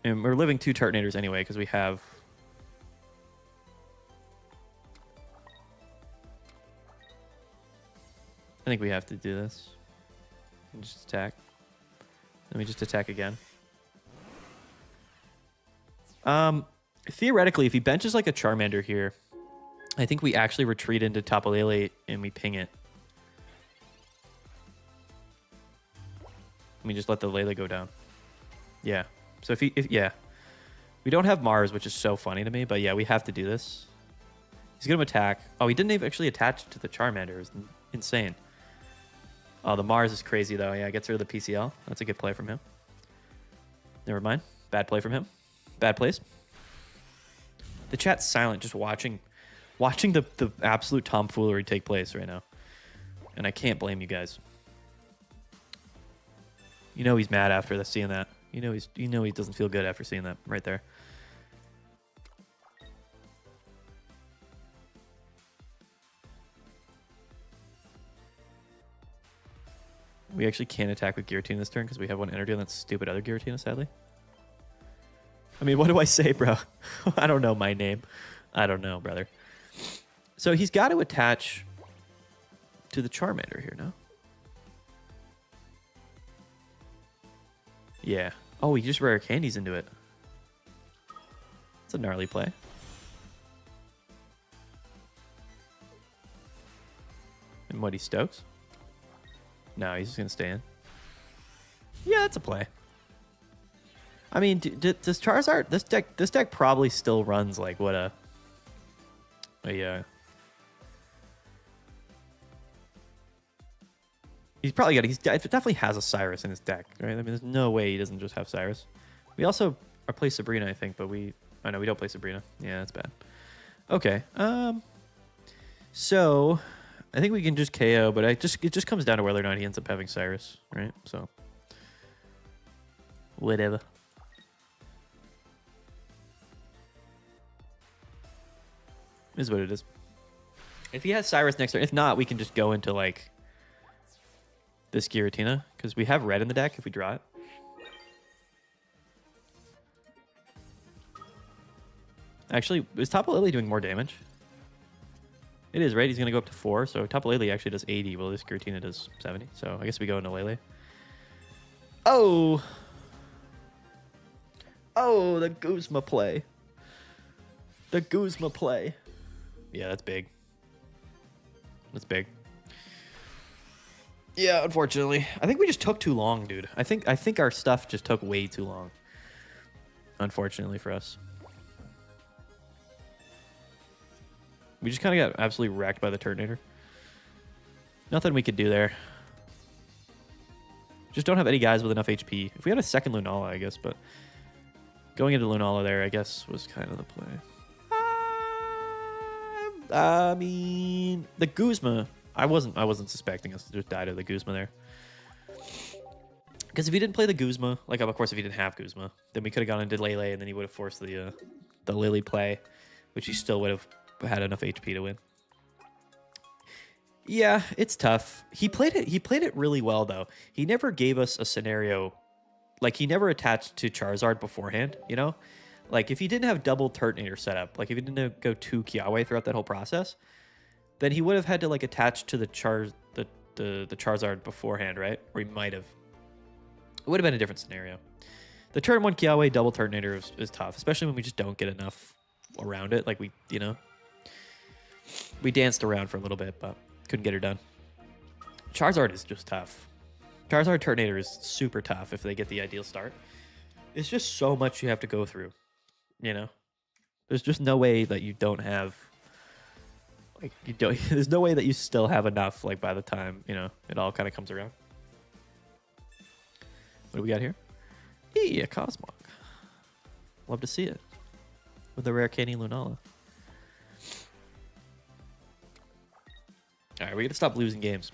And we're living 2 Turtonators anyway, because we have... I think we have to do this. And just attack. Let me just attack again. Theoretically, if he benches like a Charmander here, I think we actually retreat into Tapu Lele and we ping it. Let me just let the Lele go down. Yeah. So if yeah. We don't have Mars, which is so funny to me, but yeah, we have to do this. He's going to attack. Oh, he didn't even actually attach to the Charmander. It's insane. Oh, the Mars is crazy, though. Yeah, gets rid of the PCL. That's a good play from him. Never mind. Bad play from him. Bad plays. The chat's silent, just watching the absolute tomfoolery take place right now. And I can't blame you guys. You know he's mad after seeing that. You know he doesn't feel good after seeing that right there. We actually can't attack with Giratina this turn because we have one energy on that stupid other Giratina, sadly. I mean, what do I say, bro? I don't know my name. I don't know, brother. So he's got to attach to the Charmander here, no? Yeah. Oh, he just rare candies into it. It's a gnarly play. And what, he Stokes? No, he's just going to stay in. Yeah, that's a play. I mean, does Charizard... This deck probably still runs like what a he's probably got... He definitely has a Cyrus in his deck, right? I mean, there's no way he doesn't just have Cyrus. We also play Sabrina, I think, but we... Oh, no, we don't play Sabrina. Yeah, that's bad. Okay. So... I think we can just KO, but it just comes down to whether or not he ends up having Cyrus, right? So, whatever. Is what it is. If he has Cyrus next turn, if not, we can just go into like this Giratina because we have red in the deck if we draw it. Actually, is Tapu Lele doing more damage? It is, right? He's going to go up to 4. So Tapu Lele actually does 80. Well, this Giratina does 70. So I guess we go into Lele. Oh! Oh, the Guzma play. The Guzma play. Yeah, that's big. That's big. Yeah, unfortunately. I think we just took too long, dude. I think our stuff just took way too long. Unfortunately for us. We just kind of got absolutely wrecked by the Turtonator. Nothing we could do there. Just don't have any guys with enough HP. If we had a second Lunala, I guess, but going into Lunala there, I guess, was kind of the play. I mean, the Guzma, I wasn't suspecting us to just die to the Guzma there. Because if he didn't play the Guzma, like, of course, if he didn't have Guzma, then we could have gone into Lele, and then he would have forced the Lily play, which he still would have had enough HP to win. Yeah, it's tough. He played it really well, though. He never gave us a scenario, like, he never attached to Charizard beforehand, you know? Like, if he didn't have double Turtonator set up, like, if he didn't go 2 Kiawe throughout that whole process, then he would have had to, like, attach to the the Charizard beforehand, right? Or he might have. It would have been a different scenario. The turn 1 Kiawe double Turtonator is tough, especially when we just don't get enough around it. Like we danced around for a little bit, but couldn't get her done. Charizard is just tough. Charizard Turtonator is super tough if they get the ideal start. It's just so much you have to go through, There's just no way that you don't have, there's no way that you still have enough, by the time, it all kind of comes around. What do we got here? Hey, a Cosmog. Love to see it. With the rare Candy Lunala. Alright, we gotta stop losing games.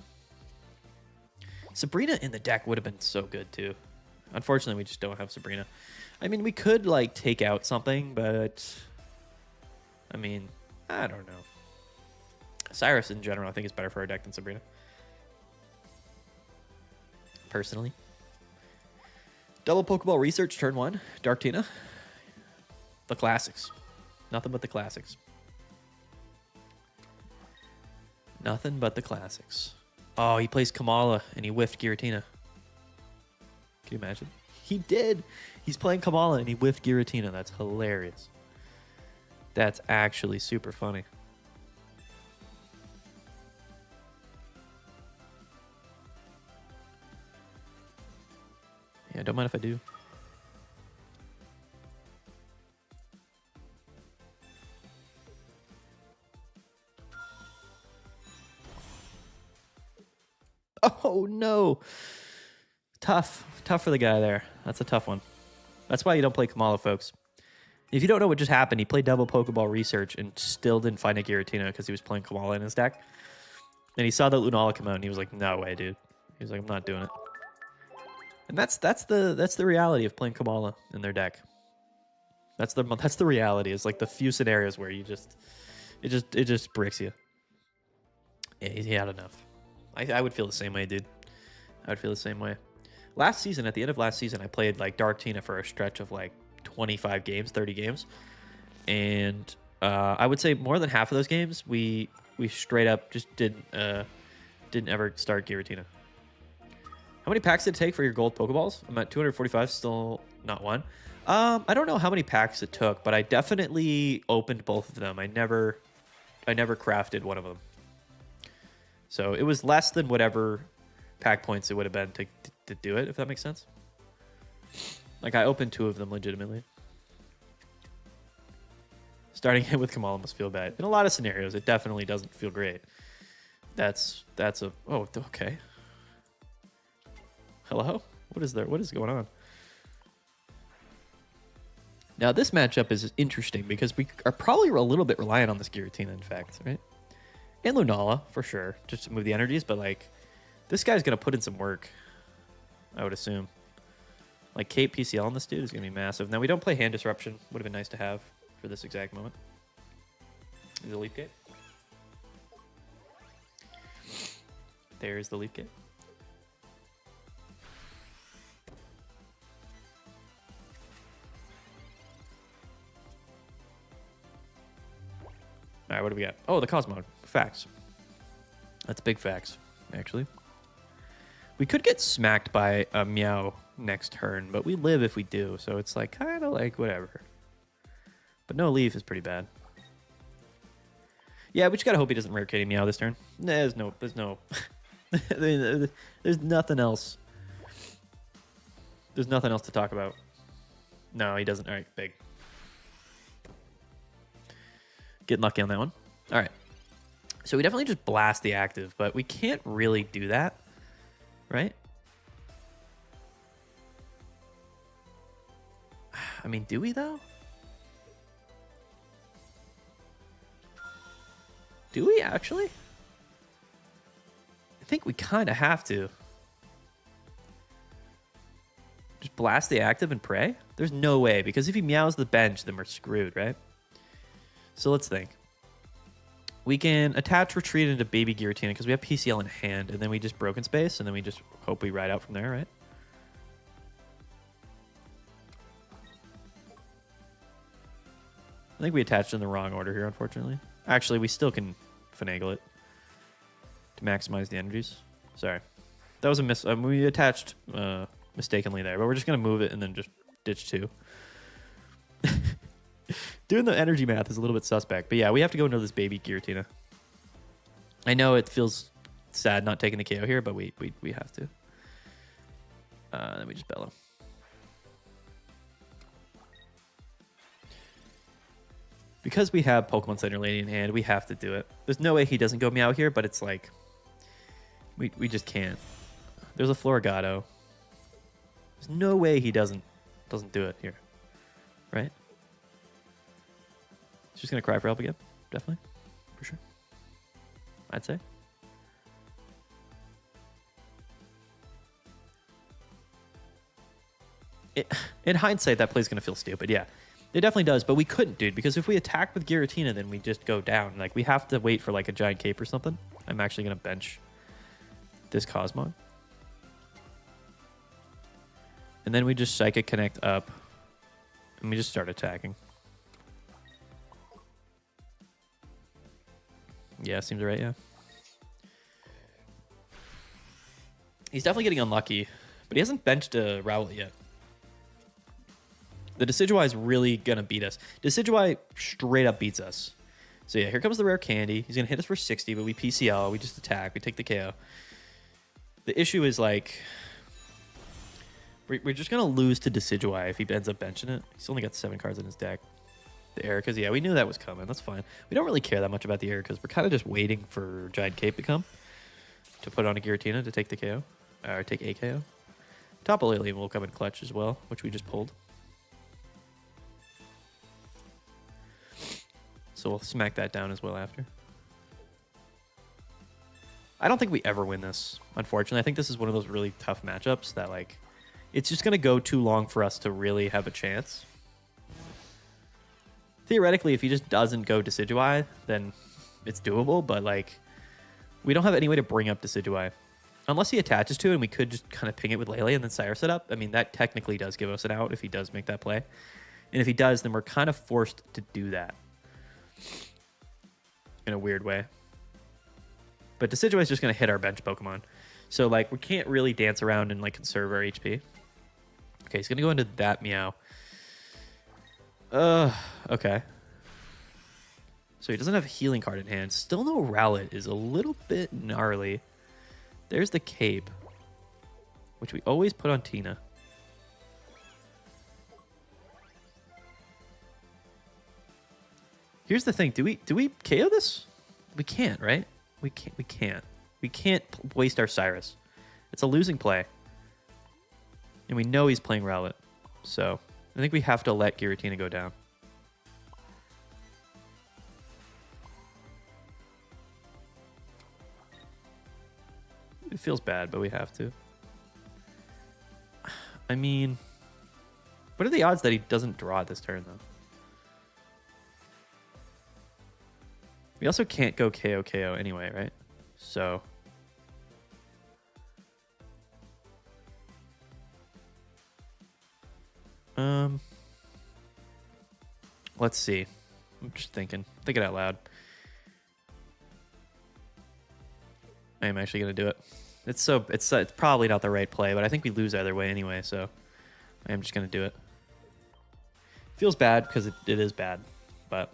Sabrina in the deck would have been so good too. Unfortunately, we just don't have Sabrina. I mean, we could take out something, but I mean, I don't know. Cyrus in general, I think is better for our deck than Sabrina. Personally. Double Pokeball Research, turn 1. Darktina. The classics. Nothing but the classics. Nothing but the classics. Oh, he plays Kamala and he whiffed Giratina. Can you imagine? He did. He's playing Kamala and he whiffed Giratina. That's hilarious. That's actually super funny. Yeah, don't mind if I do. Oh, no. Tough. Tough for the guy there. That's a tough one. That's why you don't play Kamala, folks. If you don't know what just happened, he played double Pokeball Research and still didn't find a Giratina because he was playing Kamala in his deck. And he saw the Lunala come out and he was like, no way, dude. He was like, I'm not doing it. And that's the reality of playing Kamala in their deck. That's the reality. It's the few scenarios where it just bricks you. Yeah, he had enough. I would feel the same way, dude. I would feel the same way. Last season, at the end of last season, I played Darktina for a stretch of 25 games, 30 games. And I would say more than half of those games, we straight up just didn't ever start Giratina. How many packs did it take for your gold Pokeballs? I'm at 245, still not one. I don't know how many packs it took, but I definitely opened both of them. I never crafted one of them. So it was less than whatever pack points it would have been to do it, if that makes sense. I opened 2 of them legitimately. Starting it with Kamala must feel bad. In a lot of scenarios, it definitely doesn't feel great. That's a... Oh, okay. Hello? What is there? What is going on? Now, this matchup is interesting because we are probably a little bit reliant on this Giratina, in fact, right? And Lunala, for sure, just to move the energies. But, this guy's going to put in some work, I would assume. Kate PCL on this dude is going to be massive. Now, we don't play Hand Disruption. Would have been nice to have for this exact moment. Is the Leaf Gate? There's the Leaf Gate. All right, what do we got? Oh, the Cosmog. Facts. That's big facts, actually. We could get smacked by a Meow next turn, but we live if we do, so it's kind of whatever. But no Leaf is pretty bad. Yeah, we just gotta hope he doesn't rare Kitty Meow this turn. There's no there's nothing else. There's nothing else to talk about. No, he doesn't. All right, big. Getting lucky on that one. All right. So we definitely just blast the active, but we can't really do that, right? I mean, do we though? Do we actually? I think we kind of have to. Just blast the active and pray? There's no way, because if he meows the bench, then we're screwed, right? So let's think. We can attach retreat into baby Giratina because we have PCL in hand, and then we just broken space, and then we just hope we ride out from there, right? I think we attached in the wrong order here, unfortunately. Actually, we still can finagle it to maximize the energies. Sorry. That was a miss. We attached mistakenly there, but we're just going to move it and then just ditch 2. Doing the energy math is a little bit suspect. But yeah, we have to go into this baby Giratina. I know it feels sad not taking the KO here, but we have to. Then we just bellow. Because we have Pokemon Center Lady in hand, we have to do it. There's no way he doesn't go Meow here, but it's like... We just can't. There's a Floragato. There's no way he doesn't do it here. Right? He's just going to cry for help again. Definitely. For sure. I'd say. In hindsight, that play's going to feel stupid. Yeah, it definitely does. But we couldn't, dude, because if we attack with Giratina, then we just go down. Like, we have to wait for, like, a giant cape or something. I'm actually going to bench this Cosmog. And then we just Psychic Connect up. And we just start attacking. Yeah, seems right, yeah. He's definitely getting unlucky, but he hasn't benched a Rowlet yet. The Decidueye is really going to beat us. Decidueye straight up beats us. So yeah, here comes the rare candy. He's going to hit us for 60, but we PCL. We just attack. We take the KO. The issue is, like, we're just going to lose to Decidueye if he ends up benching it. He's only got 7 cards in his deck. The Ericas, yeah, we knew that was coming. That's fine. We don't really care that much about the Ericas. We're kind of just waiting for Giant Cape to come to put on a Giratina to take the KO. Or take a KO. Top of Lily will come in clutch as well, which we just pulled. So we'll smack that down as well after. I don't think we ever win this, unfortunately. I think this is one of those really tough matchups that, like, it's just going to go too long for us to really have a chance. Theoretically, if he just doesn't go Decidueye, then it's doable, but, like, we don't have any way to bring up Decidueye. Unless he attaches to it, and we could just kind of ping it with Lele and then Cyrus it up. I mean, that technically does give us an out if he does make that play. And if he does, then we're kind of forced to do that. In a weird way. But Decidueye is just going to hit our bench Pokemon. So, like, we can't really dance around and, like, conserve our HP. Okay, he's going to go into that Meow. Okay. So he doesn't have a healing card in hand. Still no Rowlet is a little bit gnarly. There's the cape, which we always put on Tina. Here's the thing. Do we KO this? We can't, right? We can't. We can't waste our Cyrus. It's a losing play. And we know he's playing Rowlet. So I think we have to let Giratina go down. It feels bad, but we have to. I mean, what are the odds that he doesn't draw this turn, though? We also can't go KO anyway, right? So... let's see. I'm just thinking out loud. I am actually going to do it. It's probably not the right play, but I think we lose either way anyway, so I am just going to do it. Feels bad because it is bad, but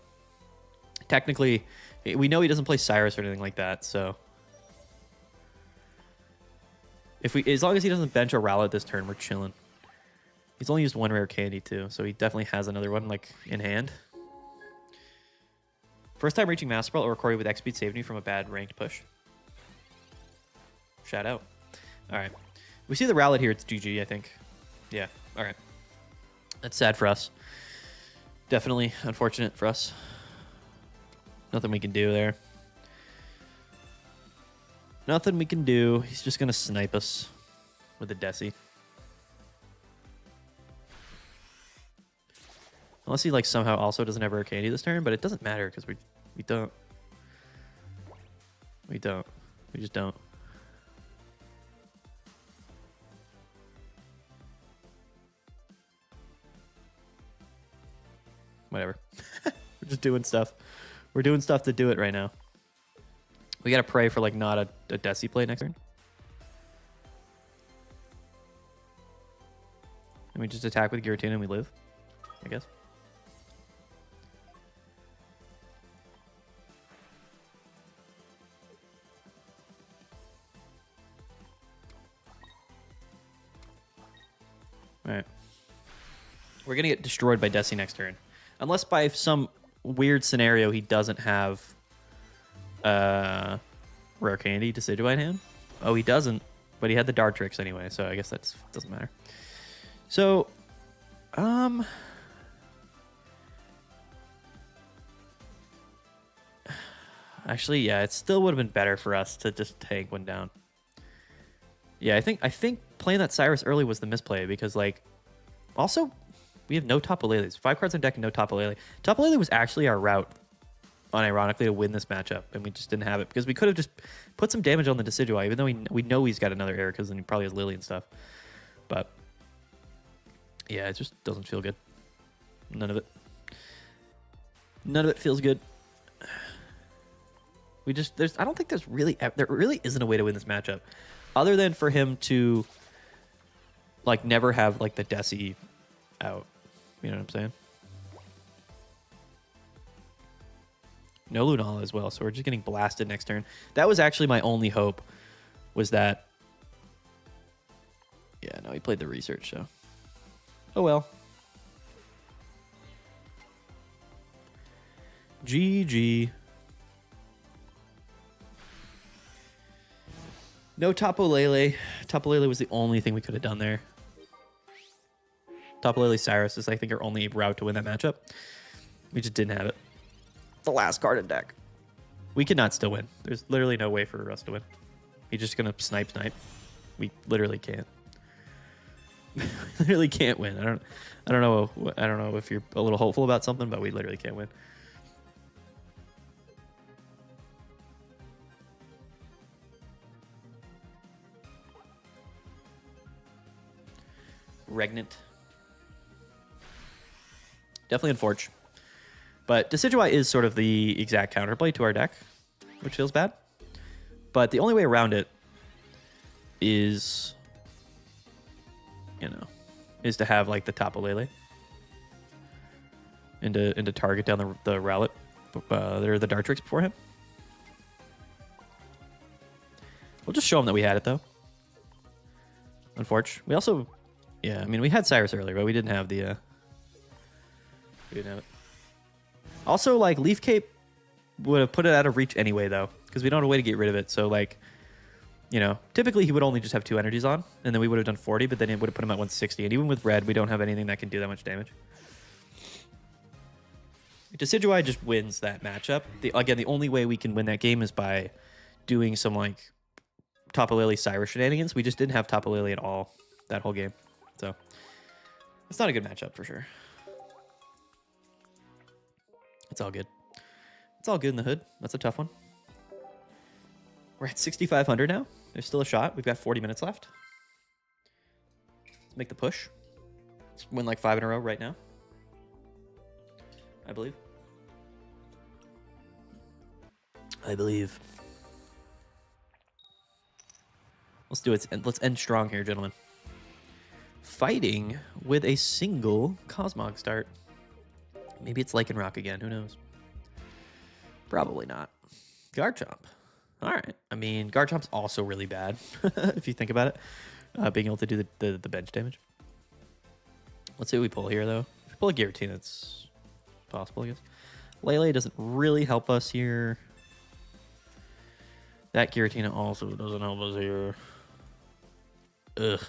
technically we know he doesn't play Cyrus or anything like that, so as long as he doesn't bench a Rowlet this turn, we're chilling. He's only used one rare candy too, so he definitely has another one like in hand. First time reaching Master Ball or Corey with X speed saved me from a bad ranked push. Shout out. All right. We see the Rowlet here. It's GG, I think. Yeah. All right. That's sad for us. Definitely unfortunate for us. Nothing we can do there. Nothing we can do. He's just going to snipe us with a Desi. Unless he like somehow also doesn't have rare candy this turn, but it doesn't matter because we don't. We just don't. Whatever. We're just doing stuff. We're doing stuff to do it right now. We gotta pray for like not a Desi play next turn. And we just attack with Giratina and we live, I guess. Alright. We're going to get destroyed by Desi next turn. Unless by some weird scenario he doesn't have Rare Candy Decidueye hand. Oh, he doesn't. But he had the Dartrix anyway, so I guess that doesn't matter. So, actually, yeah, it still would have been better for us to just take one down. Yeah, I think playing that Cyrus early was the misplay because, like, also, we have no Tapu Lele's. 5 cards on deck and no Tapu Lele. Tapu Lele was actually our route, unironically, to win this matchup, and we just didn't have it because we could have just put some damage on the Decidueye, even though we know he's got another error because then he probably has Lily and stuff. But, yeah, it just doesn't feel good. None of it. None of it feels good. I don't think there really isn't a way to win this matchup other than for him to, like, never have, like, the Desi out. You know what I'm saying? No Lunala as well, so we're just getting blasted next turn. That was actually my only hope, was that... Yeah, no, he played the research, so... Oh well. GG. No Tapu Lele. Tapu Lele was the only thing we could have done there. Tapu Lele Cyrus is, I think, our only route to win that matchup. We just didn't have it. The last card in deck. We cannot still win. There's literally no way for us to win. He's just gonna snipe. We literally can't. We literally can't win. I don't know if you're a little hopeful about something, but we literally can't win. Regnant. Definitely unfortunate. But Decidueye is sort of the exact counterplay to our deck, which feels bad. But the only way around it is, you know, is to have, like, the Tapu Lele and to target down the Rowlet. They're the Dartrix before him. We'll just show him that we had it, though. Unfortunately. We also... Yeah, I mean, we had Cyrus earlier, but we didn't have the... We didn't have it. Also, like, Leaf Cape would have put it out of reach anyway, though, because we don't have a way to get rid of it. So, like, you know, typically he would only just have 2 energies on, and then we would have done 40, but then it would have put him at 160. And even with red, we don't have anything that can do that much damage. Decidueye just wins that matchup. Again, the only way we can win that game is by doing some, like, Tapu Lele Cyrus shenanigans. We just didn't have Tapu Lele at all that whole game. So, it's not a good matchup for sure. It's all good. It's all good in the hood. That's a tough one. We're at 6,500 now. There's still a shot. We've got 40 minutes left. Let's make the push. Let's win like 5 in a row right now, I believe. Let's do it. Let's end strong here, gentlemen. Fighting with a single Cosmog start. Maybe it's Lycanroc again. Who knows? Probably not. Garchomp. All right. I mean, Garchomp's also really bad, if you think about it. Being able to do the bench damage. Let's see what we pull here, though. If we pull a Giratina, it's possible, I guess. Lele doesn't really help us here. That Giratina also doesn't help us here. Ugh.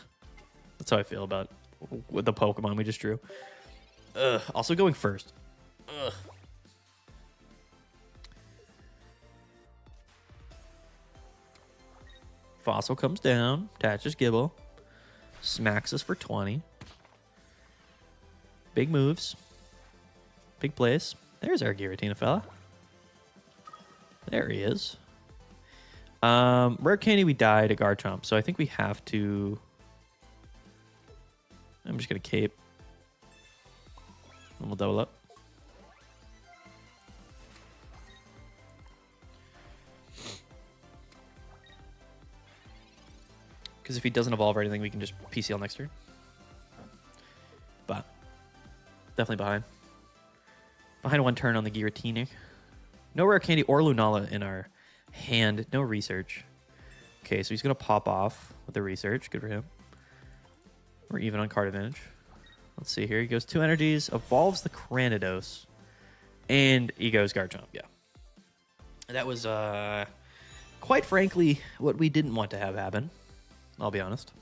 That's how I feel about with the Pokemon we just drew. Ugh. Also going first. Ugh. Fossil comes down, attaches Gibble, smacks us for 20. Big moves. Big plays. There's our Giratina fella. There he is. Rare Candy, we died at Garchomp, so I think we have to... I'm just going to cape. And we'll double up. Because if he doesn't evolve or anything, we can just PCL next turn. Definitely behind. Behind 1 turn on the Giratina. No rare candy or Lunala in our hand. No research. Okay, so he's going to pop off with the research. Good for him. We're even on card advantage. Let's see here. He goes 2 energies, evolves the Cranidos, and he goes Garchomp. Yeah. That was, quite frankly, what we didn't want to have happen. I'll be honest.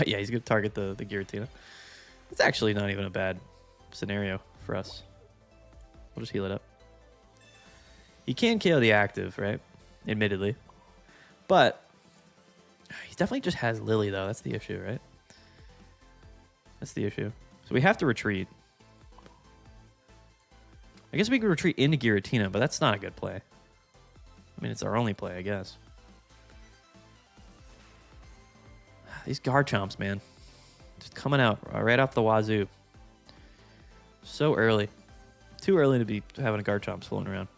Yeah, he's going to target the Giratina. It's actually not even a bad scenario for us. We'll just heal it up. He can KO the active, right? Admittedly. But he definitely just has Lily, though. That's the issue, right? That's the issue. So we have to retreat. I guess we could retreat into Giratina, but that's not a good play. I mean, it's our only play, I guess. These Garchomps, man. Just coming out right off the wazoo. So early. Too early to be having a Garchomp floating around.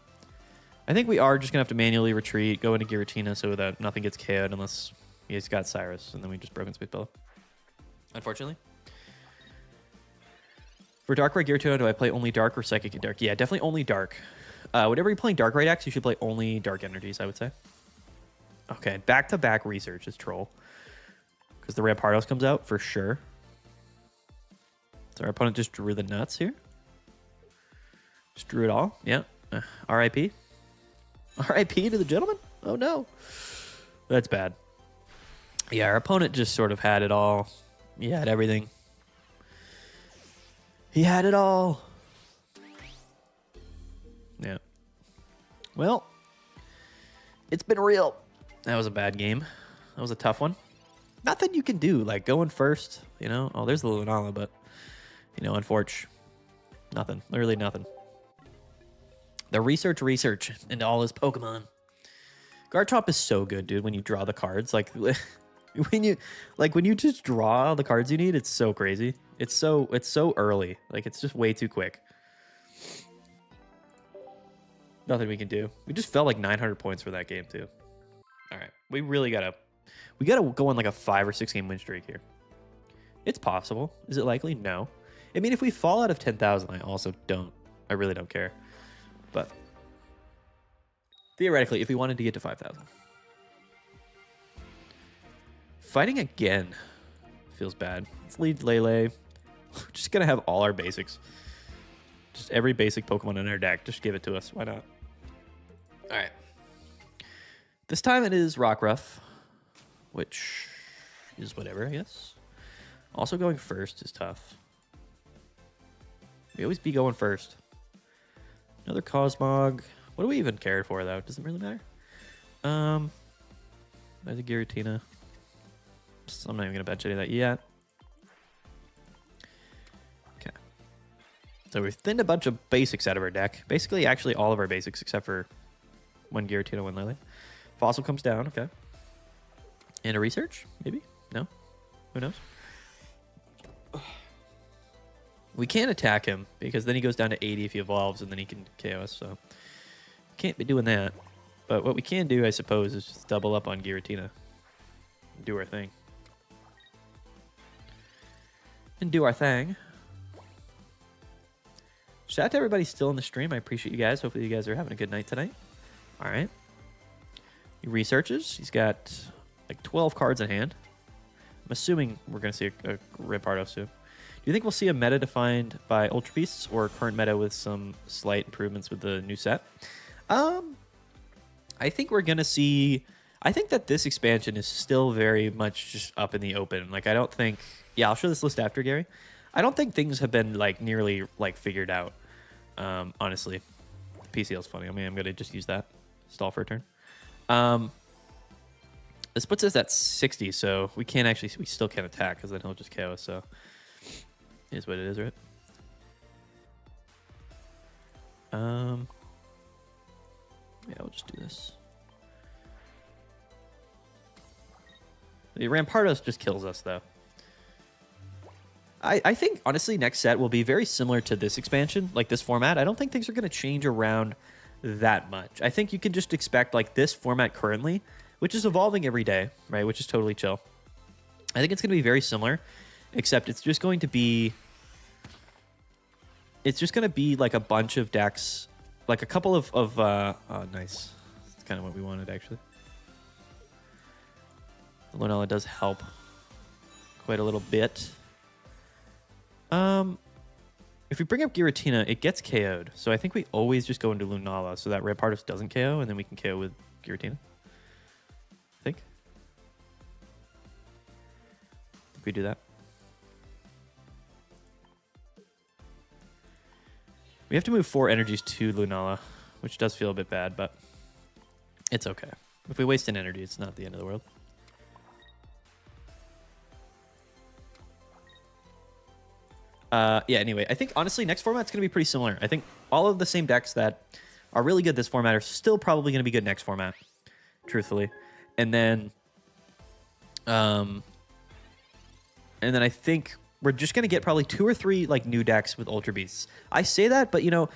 I think we are just going to have to manually retreat, go into Giratina so that nothing gets KO'd unless he's got Cyrus, and then we just Broken Space Pillow. Unfortunately. For Dark Ray Giratina, do I play only Dark or Psychic and Dark? Yeah, definitely only Dark. Whenever you're playing Dark Ray decks, you should play only Dark Energies, I would say. Okay, back-to-back research is troll. Because the Rampardos comes out, for sure. So our opponent just drew the nuts here. Just drew it all. Yeah. RIP. RIP to the gentleman? Oh, no. That's bad. Yeah, our opponent just sort of had it all. He had everything. He had it all. Yeah. Well, it's been real. That was a bad game. That was a tough one. Nothing you can do, like going first, you know? Oh, there's the Lunala, but, you know, unfortunately, nothing. Literally nothing. The research into all his Pokemon. Garchomp is so good, dude, when you draw the cards. Like, when you just draw the cards you need, it's so crazy. It's so early. Like, it's just way too quick. Nothing we can do. We just felt like 900 points for that game, too. All right. We really gotta go on like a 5 or 6 game win streak here. It's possible. Is it likely? No. I mean, if we fall out of 10,000, I really don't care. But theoretically, if we wanted to get to 5,000. Fighting again feels bad. Let's lead Lele. We're just going to have all our basics. Just every basic Pokemon in our deck. Just give it to us. Why not? All right. This time it is Rockruff, which is whatever, I guess. Also going first is tough. We always be going first. Another Cosmog. What do we even care for, though? Doesn't really matter. There's a Giratina. I'm not even going to bench any of that yet. Okay. So we've thinned a bunch of basics out of our deck. Basically, actually, all of our basics except for one Giratina, one Lele. Fossil comes down, okay. And a research, maybe? No? Who knows? We can't attack him, because then he goes down to 80 if he evolves, and then he can KO us, so... Can't be doing that. But what we can do, I suppose, is just double up on Giratina. And do our thing. Shout out to everybody still in the stream. I appreciate you guys. Hopefully you guys are having a good night tonight. Alright. He researches. He's got like 12 cards in hand. I'm assuming we're going to see a Rampardos soon. Do you think we'll see a meta defined by Ultra Beasts or current meta with some slight improvements with the new set? I think we're going to see... I think that this expansion is still very much just up in the open. Like, I don't think... Yeah, I'll show this list after, Gary. I don't think things have been, like, nearly, like, figured out, honestly. PCL's funny. I mean, I'm going to just use that. Stall for a turn. This puts us at 60, so we can't actually... We still can't attack, because then he'll just KO us, so... It is what it is, right? Yeah, we'll just do this. The Rampardos just kills us, though. I think, honestly, next set will be very similar to this expansion, like this format. I don't think things are going to change around that much. I think you can just expect, like, this format currently, which is evolving every day, right, which is totally chill. I think it's going to be very similar. except it's just going to be... It's just going to be like a bunch of decks, like a couple of oh, nice. That's kind of what we wanted, actually. The Lunala does help quite a little bit. If we bring up Giratina, it gets KO'd. So I think we always just go into Lunala so that Rampardos doesn't KO, and then we can KO with Giratina. I think we do that. We have to move 4 energies to Lunala, which does feel a bit bad, but it's okay. If we waste an energy, it's not the end of the world. Yeah, anyway, I think, honestly, next format's going to be pretty similar. I think all of the same decks that are really good this format are still probably going to be good next format, truthfully. And then I think we're just going to get probably 2 or 3 like new decks with Ultra Beasts. I say that, but, you know,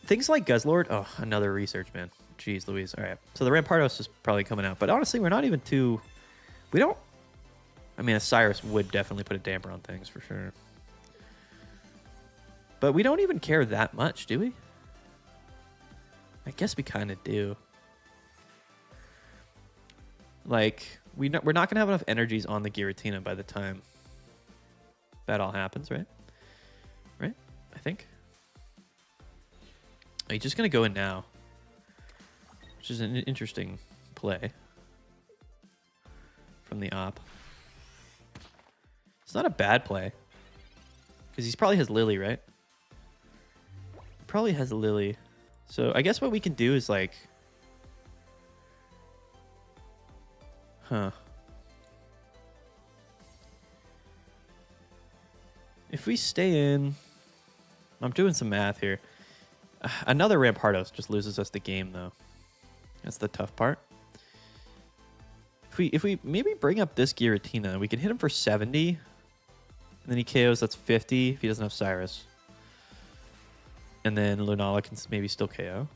things like Guzzlord... Oh, another research, man. Jeez Louise. All right. So the Rampardos is probably coming out. But honestly, we're not even too... We don't... I mean, a Cyrus would definitely put a damper on things, for sure. But we don't even care that much, do we? I guess we kind of do. Like, we're not going to have enough energies on the Giratina by the time that all happens, right? Right? I think. Oh, he's just going to go in now. Which is an interesting play from the op. It's not a bad play. Because he probably has Lily, right? Probably has Lily. So I guess what we can do is like... Huh. If we stay in... I'm doing some math here. Another Rampardos just loses us the game, though. That's the tough part. If we maybe bring up this Giratina, we can hit him for 70. And then he KOs, that's 50 if he doesn't have Cyrus. And then Lunala can maybe still KO.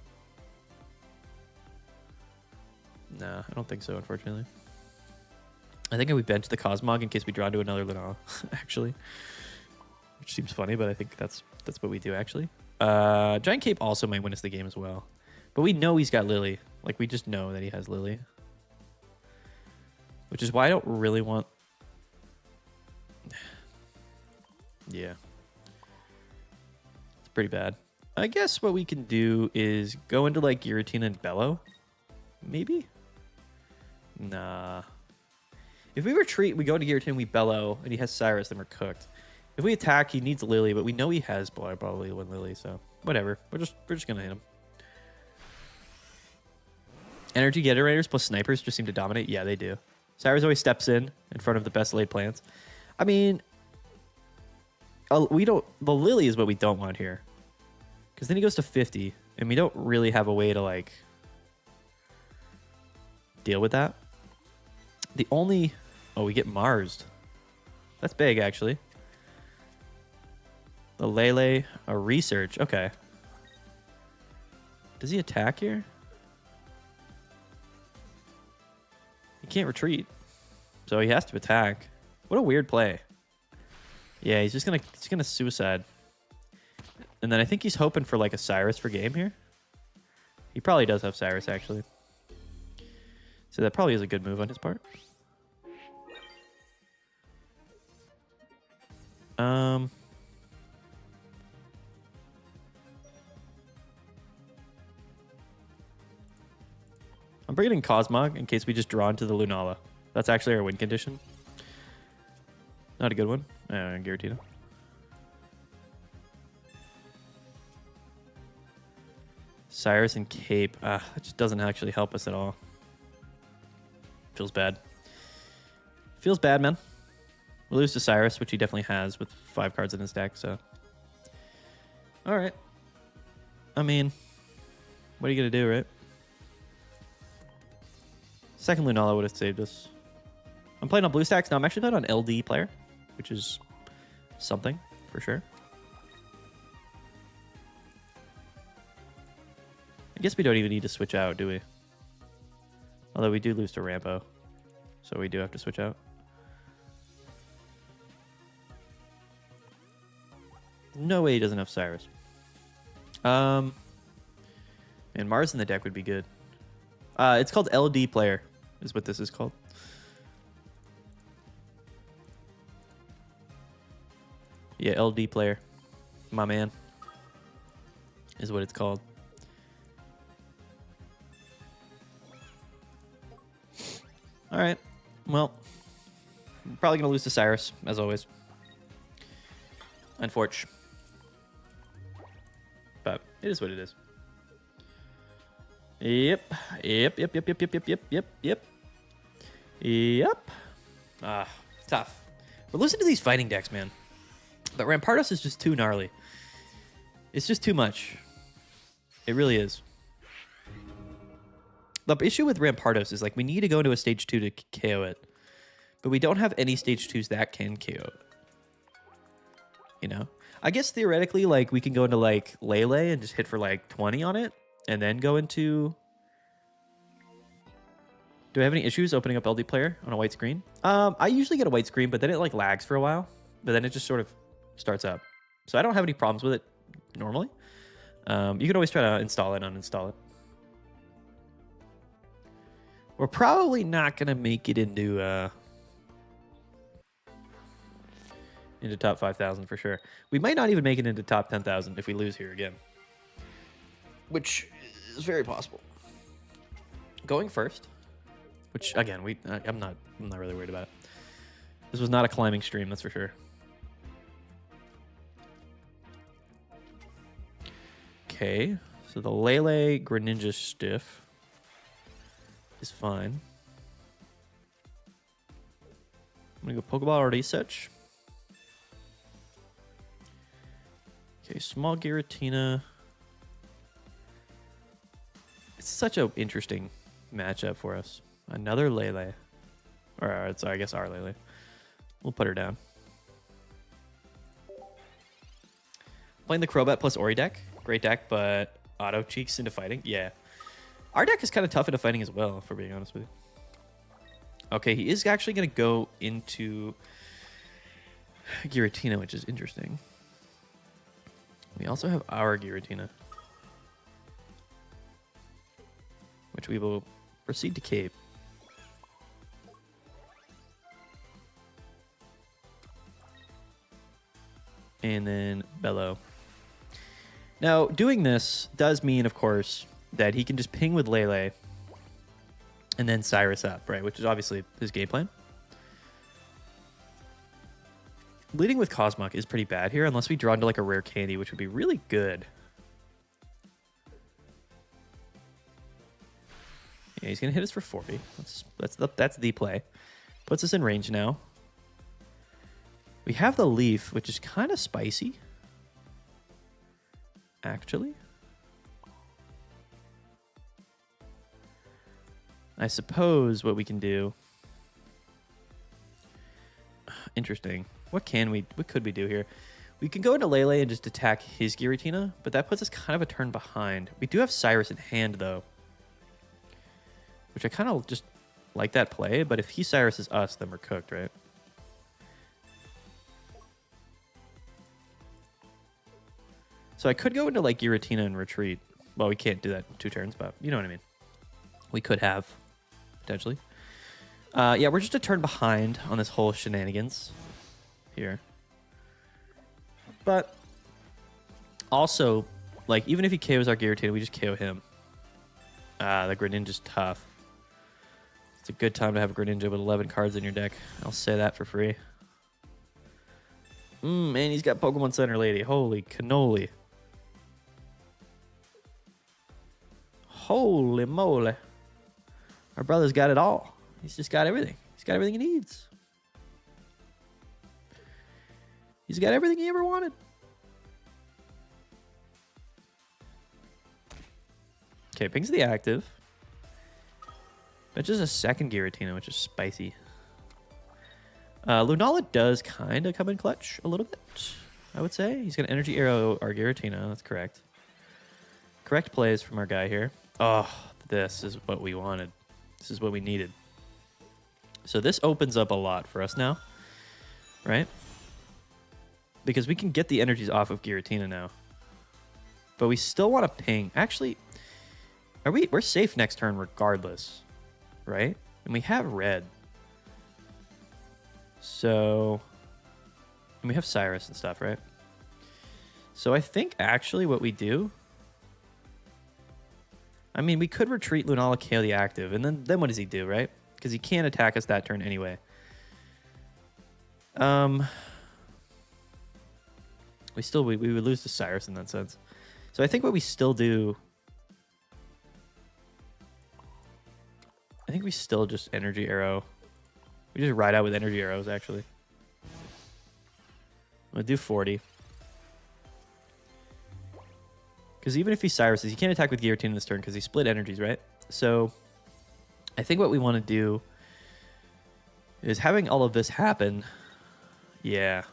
Nah, I don't think so, unfortunately. I think we bench the Cosmog in case we draw into another Lunala, actually. Which seems funny, but I think that's what we do, actually. Giant Cape also might win us the game as well. But we know he's got Lily. Like, we just know that he has Lily. Which is why I don't really want... Yeah. It's pretty bad. I guess what we can do is go into, like, Giratina and Bellow. Maybe? Nah. If we retreat, we go to Giratina, we Bellow, and he has Cyrus, then we're cooked. If we attack, he needs Lily, but we know he has probably one Lily, so whatever. We're just gonna hit him. Energy generators plus snipers just seem to dominate. Yeah, they do. Cyrus always steps in front of the best laid plans. I mean, we don't. The Lily is what we don't want here, because then he goes to 50, and we don't really have a way to like deal with that. The only... Oh, we get Marsed. That's big, actually. The Lele, a research. Okay. Does he attack here? He can't retreat. So he has to attack. What a weird play. Yeah, he's just gonna suicide. And then I think he's hoping for like a Cyrus for game here. He probably does have Cyrus, actually. So that probably is a good move on his part. I'm bringing in Cosmog in case we just draw into the Lunala. That's actually our win condition. Not a good one. Giratina. Cyrus and Cape. That just doesn't actually help us at all. Feels bad. Feels bad, man. We'll lose to Cyrus, which he definitely has with 5 cards in his deck, so. Alright. I mean, what are you going to do, right? Second Lunala would have saved us. I'm playing on blue stacks. No, I'm actually playing on LD player, which is something, for sure. I guess we don't even need to switch out, do we? Although we do lose to Rambo, so we do have to switch out. No way he doesn't have Cyrus. And Mars in the deck would be good. It's called LD player, is what this is called. Yeah, LD player. My man. Is what it's called. Alright. Well, I'm probably going to lose to Cyrus, as always. Unfortunate. But it is what it is. Yep. Tough. But listen to these fighting decks, man. But Rampardos is just too gnarly. It's just too much. It really is. The issue with Rampardos is, like, we need to go into a stage 2 to KO it. But we don't have any stage 2s that can KO it. You know? I guess theoretically, like, we can go into, like, Lele and just hit for, like, 20 on it. And then go into... Do I have any issues opening up LD player on a white screen? I usually get a white screen, but then it, like, lags for a while. But then it just sort of starts up. So I don't have any problems with it normally. You can always try to install it, uninstall it. We're probably not going to make it into top 5,000 for sure. We might not even make it into top 10,000 if we lose here again. Which is very possible. Going first, which again, I'm not really worried about it. This was not a climbing stream, that's for sure. Okay, so the Lele Greninja Stiff is fine. I'm gonna go Pokeball Research. Okay, small Giratina. It's such an interesting matchup for us. Another Lele. Or it's, I guess, our Lele. We'll put her down. Playing the Crobat plus Ori deck. Great deck, but auto cheeks into fighting. Yeah. Our deck is kind of tough into fighting as well, if we're being honest with you. Okay, he is actually going to go into Giratina, which is interesting. We also have our Giratina, which we will proceed to Cape. And then Bellow. Now, doing this does mean, of course, that he can just ping with Lele and then Cyrus up, right? Which is obviously his game plan. Leading with Cosmog is pretty bad here, unless we draw into like a rare candy, which would be really good. Yeah, he's gonna hit us for 40. That's the play. Puts us in range now. We have the Leaf, which is kind of spicy, actually. I suppose what we can do. Interesting. What could we do here? We can go into Lele and just attack his Giratina, but that puts us kind of a turn behind. We do have Cyrus in hand, though, which I kind of just like that play, but if he Cyrus is us, then we're cooked, right? So I could go into like Giratina and retreat. Well, we can't do that in 2 turns, but you know what I mean. We could have, potentially. Yeah, we're just a turn behind on this whole shenanigans here. But also, like, even if he KOs our Giratina, we just KO him. The Greninja's tough. It's a good time to have a Greninja with 11 cards in your deck. I'll say that for free. And he's got Pokemon Center Lady. Holy cannoli. Holy moly. Our brother's got it all. He's just got everything. He's got everything he needs. He's got everything he ever wanted. Okay, pings the active. That's just a second Giratina, which is spicy. Lunala does kind of come in clutch a little bit, I would say. He's going to Energy Arrow our Giratina. That's correct. Correct plays from our guy here. Oh, this is what we wanted. This is what we needed. So this opens up a lot for us now, right? because we can get the energies off of Giratina now. But we still want to ping. Actually, we're safe next turn regardless, right? And we have red. So, and we have Cyrus and stuff, right? So I think actually what we do, I mean, we could retreat Lunala, KO the active, and then what does he do, right? Because he can't attack us that turn anyway. We would lose to Cyrus in that sense. So I think what we still do, I think we still just Energy Arrow. We just ride out with Energy Arrows, actually. I'm going to do 40. Because even if he Cyruses, he can't attack with Giratina this turn because he split energies, right? So I think what we want to do is having all of this happen. Yeah.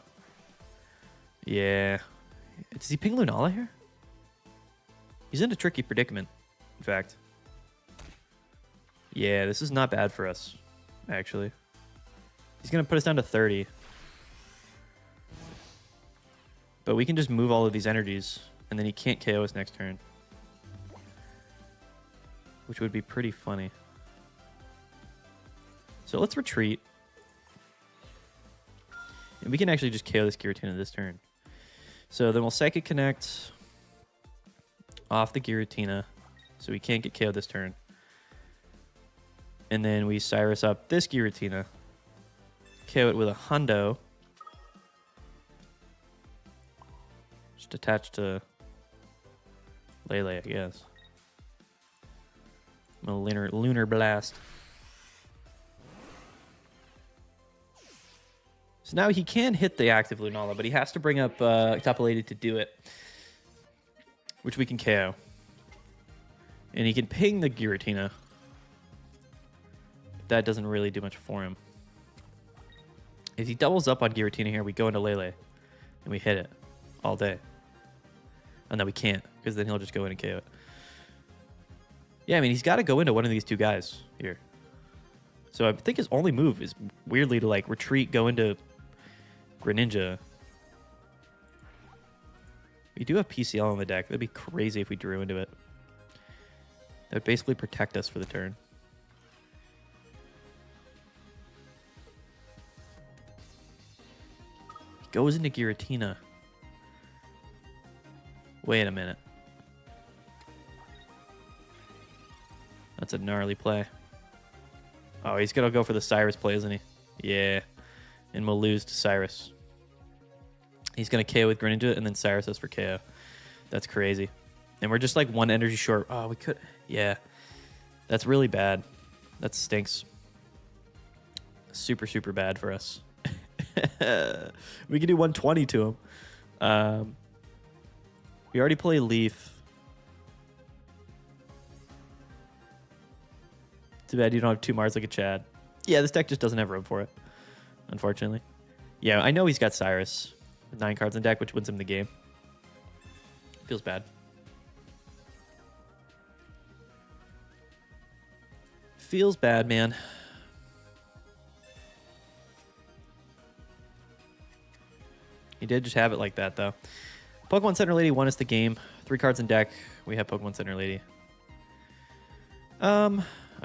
Yeah. Does he ping Lunala here? He's in a tricky predicament, in fact. Yeah, this is not bad for us, actually. He's going to put us down to 30. But we can just move all of these energies, and then he can't KO us next turn. Which would be pretty funny. So let's retreat. And we can actually just KO this Giratina this turn. So then we'll Psychic Connect off the Giratina, so we can't get KO'd this turn. And then we Cyrus up this Giratina, KO it with a Hundo. Just attached to Lele, I guess. A lunar blast. So now he can hit the active Lunala, but he has to bring up Tapu Lady to do it, which we can KO. And he can ping the Giratina. That doesn't really do much for him. If he doubles up on Giratina here, we go into Lele, and we hit it all day. Oh, no, we can't, because then he'll just go in and KO it. Yeah, I mean, he's got to go into one of these two guys here. So I think his only move is weirdly to, like, retreat, go into Greninja. We do have PCL on the deck. That'd be crazy if we drew into it. That would basically protect us for the turn. He goes into Giratina. Wait a minute. That's a gnarly play. Oh, he's going to go for the Cyrus play, isn't he? Yeah. And we'll lose to Cyrus. He's going to KO with Greninja and then Cyrus us for KO. That's crazy. And we're just like one energy short. Oh, we could. Yeah. That's really bad. That stinks. Super, super bad for us. We can do 120 to him. We already play Leaf. Too bad you don't have two Mars like a Chad. Yeah, this deck just doesn't have room for it, unfortunately. Yeah, I know he's got Cyrus with 9 cards in deck, which wins him the game. Feels bad. Feels bad, man. He did just have it like that, though. Pokemon Center Lady won us the game. 3 cards in deck. We have Pokemon Center Lady. All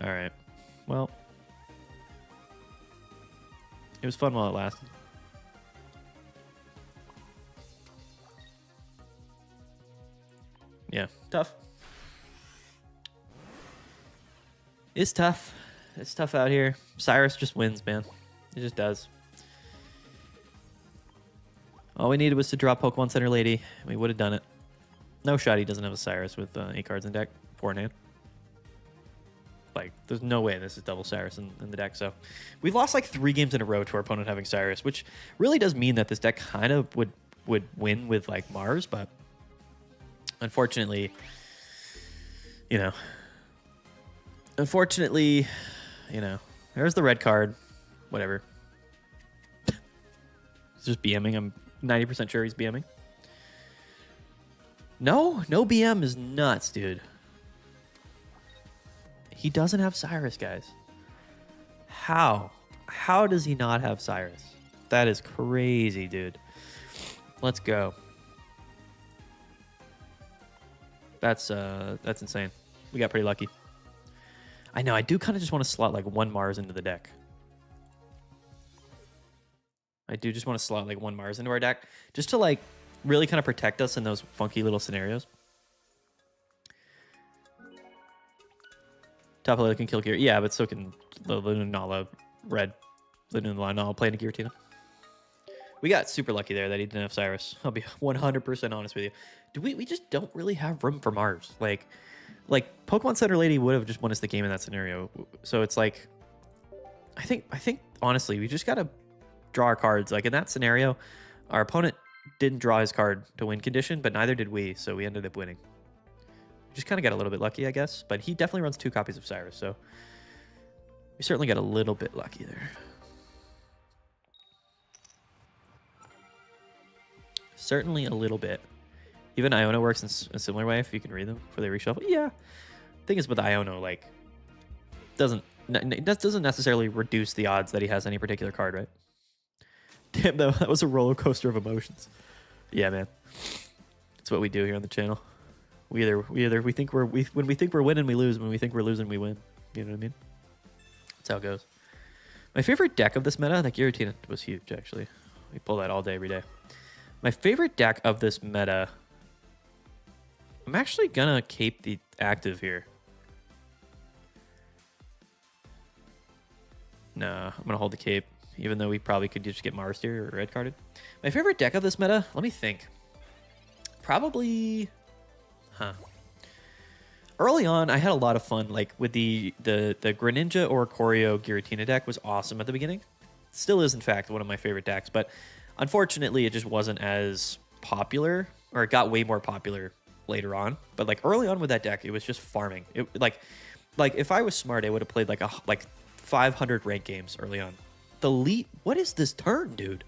right. Well, it was fun while it lasted. Yeah, tough. It's tough. It's tough out here. Cyrus just wins, man. It just does. All we needed was to draw Pokemon Center Lady, and we would have done it. No shot he doesn't have a Cyrus with 8 cards in deck, 4 in hand. Like, there's no way this is double Cyrus in the deck. So we've lost like 3 games in a row to our opponent having Cyrus, which really does mean that this deck kind of would win with like Mars, but unfortunately, you know, there's the red card. Whatever. He's just BMing. I'm 90% sure he's BMing. No BM is nuts, dude. He doesn't have Cyrus, guys. How? How does he not have Cyrus? That is crazy, dude. Let's go. That's insane. We got pretty lucky. I know, I do kind of just want to slot like one Mars into the deck. I do just want to slot like one Mars into our deck just to like really kind of protect us in those funky little scenarios. Top of can kill Gear. Yeah, but so can the Lunala red. The Lunala playing a Giratina. We got super lucky there that he didn't have Cyrus. I'll be 100% honest with you. We just don't really have room for Mars. Like Pokemon Center Lady would have just won us the game in that scenario. So it's like, I think honestly, we just gotta draw our cards. Like in that scenario, our opponent didn't draw his card to win condition, but neither did we. So we ended up winning. Just kind of got a little bit lucky, I guess. But he definitely runs 2 copies of Cyrus, so we certainly got a little bit lucky there. Certainly a little bit. Even Iono works in a similar way if you can read them before they reshuffle. Yeah. Thing is with Iono, like, doesn't necessarily reduce the odds that he has any particular card, right? Damn, that was a roller coaster of emotions. Yeah, man. That's what we do here on the channel. We think when we think we're winning, we lose. When we think we're losing, we win. You know what I mean? That's how it goes. My favorite deck of this meta, the Giratina was huge, actually. We pull that all day, every day. My favorite deck of this meta, I'm actually gonna cape the active here. Nah, I'm gonna hold the cape, even though we probably could just get Mars here or red carded. My favorite deck of this meta, let me think. Probably, early on, I had a lot of fun, like with the Greninja or Choreo Giratina deck was awesome at the beginning. Still is, in fact, one of my favorite decks, but unfortunately, it just wasn't as popular, or it got way more popular later on. But like early on with that deck, it was just farming. It like if I was smart, I would have played like 500 rank games early on. The elite, what is this turn, dude?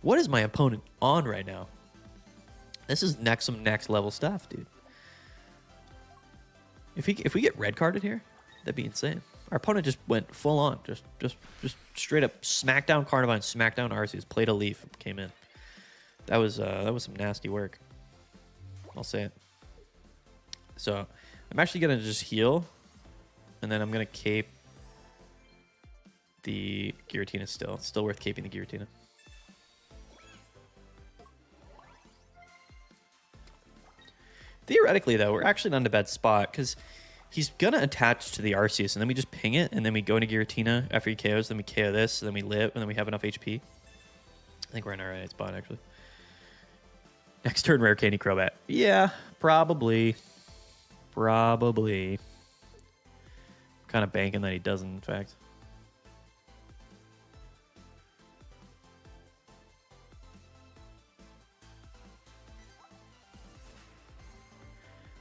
What is my opponent on right now? This is some next level stuff, dude. If we get red carded here, that'd be insane. Our opponent just went full on, just straight up smackdown Carnivine, smackdown Arceus, played a leaf, came in. That was some nasty work. I'll say it. So I'm actually gonna just heal, and then I'm gonna cape the Giratina still. It's still worth caping the Giratina. Theoretically, though, we're actually not in a bad spot because he's gonna attach to the Arceus, and then we just ping it, and then we go into Giratina after he KOs, then we KO this, and then we live, and then we have enough HP. I think we're in our right spot, actually. Next turn, rare Candy Crobat. Yeah, probably. Probably. Kind of banking that he doesn't, in fact.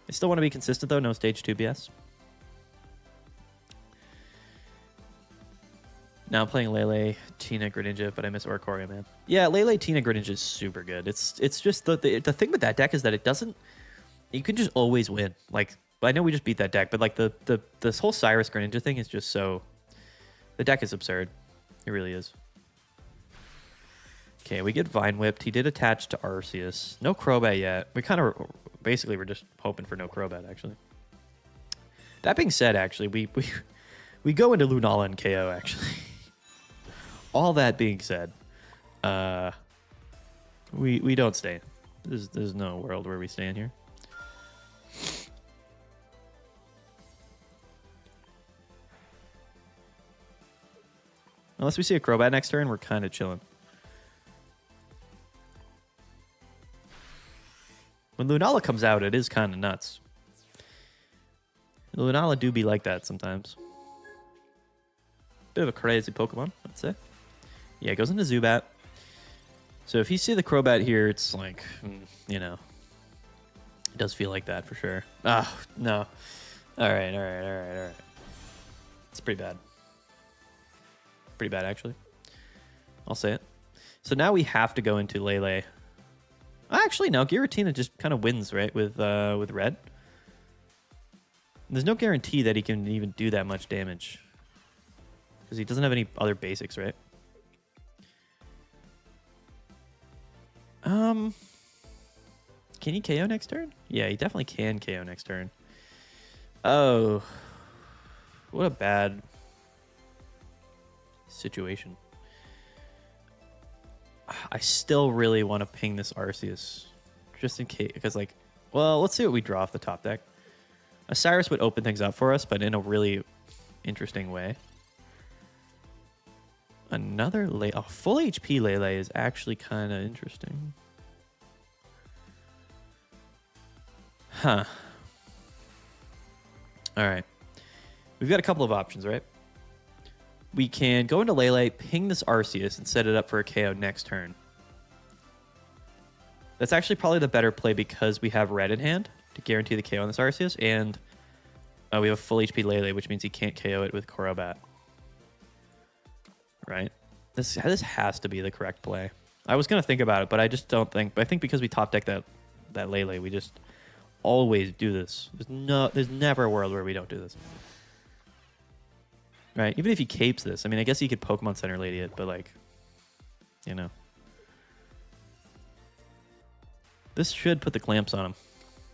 I still want to be consistent, though. No stage 2 BS. Now I'm playing Lele, Tina, Greninja, but I miss Oricorio, man. Yeah, Lele, Tina, Greninja is super good. It's just the thing with that deck is that it doesn't... You can just always win. Like, I know we just beat that deck, but like this whole Cyrus Greninja thing is just so... The deck is absurd. It really is. Okay, we get Vine Whipped. He did attach to Arceus. No Crobat yet. We kind of... Basically, we're just hoping for no Crobat, actually. That being said, actually, we go into Lunala and KO, actually. All that being said, we don't stay. There's no world where we stay in here. Unless we see a Crobat next turn, we're kind of chilling. When Lunala comes out, it is kind of nuts. Lunala do be like that sometimes. Bit of a crazy Pokemon, I'd say. Yeah, it goes into Zubat. So if you see the Crobat here, it's like, you know, it does feel like that for sure. Ah, no. All right. It's pretty bad. Pretty bad, actually. I'll say it. So now we have to go into Lele. Actually, no. Giratina just kind of wins, right, with red. There's no guarantee that he can even do that much damage. Because he doesn't have any other basics, right? Can he KO next turn? Yeah, he definitely can KO next turn. Oh, what a bad situation. I still really want to ping this Arceus, just in case, because like, well, let's see what we draw off the top deck. Osiris would open things up for us, but in a really interesting way. Another a full HP Lele is actually kind of interesting. Huh. All right. We've got a couple of options, right? We can go into Lele, ping this Arceus, and set it up for a KO next turn. That's actually probably the better play because we have red in hand to guarantee the KO on this Arceus, and we have a full HP Lele, which means he can't KO it with Crobat. Right? This has to be the correct play. I was going to think about it, but I just don't think. But I think because we top deck that Lele, we just always do this. There's never a world where we don't do this. Right? Even if he capes this, I mean, I guess he could Pokemon Center Lady it, but like, you know. This should put the clamps on him,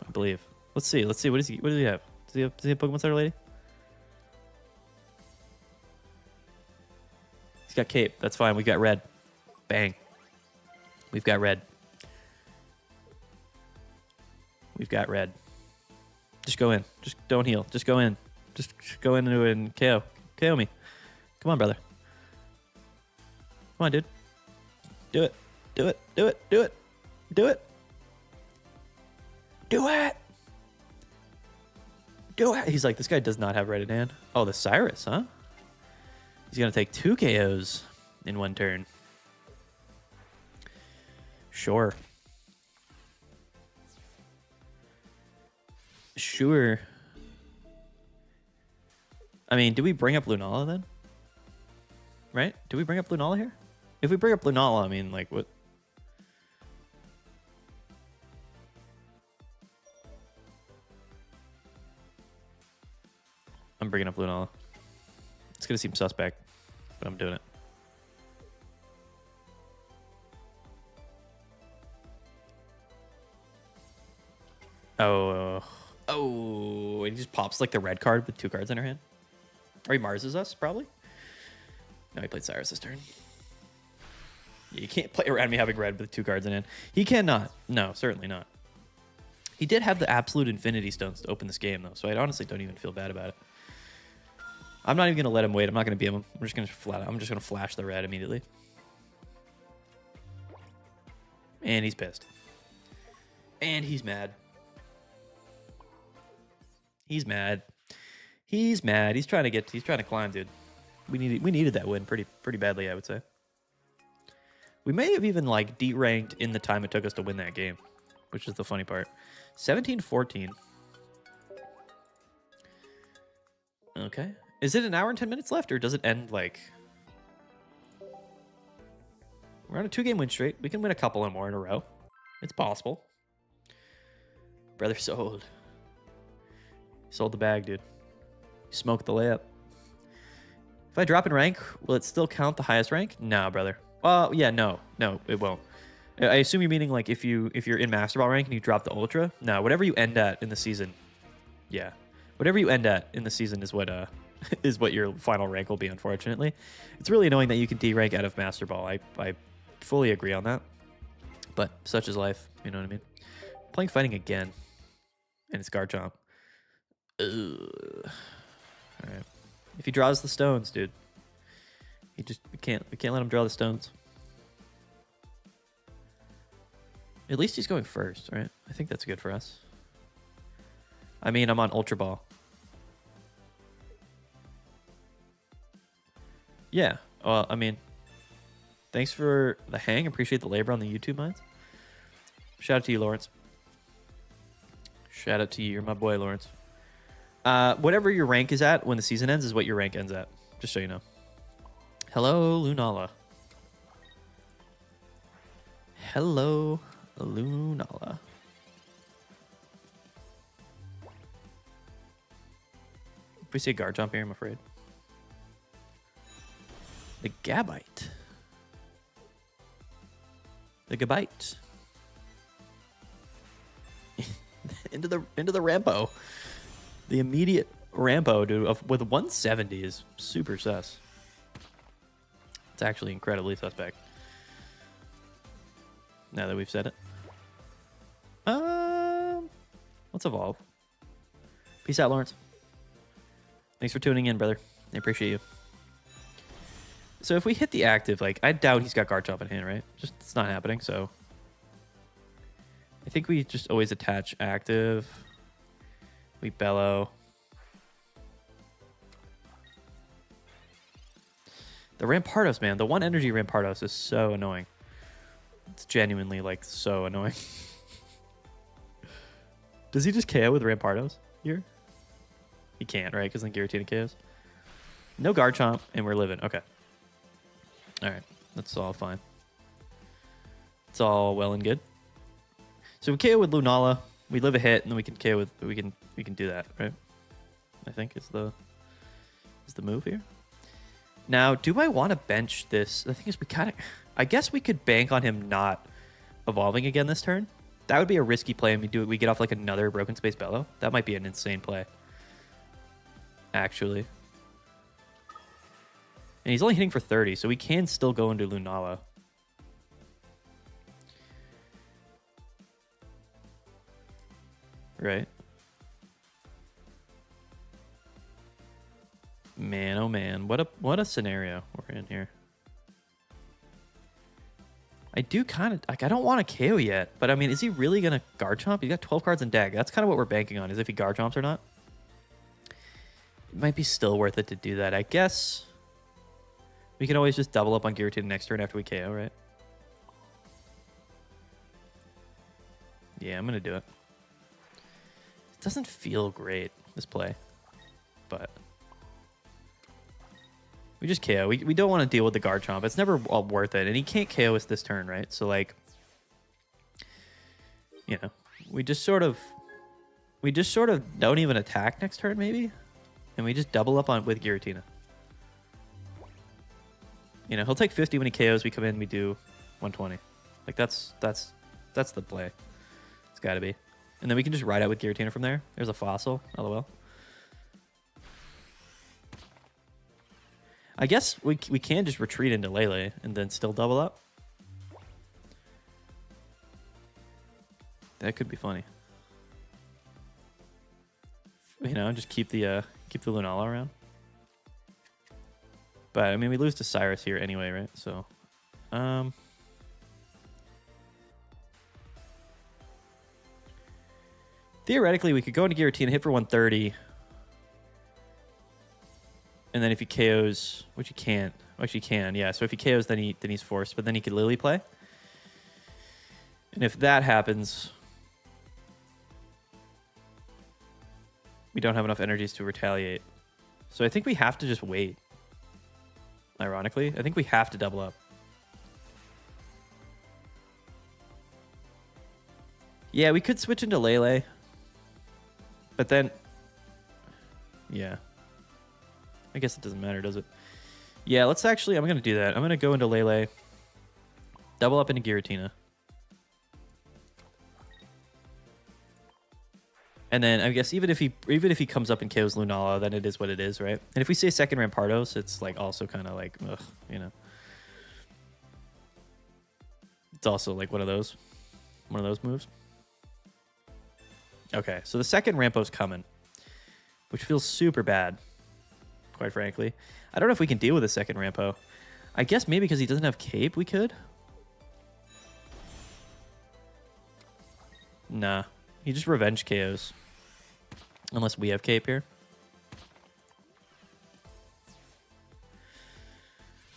I believe. Let's see. What does he have? Does he have Pokemon Center Lady? He's got cape. That's fine. We've got red. Bang. We've got red. We've got red. Just go in. Just don't heal. Just go in. Just go into it and KO. KO me. Come on, brother. Come on, dude. Do it. Do it. Do it. Do it. Do it. Do it. Do it. He's like, this guy does not have red in hand. Oh, the Cyrus, huh? He's going to take 2 KOs in 1 turn. Sure. Sure. I mean, do we bring up Lunala then? Right? Do we bring up Lunala here? If we bring up Lunala, I mean, like, what? I'm bringing up Lunala. It's going to seem suspect, but I'm doing it. Oh, he just pops like the red card with 2 cards in her hand. Or he Marses us, probably. No, he played Cyrus this turn. You can't play around me having red with 2 cards in hand. He cannot. No, certainly not. He did have the absolute Infinity Stones to open this game, though, so I honestly don't even feel bad about it. I'm not even going to let him wait. I'm not going to BM him. I'm just going to flash the red immediately. And he's pissed. And he's mad. He's mad. He's mad. He's trying to climb, dude. We needed that win pretty badly, I would say. We may have even like D-ranked in the time it took us to win that game, which is the funny part. 17-14. Okay. Is it an hour and 10 minutes left, or does it end like... We're on a 2-game win streak. We can win a couple more in a row. It's possible. Brother sold. Sold the bag, dude. Smoked the layup. If I drop in rank, will it still count the highest rank? No, brother. Well, yeah, no, it won't. I assume you're meaning like if you're in Master Ball rank and you drop the Ultra. No, whatever you end at in the season. Yeah, whatever you end at in the season is what is what your final rank will be. Unfortunately, it's really annoying that you can D-rank out of Master Ball. I fully agree on that, but such is life. You know what I mean? Playing fighting again, and it's Garchomp. Ugh. All right. If he draws the stones, dude, we can't let him draw the stones. At least he's going first, right? I think that's good for us. I mean, I'm on Ultra Ball. Yeah. Well, I mean, thanks for the hang. Appreciate the labor on the YouTube mines. Shout out to you, Lawrence. Shout out to you. You're my boy, Lawrence. Whatever your rank is at when the season ends is what your rank ends at. Just so you know. Hello, Lunala. Hello, Lunala. If we say Garchomp here, I'm afraid. The Gabite. The Gabite. into the Rambo. The immediate Rambo, dude, with 170 is super sus. It's actually incredibly suspect. Now that we've said it. Let's evolve. Peace out, Lawrence. Thanks for tuning in, brother. I appreciate you. So if we hit the active, like, I doubt he's got Garchomp in hand, right? Just, it's not happening, so. I think we just always attach active. We bellow. The Rampardos, man. The 1 energy Rampardos is so annoying. It's genuinely, like, so annoying. Does he just KO with Rampardos here? He can't, right? Because then Giratina KOs. No Garchomp, and we're living. Okay. All right. That's all fine. It's all well and good. So we KO with Lunala. We live a hit, and then we can KO with... We can do that, right? I think is the move here. Now, do I want to bench this? The thing is, we kind of... I guess we could bank on him not evolving again this turn. That would be a risky play, and we get off like another Broken Space Bellow. That might be an insane play. Actually. And he's only hitting for 30, so we can still go into Lunala. Right? Man, oh man. What a scenario we're in here. I do kind of... Like, I don't want to KO yet, but I mean, is he really going to Garchomp? He's got 12 cards in deck. That's kind of what we're banking on, is if he Garchomps or not. It might be still worth it to do that. I guess we can always just double up on Giratina next turn after we KO, right? Yeah, I'm going to do it. It doesn't feel great, this play, but... We just KO. We don't want to deal with the Garchomp. It's never worth it. And he can't KO us this turn, right? So, like, you know, we just sort of don't even attack next turn, maybe? And we just double up with Giratina. You know, he'll take 50 when he KOs. We come in, we do 120. Like, that's the play. It's got to be. And then we can just ride out with Giratina from there. There's a fossil. LOL. I guess we can just retreat into Lele and then still double up. That could be funny. You know, just keep the Lunala around. But I mean, we lose to Cyrus here anyway, right? So, theoretically, we could go into Giratina, hit for 130. And then if he KOs, which he can't, actually can, yeah. So if he KOs, then he's forced, but then he could Lily play. And if that happens, we don't have enough energies to retaliate. So I think we have to just wait. Ironically, I think we have to double up. Yeah, we could switch into Lele, but then, yeah. I guess it doesn't matter, does it? Yeah, let's actually... I'm going to do that. I'm going to go into Lele. Double up into Giratina. And then I guess even if he comes up and KOs Lunala, then it is what it is, right? And if we say second Rampardos, it's like also kind of like, ugh, you know. It's also like one of those moves. Okay, so the second Rampo's coming, which feels super bad. Quite frankly. I don't know if we can deal with a second Rampo. I guess maybe because he doesn't have Cape, we could. Nah. He just revenge KOs. Unless we have Cape here.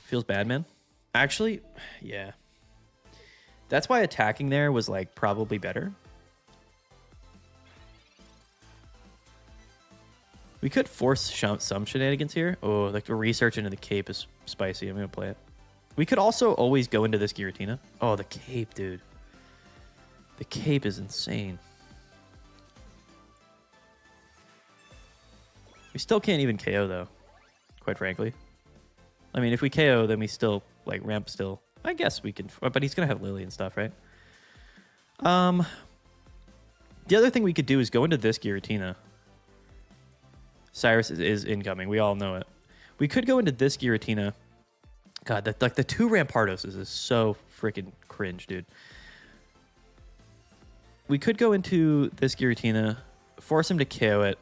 Feels bad, man. Actually, yeah. That's why attacking there was, like, probably better. We could force some shenanigans here. Oh, like the research into the Cape is spicy. I'm going to play it. We could also always go into this Giratina. Oh, the Cape, dude. The Cape is insane. We still can't even KO, though. Quite frankly. I mean, if we KO, then we still, like, ramp still. I guess we can... But he's going to have Lily and stuff, right? The other thing we could do is go into this Giratina. Cyrus is incoming. We all know it. We could go into this Giratina. God, that like the 2 Rampardos is so freaking cringe, dude. We could go into this Giratina, force him to KO it,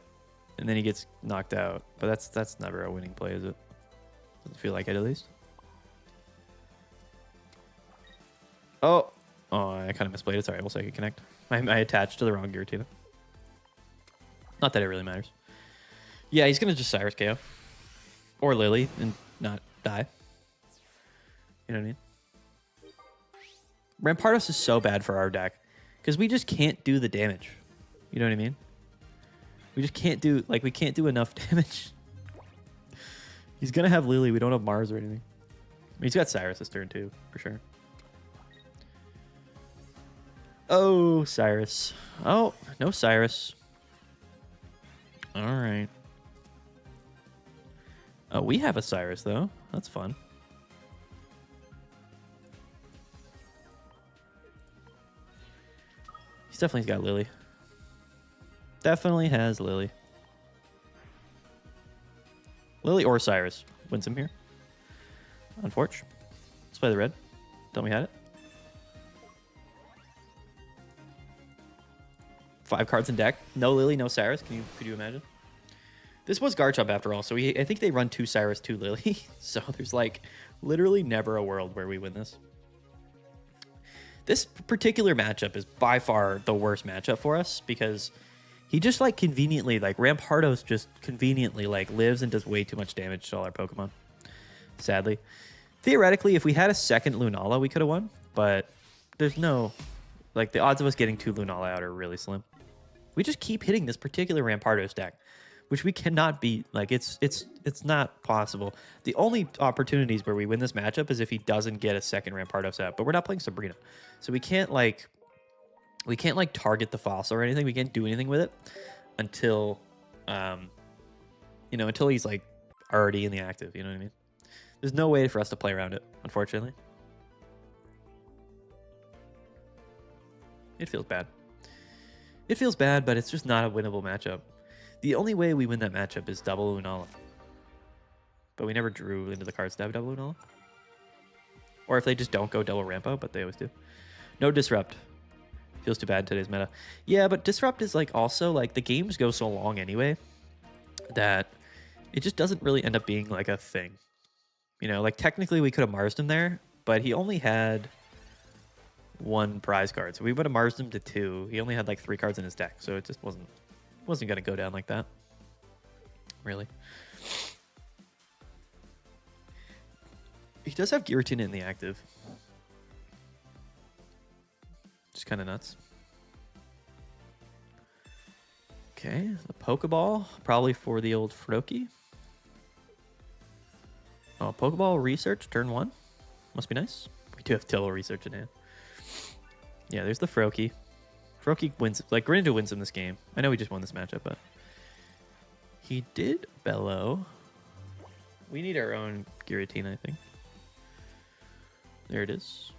and then he gets knocked out. But that's never a winning play, is it? Doesn't feel like it, at least. Oh, I kind of misplayed it. Sorry, we'll Psychic Connect. I attached to the wrong Giratina. Not that it really matters. Yeah, he's gonna just Cyrus KO or Lily and not die. You know what I mean? Rampardos is so bad for our deck because we just can't do the damage. You know what I mean? We just can't do, like, we can't do enough damage. He's gonna have Lily. We don't have Mars or anything. I mean, he's got Cyrus this turn too, for sure. Oh, Cyrus. Oh, no Cyrus. All right. Oh, we have a Cyrus, though. That's fun. He's definitely got Lily. Definitely has Lily. Lily or Cyrus wins him here. Unfortunate. Let's play the red. Tell me had it. 5 cards in deck. No Lily, no Cyrus. Could you imagine? This was Garchomp after all, so I think they run 2 Cyrus, 2 Lily. So there's like literally never a world where we win this. This particular matchup is by far the worst matchup for us because he just like conveniently, like Rampardos just conveniently like lives and does way too much damage to all our Pokemon. Sadly. Theoretically, if we had a second Lunala, we could have won, but there's no, like the odds of us getting 2 Lunala out are really slim. We just keep hitting this particular Rampardos deck, which we cannot beat. Like it's not possible. The only opportunities where we win this matchup is if he doesn't get a second Rampardos out, but we're not playing Sabrina. So we can't like target the fossil or anything. We can't do anything with it until until he's like already in the active, you know what I mean? There's no way for us to play around it, unfortunately. It feels bad. It feels bad, but it's just not a winnable matchup. The only way we win that matchup is double Lunala. But we never drew into the cards to have double Lunala. Or if they just don't go double Rampo, but they always do. No Disrupt. Feels too bad in today's meta. Yeah, but Disrupt is like also like the games go so long anyway that it just doesn't really end up being like a thing. You know, like technically we could have Marsed him there, but he only had 1 prize card. So we would have Marsed him to 2. He only had like 3 cards in his deck, so it just wasn't going to go down like that. Really. He does have Giratina in the active. Just kind of nuts. Okay, the Pokeball, probably for the old Froakie. Oh, Pokeball research, turn 1. Must be nice. We do have Tillo research in hand. Yeah, there's the Froakie. Froakie wins, like Greninja wins in this game. I know we just won this matchup, but he did bellow. We need our own Giratina, I think. There it is.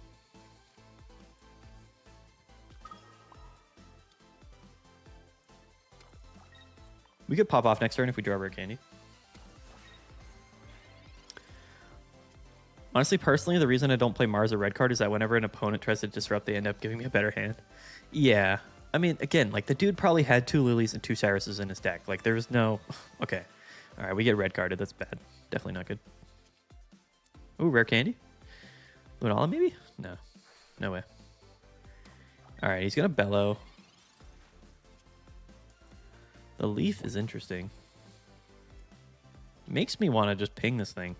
We could pop off next turn if we draw Rare Candy. Honestly, personally, the reason I don't play Mars or Red card is that whenever an opponent tries to disrupt, they end up giving me a better hand. Yeah. I mean, again, like the dude probably had 2 Lilies and 2 Cyruses in his deck. Like there was no... Okay. All right, we get red carded. That's bad. Definitely not good. Ooh, Rare Candy? Lunala maybe? No. No way. All right, he's going to bellow. The Leaf is interesting. Makes me want to just ping this thing.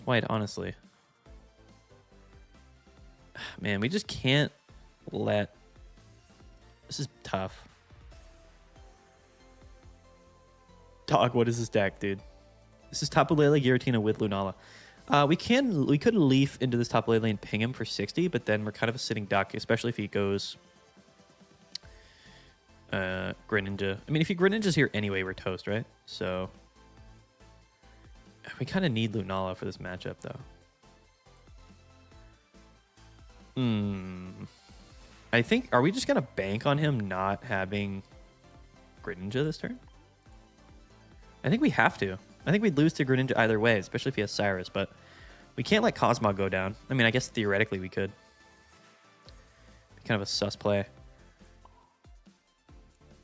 Quite honestly. Man, we just can't let... This is tough. Dog, what is this deck, dude? This is Tapu Lele Giratina with Lunala. We could Leaf into this Tapu Lele and ping him for 60, but then we're kind of a sitting duck, especially if he goes Greninja. I mean, if he Greninja's here anyway, we're toast, right? So we kind of need Lunala for this matchup, though. I think, are we just going to bank on him not having Greninja this turn? I think we have to. I think we'd lose to Greninja either way, especially if he has Cyrus, but we can't let Cosmog go down. I mean, I guess theoretically we could. Be kind of a sus play.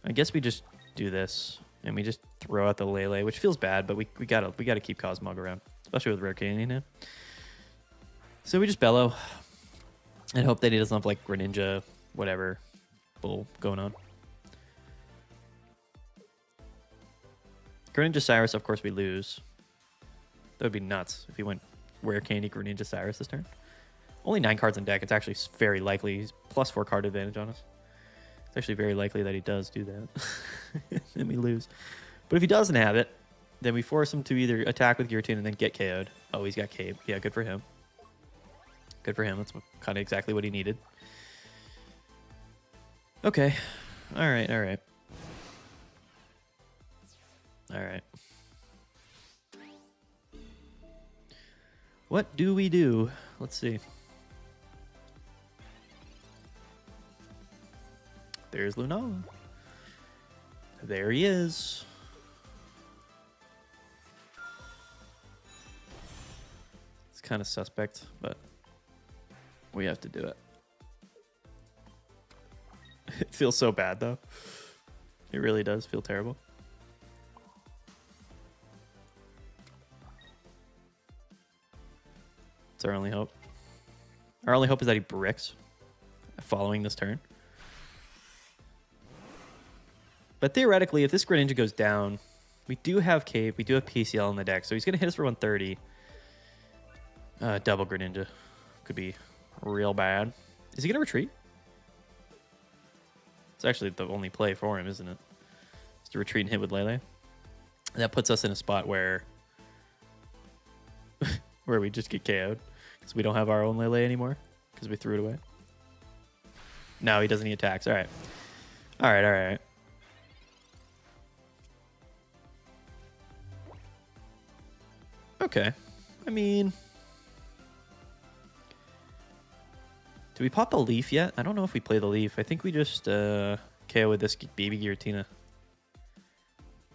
I guess we just do this, and we just throw out the Lele, which feels bad, but we gotta keep Cosmog around, especially with Rare Candy now. So we just bellow and hope that he doesn't have like Greninja, whatever, bull going on. Greninja Cyrus, of course, we lose. That would be nuts if he went Rare Candy Greninja Cyrus this turn. Only 9 cards in deck. It's actually very likely. He's +4 card advantage on us. It's actually very likely that he does do that. And we lose. But if he doesn't have it, then we force him to either attack with Guillotine and then get KO'd. Oh, he's got Cape. Yeah, good for him. Good for him. That's kind of exactly what he needed. Okay. All right, all right. All right. What do we do? Let's see. There's Lunala. There he is. It's kind of suspect, but we have to do it. It feels so bad, though. It really does feel terrible. It's our only hope. Our only hope is that he bricks following this turn. But theoretically, if this Greninja goes down, we do have Cape, we do have PCL in the deck, so he's going to hit us for 130. Double Greninja. Could be real bad. Is he going to retreat? It's actually the only play for him, isn't it? Is to retreat and hit with Lele. That puts us in a spot where where we just get KO'd because we don't have our own Lele anymore because we threw it away. No, he doesn't need attacks. All right. All right, all right. Okay. I mean, do we pop the Leaf yet? I don't know if we play the Leaf. I think we just KO with this Baby Giratina.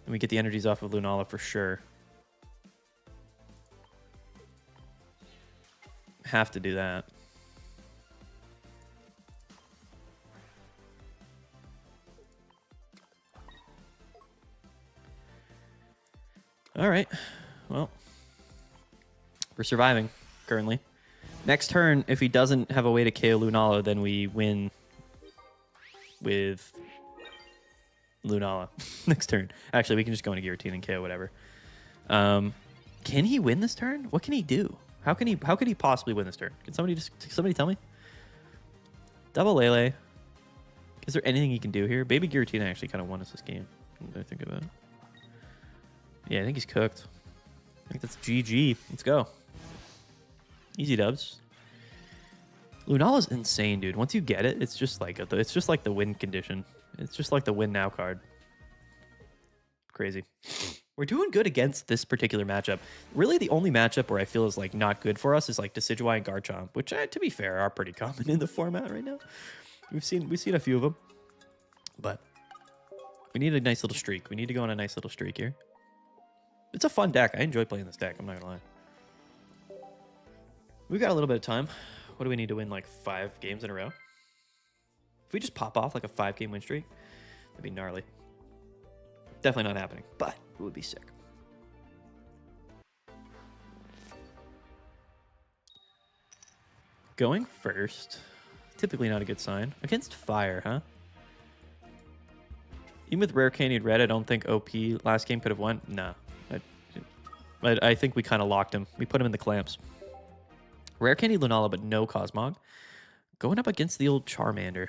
And we get the energies off of Lunala for sure. Have to do that. All right. Well, we're surviving currently. Next turn, if he doesn't have a way to KO Lunala, then we win with Lunala next turn. Actually, we can just go into Guillotine and KO whatever. Can he win this turn? What can he do? How can he possibly win this turn? Can somebody tell me? Double Lele. Is there anything he can do here? Baby Giratina actually kind of won us this game. What do I think about it? Yeah, I think he's cooked. I think that's GG. Let's go. Easy dubs. Lunala's insane, dude. Once you get it, it's just like the win condition. It's just like the win now card. Crazy. We're doing good against this particular matchup. Really, the only matchup where I feel is like not good for us is like Decidueye and Garchomp, which, to be fair, are pretty common in the format right now. We've seen a few of them, but we need a nice little streak. We need to go on a nice little streak here. It's a fun deck. I enjoy playing this deck. I'm not gonna lie. We've got a little bit of time. What do we need to win? Like 5 games in a row? If we just pop off like a 5-game win streak, that'd be gnarly. Definitely not happening, but it would be sick. Going first. Typically not a good sign. Against fire, huh? Even with Rare Candy Red, I don't think OP last game could have won. Nah. I think we kind of locked him. We put him in the clamps. Rare Candy Lunala, but no Cosmog. Going up against the old Charmander.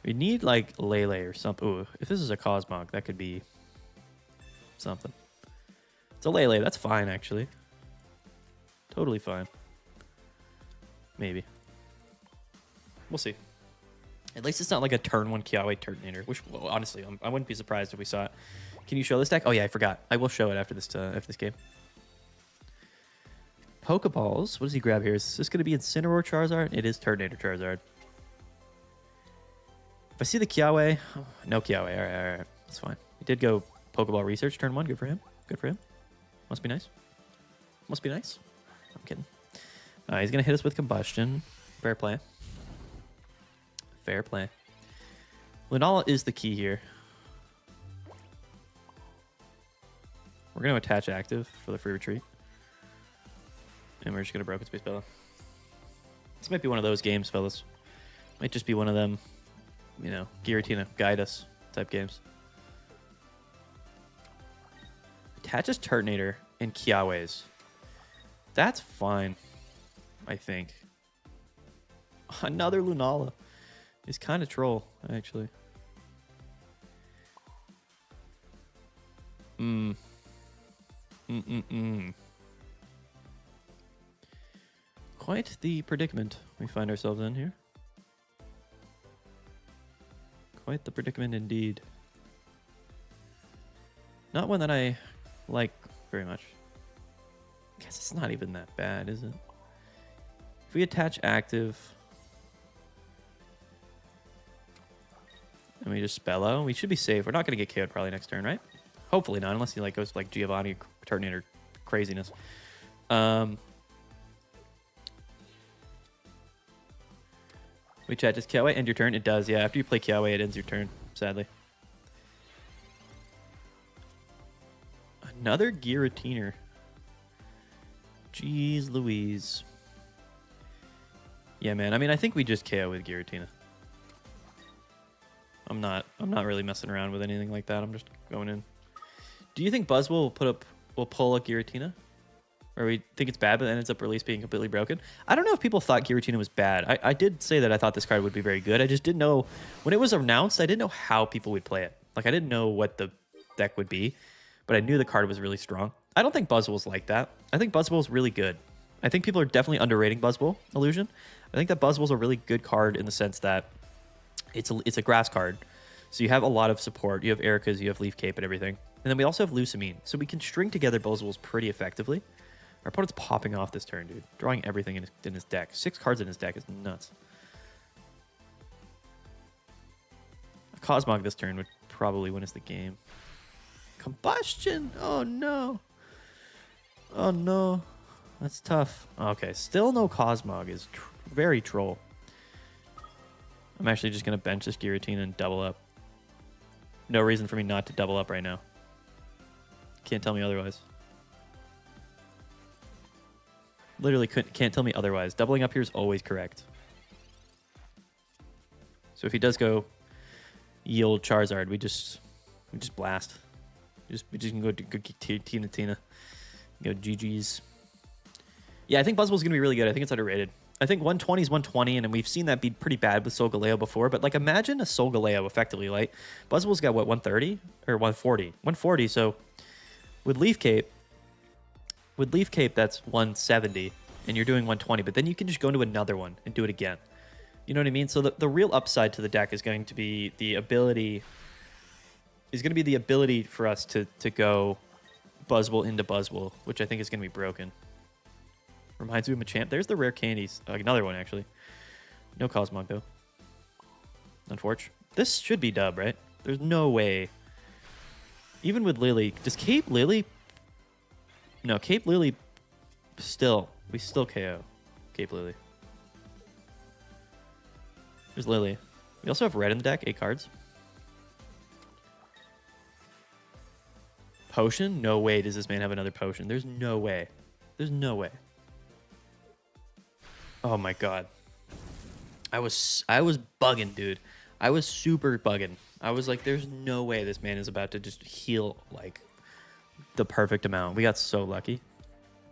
We need like Lele or something. Ooh, if this is a Cosmog, that could be something. It's a Lele. That's fine, actually. Totally fine. Maybe. We'll see. At least it's not like a turn 1 Kiawe Turtonator, which, well, honestly, I wouldn't be surprised if we saw it. Can you show this deck? Oh, yeah, I forgot. I will show it after this game. Pokeballs. What does he grab here? Is this going to be Incineroar Charizard? It is Turtonator Charizard. If I see the Kiawe, oh, no Kiawe. All right. That's fine. He did go Pokeball Research turn 1. Good for him. Good for him. Must be nice. Must be nice. I'm kidding. He's going to hit us with Combustion. Fair play. Fair play. Lunala is the key here. We're going to attach active for the free retreat. And we're just going to Broken Space Bella. This might be one of those games, fellas. Might just be one of them, you know, Giratina, guide us type games. Attaches Turtonator and Kiawe's. That's fine, I think. Another Lunala. He's kind of troll, actually. Quite the predicament we find ourselves in here. Quite the predicament indeed. Not one that I like very much. I guess it's not even that bad, is it? If we attach active and we just spell out, we should be safe. We're not going to get KO'd probably next turn, right? Hopefully not, unless he like goes like Giovanni Turtonator craziness. We chat, does Kiawe end your turn? It does, yeah. After you play Kiawe, it ends your turn, sadly. Another Giratiner. Jeez Louise. Yeah, man. I mean, I think we just KO with Giratina. I'm not really messing around with anything like that. I'm just going in. Do you think Buzzwole will pull a Giratina? Or we think it's bad, but then ends up release being completely broken? I don't know if people thought Giratina was bad. I did say that I thought this card would be very good. I just didn't know. When it was announced, I didn't know how people would play it. Like, I didn't know what the deck would be, but I knew the card was really strong. I don't think Buzzwole's like that. I think Buzzwole's really good. I think people are definitely underrating Buzzwole Illusion. I think that Buzzwole's a really good card in the sense that it's a grass card. So you have a lot of support. You have Erika's, you have Leaf Cape and everything. And then we also have Lusamine. So we can string together Buzzwoles pretty effectively. Our opponent's popping off this turn, dude. Drawing everything in his deck. 6 cards in his deck is nuts. A Cosmog this turn would probably win us the game. Combustion! Oh, no. Oh, no. That's tough. Okay, still no Cosmog is very troll. I'm actually just going to bench this Giratina and double up. No reason for me not to double up right now. Can't tell me otherwise. Literally can't tell me otherwise. Doubling up here is always correct. So if he does go yield Charizard, we just blast. We just can go Tina. Go GG's. Yeah, I think Buzzwole's gonna be really good. I think it's underrated. I think 120 is 120, and we've seen that be pretty bad with Solgaleo before. But like, imagine a Solgaleo effectively. Like, Buzzwole's got what, 130 or 140? 140. So with Leaf Cape, that's 170, and you're doing 120. But then you can just go into another one and do it again. You know what I mean? So the real upside to the deck is going to be the ability. For us to go Buzzwole into Buzzwole, which I think is going to be broken. Reminds me of Machamp. There's the rare candies. Another one, actually. No Cosmog, though. Unfortunate. This should be dub, right? There's no way. Even with Lily. Does Cape Lily... No, Cape Lily still... We still KO Cape Lily. There's Lily. We also have red in the deck. 8 cards. Potion? No way does this man have another potion. There's no way. There's no way. Oh my god. I was bugging, dude. I was super bugging. I was like, there's no way this man is about to just heal like the perfect amount. We got so lucky.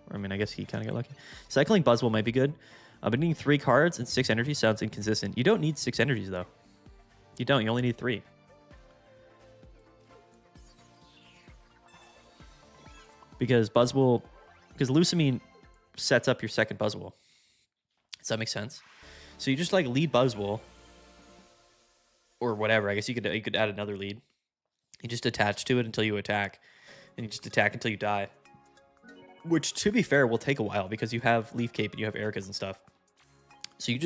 I mean, I guess he kind of got lucky. Cycling Buzzwole might be good. But needing 3 cards and 6 energy sounds inconsistent. You don't need 6 energies, though. You don't. You only need 3. Because Lusamine sets up your second Buzzwole. Does that make sense? So you just like lead Buzzwole or whatever. I guess you could add another lead. You just attach to it until you attack, and you just attack until you die. Which, to be fair, will take a while because you have Leaf Cape and you have Erika's and stuff. So you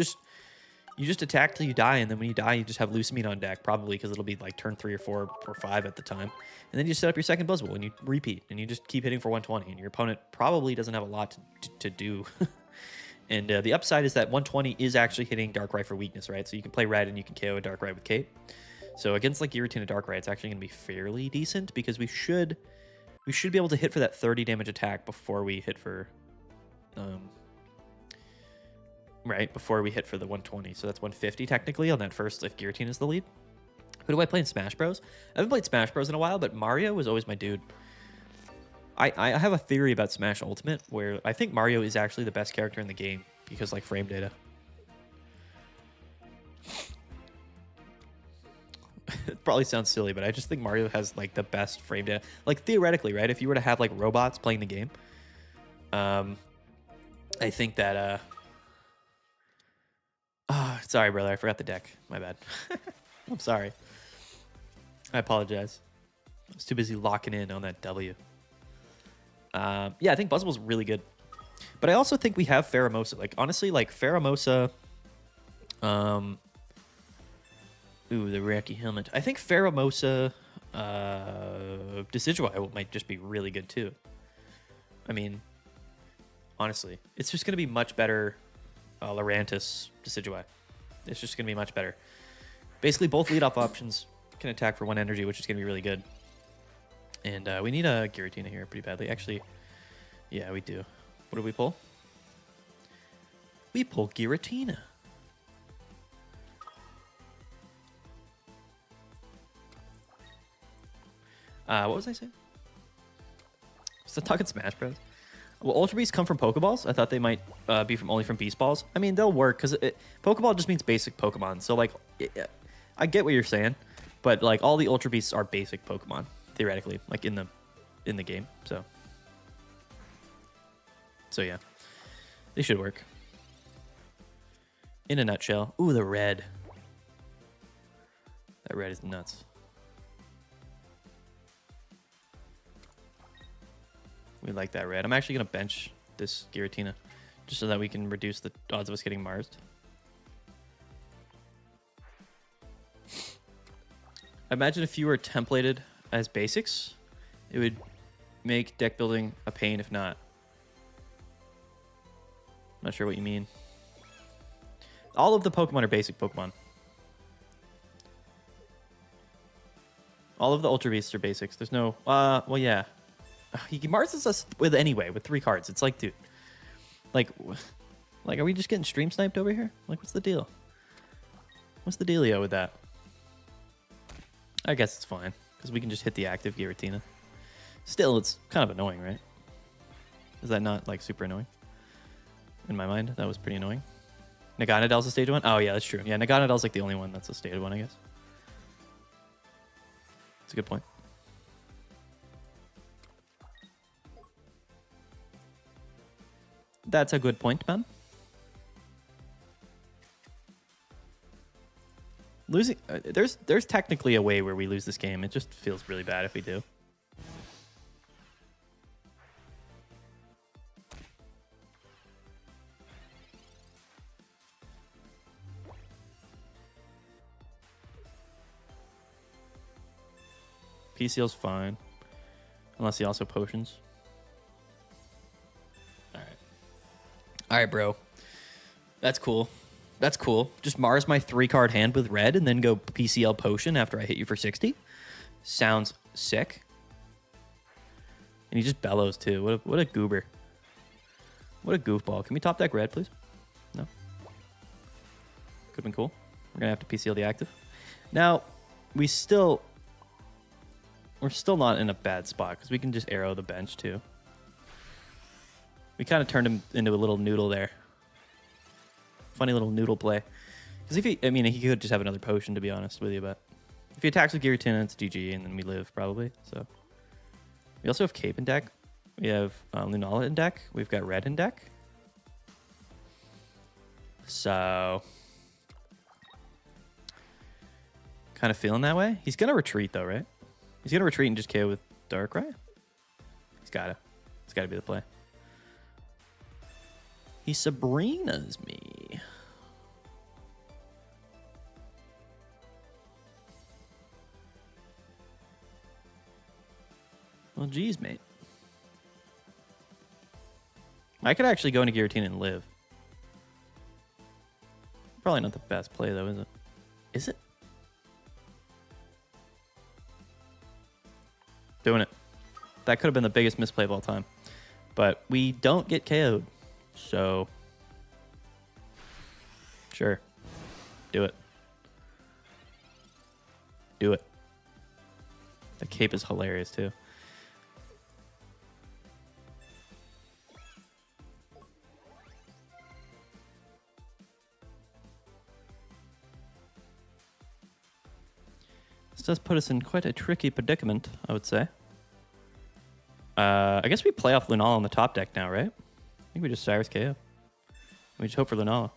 You just attack till you die, and then when you die, you just have Lucamine on deck, probably because it'll be like turn 3 or 4 or 5 at the time. And then you set up your second Buzzable, and you repeat, and you just keep hitting for 120, and your opponent probably doesn't have a lot to do. And the upside is that 120 is actually hitting Darkrai for weakness, right? So you can play red, and you can KO a Darkrai with Cape. So against like Giratina Darkrai, it's actually going to be fairly decent, because we should be able to hit for that 30 damage attack before we hit for... right, before we hit for the 120. So that's 150 technically on that first if Giratina is the lead. Who do I play in Smash Bros? I haven't played Smash Bros in a while, but Mario was always my dude. I have a theory about Smash Ultimate where I think Mario is actually the best character in the game because like frame data. It probably sounds silly, but I just think Mario has like the best frame data. Like theoretically, right? If you were to have like robots playing the game, I think that oh, sorry, brother. I forgot the deck. My bad. I'm sorry. I apologize. I was too busy locking in on that W. Yeah, I think Buzzable's really good. But I also think we have Pheromosa. Like, honestly, like, Pheromosa... ooh, the Raki helmet. I think Pheromosa... Decidueye might just be really good, too. I mean, honestly. It's just going to be much better... Lurantis, Decidueye. It's just going to be much better. Basically, both lead-off options can attack for 1 energy, which is going to be really good. And we need a Giratina here pretty badly. Actually, yeah, we do. What do we pull? We pull Giratina. What was I saying? Was I talking Smash Bros? Well, Ultra Beasts come from Pokeballs. I thought they might be only from Beast Balls. I mean, they'll work because Pokeball just means basic Pokemon. So, like, I get what you're saying, but like all the Ultra Beasts are basic Pokemon theoretically, like in the game. So yeah, they should work. In a nutshell. Ooh, the red. That red is nuts. We like that red. I'm actually going to bench this Giratina just so that we can reduce the odds of us getting Marsed. Imagine if you were templated as basics, it would make deck building a pain if not. Not sure what you mean. All of the Pokemon are basic Pokemon. All of the Ultra Beasts are basics. There's no... well, yeah. He Marses us with 3 cards. It's like, dude. Like, are we just getting stream sniped over here? Like, what's the deal? What's the dealio with that? I guess it's fine, because we can just hit the active Giratina. Still, it's kind of annoying, right? Is that not, like, super annoying? In my mind, that was pretty annoying. Naganadal's a stage 1? Oh, yeah, that's true. Yeah, Naganadal's, like, the only one that's a stage 1, I guess. That's a good point. That's a good point, man. Losing, there's technically a way where we lose this game. It just feels really bad if we do. PCL's fine, unless he also potions. All right, bro. That's cool. That's cool. Just Mars my 3-card hand with red and then go PCL potion after I hit you for 60. Sounds sick. And he just bellows too. What a goober. What a goofball. Can we top deck red, please? No. Could have been cool. We're going to have to PCL the active. Now, we're still not in a bad spot because we can just arrow the bench too. We kind of turned him into a little noodle there. Funny little noodle play. Because if he could just have another potion, to be honest with you, but if he attacks with Giratina, it's GG, and then we live, probably. So we also have Cape in deck. We have Lunala in deck. We've got red in deck. So kind of feeling that way. He's going to retreat, though, right? He's going to retreat and just KO with Darkrai? He's got to. It's got to be the play. He Sabrina's me. Well, geez, mate. I could actually go into Giratina and live. Probably not the best play, though, is it? Is it? Doing it. That could have been the biggest misplay of all time. But we don't get KO'd. So, sure. Do it. Do it. The cape is hilarious, too. This does put us in quite a tricky predicament, I would say. I guess we play off Lunala on the top deck now, right? I think we just Cyrus KO. We just hope for Lunala.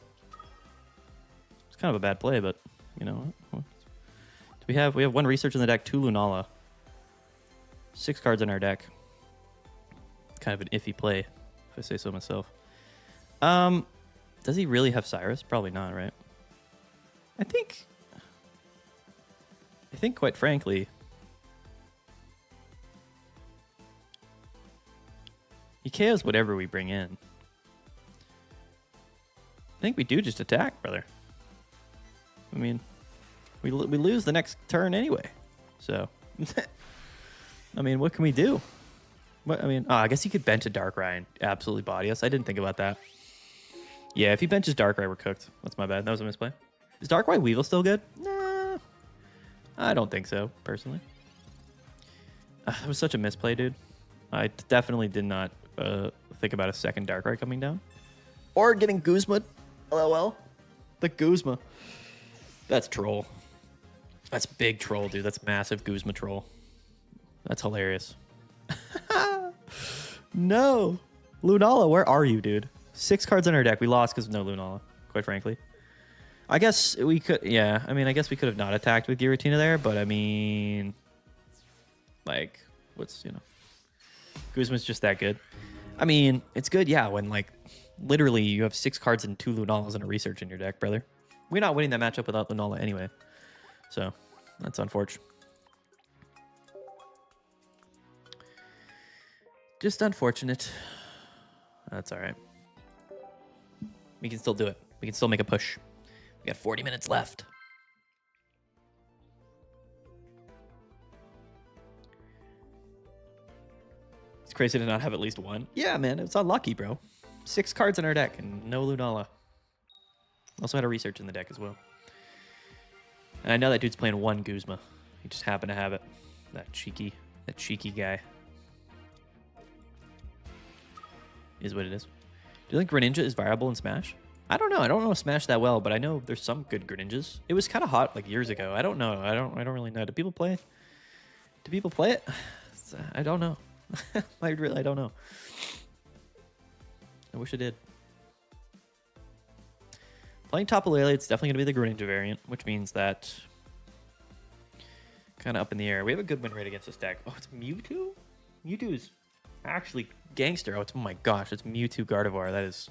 It's kind of a bad play, but you know what? We have one research in the deck, 2 Lunala. 6 cards in our deck. Kind of an iffy play, if I say so myself. Does he really have Cyrus? Probably not, right? I think quite frankly, he KOs whatever we bring in. I think we do just attack, brother. I mean, we lose the next turn anyway. So, I mean, what can we do? What I mean, I guess he could bench a Darkrai and absolutely body us. I didn't think about that. Yeah, if he benches Darkrai, we're cooked. That's my bad. That was a misplay. Is Darkrai Weevil still good? Nah, I don't think so, personally. It was such a misplay, dude. I definitely did not think about a second Darkrai coming down. Or getting Guzma. LOL. The Guzma. That's troll. That's big troll, dude. That's massive Guzma troll. That's hilarious. No. Lunala, where are you, dude? 6 cards in our deck. We lost because of no Lunala, quite frankly. I guess we could, yeah. I mean, I guess we could have not attacked with Giratina there, but I mean, like, what's, you know, Guzma's just that good. I mean, it's good, yeah, when, like, literally you have 6 cards and 2 Lunalas and a research in your deck, brother. We're not winning that matchup without Lunala anyway. So, that's unfortunate. Just unfortunate. That's all right. We can still do it. We can still make a push. We got 40 minutes left. It's crazy to not have at least one. Yeah, man, it's unlucky, bro. 6 cards in our deck and no Lunala. Also had a research in the deck as well. And I know that dude's playing 1 Guzma. He just happened to have it. That cheeky guy. Is what it is. Do you think Greninja is viable in Smash? I don't know. I don't know Smash that well, but I know there's some good Greninjas. It was kind of hot like years ago. I don't know. I don't really know. Do people play it? Do people play it? I don't know. I don't know. I wish I did. Playing Tapu Lele, it's definitely going to be the Greninja variant, which means that kind of up in the air. We have a good win rate against this deck. Oh, it's Mewtwo? Mewtwo's actually gangster. Oh my gosh, it's Mewtwo Gardevoir. That is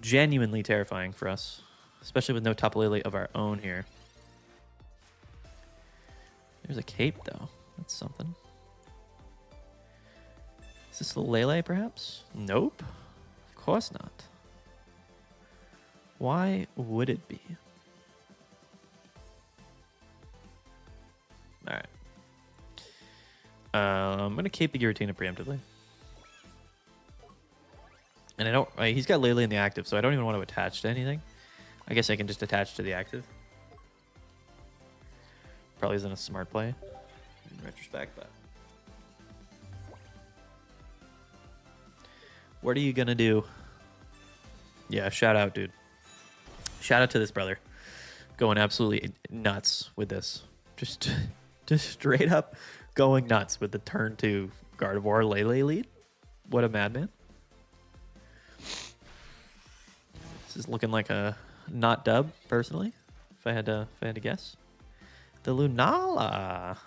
genuinely terrifying for us, especially with no Tapu Lele of our own here. There's a cape, though. That's something. Is this the Lele, perhaps? Nope. Of course not. Why would it be? All right. I'm going to cape the Giratina preemptively. And I don't... he's got Lele in the active, so I don't even want to attach to anything. I guess I can just attach to the active. Probably isn't a smart play in retrospect, but... What are you going to do? Yeah, shout out, dude. Shout out to this brother. Going absolutely nuts with this. Just straight up going nuts with the turn 2 Gardevoir Lele lead. What a madman. This is looking like a not dub, personally, if I had to guess. The Lunala.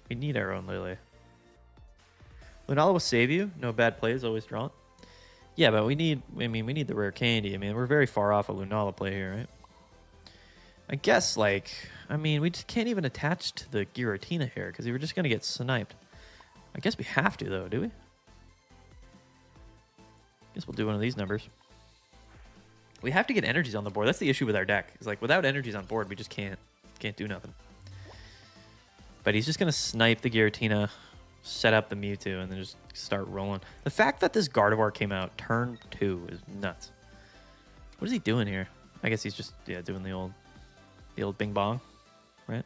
We need our own Lele. Lunala will save you. No bad plays, always drawn. Yeah, but we need the rare candy. I mean, we're very far off a Lunala play here, right? I guess, like, I mean, we just can't even attach to the Giratina here because we were just going to get sniped. I guess we have to, though, do we? Guess we'll do one of these numbers. We have to get energies on the board. That's the issue with our deck. It's like, without energies on board, we just can't do nothing. But he's just going to snipe the Giratina, set up the Mewtwo, and then just start rolling. The fact that this Gardevoir came out turn 2 is nuts. What is he doing here? I guess he's just, yeah, doing the old Bing Bong, right?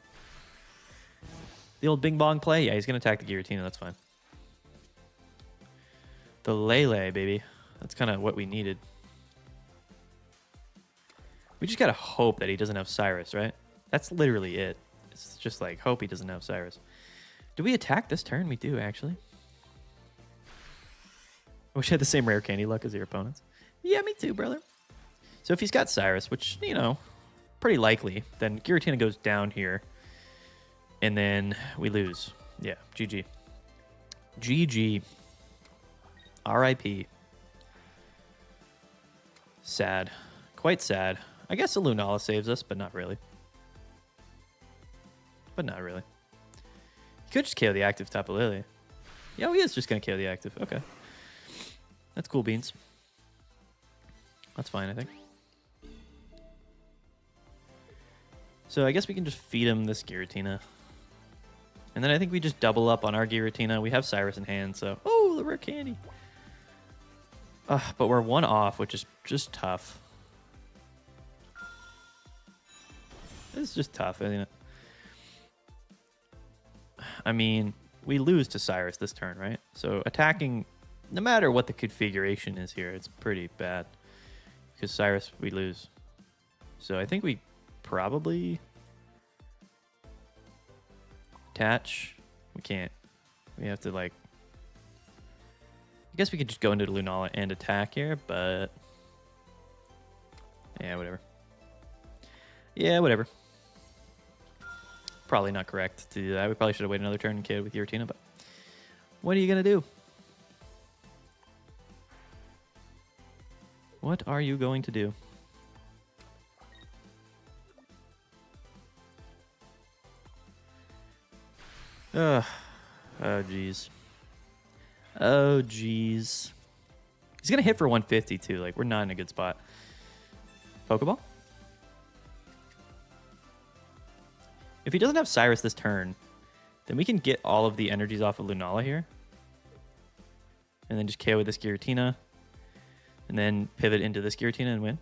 The old Bing Bong play? Yeah, he's going to attack the Giratina. That's fine. The Lele, baby. That's kind of what we needed. We just got to hope that he doesn't have Cyrus, right? That's literally it. It's just like, hope he doesn't have Cyrus. Do we attack this turn? We do, actually. I wish I had the same rare candy luck as your opponents. Yeah, me too, brother. So if he's got Cyrus, which, you know, pretty likely, then Giratina goes down here. And then we lose. Yeah, GG. GG. RIP. Sad. Quite sad. I guess a Lunala saves us, but not really. But not really. He could just KO the active Tapu Lele. Yeah, he is just going to KO the active. Okay. That's cool beans. That's fine, I think. So I guess we can just feed him this Giratina. And then I think we just double up on our Giratina. We have Cyrus in hand, so... Oh, the rare candy. But we're one off, which is just tough. It's just tough, isn't it? I mean, we lose to Cyrus this turn, right? So attacking, no matter what the configuration is here, it's pretty bad. Because Cyrus, we lose. So I think we probably attach. We can't. We have to, like... I guess we could just go into Lunala and attack here, but... Yeah, whatever. Yeah, whatever. Probably not correct to do that. We probably should have waited another turn and KO'd with Giratina, but... What are you going to do? What are you going to do? Ugh. Oh, jeez. Oh, jeez. He's going to hit for 150, too. Like, we're not in a good spot. Pokeball? If he doesn't have Cyrus this turn, then we can get all of the energies off of Lunala here. And then just KO with this Giratina. And then pivot into this Giratina and win.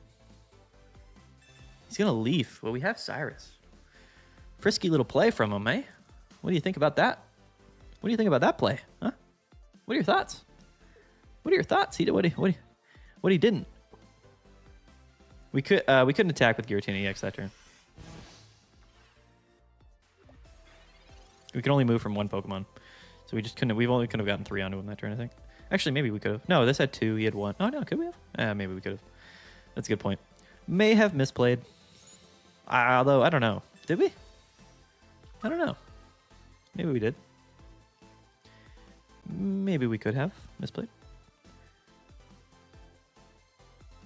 He's going to Leaf. Well, we have Cyrus. Frisky little play from him, eh? What do you think about that? What do you think about that play? Huh? What are your thoughts? What are your thoughts? He did what he didn't. We couldn't attack with Giratina EX that turn. We could only move from one Pokemon. So we just couldn't. We only could have gotten 3 onto him that turn, I think. Actually, maybe we could have. No, this had 2. He had 1. Oh, no, could we have? Maybe we could have. That's a good point. May have misplayed. Although, I don't know. Did we? I don't know. Maybe we did. Maybe we could have misplayed.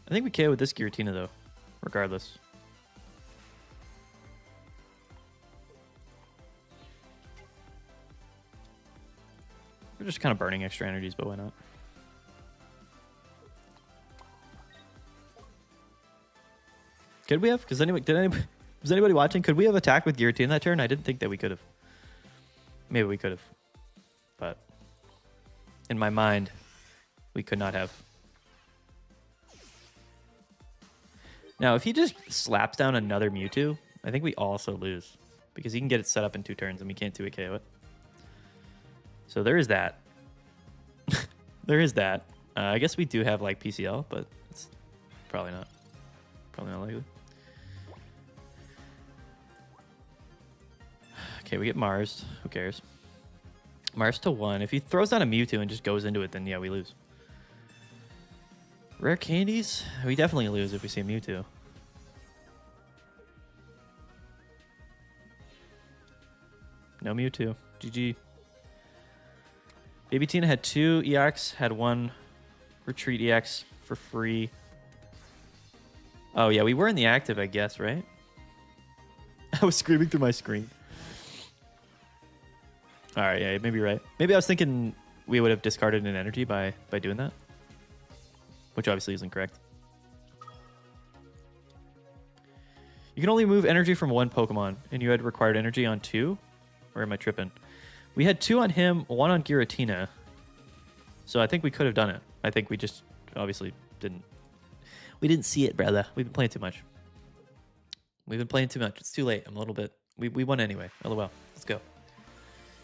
I think we KO with this Giratina, though, regardless. We're just kind of burning extra energies, but why not? Could we have? Because was anybody watching? Could we have attacked with Giratina that turn? I didn't think that we could have. Maybe we could have, but in my mind, we could not have. Now, if he just slaps down another Mewtwo, I think we also lose because he can get it set up in 2 turns and we can't 2-hit KO it. So there is that. There is that. I guess we do have like PCL, but it's probably not likely. Okay, we get Mars. Who cares? Mars to 1. If he throws down a Mewtwo and just goes into it, then yeah, we lose. Rare candies? We definitely lose if we see a Mewtwo. No Mewtwo. GG. Baby Tina had 2 EX, had 1 Retreat EX for free. Oh, yeah, we were in the active, I guess, right? I was screaming through my screen. All right, yeah, maybe you're right. Maybe I was thinking we would have discarded an energy by doing that, which obviously isn't correct. You can only move energy from one Pokemon, and you had required energy on 2? Or am I tripping? We had 2 on him, 1 on Giratina. So I think we could have done it. I think we just obviously didn't. We didn't see it, brother. We've been playing too much. We've been playing too much. It's too late. I'm a little bit... We won anyway. LOL. Let's go.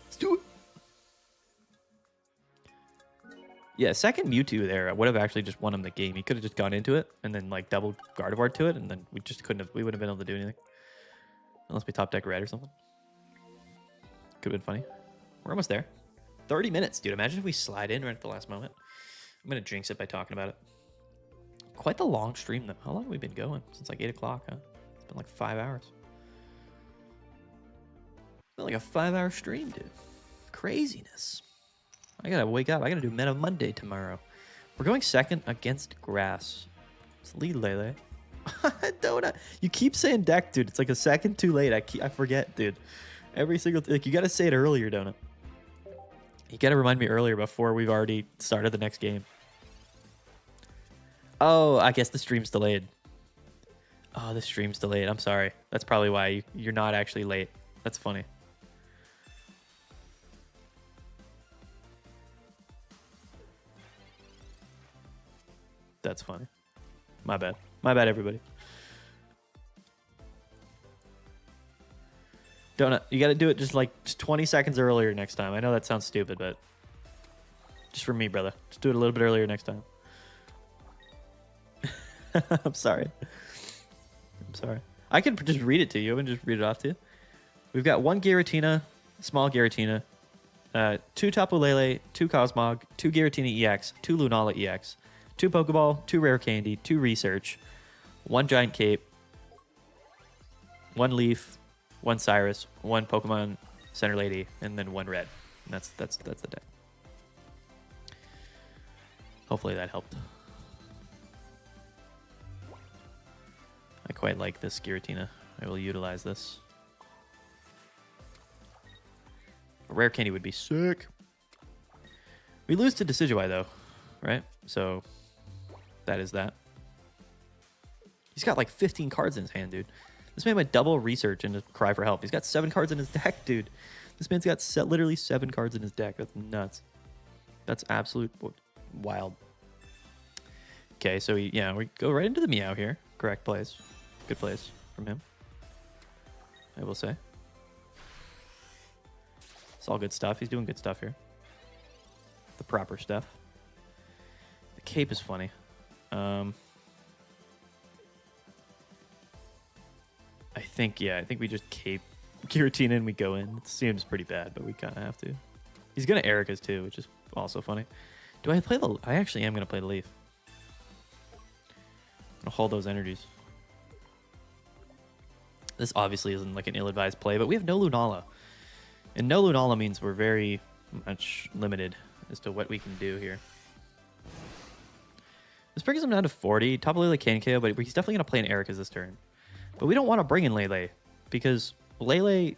Let's do it. Yeah, second Mewtwo there, I would have actually just won him the game. He could have just gone into it and then like double Gardevoir to it, and then we just couldn't have. We wouldn't have been able to do anything unless we top deck red or something. Could have been funny. We're almost there. 30 minutes, dude. Imagine if we slide in right at the last moment. I'm gonna jinx it by talking about it. Quite the long stream though. How long have we been going? Since like 8 o'clock, huh? It's been like 5 hours. It's been like a 5-hour stream, dude. Craziness. I gotta wake up. I gotta do Meta Monday tomorrow. We're going second against grass. It's lead Lele. Donut. You keep saying deck, dude. It's like a second too late. I forget, dude. Every single like you gotta say it earlier, Donut. You gotta remind me earlier before we've already started the next game. Oh, I guess the stream's delayed. Oh, the stream's delayed. I'm sorry. That's probably why you're not actually late. That's funny. That's funny. My bad. My bad, everybody. Donut, you got to do it just like 20 seconds earlier next time. I know that sounds stupid, but just for me, brother. Just do it a little bit earlier next time. I'm sorry. I'm sorry. I can just read it to you and just read it off to you. We've got 1 Giratina, small Giratina, 2 Tapu Lele, 2 Cosmog, 2 Giratina EX, 2 Lunala EX, 2 Pokeball, 2 Rare Candy, 2 Research, 1 Giant Cape, 1 Leaf, 1 Cyrus, 1 Pokemon Center Lady, and then 1 Red. And that's the deck. Hopefully that helped. I quite like this Giratina. I will utilize this. A Rare Candy would be sick. We lose to Decidueye though, right? So that is that. He's got like 15 cards in his hand, dude. This man went double Research and just cry for help. He's got 7 cards in his deck, dude. This man's got literally 7 cards in his deck. That's nuts. That's absolute wild. Okay, so we go right into the Meow here. Correct plays. Good plays from him, I will say. It's all good stuff. He's doing good stuff here. The proper stuff. The cape is funny. I think we just cape Giratina and we go in. It seems pretty bad, but we kind of have to. He's going to Erica's too, which is also funny. Do I play the... I actually am going to play the Leaf. I'll hold those energies. This obviously isn't like an ill-advised play, but we have no Lunala. And no Lunala means we're very much limited as to what we can do here. This brings him down to 40. Tapu Lele can KO, but he's definitely going to play an Erica's this turn. But we don't want to bring in Lele, because Lele...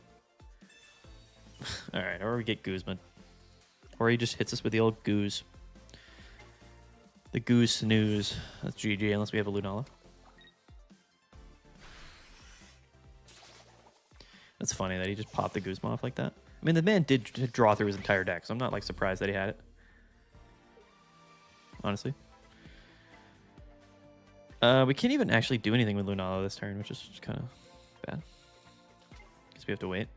Alright, or we get Guzman. Or he just hits us with the old Goose. The Goose snooze. That's GG, unless we have a Lunala. That's funny that he just popped the Guzman off like that. I mean, the man did draw through his entire deck, so I'm not like surprised that he had it. Honestly. We can't even actually do anything with Lunala this turn, which is just kind of bad. Guess we have to wait.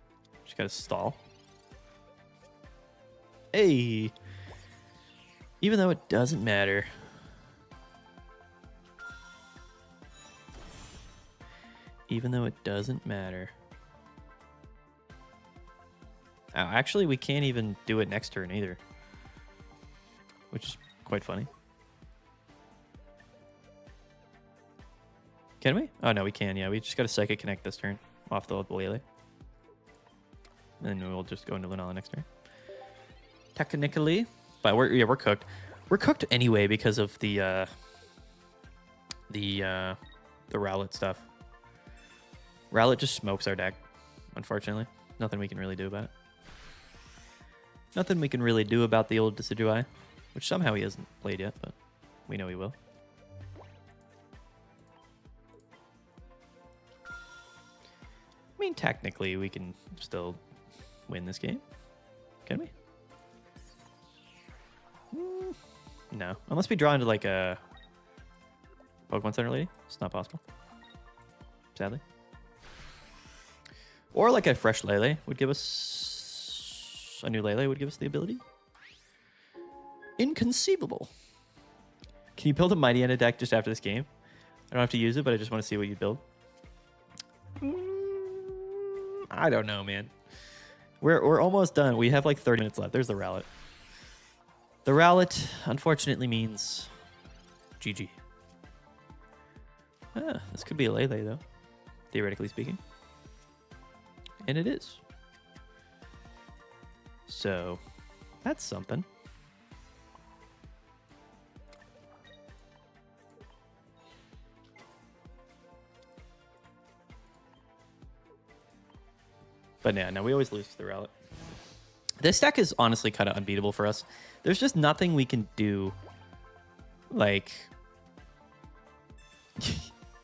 Just gotta stall. Hey! Even though it doesn't matter. Even though it doesn't matter. Oh, actually, we can't even do it next turn either. Which is quite funny. Can we? Oh, no, we can. Yeah, we just got to Psychic Connect this turn off the Lele. And then we'll just go into Lunala next turn. Technically. But we're cooked. We're cooked anyway because of the Rowlet stuff. Rowlet just smokes our deck. unfortunately. Nothing we can really do about it. Nothing we can really do about the old Decidueye, which somehow he hasn't played yet, but we know he will. I mean, technically, we can still win this game. Can we? No. Unless we draw into like a Pokemon Center Lady. It's not possible. Sadly. Or like a fresh Lele would give us... A new Lele would give us the ability. Inconceivable. Can you build a Mightyena deck just after this game? I don't have to use it, but I just want to see what you build. I don't know, man. We're almost done. We have like 30 minutes left. There's the Rowlet. The Rowlet, unfortunately, means GG. This could be a Lele, though, theoretically speaking. And it is. So, that's something. But yeah, no, we always lose to the Rowlet. This deck is honestly kind of unbeatable for us. There's just nothing we can do. Like...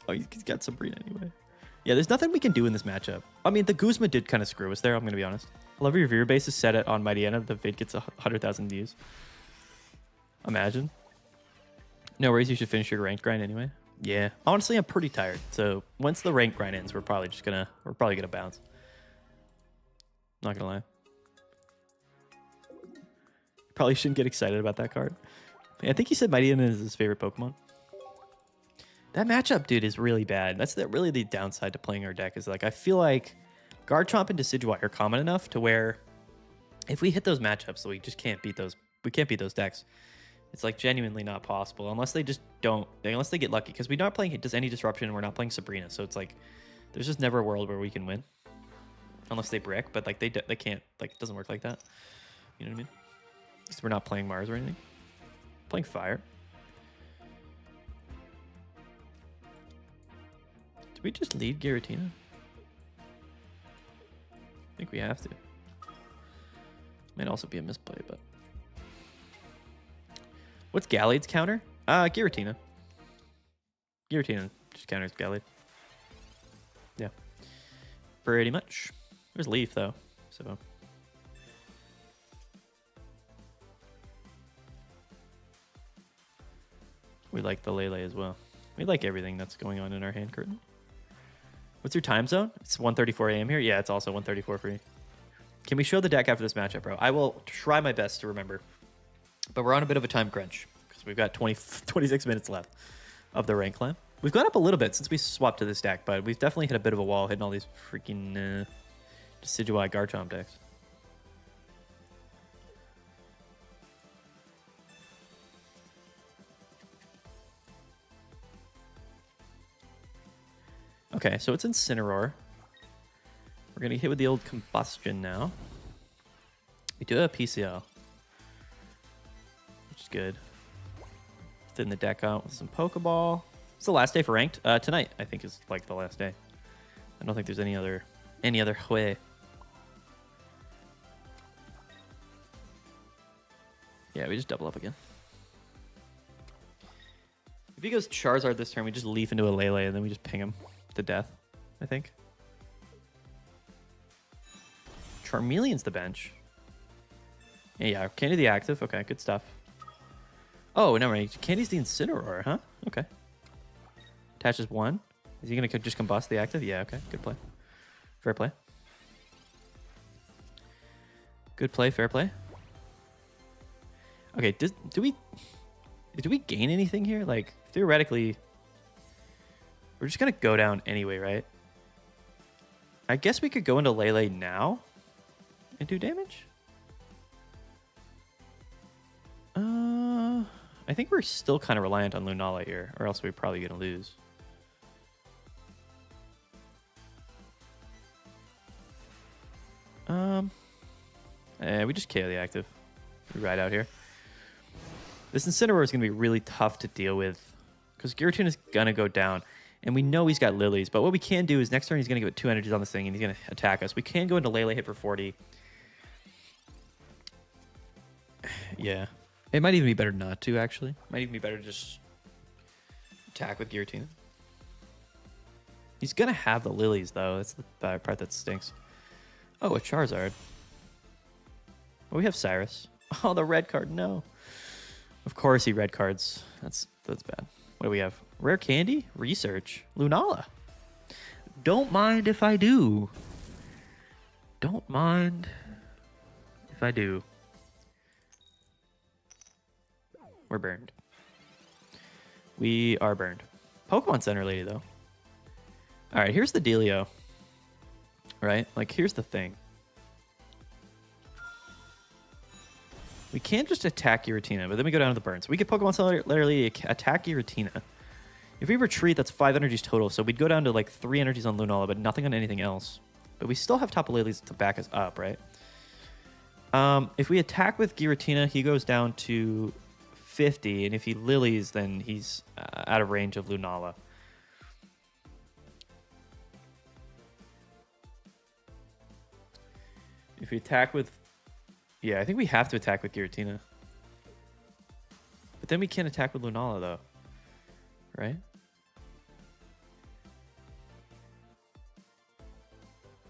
oh, he's got Sabrina anyway. Yeah, there's nothing we can do in this matchup. I mean, the Guzma did kind of screw us there, I'm going to be honest. I love your viewer base is set it on Mightyena. The vid gets 100,000 views. Imagine. No worries, you should finish your ranked grind anyway. Yeah, honestly, I'm pretty tired. So once the ranked grind ends, we're probably gonna bounce. Not gonna lie. Probably shouldn't get excited about that card. I think he said Mightyena is his favorite Pokemon. That matchup, dude, is really bad. That's really the downside to playing our deck. Is like I feel like Garchomp and Decidueye are common enough to where if we hit those matchups, we just can't beat those. We can't beat those decks. It's like genuinely not possible unless they just don't. Unless they get lucky, because we're not playing any disruption and we're not playing Sabrina. So it's like there's just never a world where we can win unless they brick. But like they can't. Like it doesn't work like that. You know what I mean? Because we're not playing Mars or anything. Playing Fire. Did we just lead Giratina? I think we have to. Might also be a misplay, but... What's Gallade's counter? Giratina. Giratina just counters Gallade. Yeah. Pretty much. There's Leaf, though, so... We like the Lele as well. We like everything that's going on in our hand curtain. What's your time zone? It's 1:34 a.m. here? Yeah, it's also 1:34 for you. Can we show the deck after this matchup, bro? I will try my best to remember. But we're on a bit of a time crunch because we've got 26 minutes left of the rank climb. We've gone up a little bit since we swapped to this deck, but we've definitely hit a bit of a wall hitting all these freaking Decidueye Garchomp decks. Okay, so it's Incineroar. We're going to hit with the old Combustion now. We do have PCL, which is good. Thin the deck out with some Pokeball. It's the last day for ranked. Tonight, I think, is like the last day. I don't think there's any other way. Yeah, we just double up again. If he goes Charizard this turn, we just leaf into a Lele and then we just ping him to death, I think. Charmeleon's the bench. Yeah, Candy the active. Okay, good stuff. Oh, never mind. Candy's the Incineroar, huh? Okay. Attaches 1. Is he going to just combust the active? Yeah, okay. Good play. Fair play. Good play, fair play. Okay, do we gain anything here? Like, theoretically, we're just going to go down anyway, right? I guess we could go into Lele now and do damage? I think we're still kind of reliant on Lunala here, or else we're probably going to lose. We just KO the active. We ride out here. This Incineroar is going to be really tough to deal with because Giratina is going to go down. And we know he's got lilies, but what we can do is next turn he's going to give it 2 energies on this thing, and he's going to attack us. We can go into Lele, hit for 40. Yeah. It might even be better not to, actually. Might even be better to just attack with Giratina. He's going to have the lilies, though. That's the part that stinks. Oh, a Charizard. Oh, we have Cyrus. Oh, the red card. No. Of course he red cards. That's bad. What do we have? Rare Candy? Research. Lunala. Don't mind if I do. Don't mind if I do. We're burned. We are burned. Pokemon Center lady, though. All right, here's the dealio. Right? Like, here's the thing. We can't just attack Giratina, but then we go down to the burn. So we get Pokemon Center literally attack Giratina. If we retreat, that's 5 energies total. So we'd go down to like 3 energies on Lunala, but nothing on anything else. But we still have Tapu Lele's to back us up, right? If we attack with Giratina, he goes down to 50. And if he lilies, then he's out of range of Lunala. If we attack with... Yeah, I think we have to attack with Giratina. But then we can't attack with Lunala, though. Right?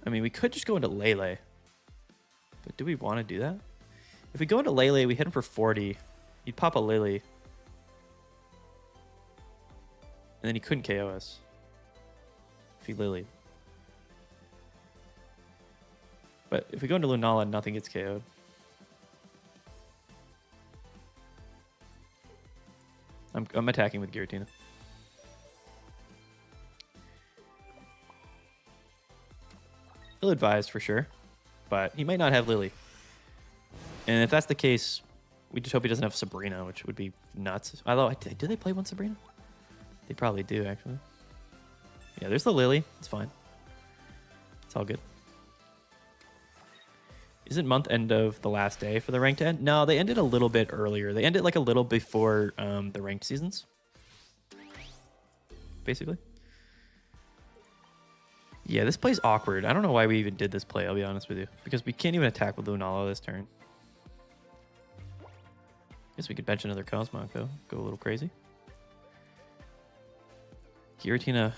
I mean, we could just go into Lele. But do we want to do that? If we go into Lele, we hit him for 40. He'd pop a Lily. And then he couldn't KO us. If he Lily. But if we go into Lunala, nothing gets KO'd. I'm attacking with Giratina. Ill-advised for sure, but he might not have Lily. And if that's the case, we just hope he doesn't have Sabrina, which would be nuts. Although, do they play one Sabrina? They probably do, actually. Yeah, there's the Lily. It's fine. It's all good. Isn't month end of the last day for the ranked end? No, they ended a little bit earlier. They ended like a little before the ranked seasons, basically. Yeah, this play's awkward. I don't know why we even did this play, I'll be honest with you. Because we can't even attack with Lunala this turn. Guess we could bench another Cosmog, though. Go a little crazy. Giratina.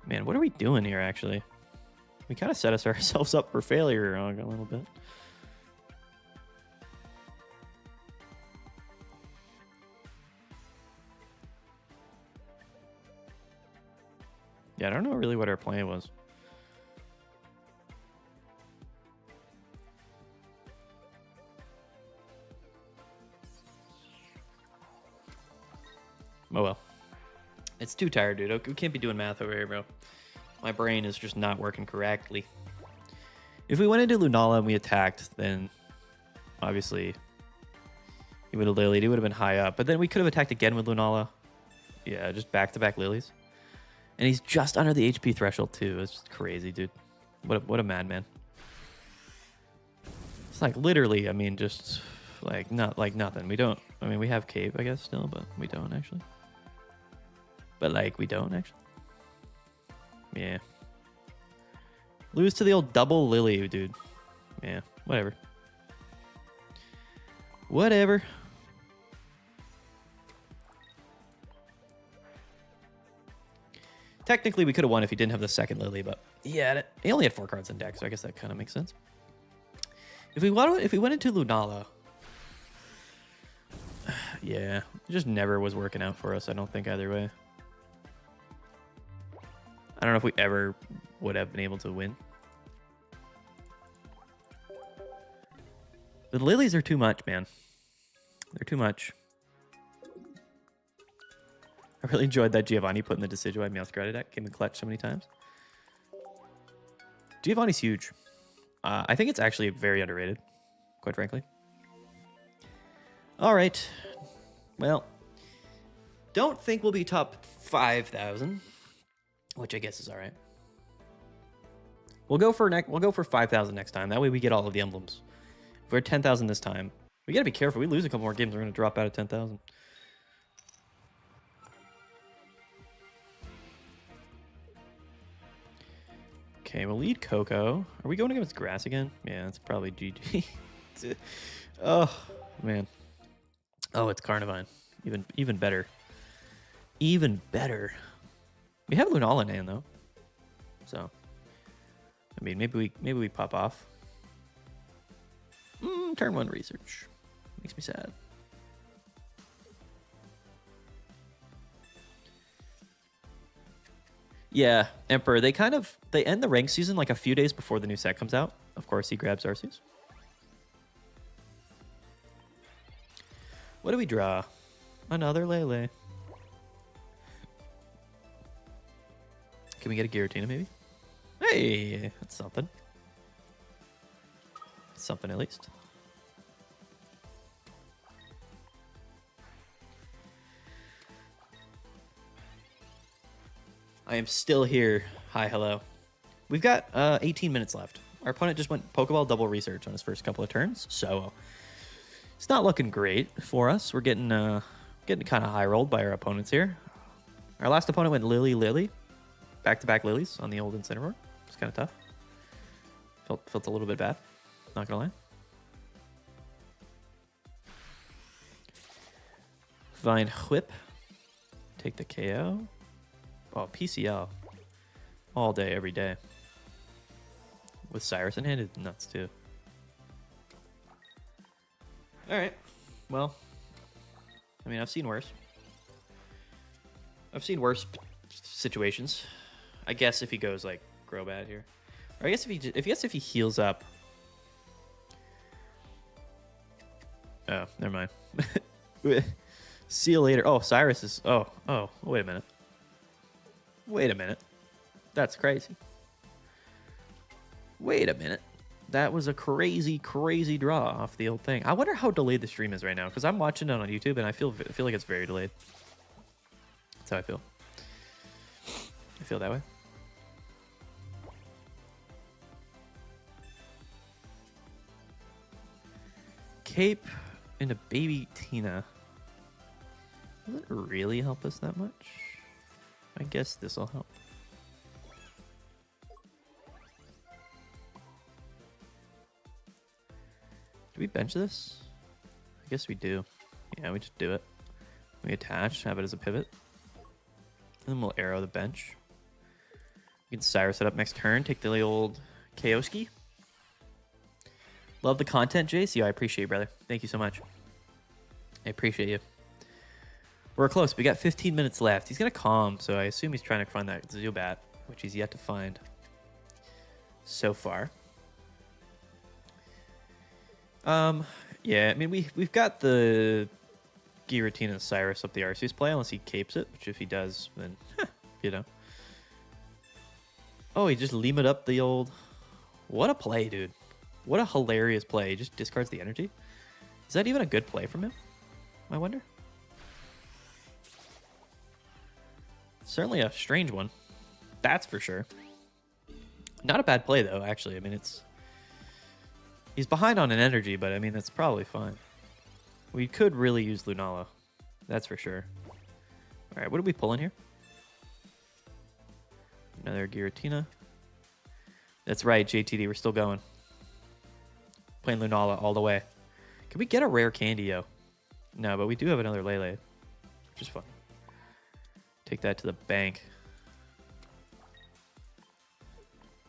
Man, what are we doing here, actually? We kind of set ourselves up for failure a little bit. Yeah, I don't know really what our plan was. Oh well. It's too tired, dude. We can't be doing math over here, bro. My brain is just not working correctly. If we went into Lunala and we attacked, then obviously he would have lilied. He would have been high up. But then we could have attacked again with Lunala. Yeah, just back-to-back lilies. And he's just under the HP threshold, too. It's just crazy, dude. What a madman. It's like literally, I mean, just like not like nothing. We don't, I mean, we have Cave, I guess, still, but we don't actually. But like, we don't actually. Yeah. Lose to the old double Lily, dude. Yeah, whatever. Whatever. Technically, we could have won if he didn't have the second Lily, but yeah, he only had 4 cards in deck, so I guess that kind of makes sense. If we went into Lunala, yeah, it just never was working out for us. I don't think either way. I don't know if we ever would have been able to win. The lilies are too much, man. They're too much. I really enjoyed that Giovanni put in the Decidueye Meowscarada deck. Came in clutch so many times. Giovanni's huge. I think it's actually very underrated, quite frankly. All right. Well, don't think we'll be top 5,000, which I guess is all right. We'll go for 5,000 next time. That way we get all of the emblems. If we're 10,000 this time, We gotta be careful. We lose a couple more games, we're gonna drop out of 10,000. Okay, we'll lead Coco. Are we going against grass again? Yeah, it's probably GG. Oh, man. Oh, it's Carnivine. Even better. Even better. We have Lunala in hand, though. So, I mean, maybe we pop off. Turn 1 research. Makes me sad. Yeah, Emperor. They end the rank season like a few days before the new set comes out. Of course, he grabs Arceus. What do we draw? Another Lele. Can we get a Giratina maybe? Hey, that's something. Something at least. I am still here. Hi, hello. We've got 18 minutes left. Our opponent just went Pokeball double research on his first couple of turns, so it's not looking great for us. We're getting kind of high rolled by our opponents here. Our last opponent went Lily, back-to-back Lilies on the old Incineroar. It's kind of tough. Felt a little bit bad. Not gonna lie. Vine Whip. Take the KO. Oh, PCL. All day, every day. With Cyrus in hand, it's nuts too. Alright. Well, I mean, I've seen worse. I've seen worse situations. I guess if he goes like Crobat here. Or I guess if he heals up. Oh, never mind. See you later. Oh, Cyrus is... Oh, wait a minute. Wait a minute. That's crazy. Wait a minute. That was a crazy, crazy draw off the old thing. I wonder how delayed the stream is right now, because I'm watching it on YouTube, and I feel like it's very delayed. That's how I feel. I feel that way. Cape into Baby Tina. Does it really help us that much? I guess this will help. Do we bench this? I guess we do. Yeah, we just do it. We attach, have it as a pivot. And then we'll arrow the bench. We can Cyrus it up next turn, take the old Kaoski. Love the content, Jace. Yeah, I appreciate you, brother. Thank you so much. I appreciate you. We're close. We got 15 minutes left. He's going to calm, so I assume he's trying to find that Zubat, which he's yet to find so far. Yeah, I mean, we've got the Giratina Cyrus up the Arceus play, unless he capes it, which if he does, then, you know. Oh, he just Lima'd up the old... What a play, dude. What a hilarious play. He just discards the energy. Is that even a good play from him? I wonder. Certainly a strange one. That's for sure. Not a bad play, though, actually. I mean, it's... He's behind on an energy, but I mean, that's probably fine. We could really use Lunala. That's for sure. All right, what are we pulling here? Another Giratina. That's right, JTD, we're still going. Playing Lunala all the way. Can we get a rare candy, yo? No, but we do have another Lele, which is fun. Take that to the bank.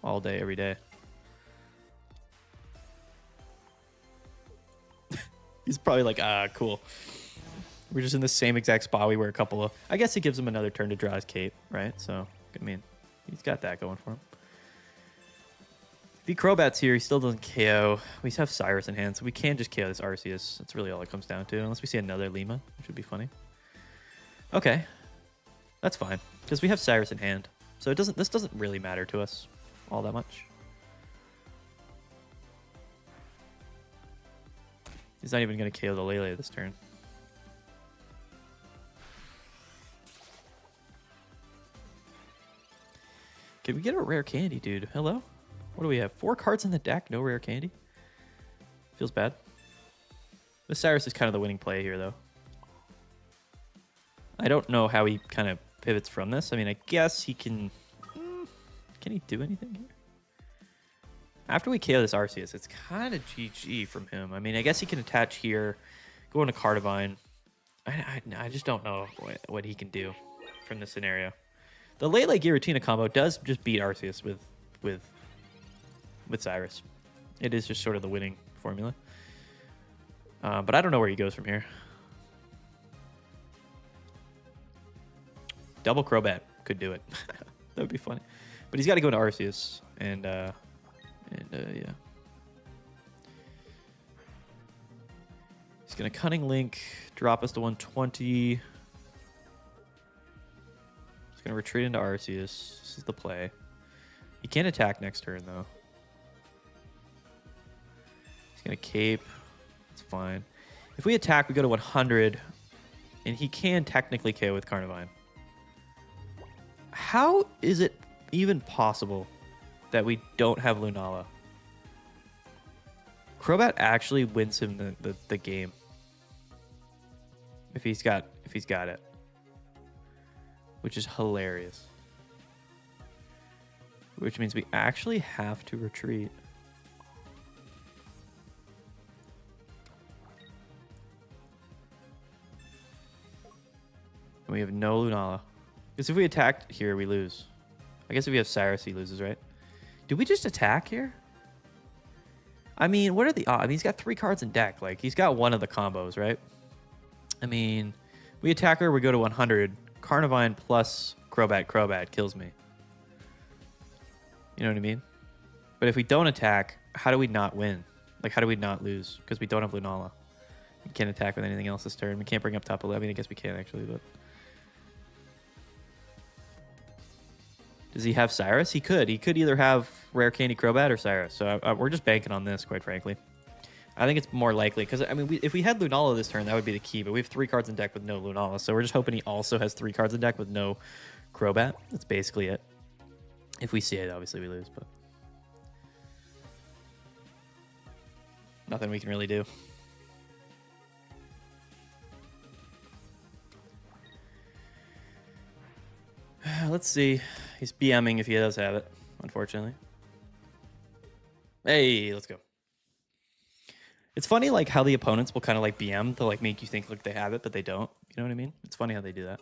All day, every day. He's probably like, cool. We're just in the same exact spot we were a couple of... I guess it gives him another turn to draw his cape, right? So, I mean, he's got that going for him. If he Crobat's here, he still doesn't KO. We have Cyrus in hand, so we can just KO this Arceus. That's really all it comes down to, unless we see another Lima, which would be funny. Okay. That's fine, because we have Cyrus in hand. So this doesn't really matter to us all that much. He's not even going to KO the Lele this turn. Can we get a rare candy, dude? Hello? What do we have? 4 cards in the deck, no rare candy? Feels bad. The Cyrus is kind of the winning play here, though. I don't know how he kind of pivots from this. I mean, I guess he can... Can he do anything here? After we KO this Arceus, it's kind of GG from him. I mean, I guess he can attach here, go into Cardivine. I just don't know what he can do from this scenario. The Lele Giratina combo does just beat Arceus with Cyrus. It is just sort of the winning formula. But I don't know where he goes from here. Double Crobat could do it. That would be funny. But he's got to go into Arceus. And yeah. He's going to Cunning Link, drop us to 120. He's going to retreat into Arceus. This is the play. He can't attack next turn, though. He's going to Cape. It's fine. If we attack, we go to 100. And he can technically KO with Carnivine. How is it even possible that we don't have Lunala? Crobat actually wins him the game. If he's got it. Which is hilarious. Which means we actually have to retreat. And we have no Lunala. Because if we attack here, we lose. I guess if we have Cyrus, he loses, right? Did we just attack here? I mean, what are the odds? I mean, he's got 3 cards in deck. Like, he's got one of the combos, right? I mean, we attack her, we go to 100. Carnivine plus Crobat kills me. You know what I mean? But if we don't attack, how do we not win? Like, how do we not lose? Because we don't have Lunala. We can't attack with anything else this turn. We can't bring up Tapu Lele. I mean, I guess we can, actually, but... Does he have Cyrus? He could. He could either have Rare Candy Crobat or Cyrus. So we're just banking on this, quite frankly. I think it's more likely. Because, I mean, if we had Lunala this turn, that would be the key. But we have 3 cards in deck with no Lunala. So we're just hoping he also has 3 cards in deck with no Crobat. That's basically it. If we see it, obviously we lose. But nothing we can really do. Let's see. He's BMing if he does have it, unfortunately. Hey, let's go. It's funny, like, how the opponents will kind of, like, BM to, like, make you think, like, they have it, but they don't. You know what I mean? It's funny how they do that.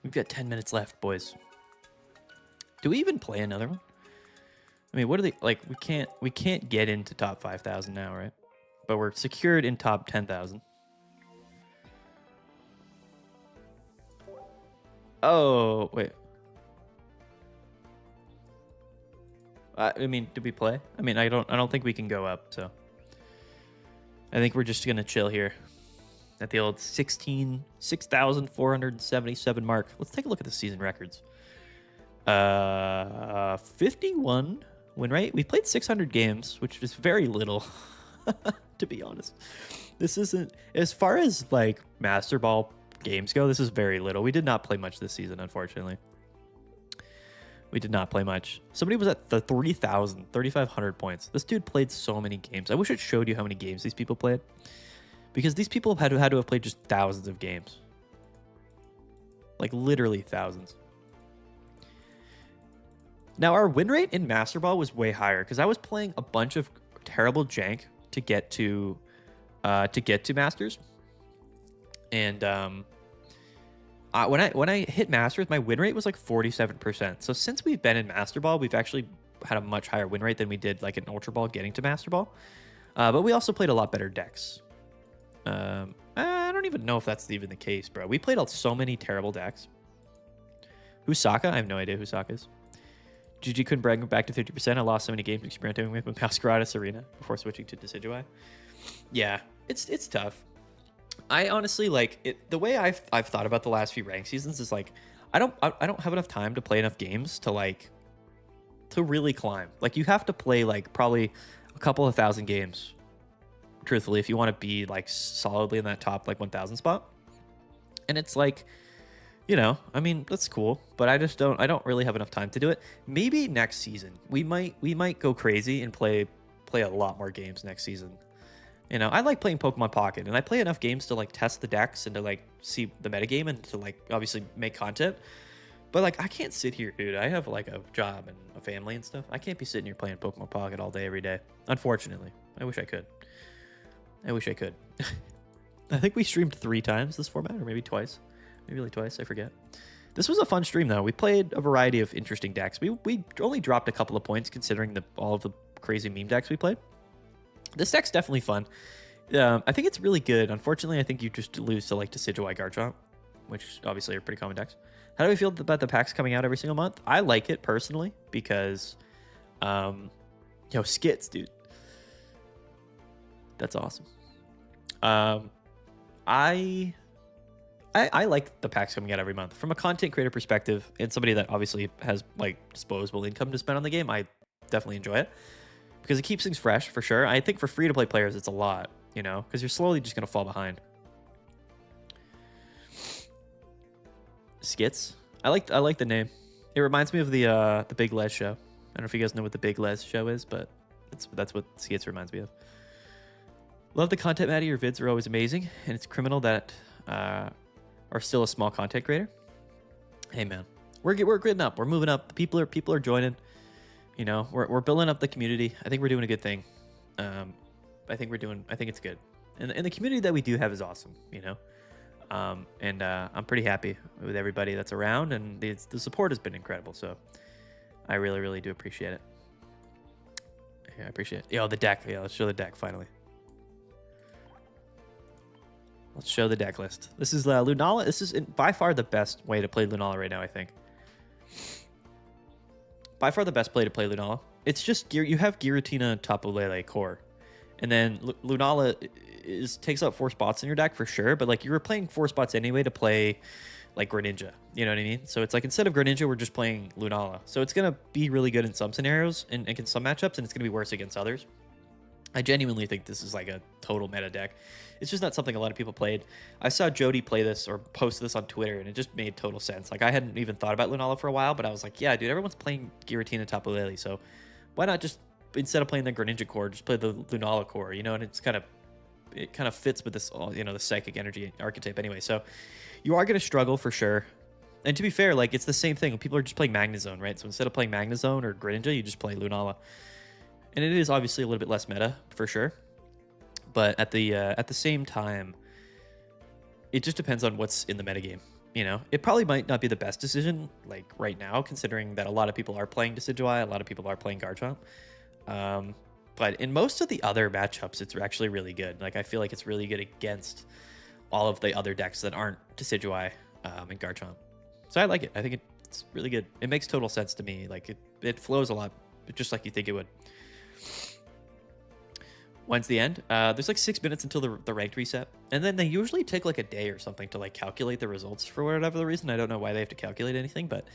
We've got 10 minutes left, boys. Do we even play another one? I mean, what are they... Like, we can't get into top 5,000 now, right? But we're secured in top 10,000. Oh, wait. I mean, did we play? I mean, I don't think we can go up, so I think we're just gonna chill here at the old 6,477 mark. Let's take a look at the season records. 51 win rate. We played 600 games, which is very little, to be honest. This isn't, as far as like Master Ball games go, this is very little. We did not play much this season, unfortunately. We did not play much. Somebody was at the 3,500 points. This dude played so many games. I wish it showed you how many games these people played, because these people had to have played just thousands of games. Like literally thousands. Now our win rate in Master Ball was way higher because I was playing a bunch of terrible jank to get to Masters. And when I hit Masters, my win rate was like 47%. So since we've been in Master Ball, we've actually had a much higher win rate than we did like in Ultra Ball getting to Master Ball. But we also played a lot better decks. I don't even know if that's even the case, bro. We played so many terrible decks. Husaka? I have no idea who Husaka is. GG couldn't bring back to 50%. I lost so many games experimenting with Masquerade Arena before switching to Decidueye. Yeah, it's tough. I honestly like it. The way I've thought about the last few rank seasons is like I don't have enough time to play enough games to really climb. Like you have to play like probably a couple of thousand games, truthfully, if you want to be like solidly in that top like 1,000 spot. And it's like, you know, I mean, that's cool, but I don't really have enough time to do it. Maybe next season we might go crazy and play a lot more games next season. You know, I like playing Pokemon Pocket, and I play enough games to like test the decks and to like see the metagame and to like obviously make content. But like, I can't sit here, dude. I have like a job and a family and stuff. I can't be sitting here playing Pokemon Pocket all day, every day. Unfortunately, I wish I could. I wish I could. I think we streamed 3 times this format, or maybe twice. Maybe like twice. I forget. This was a fun stream though. We played a variety of interesting decks. We only dropped a couple of points considering all of the crazy meme decks we played. This deck's definitely fun. I think it's really good. Unfortunately, I think you just lose to like Decidueye Garchomp, which obviously are pretty common decks. How do we feel about the packs coming out every single month? I like it personally because, skits, dude. That's awesome. I like the packs coming out every month. From a content creator perspective, and somebody that obviously has like disposable income to spend on the game, I definitely enjoy it because it keeps things fresh for sure. I think for free-to-play players, it's a lot, because you're slowly just gonna fall behind. Skits. I like the name. It reminds me of the Big Les show. I don't know if you guys know what the Big Les show is, but that's what Skits reminds me of. Love the content, Maddie. Your vids are always amazing, and it's criminal that are still a small content creator. Hey man, we're getting up. We're moving up. People are joining. We're building up the community. I think we're doing a good thing. I think it's good, and the community that we do have is awesome. I'm pretty happy with everybody that's around, and the support has been incredible. So I really, really do appreciate it. Yeah, I appreciate it. Yo, the deck. Yeah, let's show the deck finally. Let's show the deck list. This is Lunala. This is by far the best way to play Lunala right now, I think. By far the best play to play Lunala. It's just you have Giratina, Tapu Lele, Core. And then Lunala takes up 4 spots in your deck for sure, but like you were playing 4 spots anyway to play like Greninja. You know what I mean? So it's like instead of Greninja, we're just playing Lunala. So it's going to be really good in some scenarios and against some matchups, and it's going to be worse against others. I genuinely think this is like a total meta deck. It's just not something a lot of people played. I saw Jody play this or post this on Twitter, and it just made total sense. Like I hadn't even thought about Lunala for a while, but I was like, yeah, dude, everyone's playing Giratina, Tapu Lele, so why not just instead of playing the Greninja core, just play the Lunala core, and it kind of fits with this, the psychic energy archetype anyway. So you are going to struggle for sure. And to be fair, like it's the same thing. People are just playing Magnezone, right? So instead of playing Magnezone or Greninja, you just play Lunala. And it is obviously a little bit less meta for sure. But at the same time, it just depends on what's in the metagame. It probably might not be the best decision like right now, considering that a lot of people are playing Decidueye, a lot of people are playing Garchomp. But in most of the other matchups, it's actually really good. Like I feel like it's really good against all of the other decks that aren't Decidueye and Garchomp. So I like it. I think it's really good. It makes total sense to me. Like it flows a lot, just like you think it would. When's the end? There's like 6 minutes until the ranked reset, and then they usually take like a day or something to like calculate the results for whatever the reason. I don't know why they have to calculate anything, but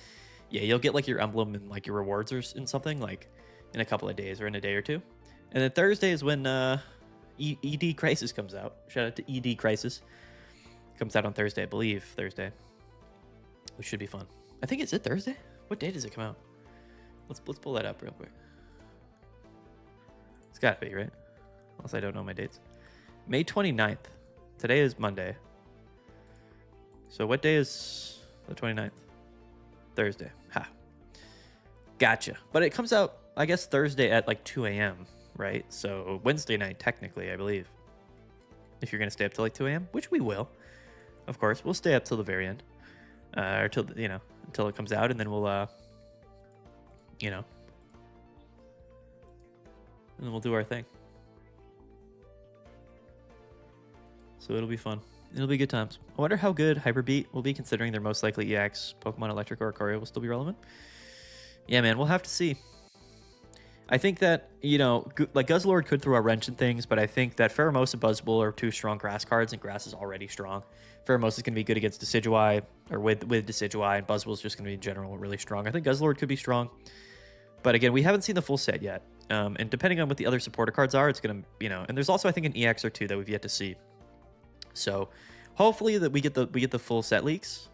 yeah, you'll get like your emblem and like your rewards or in something like in a couple of days or in a day or two. And then Thursday is when ED Crisis comes out. Shout out to ED Crisis. Comes out on Thursday, I believe. Thursday, which should be fun. I think it's Thursday. What day does it come out? Let's pull that up real quick. It's gotta be right. Unless I don't know my dates. May 29th. Today is Monday. So what day is the 29th? Thursday. Ha. Gotcha. But it comes out, I guess, Thursday at like 2 a.m., right? So Wednesday night, technically, I believe. If you're going to stay up till like 2 a.m., which we will. Of course, we'll stay up till the very end. Or till, until it comes out, and then we'll, and then we'll do our thing. So it'll be fun. It'll be good times. I wonder how good Hyper Beat will be, considering they're most likely EX. Pokemon Electric or Arcaria will still be relevant. Yeah, man, we'll have to see. I think that, like Guzzlord could throw a wrench in things, but I think that Pheromosa and Buzzwole are 2 strong grass cards, and grass is already strong. Pheromosa is going to be good against Decidueye, or with Decidueye, and Buzzwole is just going to be in general really strong. I think Guzzlord could be strong. But again, we haven't seen the full set yet. And depending on what the other supporter cards are, it's going to, and there's also, I think, an EX or 2 that we've yet to see. So hopefully that we get the full set leaks.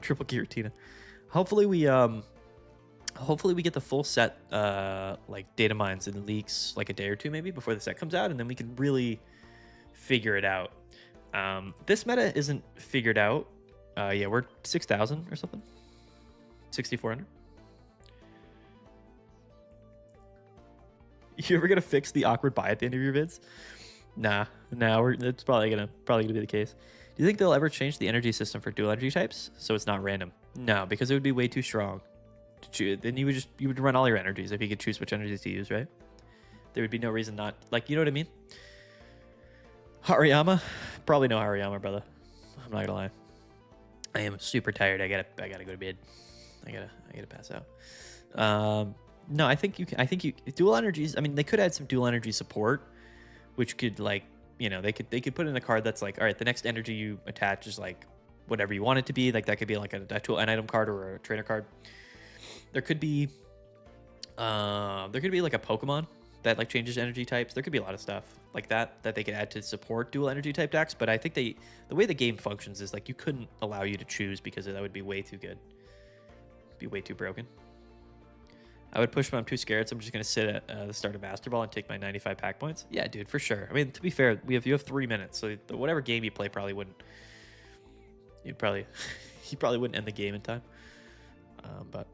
Triple Giratina. Hopefully we get the full set like data mines and leaks like a day or two maybe before the set comes out, and then we can really figure it out. This meta isn't figured out. Yeah, we're 6,000 or something. 6,400. You ever gonna fix the awkward buy at the end of your vids? Nah, it's probably gonna be the case. Do you think they'll ever change the energy system for dual energy types so it's not random? No, because it would be way too strong to choose. Then you would run all your energies if you could choose which energies to use, right? There would be no reason not, like, you know what I mean? Hariyama, probably no Hariyama, brother. I'm not gonna lie. I am super tired. I gotta go to bed. I gotta pass out. No, I think dual energies. I mean, they could add some dual energy support, which could, like, you know, they could put in a card that's like, all right, the next energy you attach is like whatever you want it to be. Like that could be like an item card or a trainer card. There could be like a Pokemon that like changes energy types. There could be a lot of stuff like that they could add to support dual energy type decks. But I think the way the game functions is like you couldn't allow you to choose because that would be way too good. Be way too broken. I would push, but I'm too scared, so I'm just gonna sit at the start of Master Ball and take my 95 pack points. Yeah, dude, for sure. I mean, to be fair, you have 3 minutes, so whatever game you play probably wouldn't. You probably wouldn't end the game in time. But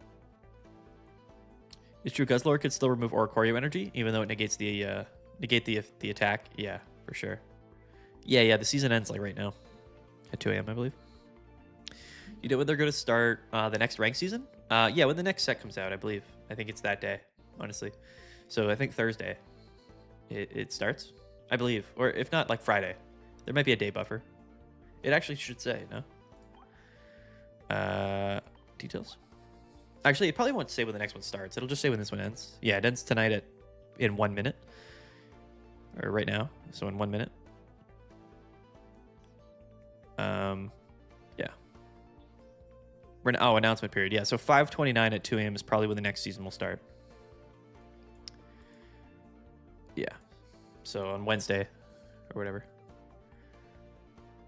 it's true. Guzzlord could still remove Oricorio energy, even though it negates the attack. Yeah, for sure. Yeah. The season ends like right now, at 2 a.m. I believe. You know when they're going to start the next rank season? Yeah, when the next set comes out, I believe. I think it's that day, honestly. So I think Thursday it starts, I believe. Or if not, like Friday. There might be a day buffer. It actually should say, no? Details? Actually, it probably won't say when the next one starts. It'll just say when this one ends. Yeah, it ends tonight in 1 minute. Or right now. So in 1 minute. Yeah. Announcement period. Yeah, so 5:29 at 2 a.m. is probably when the next season will start. Yeah. So on Wednesday or whatever.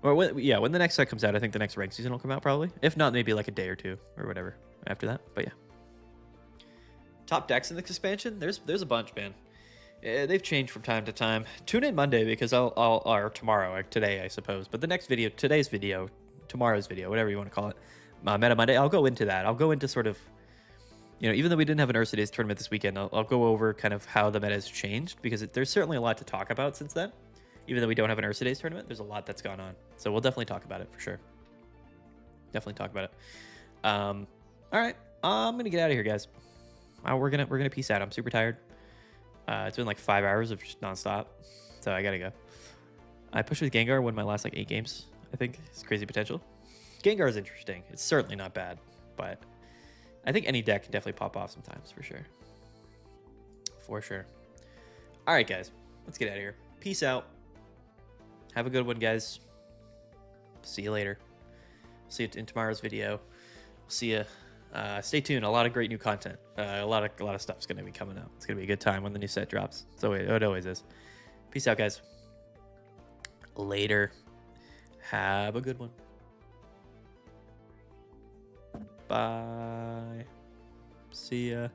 Or when the next set comes out, I think the next rank season will come out probably. If not, maybe like a day or two or whatever after that. But yeah. Top decks in this expansion? There's a bunch, man. They've changed from time to time. Tune in Monday because or tomorrow, or today, I suppose. But the next video, today's video, tomorrow's video, whatever you want to call it, Meta Monday, I'll go into that. I'll go into sort of, you know, even though we didn't have an Ursa Days tournament this weekend, I'll go over kind of how the meta has changed because there's certainly a lot to talk about since then. Even though we don't have an Ursa Days tournament, there's a lot that's gone on. So we'll definitely talk about it for sure. Definitely talk about it. All right, I'm gonna get out of here, guys. We're gonna peace out. I'm super tired. It's been like 5 hours of just nonstop, so I gotta go. I pushed with Gengar, won my last like 8 games. I think it's crazy potential. Gengar is interesting. It's certainly not bad, but I think any deck can definitely pop off sometimes for sure. For sure. All right, guys, let's get out of here. Peace out. Have a good one, guys. See you later. See you in tomorrow's video. See you. Stay tuned. A lot of great new content. A lot of stuff's gonna be coming out. It's gonna be a good time when the new set drops. So it always is. Peace out, guys. Later. Have a good one. Bye. See ya.